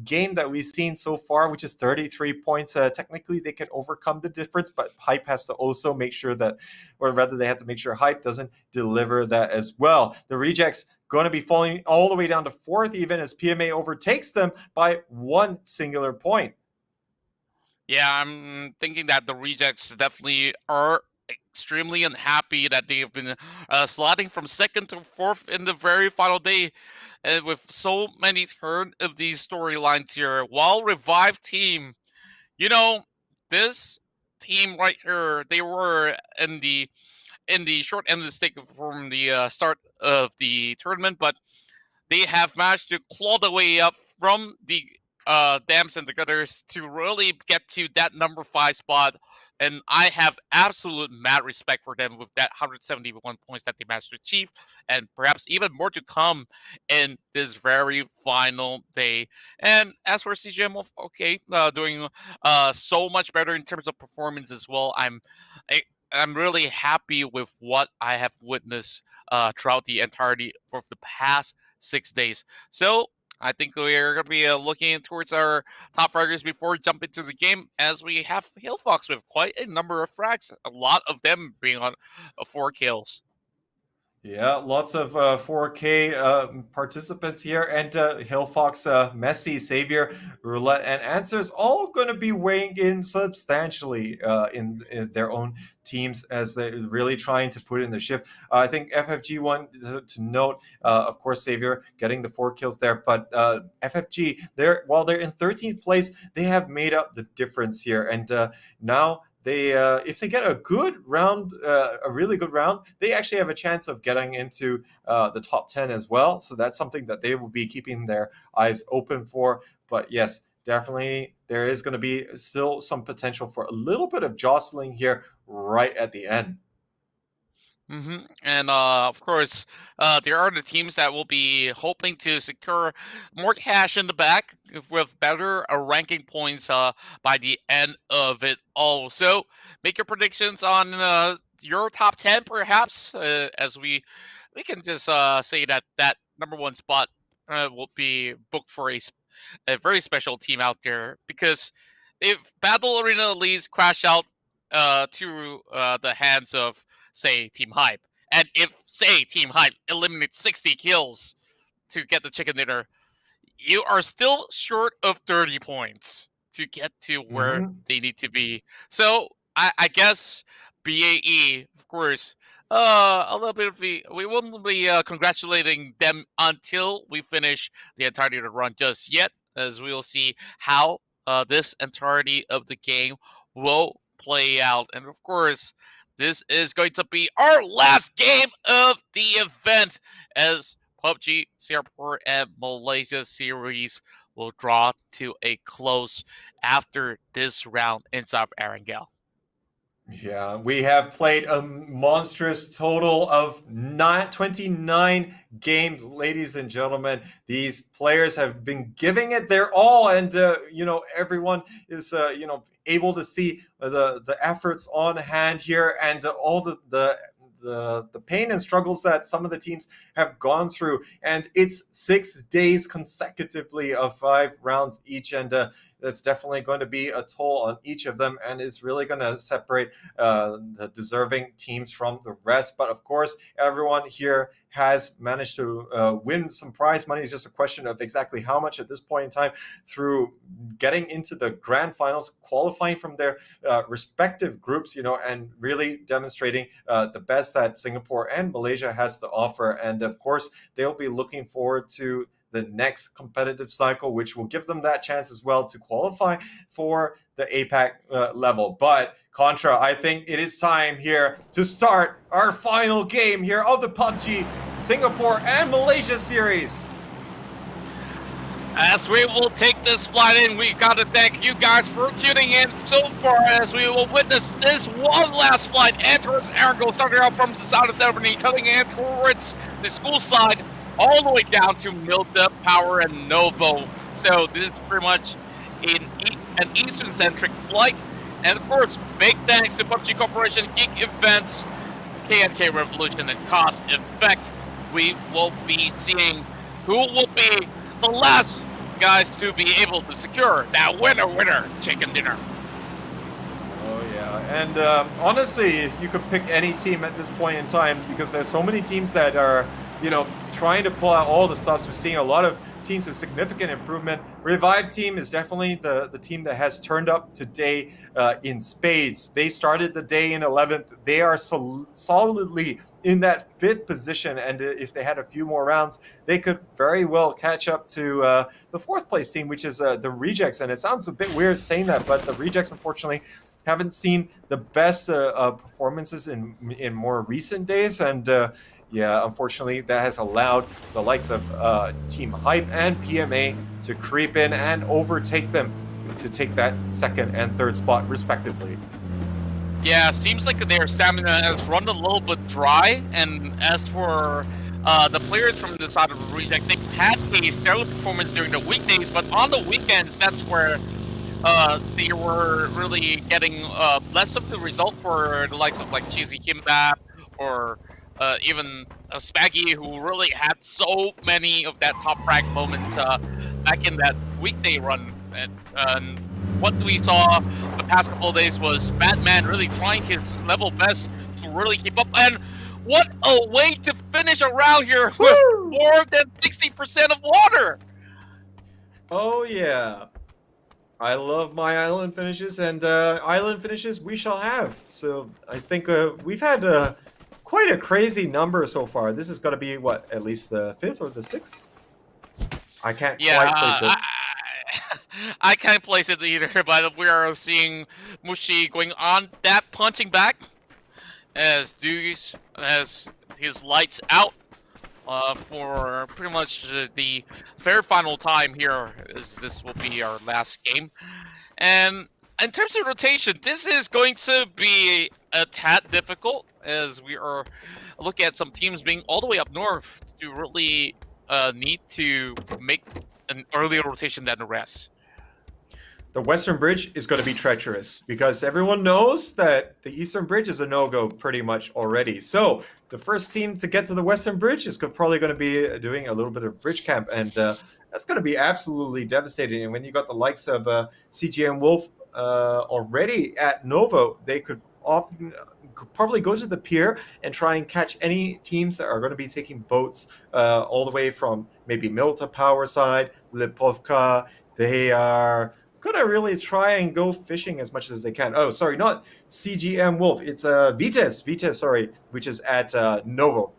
game that we've seen so far, which is 33 points. Technically, they can overcome the difference, but Hype has to also make sure that, or rather, they have to make sure Hype doesn't deliver that as well. The Rejects going to be falling all the way down to 4th, even as PMA overtakes them by 1 singular point. Yeah, I'm thinking that the Rejects definitely are extremely unhappy that they have been sliding from 2nd to 4th in the very final day, and with so many turn of these storylines here. While Revive Team, this team right here, they were in the short end of the stick from the start of the tournament, but they have managed to claw their way up from the dams and the gutters to really get to that number 5 spot. And I have absolute mad respect for them with that 171 points that they managed to achieve, and perhaps even more to come in this very final day. And as for CGM, okay, doing so much better in terms of performance as well. I'm really happy with what I have witnessed throughout the entirety of the past 6 days. So I think we are going to be looking towards our top fraggers before jumping to the game, as we have Hillfox with quite a number of frags, a lot of them being on 4 kills. Yeah, lots of 4K participants here, and Hillfox, Messi, Savior, Roulette, and Answers all going to be weighing in substantially in their own teams as they're really trying to put in the shift. I think FFG wanted to note, of course, Savior getting the 4 kills there, but FFG, while they're in 13th place, they have made up the difference here, and now they if they get a good round, a really good round, they actually have a chance of getting into the top 10 as well. So that's something that they will be keeping their eyes open for. But yes, definitely there is going to be still some potential for a little bit of jostling here right at the end. And of course, there are the teams that will be hoping to secure more cash in the back with better ranking points by the end of it all. So make your predictions on your top 10, perhaps, as we can just say that that number 1 spot will be booked for a very special team out there. Because if Battle Arena leads crash out to the hands of, say, Team Hype, and if, say, Team Hype eliminates 60 kills to get the chicken dinner, you are still short of 30 points to get to where they need to be. So I guess BAE, of course, a little bit of we won't be congratulating them until we finish the entirety of the run just yet, as we will see how this entirety of the game will play out. And of course, this is going to be our last game of the event, as PUBG Singapore and Malaysia series will draw to a close after this round inside of Erangel. Yeah, we have played a monstrous total of 29 games, ladies and gentlemen. These players have been giving it their all, and everyone is able to see the efforts on hand here, and all the pain and struggles that some of the teams have gone through. And it's 6 days consecutively of 5 rounds each, and that's definitely going to be a toll on each of them, and it's really going to separate the deserving teams from the rest. But of course, everyone here has managed to win some prize money. It's just a question of exactly how much at this point in time through getting into the grand finals, qualifying from their respective groups, and really demonstrating the best that Singapore and Malaysia has to offer. And of course, they'll be looking forward to the next competitive cycle, which will give them that chance as well to qualify for the APAC level. But Contra, I think it is time here to start our final game here of the PUBG Singapore and Malaysia series. As we will take this flight in, we got to thank you guys for tuning in so far, as we will witness this one last flight and towards Erangel, starting out from the side of 70, coming in towards the school side, all the way down to Milta, Power, and Novo. So this is pretty much an Eastern-centric flight. And of course, big thanks to PUBG Corporation, Geek Events, KNK Revolution, and Cost Effect. We will be seeing who will be the last guys to be able to secure that winner chicken dinner. Oh yeah, and honestly, you could pick any team at this point in time, because there's so many teams that are trying to pull out all the stops. We're seeing a lot of teams with significant improvement. Revive team is definitely the team that has turned up today in spades. They started the day in 11th. They are solidly in that 5th position, and if they had a few more rounds, they could very well catch up to the 4th place team, which is the Rejects. And it sounds a bit weird saying that, but the Rejects, unfortunately, haven't seen the best performances in more recent days, and yeah, unfortunately, that has allowed the likes of Team Hype and PMA to creep in and overtake them to take that 2nd and 3rd spot, respectively. Yeah, seems like their stamina has run a little bit dry. And as for the players from the side of the Reject, they had a stellar performance during the weekdays, but on the weekends, that's where they were really getting less of the result for the likes of like Cheesy Kimbap or even Spaggy, who really had so many of that top frag moments back in that weekday run. And what we saw the past couple of days was Batman really trying his level best to really keep up. And what a way to finish a round here with more than 60% of water! Oh yeah. I love my island finishes, and island finishes we shall have. So I think we've had quite a crazy number so far. This is going to be, what, at least the 5th or the 6th? I can't quite place it. I can't place it either, but we are seeing Mushi going on that punching back as Deuce has his lights out for pretty much the fair final time here, as this will be our last game. And in terms of rotation, this is going to be a tad difficult, as we are looking at some teams being all the way up north to really need to make an earlier rotation than the rest. The Western Bridge is going to be treacherous because everyone knows that the Eastern Bridge is a no-go pretty much already. So the first team to get to the Western Bridge is probably going to be doing a little bit of bridge camp, and that's going to be absolutely devastating. And when you got the likes of CGM Wolf already at Novo, they could probably go to the pier and try and catch any teams that are going to be taking boats all the way from maybe Milta Power side, Lipovka. They are going to really try and go fishing as much as they can. Oh, sorry, not CGM Wolf. It's Vitesse, sorry, which is at Novo.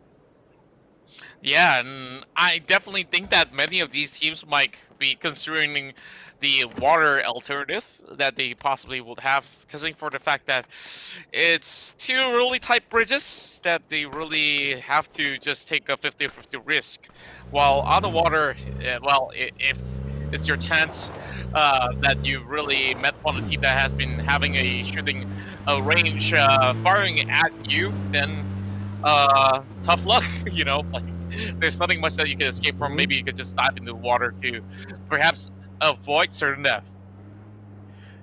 Yeah, and I definitely think that many of these teams might be considering the water alternative that they possibly would have, considering for the fact that it's 2 really tight bridges that they really have to just take a 50-50 risk. While on the water, well, if it's your chance that you really met on a team that has been having a shooting range firing at you, then tough luck, you know, like there's nothing much that you can escape from. Maybe you could just dive into the water to perhaps avoid certain death.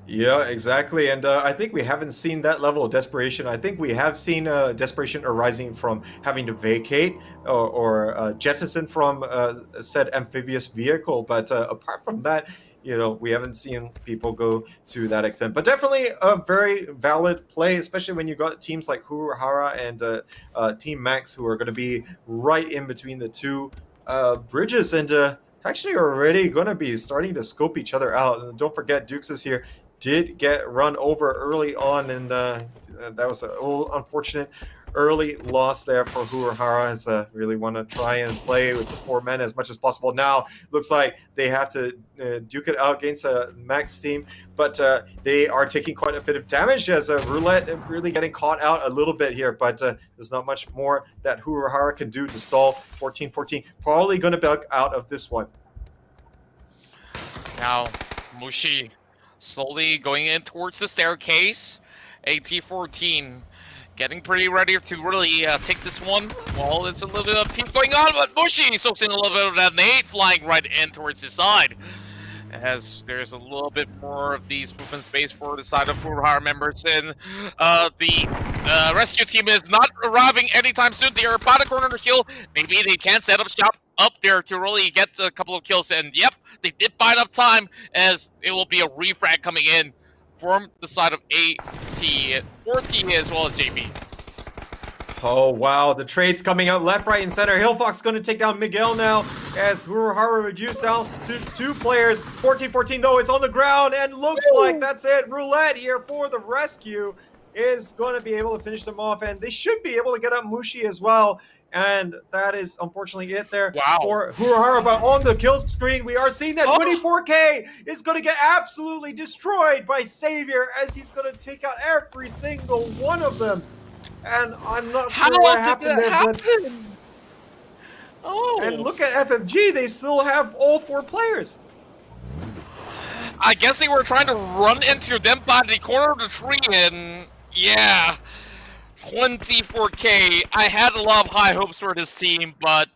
Yeah, exactly. And I think we haven't seen that level of desperation. I think we have seen desperation arising from having to vacate or jettison from said amphibious vehicle. But apart from that, you know, we haven't seen people go to that extent. But definitely a very valid play, especially when you got teams like Huruhara and Team Max, who are going to be right in between the two bridges, and actually already going to be starting to scope each other out. And don't forget, Dukes is here. Did get run over early on, and that was a little unfortunate early loss there for Huruhara, as really want to try and play with the 4 men as much as possible. Now looks like they have to duke it out against a Max team, but they are taking quite a bit of damage as Roulette really getting caught out a little bit here, but there's not much more that Huruhara can do to stall 14-14. Probably going to back out of this one. Now, Mushi slowly going in towards the staircase. AT-14 getting pretty ready to really take this one. Well, it's a little bit of peep going on, but Mushi soaks in a little bit of that nade flying right in towards his side. As there's a little bit more of these movement space for the side of Furuhara members, and the rescue team is not arriving anytime soon. They are about to corner the hill. Maybe they can set up shop up there to really get a couple of kills, and yep, they did buy enough time, as it will be a refrag coming in from the side of AT-14 as well as JB. Oh, wow. The trades coming out left, right, and center. Hillfox going to take down Miguel now as Huruhara reduced down to 2 players. 14-14, though, it's on the ground, and looks like that's it. Roulette here for the rescue is going to be able to finish them off, and they should be able to get up Mushi as well. And that is unfortunately it there for Huruhara. But on the kill screen, we are seeing that 24K is going to get absolutely destroyed by Savior, as he's going to take out every single one of them. And I'm not sure what happened there. But... And look at FFG, they still have all 4 players. I guess they were trying to run into them by the corner of the tree, and yeah, 24K. I had a lot of high hopes for this team, but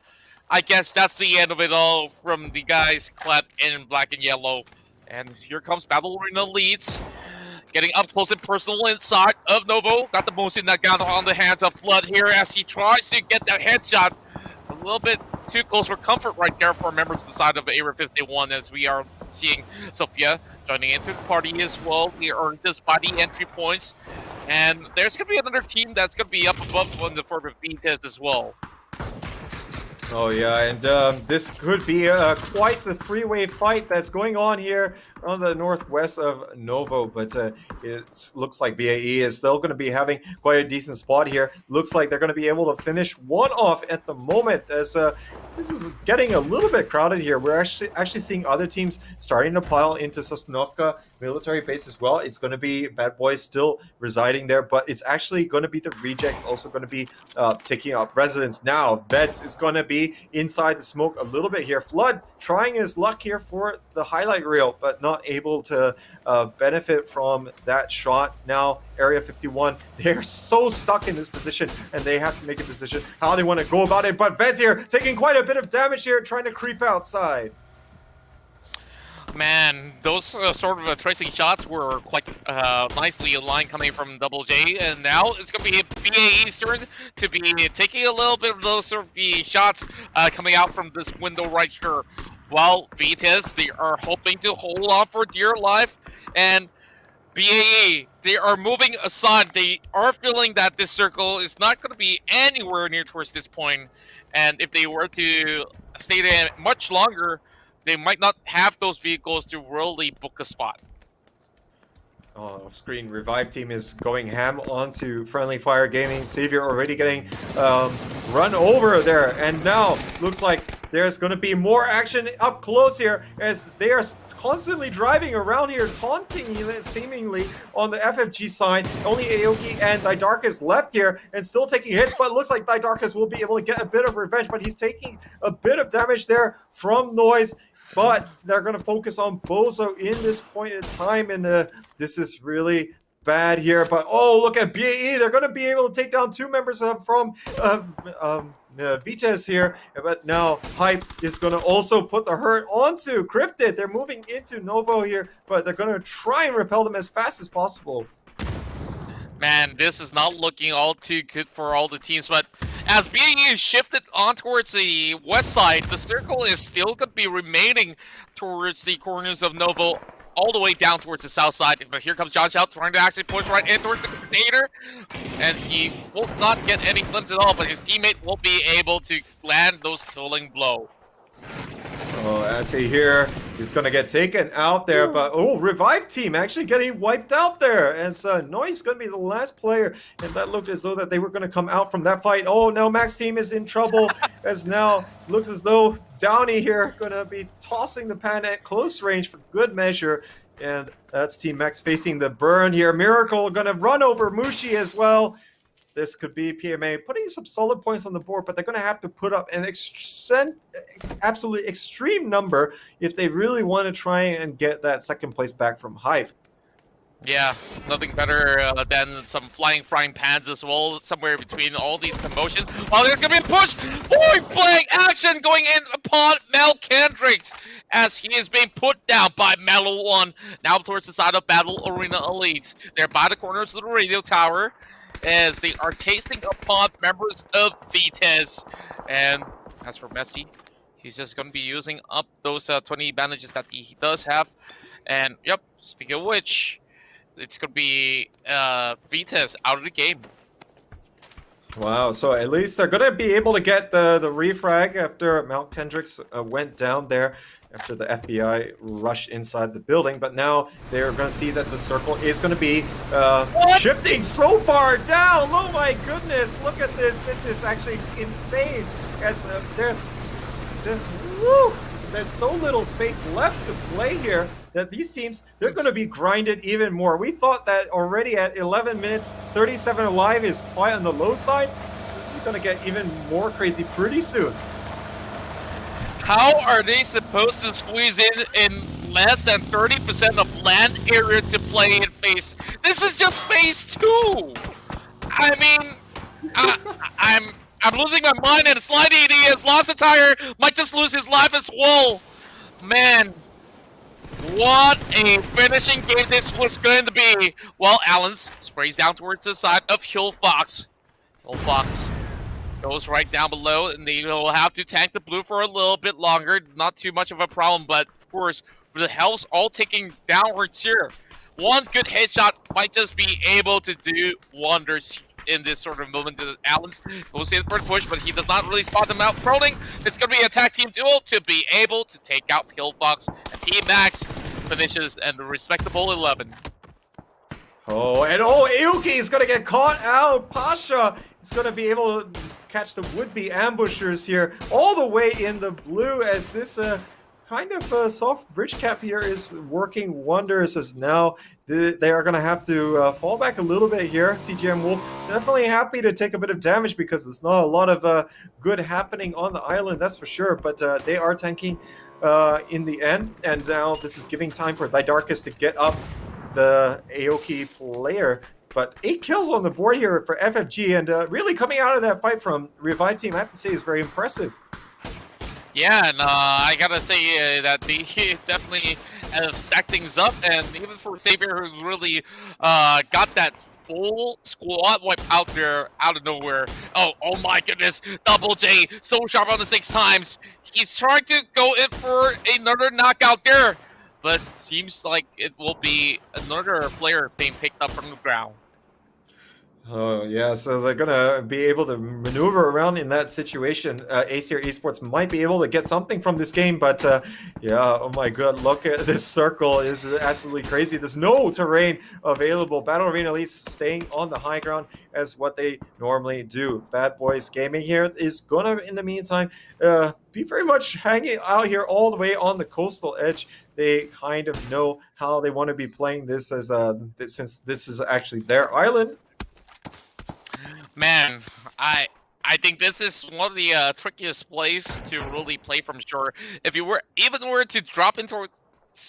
I guess that's the end of it all from the guys clad in black and yellow. And here comes Battle Arena Leads. getting up close and personal inside of Novo. Got the most in that gun on the hands of Flood here as he tries to get that headshot. A little bit too close for comfort right there for members to the side of Area 51 as we are seeing Sophia joining into the party as well. He earned this by the entry points. And there's going to be another team that's going to be up above one for the V-Test as well. Oh yeah, and this could be quite the three-way fight that's going on here on the northwest of Novo, but it looks like BAE is still going to be having quite a decent spot here. Looks like they're going to be able to finish one off at the moment as this is getting a little bit crowded here. We're actually seeing other teams starting to pile into Sosnovka military base as well. It's going to be Bad Boys still residing there, but it's actually going to be the rejects also going to be taking up residence now. Vets is going to be inside the smoke a little bit here. Flood trying his luck here for the highlight reel, but not able to benefit from that shot. Now Area 51, they're so stuck in this position and they have to make a decision how they want to go about it, but Vets here taking quite a bit of damage here, trying to creep outside. Man, those sort of tracing shots were quite nicely aligned coming from Double J, and now it's going to be BAE's turn to be taking a little bit of those sort of the shots coming out from this window right here. While VTES, they are hoping to hold on for dear life, and BAE, they are moving aside. They are feeling that this circle is not going to be anywhere near towards this point, and if they were to stay there much longer, they might not have those vehicles to really book a spot. Off-screen Revive team is going ham onto Friendly Fire Gaming. Savior already getting run over there, and now looks like there's going to be more action up close here as they are constantly driving around here, taunting seemingly on the FFG side. Only Aoki and Didarkus left here and still taking hits, but it looks like Didarkus will be able to get a bit of revenge, but he's taking a bit of damage there from Noise. But they're going to focus on Bozo in this point in time, and this is really bad here. But oh, look at BAE. They're going to be able to take down two members from Vitesse here. But now Hype is going to also put the hurt onto Cryptid. They're moving into Novo here, but they're going to try and repel them as fast as possible. Man, this is not looking all too good for all the teams, but as BAE is shifted on towards the west side, the circle is still going to be remaining towards the corners of Novo, all the way down towards the south side. But here comes John Shout trying to actually push right in towards the container, and he will not get any glimpse at all, but his teammate will be able to land those killing blow. Oh, as he here, he's going to get taken out there, but oh, Revive team actually getting wiped out there as Noise going to be the last player, and that looked as though that they were going to come out from that fight. Oh, now Max team is in trouble as now looks as though Downey here going to be tossing the pan at close range for good measure, and that's Team Max facing the burn here. Miracle going to run over Mushi as well. This could be PMA putting some solid points on the board, but they're going to have to put up an absolutely extreme number if they really want to try and get that second place back from Hype. Yeah, nothing better than some flying frying pans as well, somewhere between all these commotions. Oh, there's going to be a push! Point blank action going in upon Mel Kendricks as he is being put down by Mellow One. Now towards the side of Battle Arena Elites. They're by the corners of the radio tower, as they are tasting upon members of Vitesse. And as for Messi, he's just going to be using up those 20 bandages that he does have. And yep, speaking of which, it's going to be Vitesse out of the game. Wow, so at least they're going to be able to get the refrag after Mount Kendricks went down there after the FBI rushed inside the building, but now they're going to see that the circle is going to be shifting so far down. Oh my goodness, look at this. This is actually insane. As there's so little space left to play here that these teams, they're going to be grinded even more. We thought that already at 11 minutes, 37 alive is quite on the low side. This is going to get even more crazy pretty soon. How are they supposed to squeeze in less than 30% of land area to play in phase? This is just phase 2. I mean, I'm losing my mind, and Slidey has lost a tire, might just lose his life as well. Man, What a finishing game this was going to be. Well, Allen's sprays down towards the side of Hill Fox. Hill Fox goes right down below, and they will have to tank the blue for a little bit longer. Not too much of a problem, but of course, for the health's all taking downwards here. One good headshot might just be able to do wonders in this sort of moment. Allen's goes in for the push, but he does not really spot them out. Proning, it's going to be a tag team duel to be able to take out Hill Fox. And Team Max finishes and a respectable 11. Oh, and Aoki is going to get caught out. Pasha is going to be able to catch the would-be ambushers here all the way in the blue, as this kind of soft bridge cap here is working wonders, as now they are going to have to fall back a little bit here. CGM Wolf definitely happy to take a bit of damage because there's not a lot of good happening on the island, that's for sure, but they are tanking in the end, and now this is giving time for Vidarkus to get up the Aoki player. But 8 kills on the board here for FFG, and really coming out of that fight from Revive Team, I have to say, is very impressive. Yeah, and I gotta say that they definitely have stacked things up, and even for Xavier, who really got that full squad wipe out there out of nowhere. Oh my goodness, Double J so sharp on the 6 times. He's trying to go in for another knockout there, but seems like it will be another player being picked up from the ground. Oh, yeah, so they're going to be able to maneuver around in that situation. Acer Esports might be able to get something from this game, but yeah, oh my god, look at this circle. Is absolutely crazy. There's no terrain available. Battle Arena Elite staying on the high ground as what they normally do. Bad Boys Gaming here is going to, in the meantime, be very much hanging out here all the way on the coastal edge. They kind of know how they want to be playing this, as since this is actually their island. Man, I think this is one of the trickiest plays to really play from shore. If you were to drop into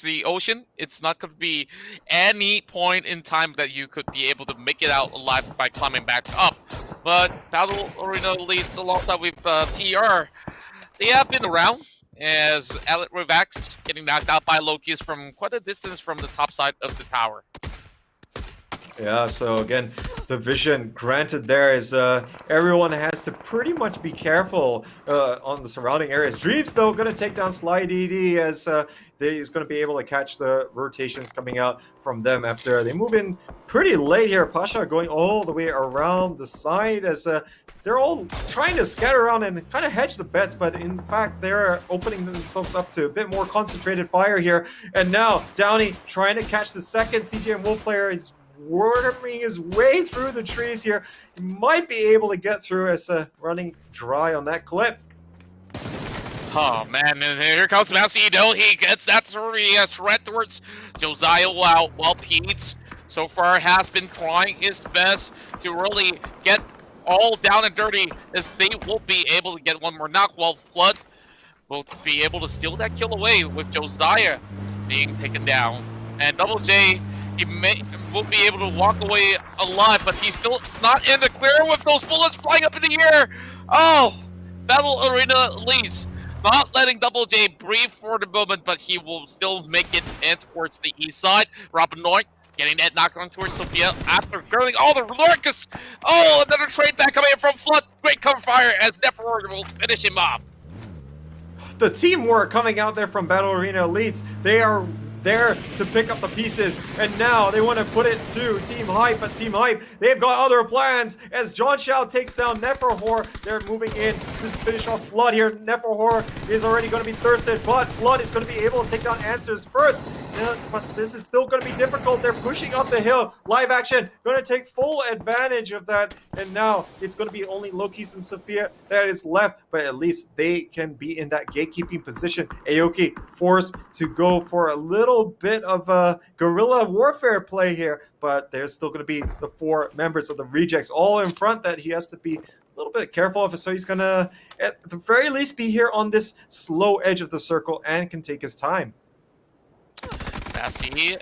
the ocean, it's not going to be any point in time that you could be able to make it out alive by climbing back up. But Battle Arena leads alongside with TR. They have been around, as Alec Revax getting knocked out by Loki's from quite a distance from the top side of the tower. Yeah, so again, the vision granted there is everyone has to pretty much be careful on the surrounding areas. Dreams, though, going to take down Sly DD, as he's going to be able to catch the rotations coming out from them after they move in pretty late here. Pasha going all the way around the side, as they're all trying to scatter around and kind of hedge the bets, but in fact, they're opening themselves up to a bit more concentrated fire here. And now, Downey trying to catch the second CGM Wolf player. Is worming his way through the trees here. He might be able to get through, as running dry on that clip. Oh man, and here comes Macedo. He gets that sort of threat towards Josiah, while Pete so far has been trying his best to really get all down and dirty, as they will be able to get one more knock, while Flood will be able to steal that kill away with Josiah being taken down. And Double J, he will be able to walk away alive, but he's still not in the clear with those bullets flying up in the air. Oh, Battle Arena leads, not letting Double J breathe for the moment, but he will still make it in towards the east side. Robin Noy getting that knocked on towards Sophia after throwing all the Lurkus. Oh, another trade back coming in from Flood. Great cover fire, as Neferor will finish him off. The teamwork coming out there from Battle Arena Elites. They are there to pick up the pieces, and now they want to put it to Team Hype, but Team Hype, they've got other plans, as John Shao takes down Neferhor. They're moving in to finish off Flood here. Neferhor is already going to be thirsted, but Flood is going to be able to take down Answers first. But this is still going to be difficult. They're pushing up the hill. Live Action going to take full advantage of that, and now it's going to be only Loki's and Sophia that is left, but at least they can be in that gatekeeping position. Aoki forced to go for a little bit of a guerrilla warfare play here, but there's still going to be the 4 members of the Rejects all in front that he has to be a little bit careful of, so he's going to at the very least be here on this slow edge of the circle and can take his time. Bessie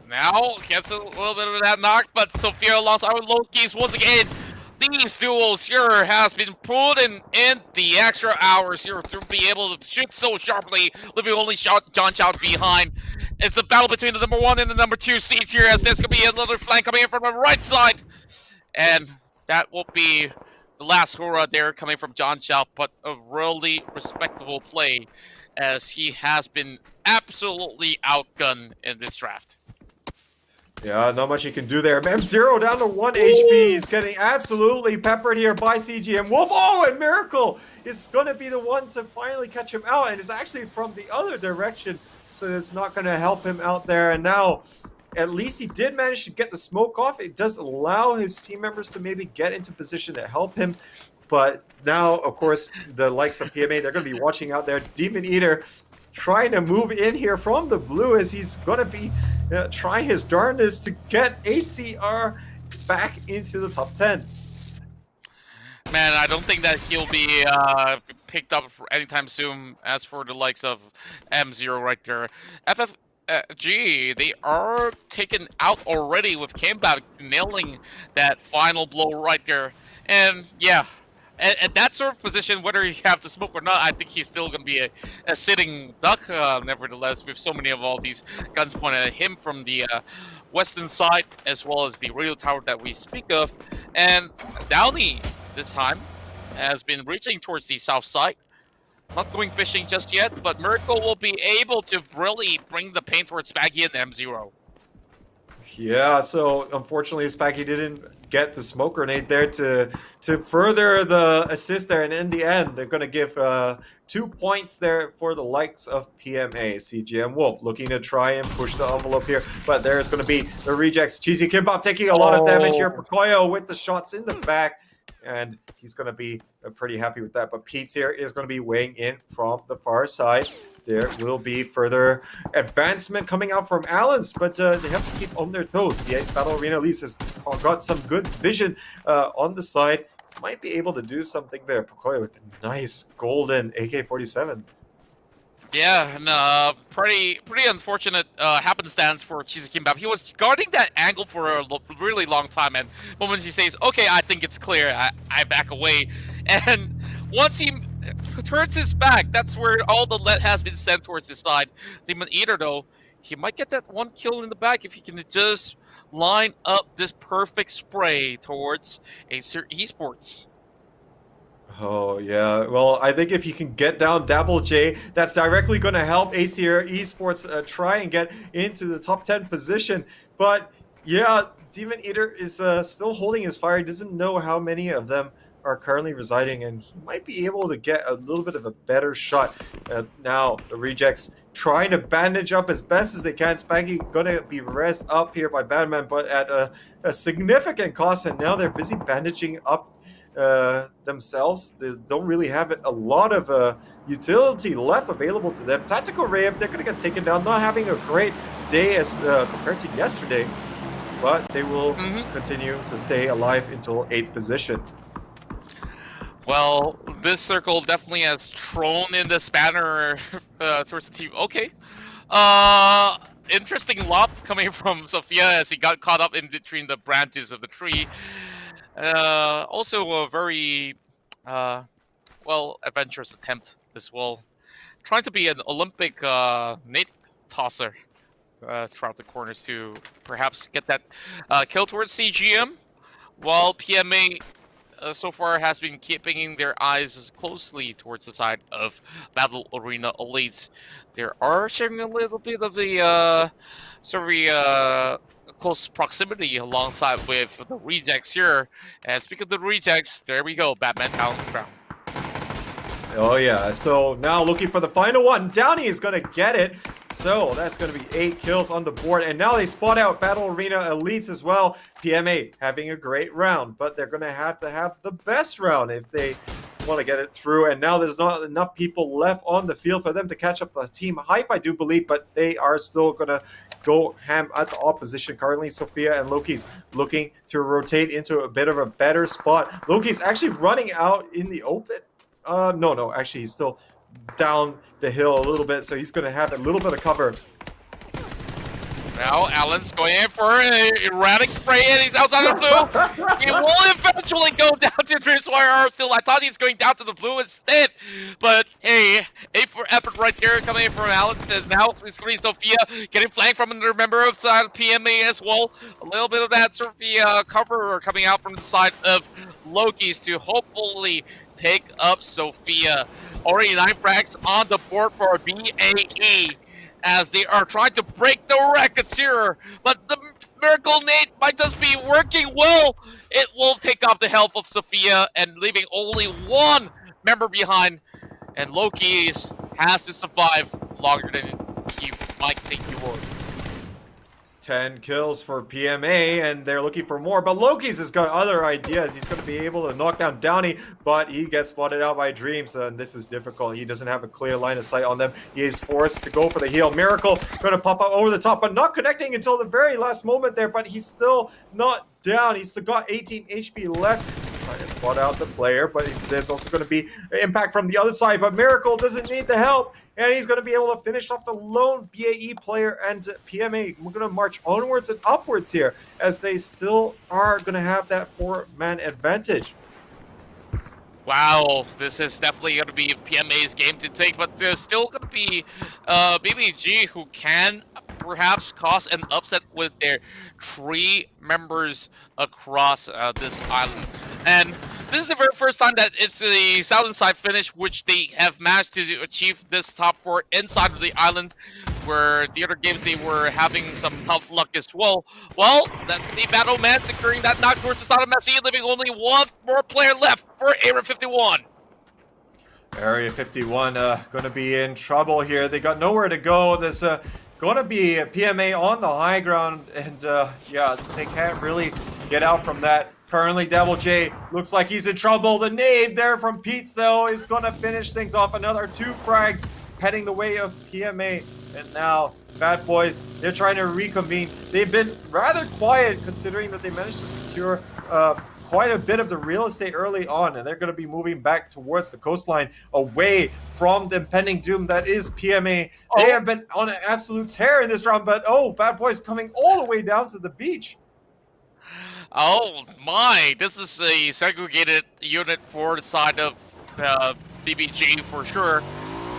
now gets a little bit of that knock, but Sophia lost out with Loki's once again. These duels here has been put in the extra hours here to be able to shoot so sharply, leaving only John Chow behind. It's a battle between the number 1 and the number 2 seed here, as there's going to be another flank coming in from the right side. And that will be the last hurrah there coming from John Chow, but a really respectable play, as he has been absolutely outgunned in this draft. Yeah, not much he can do there. M0 down to 1 HP. He's getting absolutely peppered here by CGM Wolf. Oh, and Miracle is going to be the one to finally catch him out, and it's actually from the other direction, so it's not going to help him out there. And now, at least he did manage to get the smoke off. It does allow his team members to maybe get into position to help him. But now, of course, the likes of PMA, they're going to be watching out there. Demon Eater trying to move in here from the blue, as he's going to be trying his darndest to get ACR back into the top 10. Man, I don't think that he'll be picked up for anytime soon. As for the likes of M0 right there, FFG, they are taken out already with Kambat nailing that final blow right there. And yeah, at that sort of position, whether you have the smoke or not, I think he's still going to be a sitting duck, nevertheless, with so many of all these guns pointed at him from the western side, as well as the radio tower that we speak of. And Downey, this time, has been reaching towards the south side. Not going fishing just yet, but Miracle will be able to really bring the pain towards Spaggy and M0. Yeah, so unfortunately Spaggy didn't get the smoke grenade there to further the assist there, and in the end they're going to give 2 points there for the likes of PMA. CGM Wolf looking to try and push the envelope here, but there's going to be the rejects. Cheesy Kimbap taking a lot of damage here. Pocoyo with the shots in the back, and he's going to be pretty happy with that. But Pete's here is going to be weighing in from the far side. There will be further advancement coming out from Allen's, but they have to keep on their toes. The Battle Arena Elise has got some good vision on the side. Might be able to do something there. Pocoyo with a nice golden AK-47. Yeah, and pretty unfortunate happenstance for Cheesy Kimbap. He was guarding that angle for a really long time, and the moment he says, "Okay, I think it's clear," I back away. And once he turns his back, that's where all the lead has been sent towards his side. Demon Eater, though, he might get that one kill in the back if he can just line up this perfect spray towards Acer Esports. Oh, yeah. Well, I think if you can get down Dabble J, that's directly going to help Acer Esports try and get into the top 10 position. But, yeah, Demon Eater is still holding his fire. He doesn't know how many of them are currently residing, and he might be able to get a little bit of a better shot. Now, the rejects trying to bandage up as best as they can. Spaggy gonna be rest up here by Batman, but at a significant cost, and now they're busy bandaging up themselves. They don't really have a lot of utility left available to them. Tactical Ray-Up, they're gonna get taken down, not having a great day as compared to yesterday, but they will continue to stay alive until 8th position. Well, this circle definitely has thrown in the spanner towards the team. Okay. Interesting lob coming from Sophia as he got caught up in between the branches of the tree. Also a very, well, adventurous attempt as well. Trying to be an Olympic nade tosser throughout the corners to perhaps get that kill towards CGM, while PMA so far has been keeping their eyes closely towards the side of Battle Arena Elites. They are sharing a little bit of the close proximity alongside with the rejects here. And speaking of the rejects, there we go, Batman down on the ground. Oh yeah, so now looking for the final one. Downey is going to get it. So that's going to be 8 kills on the board. And now they spot out Battle Arena Elites as well. PMA having a great round, but they're going to have the best round if they want to get it through. And now there's not enough people left on the field for them to catch up the team hype, I do believe, but they are still going to go ham at the opposition. Currently, Sophia and Loki's looking to rotate into a bit of a better spot. Loki's actually running out in the open. No, actually he's still down the hill a little bit, so he's going to have a little bit of cover. Now Allen's going in for an erratic spray and he's outside of the blue. He will eventually go down to Dreamswire still. I thought he's going down to the blue instead. But hey, A for effort right there coming in from Allen. Now it's going to be Sophia getting flanked from another member of side of PMA as well. A little bit of that Sophia cover coming out from the side of Loki's to hopefully pick up Sophia. Already 9 frags on the board for BAE. As they are trying to break the records here, but the Miracle Nade might just be working well. It will take off the health of Sophia and leaving only 1 member behind. And Loki has to survive longer than he might think he would. 10 kills for PMA, and they're looking for more, but Loki's has got other ideas. He's going to be able to knock down Downey, but he gets spotted out by Dreams, and this is difficult. He doesn't have a clear line of sight on them. He is forced to go for the heal. Miracle going to pop up over the top, but not connecting until the very last moment there, but he's still not down. He's still got 18 HP left. He's trying to spot out the player, but there's also going to be impact from the other side, but Miracle doesn't need the help. And he's going to be able to finish off the lone BAE player, and PMA. We're going to march onwards and upwards here as they still are going to have that 4-man advantage. Wow, this is definitely going to be PMA's game to take, but there's still going to be BBG who can perhaps cause an upset with their 3 members across this island. And this is the very first time that it's a southern side finish, which they have managed to achieve this top 4 inside of the island, where the other games they were having some tough luck as well. Well, that's going to be Battle Man securing that knock towards the side of Messi, leaving only 1 more player left for Area 51. Area 51 going to be in trouble here. They got nowhere to go. There's going to be a PMA on the high ground, and yeah, they can't really get out from that. Currently, Devil J looks like he's in trouble. The nade there from Pete's, though, is going to finish things off. Another 2 frags heading the way of PMA. And now, Bad Boys, they're trying to reconvene. They've been rather quiet, considering that they managed to secure quite a bit of the real estate early on. And they're going to be moving back towards the coastline, away from the impending doom that is PMA. They have been on an absolute tear in this round, but Bad Boys coming all the way down to the beach. Oh my, this is a segregated unit for the side of BBG for sure.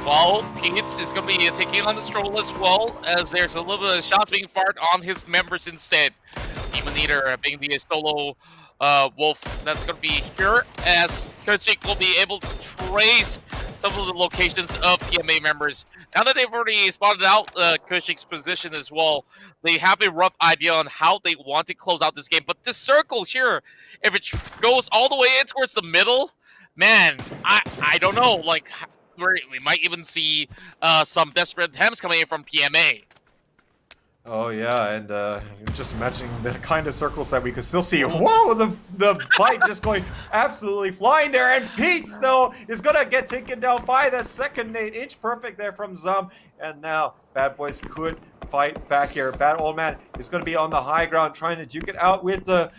Well, Pete is going to be taking on the stroll as well, as there's a little bit of shots being fired on his members instead. Demon Eater being the solo wolf that's going to be here, as Kochik will be able to trace some of the locations of PMA members. Now that they've already spotted out Kochik's position as well, they have a rough idea on how they want to close out this game. But this circle here, if it goes all the way in towards the middle, man, I don't know, like, we might even see some desperate attempts coming in from PMA. Oh yeah, and just imagining the kind of circles that we could still see. Whoa, the bite just going absolutely flying there, and Pete's though is gonna get taken down by that second nade. Inch perfect there from Zum, and now Bad Boys could fight back here. Bad Old Man is gonna be on the high ground trying to duke it out with the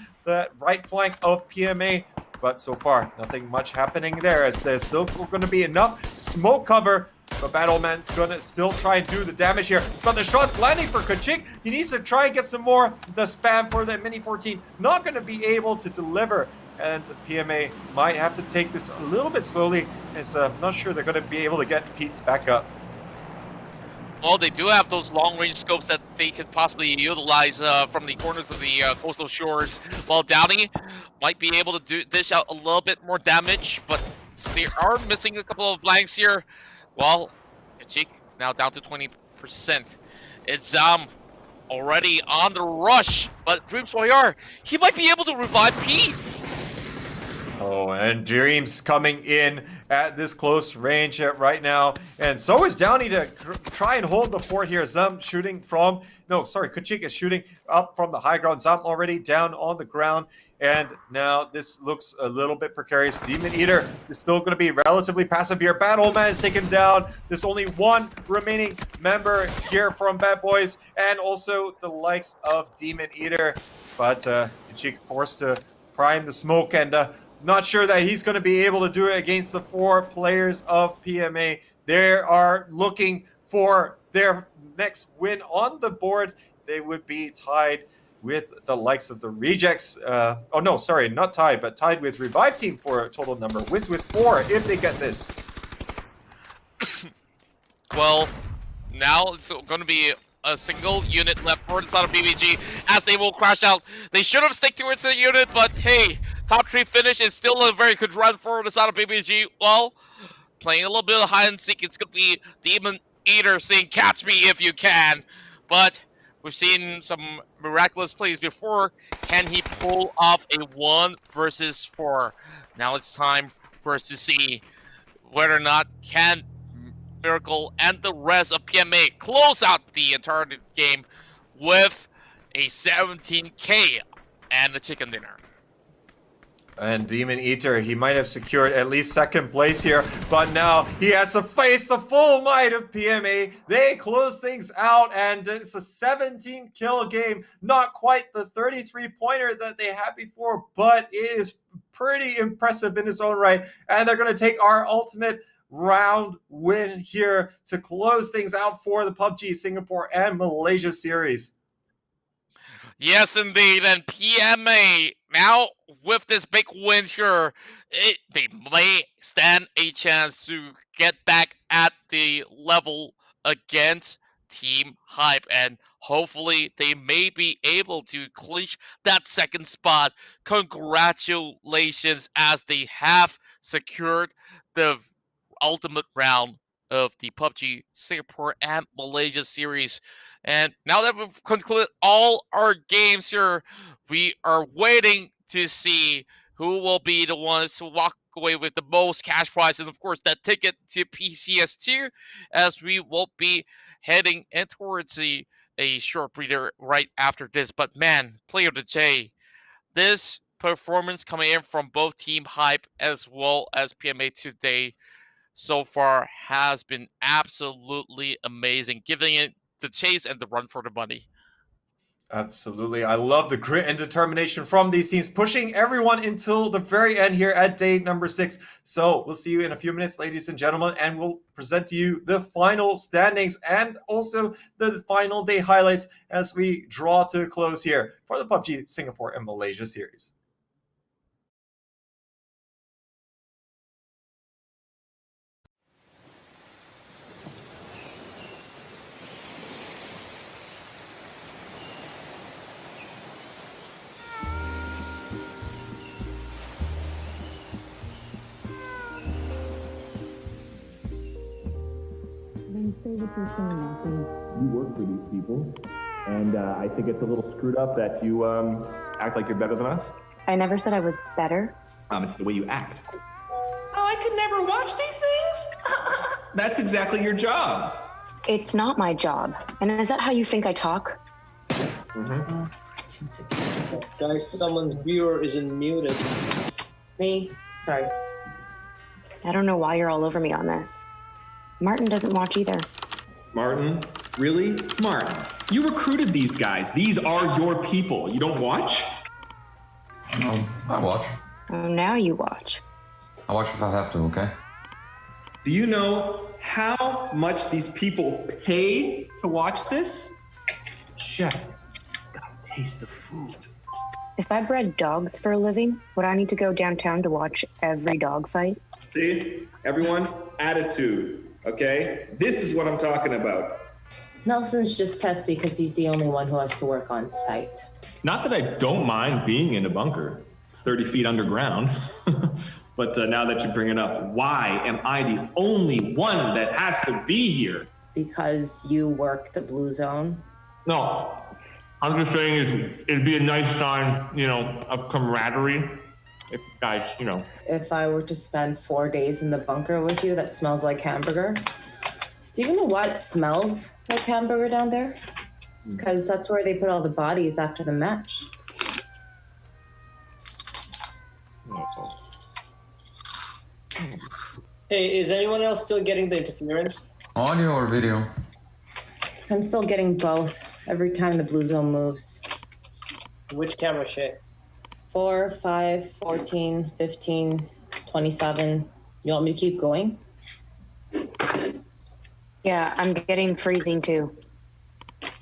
right flank of PMA. But so far, nothing much happening there, as there's still going to be enough smoke cover. But Bad Old Man's going to still try and do the damage here. But the shot's landing for Kachik. He needs to try and get some more. The spam for the Mini 14 not going to be able to deliver. And the PMA might have to take this a little bit slowly, as I'm not sure they're going to be able to get Pete's back up. Well, they do have those long-range scopes that they could possibly utilize from the corners of the coastal shores, while Downey might be able to dish out a little bit more damage, but they are missing a couple of blanks here. Well, Kachik now down to 20%. It's already on the rush, but Dreams Warrior, he might be able to revive Pete. Oh, and Dreams coming in at this close range right now. And so is Downey to try and hold the fort here. Zum shooting from... No, sorry, Kachik is shooting up from the high ground. Zum already down on the ground. And now this looks a little bit precarious. Demon Eater is still going to be relatively passive here. Bad Old Man is taken down. There's only 1 remaining member here from Bad Boys, and also the likes of Demon Eater. But Kachik forced to prime the smoke, and not sure that he's going to be able to do it against the 4 players of PMA. They are looking for their next win on the board. they would be tied with the likes of the Rejects. Oh no, sorry, not tied, but tied with Revive Team for a total number of wins with 4 if they get this. Well, now it's going to be a single unit left for the side of PUBG as they will crash out. They should have stick towards the unit, but hey, top 3 finish is still a very good run for the side of PUBG. Well, playing a little bit of hide and seek, it's going to be Demon Eater saying catch me if you can. But we've seen some miraculous plays before. Can he pull off a 1 versus 4? Now it's time for us to see whether or not can Miracle and the rest of PMA close out the entire game with a 17K and a chicken dinner. And Demon Eater, he might have secured at least 2nd place here, but now he has to face the full might of PMA. They close things out, and it's a 17-kill game. Not quite the 33-pointer that they had before, but it is pretty impressive in its own right. And they're going to take our ultimate round win here to close things out for the PUBG Singapore and Malaysia series. Yes, indeed. And PMA, now with this big win here, they may stand a chance to get back at the level against Team Hype. And hopefully they may be able to clinch that 2nd spot. Congratulations, as they have secured the ultimate round of the PUBG Singapore and Malaysia series. And now that we've concluded all our games here, we are waiting to see who will be the ones to walk away with the most cash prize, and of course that ticket to PCS2, as we will be heading in towards a short breather right after this. But man, player of the day, this performance coming in from both Team Hype as well as PMA today so far has been absolutely amazing, giving it the chase and the run for the money. Absolutely. I love the grit and determination from these teams, pushing everyone until the very end here at day number 6. So we'll see you in a few minutes, ladies and gentlemen, and we'll present to you the final standings and also the final day highlights as we draw to a close here for the PUBG Singapore and Malaysia series. You work for these people, and I think it's a little screwed up that you act like you're better than us. I never said I was better. It's the way you act. Oh, I could never watch these things? That's exactly your job. It's not my job. And is that how you think I talk? Mm-hmm. Guys, someone's viewer isn't muted. Me? Sorry. I don't know why you're all over me on this. Martin doesn't watch either. Martin? Really? Martin, you recruited these guys. These are your people. You don't watch? No, I watch. Oh, now you watch. I watch if I have to, okay? Do you know how much these people pay to watch this? Chef, gotta taste the food. If I bred dogs for a living, would I need to go downtown to watch every dog fight? See? Everyone, attitude, okay? This is what I'm talking about. Nelson's just testy because he's the only one who has to work on site. Not that I don't mind being in a bunker, 30 feet underground. But now that you bring it up, why am I the only one that has to be here? Because you work the blue zone? No, I'm just saying it'd be a nice sign, of camaraderie. If you guys, If I were to spend 4 days in the bunker with you that smells like hamburger, do you know what smells like hamburger down there? It's because that's where they put all the bodies after the match. Hey, is anyone else still getting the interference? Audio or video? I'm still getting both every time the blue zone moves. Which camera share? 4, 5, 14, 15, 27. You want me to keep going? Yeah, I'm getting freezing too.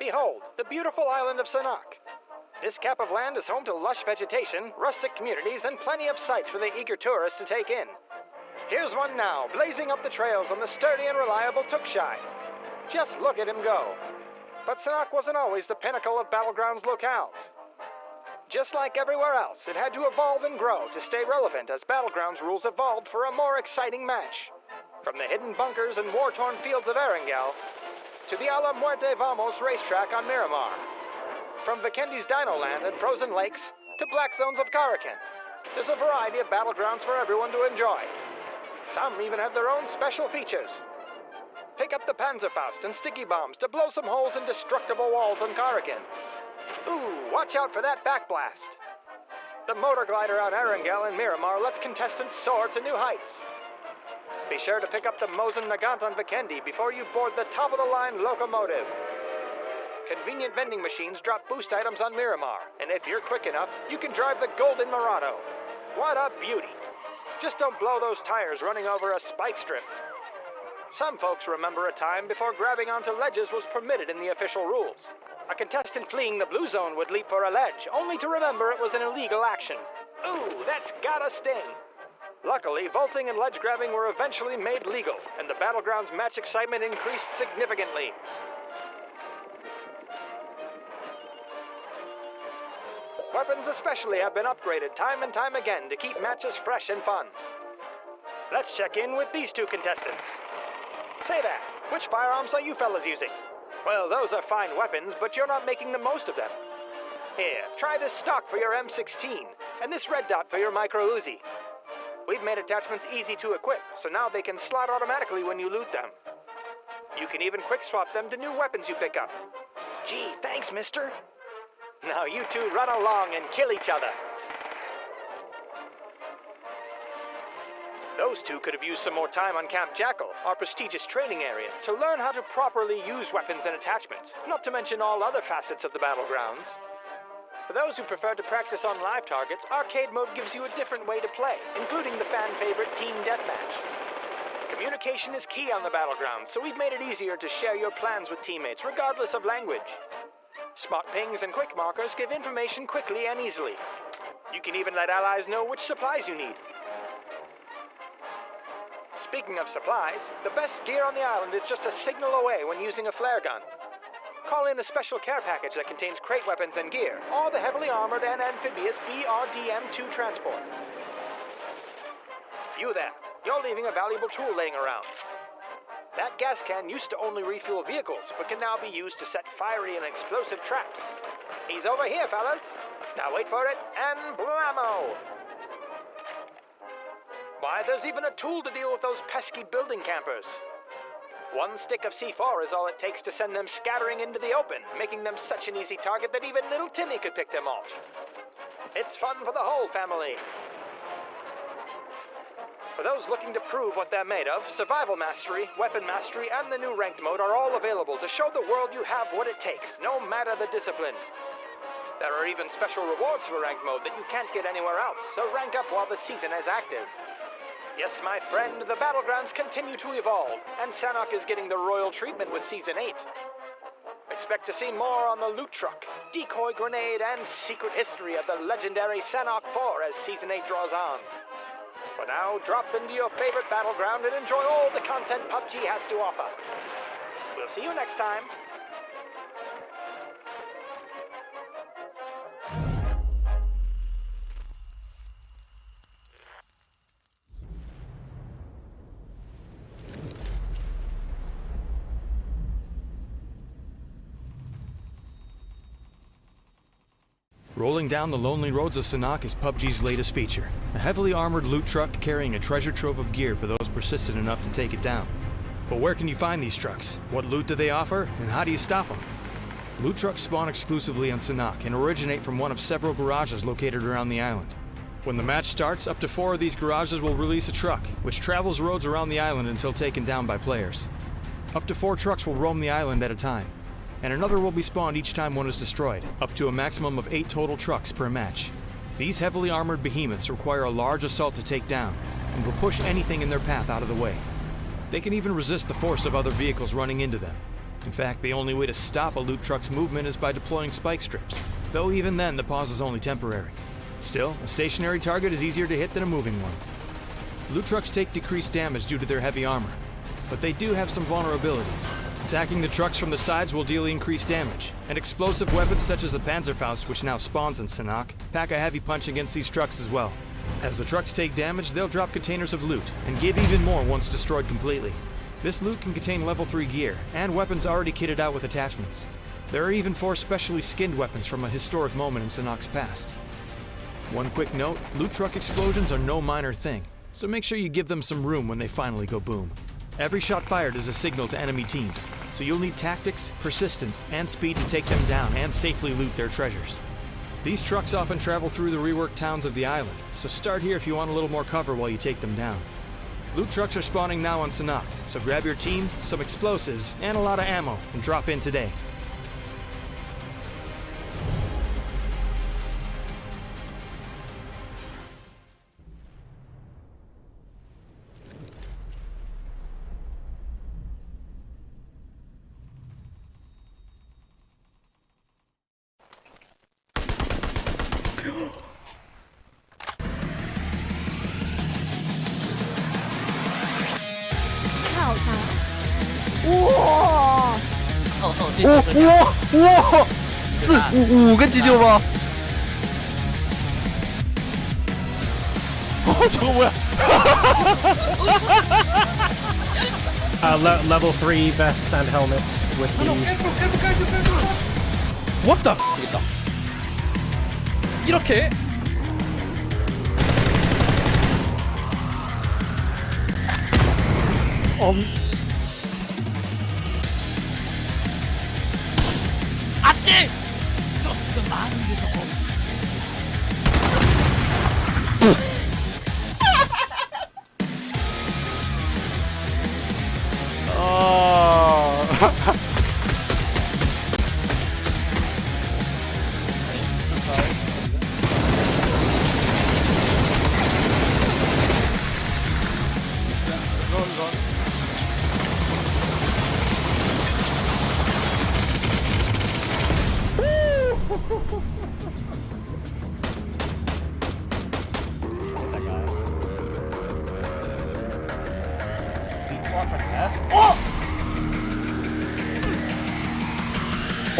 Behold, the beautiful island of Sanok. This cap of land is home to lush vegetation, rustic communities, and plenty of sights for the eager tourist to take in. Here's one now, blazing up the trails on the sturdy and reliable Tukshay. Just look at him go. But Sanok wasn't always the pinnacle of Battlegrounds locales. Just like everywhere else, it had to evolve and grow to stay relevant as Battlegrounds rules evolved for a more exciting match. From the hidden bunkers and war-torn fields of Erangel, to the A la Muerte Vamos racetrack on Miramar. From Vikendi's Dino Land and frozen lakes, to black zones of Karakin. There's a variety of Battlegrounds for everyone to enjoy. Some even have their own special features. Pick up the Panzerfaust and sticky bombs to blow some holes in destructible walls on Karakin. Ooh, watch out for that backblast. The motor glider on Erangel and Miramar lets contestants soar to new heights. Be sure to pick up the Mosin Nagant on Vikendi before you board the top-of-the-line locomotive. Convenient vending machines drop boost items on Miramar, and if you're quick enough, you can drive the Golden Murano. What a beauty. Just don't blow those tires running over a spike strip. Some folks remember a time before grabbing onto ledges was permitted in the official rules. A contestant fleeing the blue zone would leap for a ledge, only to remember it was an illegal action. Ooh, that's gotta sting. Luckily, vaulting and ledge grabbing were eventually made legal, and the Battlegrounds match excitement increased significantly. Weapons especially have been upgraded time and time again to keep matches fresh and fun. Let's check in with these two contestants. Say that, which firearms are you fellas using? Well, those are fine weapons, but you're not making the most of them. Here, try this stock for your M16, and this red dot for your micro Uzi. We've made attachments easy to equip, so now they can slot automatically when you loot them. You can even quick swap them to new weapons you pick up. Gee, thanks, mister. Now you two run along and kill each other. Those two could have used some more time on Camp Jackal, our prestigious training area, to learn how to properly use weapons and attachments, not to mention all other facets of the Battlegrounds. For those who prefer to practice on live targets, arcade mode gives you a different way to play, including the fan-favorite Team Deathmatch. Communication is key on the Battlegrounds, so we've made it easier to share your plans with teammates, regardless of language. Smart pings and quick markers give information quickly and easily. You can even let allies know which supplies you need. Speaking of supplies, the best gear on the island is just a signal away when using a flare gun. Call in a special care package that contains crate weapons and gear, or the heavily armored and amphibious BRDM-2 transport. You there, you're leaving a valuable tool laying around. That gas can used to only refuel vehicles, but can now be used to set fiery and explosive traps. He's over here, fellas. Now wait for it, and blammo! Why, there's even a tool to deal with those pesky building campers. One stick of C4 is all it takes to send them scattering into the open, making them such an easy target that even little Timmy could pick them off. It's fun for the whole family. For those looking to prove what they're made of, Survival Mastery, Weapon Mastery, and the new Ranked Mode are all available to show the world you have what it takes, no matter the discipline. There are even special rewards for Ranked Mode that you can't get anywhere else, so rank up while the season is active. Yes, my friend, the Battlegrounds continue to evolve, and Sanok is getting the royal treatment with Season 8. Expect to see more on the loot truck, decoy grenade, and secret history of the legendary Sanok 4 as Season 8 draws on. For now, drop into your favorite battleground and enjoy all the content PUBG has to offer. We'll see you next time. Rolling down the lonely roads of Sanok is PUBG's latest feature, a heavily armored loot truck carrying a treasure trove of gear for those persistent enough to take it down. But where can you find these trucks? What loot do they offer, and how do you stop them? Loot trucks spawn exclusively on Sanok and originate from one of several garages located around the island. When the match starts, up to 4 of these garages will release a truck, which travels roads around the island until taken down by players. Up to 4 trucks will roam the island at a time, and another will be spawned each time one is destroyed, up to a maximum of 8 total trucks per match. These heavily armored behemoths require a large assault to take down, and will push anything in their path out of the way. They can even resist the force of other vehicles running into them. In fact, the only way to stop a loot truck's movement is by deploying spike strips, though even then the pause is only temporary. Still, a stationary target is easier to hit than a moving one. Loot trucks take decreased damage due to their heavy armor, but they do have some vulnerabilities. Attacking the trucks from the sides will deal increased damage, and explosive weapons such as the Panzerfaust, which now spawns in Sanhok, pack a heavy punch against these trucks as well. As the trucks take damage, they'll drop containers of loot, and give even more once destroyed completely. This loot can contain level 3 gear, and weapons already kitted out with attachments. There are even 4 specially skinned weapons from a historic moment in Sanhok's past. One quick note, loot truck explosions are no minor thing, so make sure you give them some room when they finally go boom. Every shot fired is a signal to enemy teams, so you'll need tactics, persistence, and speed to take them down and safely loot their treasures. These trucks often travel through the reworked towns of the island, so start here if you want a little more cover while you take them down. Loot trucks are spawning now on Sanhok, so grab your team, some explosives, and a lot of ammo, and drop in today.哇，是5个急救吗？这个我level 3 vests and helmets with the. What the 이렇게? 아치! 조금 많은 데서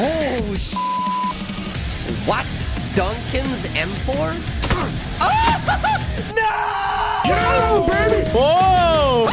Oh, what? Duncan's M4? No! Yeah, baby! Whoa!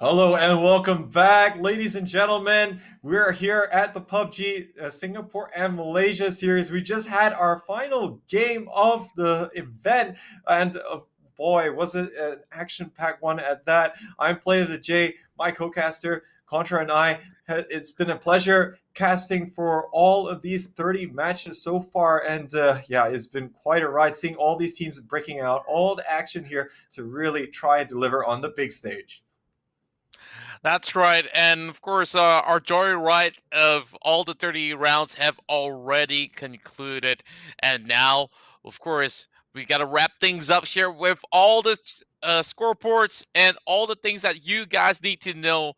Hello and welcome back, ladies and gentlemen. We're here at the PUBG Singapore and Malaysia series. We just had our final game of the event, and boy, was it an action-packed one at that. I'm Play of the J, my co-caster Contra and I. It's been a pleasure casting for all of these 30 matches so far, and yeah, it's been quite a ride seeing all these teams breaking out, all the action here to really try and deliver on the big stage. That's right, and of course, our joyride of all the 30 rounds have already concluded, and now, of course, we got to wrap things up here with all the scoreboards and all the things that you guys need to know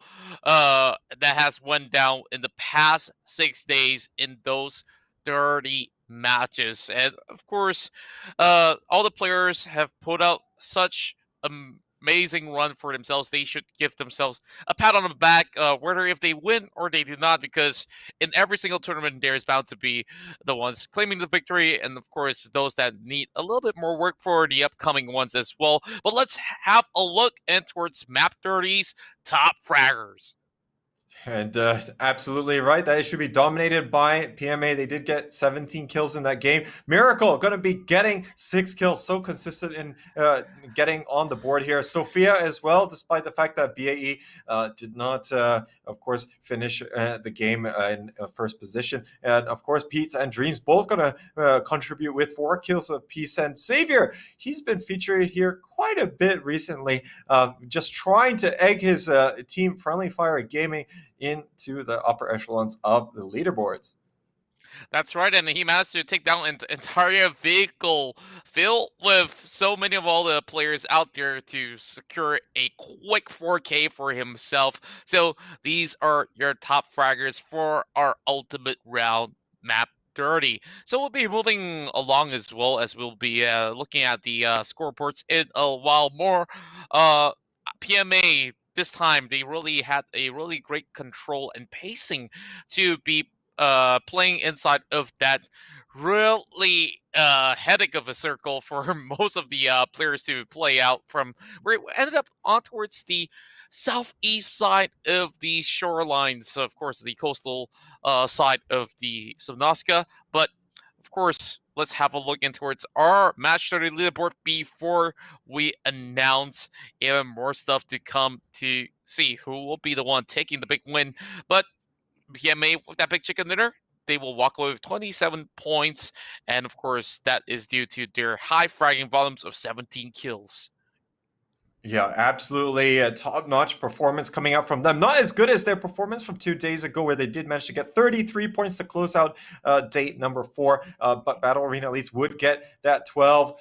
that has went down in the past 6 days in those 30 matches, and of course, all the players have put out such amazing run for themselves. They should give themselves a pat on the back, whether if they win or they do not, because in every single tournament there is bound to be the ones claiming the victory, and of course those that need a little bit more work for the upcoming ones as well. But let's have a look in towards Map 30's top fraggers. And absolutely right. That it should be dominated by PMA. They did get 17 kills in that game. Miracle going to be getting 6 kills. So consistent in getting on the board here. Sophia as well, despite the fact that BAE did not, of course, finish the game in first position. And of course, Pete's and Dreams both going to contribute with 4 kills apiece. And Xavier, he's been featured here quite a bit recently, just trying to egg his team Friendly Fire Gaming into the upper echelons of the leaderboards. That's right, and he managed to take down an entire vehicle filled with so many of all the players out there to secure a quick 4K for himself. So these are your top fraggers for our ultimate round map 30. So we'll be moving along as well as we'll be looking at the scoreboards in a while more. PMA this time they really had a really great control and pacing to be playing inside of that really headache of a circle for most of the players to play out from, where it ended up on towards the southeast side of the shorelines, of course the coastal side of the Subnautica. But of course, let's have a look in towards our match 30 leaderboard before we announce even more stuff to come to see who will be the one taking the big win. But PMA with that big chicken dinner, they will walk away with 27 points. And of course, that is due to their high fragging volumes of 17 kills. Yeah, absolutely. A top-notch performance coming out from them. Not as good as their performance from 2 days ago, where they did manage to get 33 points to close out date number 4. But Battle Arena Elites would get that 12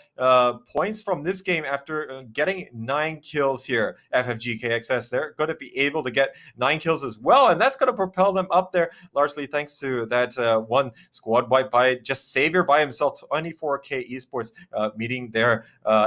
points from this game after getting 9 kills here. FFG KXS, they're going to be able to get 9 kills as well, and that's going to propel them up there, largely thanks to that one squad wipe by just Xavier by himself. 24K Esports meeting their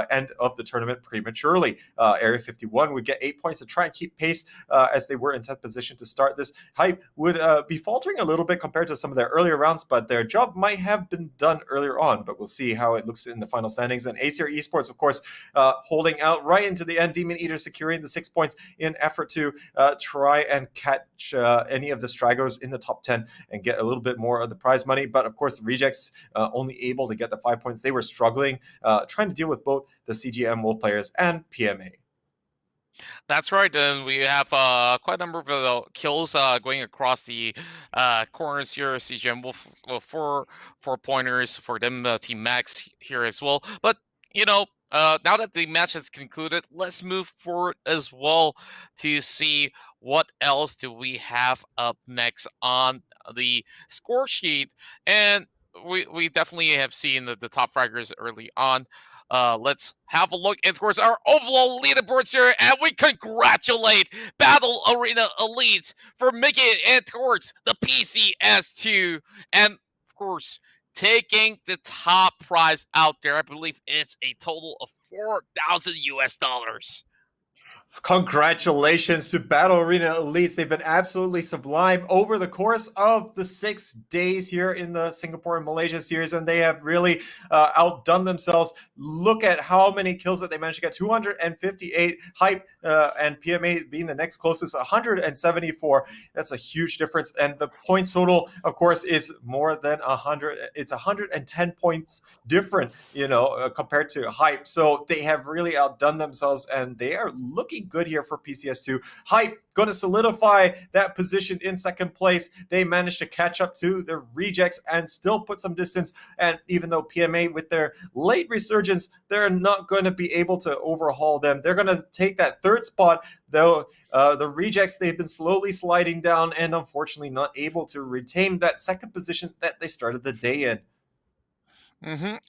end of the tournament prematurely. Area 51 would get 8 points to try and keep pace as they were in 10th position to start this. Hype would be faltering a little bit compared to some of their earlier rounds, but their job might have been done earlier on, but we'll see how it looks in the final standings. And ACR Esports, of course, holding out right into the end. Demon Eater securing the 6 points in effort to try and catch any of the stragglers in the top 10 and get a little bit more of the prize money. But of course, the Rejects only able to get the 5 points. They were struggling, trying to deal with both the CGM Wolf players and PMA. That's right, and we have quite a number of kills going across the corners here. CGM Wolf, 4 pointers for them, Team Max here as well. But you know, now that the match has concluded, let's move forward as well to see what else do we have up next on the score sheet. And we definitely have seen the top fraggers early on. Let's have a look at, of course, our overall leaderboards here, and we congratulate Battle Arena Elites for making it in towards the PCS2, and of course, taking the top prize out there. I believe it's a total of $4,000 US. Congratulations to Battle Arena Elites. They've been absolutely sublime over the course of the 6 days here in the Singapore and Malaysia series, and they have really outdone themselves. Look at how many kills that they managed to get. 258, Hype and PMA being the next closest, 174. That's a huge difference, and the points total, of course, is more than 100. It's 110 points different, compared to Hype. So they have really outdone themselves, and they are looking good here for PCS2. Hype going to solidify that position in second place. They managed to catch up to the rejects and still put some distance. And even though PMA, with their late resurgence, they're not going to be able to overhaul them. They're going to take that third spot, though. The rejects, they've been slowly sliding down and unfortunately not able to retain that second position that they started the day in.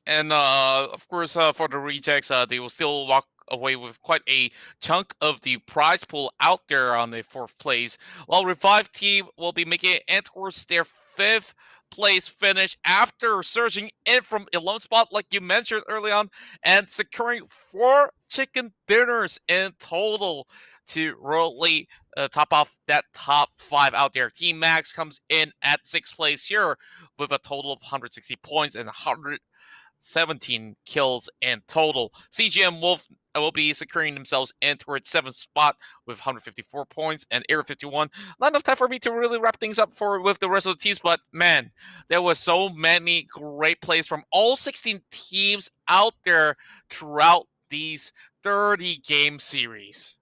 And of course, for the rejects, they will still walk away with quite a chunk of the prize pool out there on the 4th place, while Revive Team will be making it towards their 5th place finish after surging in from 11th spot, like you mentioned early on, and securing 4 chicken dinners in total to really top off that top 5 out there. Team Max comes in at 6th place here with a total of 160 points and 117 kills in total. CGM Wolf will be securing themselves in towards 7th spot with 154 points, and Area 51. Not enough time for me to really wrap things up with the rest of the teams, but man, there was so many great plays from all 16 teams out there throughout these 30-game series.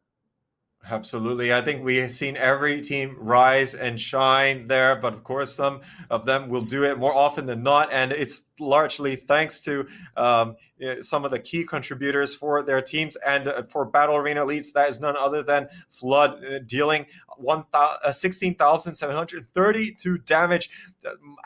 Absolutely. I think we have seen every team rise and shine there, but of course, some of them will do it more often than not. And it's largely thanks to some of the key contributors for their teams. And for Battle Arena Elites, that is none other than Flood, dealing 16,732 damage.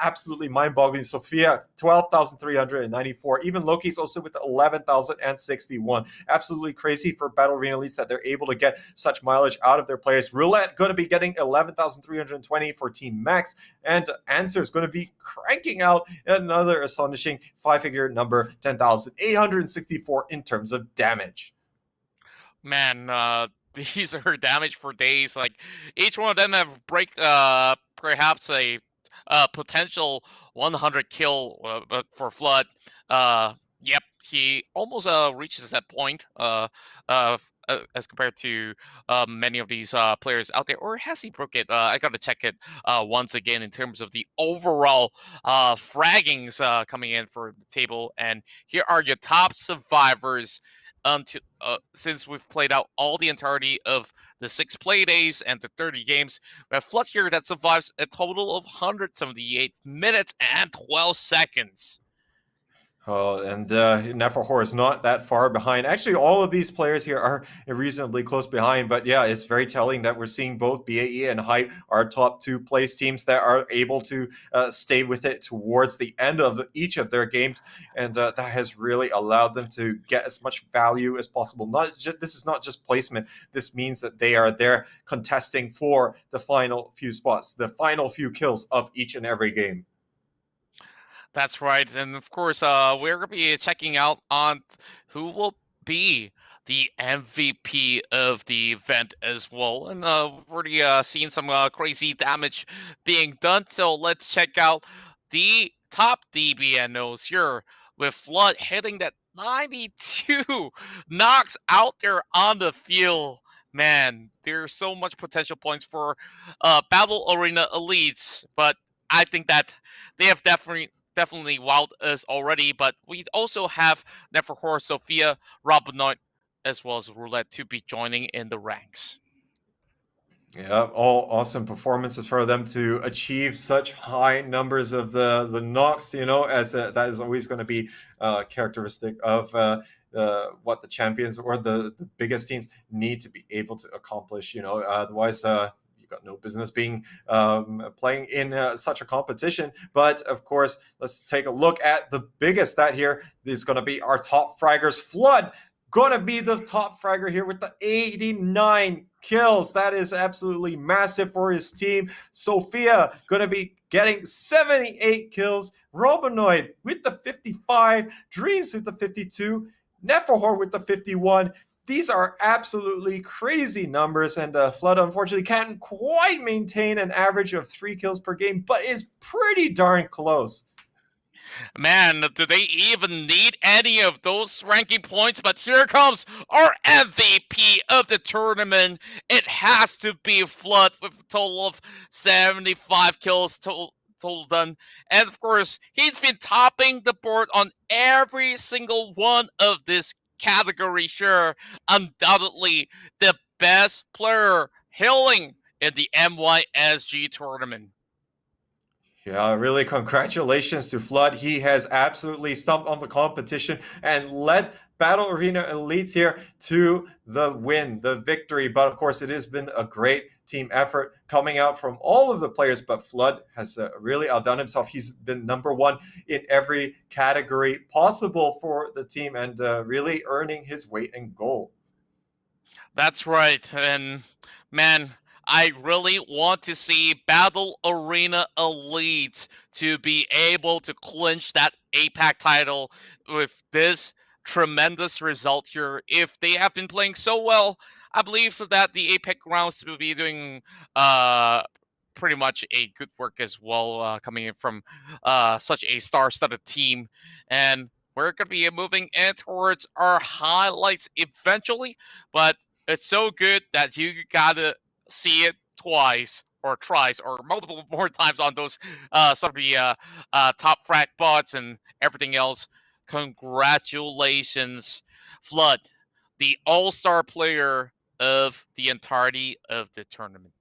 Absolutely mind-boggling. Sophia, 12,394. Even Loki's also with 11,061. Absolutely crazy for Battle Arena Elites that they're able to get such mileage out of their players. Roulette going to be getting 11,320 for Team Max, and Answer is going to be cranking out another astonishing 5-figure number, 10,864 in terms of damage. Man, these are damage for days. Like, each one of them have perhaps a potential 100 kill for Flood. Yep, he almost reaches that point as compared to many of these players out there. Or has he broke it? I got to check it once again in terms of the overall fraggings coming in for the table. And here are your top survivors since we've played out all the entirety of the 6 play days and the 30 games. We have Flood here that survives a total of 178 minutes and 12 seconds. Oh, and Neferhor is not that far behind. Actually, all of these players here are reasonably close behind. But yeah, it's very telling that we're seeing both BAE and Hype, our top 2 place teams, that are able to stay with it towards the end of each of their games. And that has really allowed them to get as much value as possible. This is not just placement. This means that they are there contesting for the final few spots, the final few kills of each and every game. That's right. And of course, we're going to be checking out on who will be the MVP of the event as well. And we've already seen some crazy damage being done. So let's check out the top DBNOs here, with Flood hitting that 92 knocks out there on the field. Man, there's so much potential points for Battle Arena Elites, but I think that they have definitely wowed us already. But we also have Neferhor, Sophia, Robinoid, as well as Roulette to be joining in the ranks. Yeah, all awesome performances for them to achieve such high numbers of the knocks, as that is always going to be characteristic of what the champions or the biggest teams need to be able to accomplish. Otherwise, got no business being playing in such a competition. But of course, let's take a look at the biggest stat here. This is going to be our top fraggers. Flood going to be the top fragger here with the 89 kills. That is absolutely massive for his team. Sophia going to be getting 78 kills. Robinoid with the 55. Dreams with the 52. Neferhor with the 51. These are absolutely crazy numbers, and Flood unfortunately can't quite maintain an average of 3 kills per game, but is pretty darn close. Man, do they even need any of those ranking points? But here comes our MVP of the tournament. It has to be Flood with a total of 75 kills total done. And of course, he's been topping the board on every single one of this category here. Undoubtedly the best player hailing in the MYSG tournament. Yeah, really congratulations to Flood. He has absolutely stumped on the competition and led Battle Arena Elites here to the win, the victory. But of course, it has been a great team effort coming out from all of the players, but Flood has really outdone himself. He's been number one in every category possible for the team and really earning his weight in gold. That's right. And man, I really want to see Battle Arena Elites to be able to clinch that APAC title with this tremendous result here. If they have been playing so well, I believe that the APAC rounds will be doing pretty much a good work as well, coming in from such a star-studded team. And we're going to be moving in towards our highlights eventually, but it's so good that you gotta see it twice or thrice or multiple more times on those some of the top frag bots and everything else. Congratulations, Flood, the all-star player of the entirety of the tournament.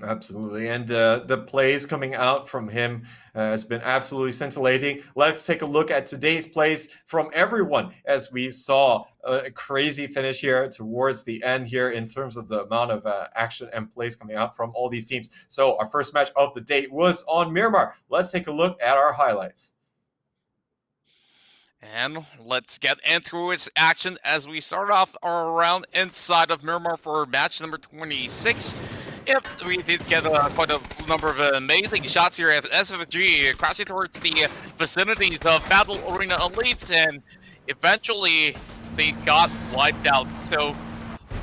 Absolutely, and the plays coming out from him has been absolutely scintillating. Let's take a look at today's plays from everyone as we saw a crazy finish here towards the end here in terms of the amount of action and plays coming out from all these teams. So our first match of the day was on Miramar. Let's take a look at our highlights. And let's get into its action as we start off our round inside of Miramar for match number 26. Yep, we did get quite a number of amazing shots here as SFG crashing towards the vicinities of Battle Arena Elites, and eventually they got wiped out. So,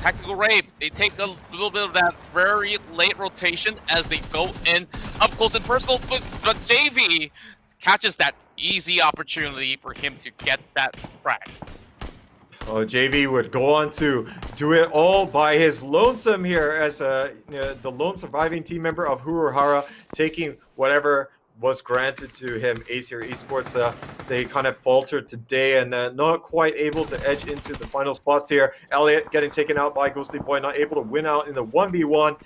Tactical Rape, they take a little bit of that very late rotation as they go in up close and personal, but JV catches that easy opportunity for him to get that frag. Oh, JV would go on to do it all by his lonesome here as the lone surviving team member of Huruhara, taking whatever was granted to him. Acer Esports, they kind of faltered today and not quite able to edge into the final spots here. Elliot getting taken out by Ghostly Boy, not able to win out in the 1v1.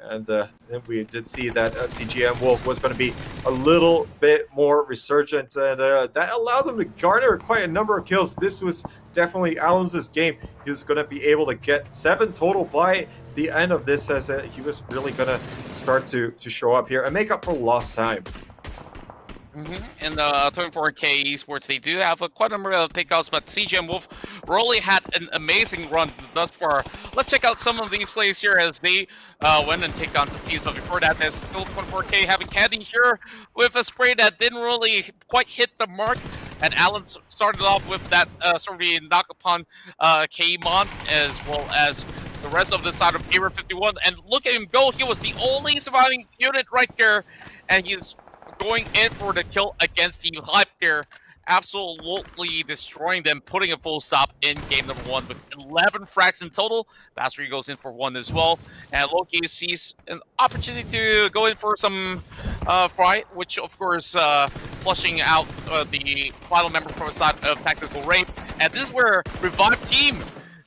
And then we did see that CGM Wolf was going to be a little bit more resurgent, and that allowed them to garner quite a number of kills. This was definitely Allen's game. He was going to be able to get 7 total by the end of this, as he was really going to start to show up here and make up for lost time. In the 24K Esports, they do have quite a number of pickups, but CGM Wolf really had an amazing run thus far. Let's check out some of these plays here as they went and take on some teams. But before that, there's still 24K having Candy here with a spray that didn't really quite hit the mark. And Allen started off with that sort of a knock upon K-Mon, as well as the rest of the side of Era 51. And look at him go. He was the only surviving unit right there. And he's going in for the kill against the Hype there, absolutely destroying them, putting a full stop in game number 1 with 11 frags in total. Bastard goes in for 1 as well, and Loki sees an opportunity to go in for some fight, which of course flushing out the final member from the side of Tactical Rape. And this is where Revive Team,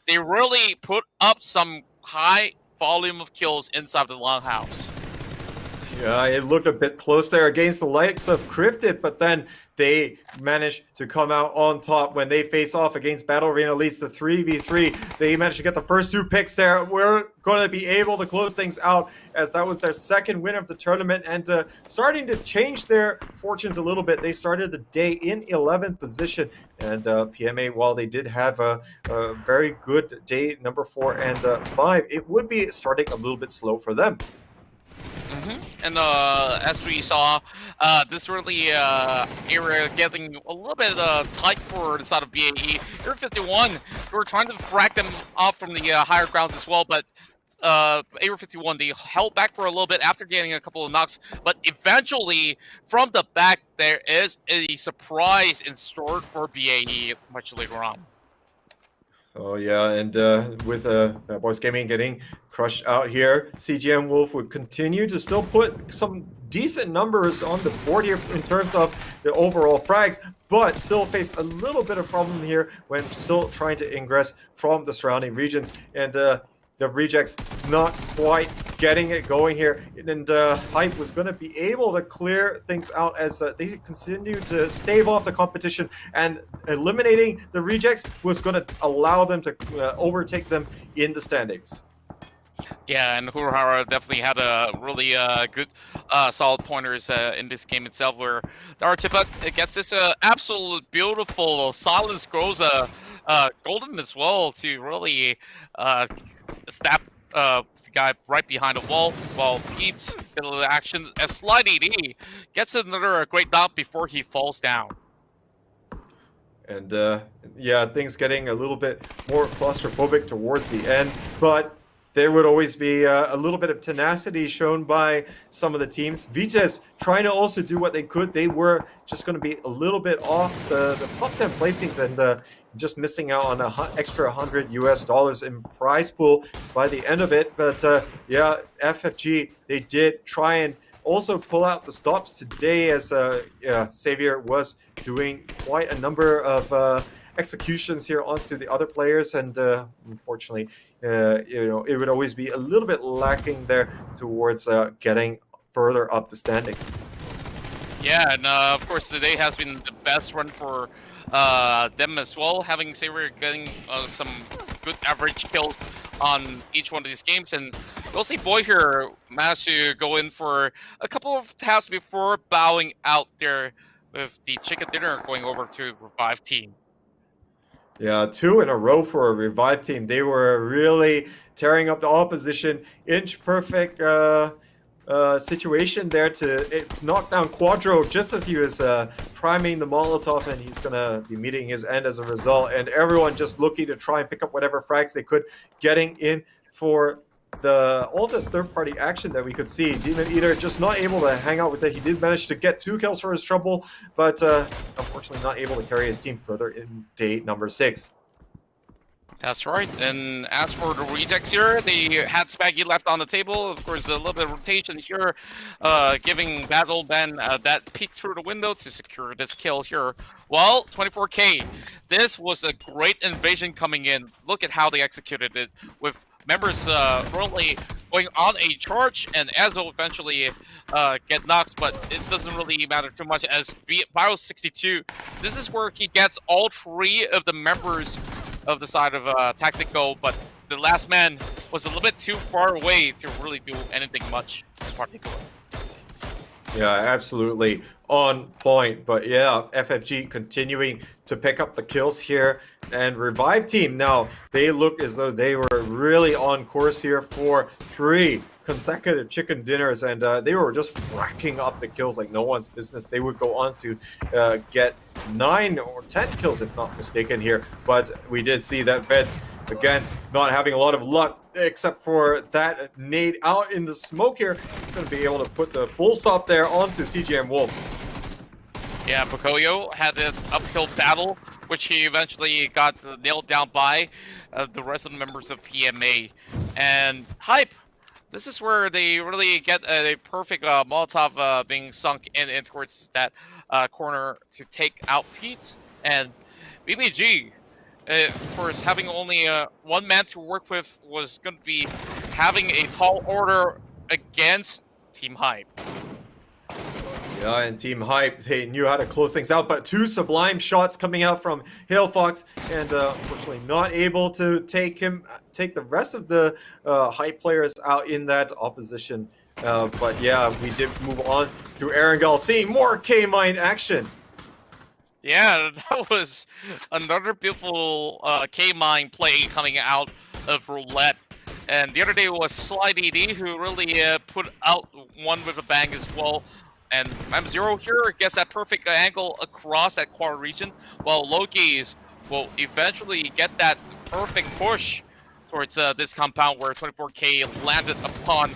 they really put up some high volume of kills inside the Longhouse. Yeah, it looked a bit close there against the likes of Cryptid, but then they managed to come out on top when they face off against Battle Arena Elites, the 3v3. They managed to get the first 2 picks there. We're going to be able to close things out as that was their second win of the tournament and starting to change their fortunes a little bit. They started the day in 11th position, and PMA, while they did have a very good day number 4 and 5, it would be starting a little bit slow for them. and as we saw, this really area getting a little bit tight for the side of BAE. Air 51, we were trying to frag them off from the higher grounds as well, but Air 51, they held back for a little bit after getting a couple of knocks, but eventually, from the back, there is a surprise in store for BAE much later on. Oh yeah, and with Boys Gaming getting crushed out here, CGM Wolf would continue to still put some decent numbers on the board here in terms of the overall frags, but still face a little bit of problem here when still trying to ingress from the surrounding regions, and the rejects not quite getting it going here, and Hype was going to be able to clear things out as they continue to stave off the competition, and eliminating the rejects was going to allow them to overtake them in the standings. Yeah, and Huruhara definitely had a really good solid pointers in this game itself, where the Artifact gets this absolute beautiful silence grows golden as well to really stab the guy right behind the wall, while Pete's action as Slide AD gets another great knock before he falls down. And yeah, things getting a little bit more claustrophobic towards the end, but there would always be a little bit of tenacity shown by some of the teams. Vitesse trying to also do what they could. They were just going to be a little bit off the top 10 placings and just missing out on an extra $100 in prize pool by the end of it. But yeah, FFG, they did try and also pull out the stops today, as Xavier was doing quite a number of executions here onto the other players, and unfortunately, it would always be a little bit lacking there towards getting further up the standings. Yeah, and of course today has been the best run for them as well, having Xavier getting some good average kills on each one of these games, and we'll see Boy here managed to go in for a couple of tasks before bowing out there with the chicken dinner going over to Revive team. Yeah, 2 in a row for a Revive team. They were really tearing up the opposition. Inch perfect situation there to knock down Quadro just as he was priming the Molotov, and he's going to be meeting his end as a result. And everyone just looking to try and pick up whatever frags they could, getting in for all the third-party action that we could see. Demon Eater just not able to hang out with it. He did manage to get 2 kills for his trouble, but unfortunately not able to carry his team further in day number 6. That's right. And as for the rejects here, they had Spaggy left on the table. Of course, a little bit of rotation here, giving Battle Ben that peek through the window to secure this kill here. Well, 24K, this was a great invasion coming in. Look at how they executed it, with members really going on a charge, and Ezo eventually get knocked, but it doesn't really matter too much, as Bio62, this is where he gets all 3 of the members of the side of Tactical, but the last man was a little bit too far away to really do anything much in particular. Yeah, absolutely on point. But yeah, FFG continuing to pick up the kills here, and Revive team now, they look as though they were really on course here for 3 consecutive chicken dinners, and they were just racking up the kills like no one's business. They would go on to get 9 or 10 kills if not mistaken here, but we did see that Vets again not having a lot of luck, except for that nade out in the smoke here. He's going to be able to put the full stop there onto CGM Wolf. Yeah, Pocoyo had an uphill battle, which he eventually got nailed down by the rest of the members of PMA. And Hype, this is where they really get a perfect Molotov being sunk in towards that corner to take out Pete. And BBG, of course, having only 1 man to work with, was going to be having a tall order against Team Hype. Yeah, and Team Hype, they knew how to close things out, but 2 sublime shots coming out from Hail Fox, and unfortunately not able to take the rest of the Hype players out in that opposition. But yeah, we did move on to Erangel, seeing more K-Mine action. Yeah, that was another beautiful K-Mine play coming out of Roulette. And the other day was Slide ED, who really put out one with a bang as well. And M0 here gets that perfect angle across that corner region, while Loki's will eventually get that perfect push towards this compound where 24K landed upon.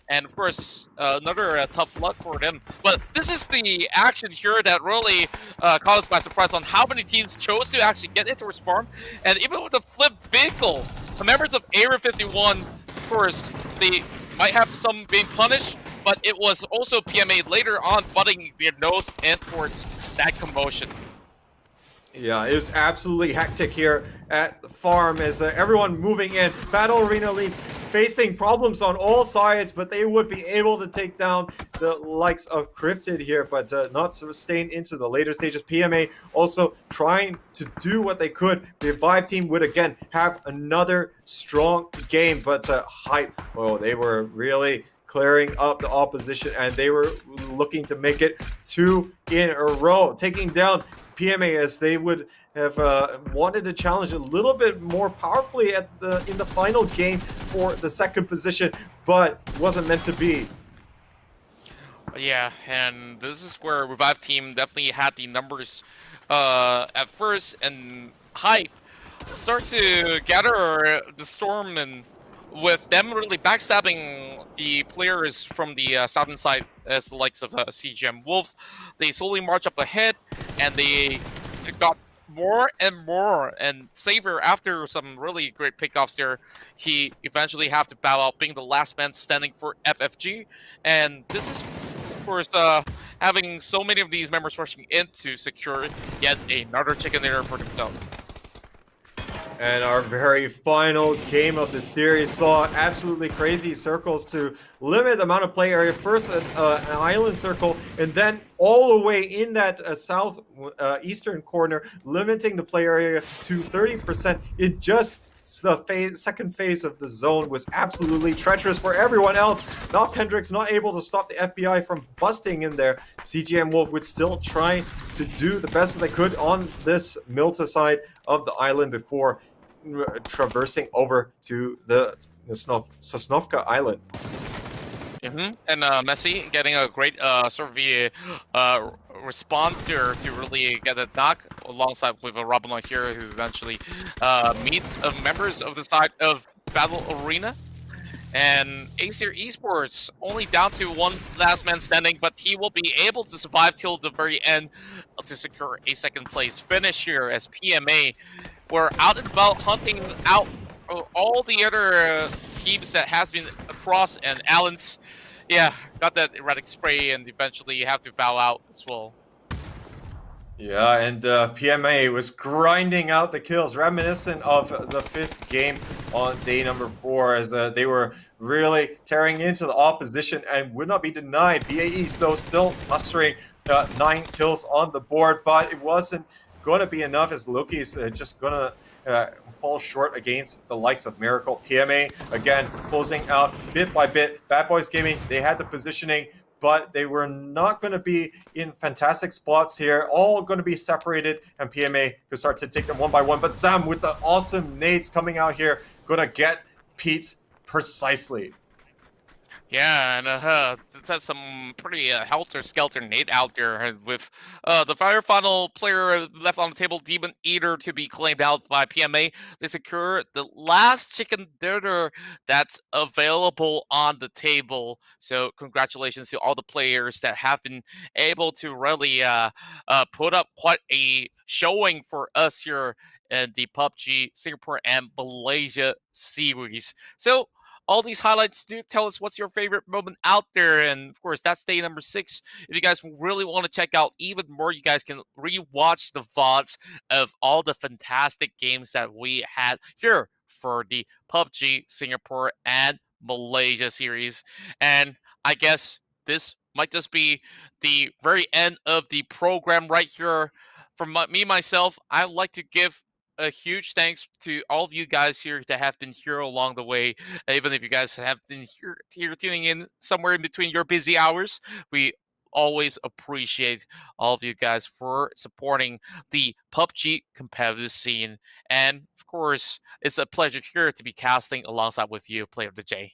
And of course, another tough luck for them. But this is the action here that really caught us by surprise on how many teams chose to actually get into towards farm. And even with the flipped vehicle, the members of Area 51, of course, they might have some being punished, but it was also PMA later on butting their nose in towards that commotion. Yeah, it was absolutely hectic here at the farm as everyone moving in. Battle Arena leads facing problems on all sides, but they would be able to take down the likes of Cryptid here, but not sustain into the later stages. PMA also trying to do what they could. The Vive team would again have another strong game, but Hype, well, they were really clearing up the opposition, and they were looking to make it 2 in a row, taking down PMA as they would have wanted to challenge a little bit more powerfully in the final game for the second position, but wasn't meant to be. Yeah, and this is where Revive team definitely had the numbers at first, and Hype start to gather the storm, and with them really backstabbing the players from the southern side as the likes of CGM Wolf, they slowly march up ahead, and they got more and more. And Saver, after some really great pickoffs there, he eventually have to bow out, being the last man standing for FFG. And this is, of course, having so many of these members rushing in to secure yet another chicken dinner for themselves. And our very final game of the series saw absolutely crazy circles to limit the amount of play area. First an island circle, and then all the way in that south eastern corner, limiting the play area to 30%. It just the second phase of the zone was absolutely treacherous for everyone else. Not Kendrick's not able to stop the FBI from busting in there. CGM Wolf would still try to do the best that they could on this Milta side of the island before traversing over to the Sosnovka Island. And Messi getting a great sort of response there to really get a knock alongside with a Robinot here, who eventually meet members of the side of Battle Arena. And Acer Esports only down to one last man standing, but he will be able to survive till the very end to secure a second place finish here, as PMA were out and about hunting out all the other teams that has been across, and Allen's, yeah, got that erratic spray and eventually have to bow out as well. Yeah, and PMA was grinding out the kills, reminiscent of the 5th game on day number 4, as they were really tearing into the opposition and would not be denied. BAE, though, still mustering 9 kills on the board, but it wasn't going to be enough, as Loki's just going to fall short against the likes of Miracle. PMA, again, closing out bit by bit. Bad Boys Gaming, they had the positioning, but they were not going to be in fantastic spots here. All going to be separated, and PMA could start to take them one by one. But Sam, with the awesome nades coming out here, going to get Pete precisely. Yeah, and it has some pretty helter-skelter nade out there, with the fire final player left on the table, Demon Eater, to be claimed out by PMA. They secure the last chicken dinner that's available on the table. So congratulations to all the players that have been able to really put up quite a showing for us here in the PUBG Singapore and Malaysia series. So all these highlights do tell us what's your favorite moment out there. And of course, that's day number 6. If you guys really want to check out even more, you guys can rewatch the VODs of all the fantastic games that we had here for the PUBG Singapore and Malaysia series. And I guess this might just be the very end of the program right here. For myself, I'd like to give a huge thanks to all of you guys here that have been here along the way. Even if you guys have been here tuning in somewhere in between your busy hours, we always appreciate all of you guys for supporting the PUBG competitive scene. And of course, it's a pleasure here to be casting alongside with you, Player of the J.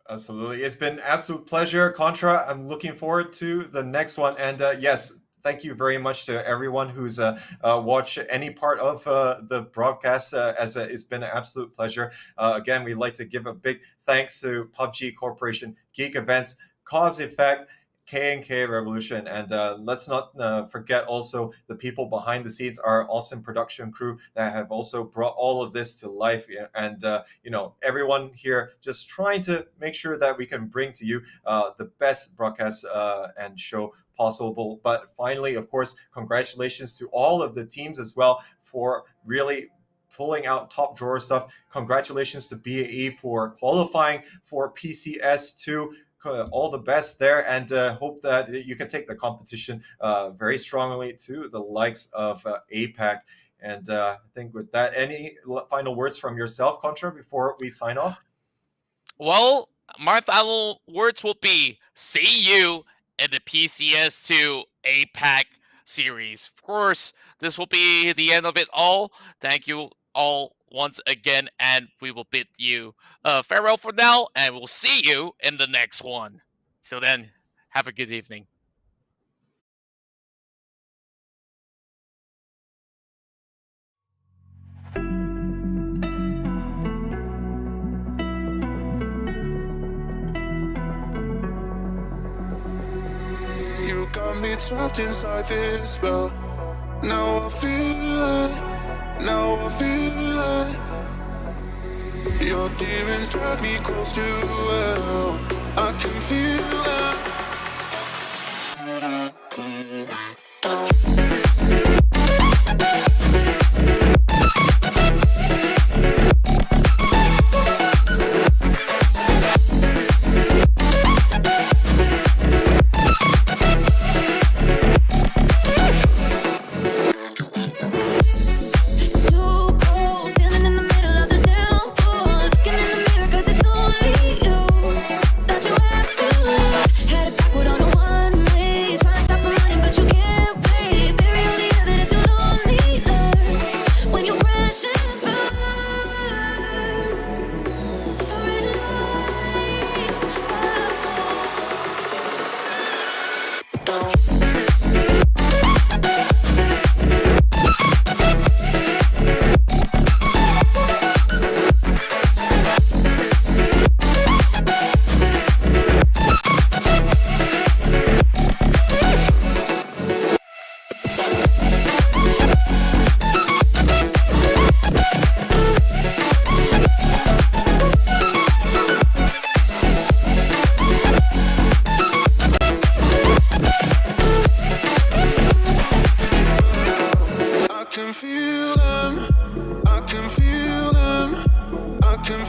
Absolutely. It's been an absolute pleasure, Contra. I'm looking forward to the next one. And yes, thank you very much to everyone who's watched any part of the broadcast, as it's been an absolute pleasure. Again, we'd like to give a big thanks to PUBG Corporation, Geek Events, Cause Effect, K&K Revolution, and let's not forget also the people behind the scenes, our awesome production crew that have also brought all of this to life, and everyone here just trying to make sure that we can bring to you the best broadcast and show possible. But finally, of course, congratulations to all of the teams as well for really pulling out top drawer stuff. Congratulations to BAE for qualifying for PCS2. All the best there, and hope that you can take the competition very strongly to the likes of APAC. And I think with that, any final words from yourself, Contra, before we sign off? Well, my final words will be, see you in the PCS2 APAC series. Of course, this will be the end of it all. Thank you all once again, and we will bid you farewell for now, and we'll see you in the next one. Till then, have a good evening. You got me trapped inside this spell. Now I feel like your demons drag me close to hell. I can feel that. I can feel them. I can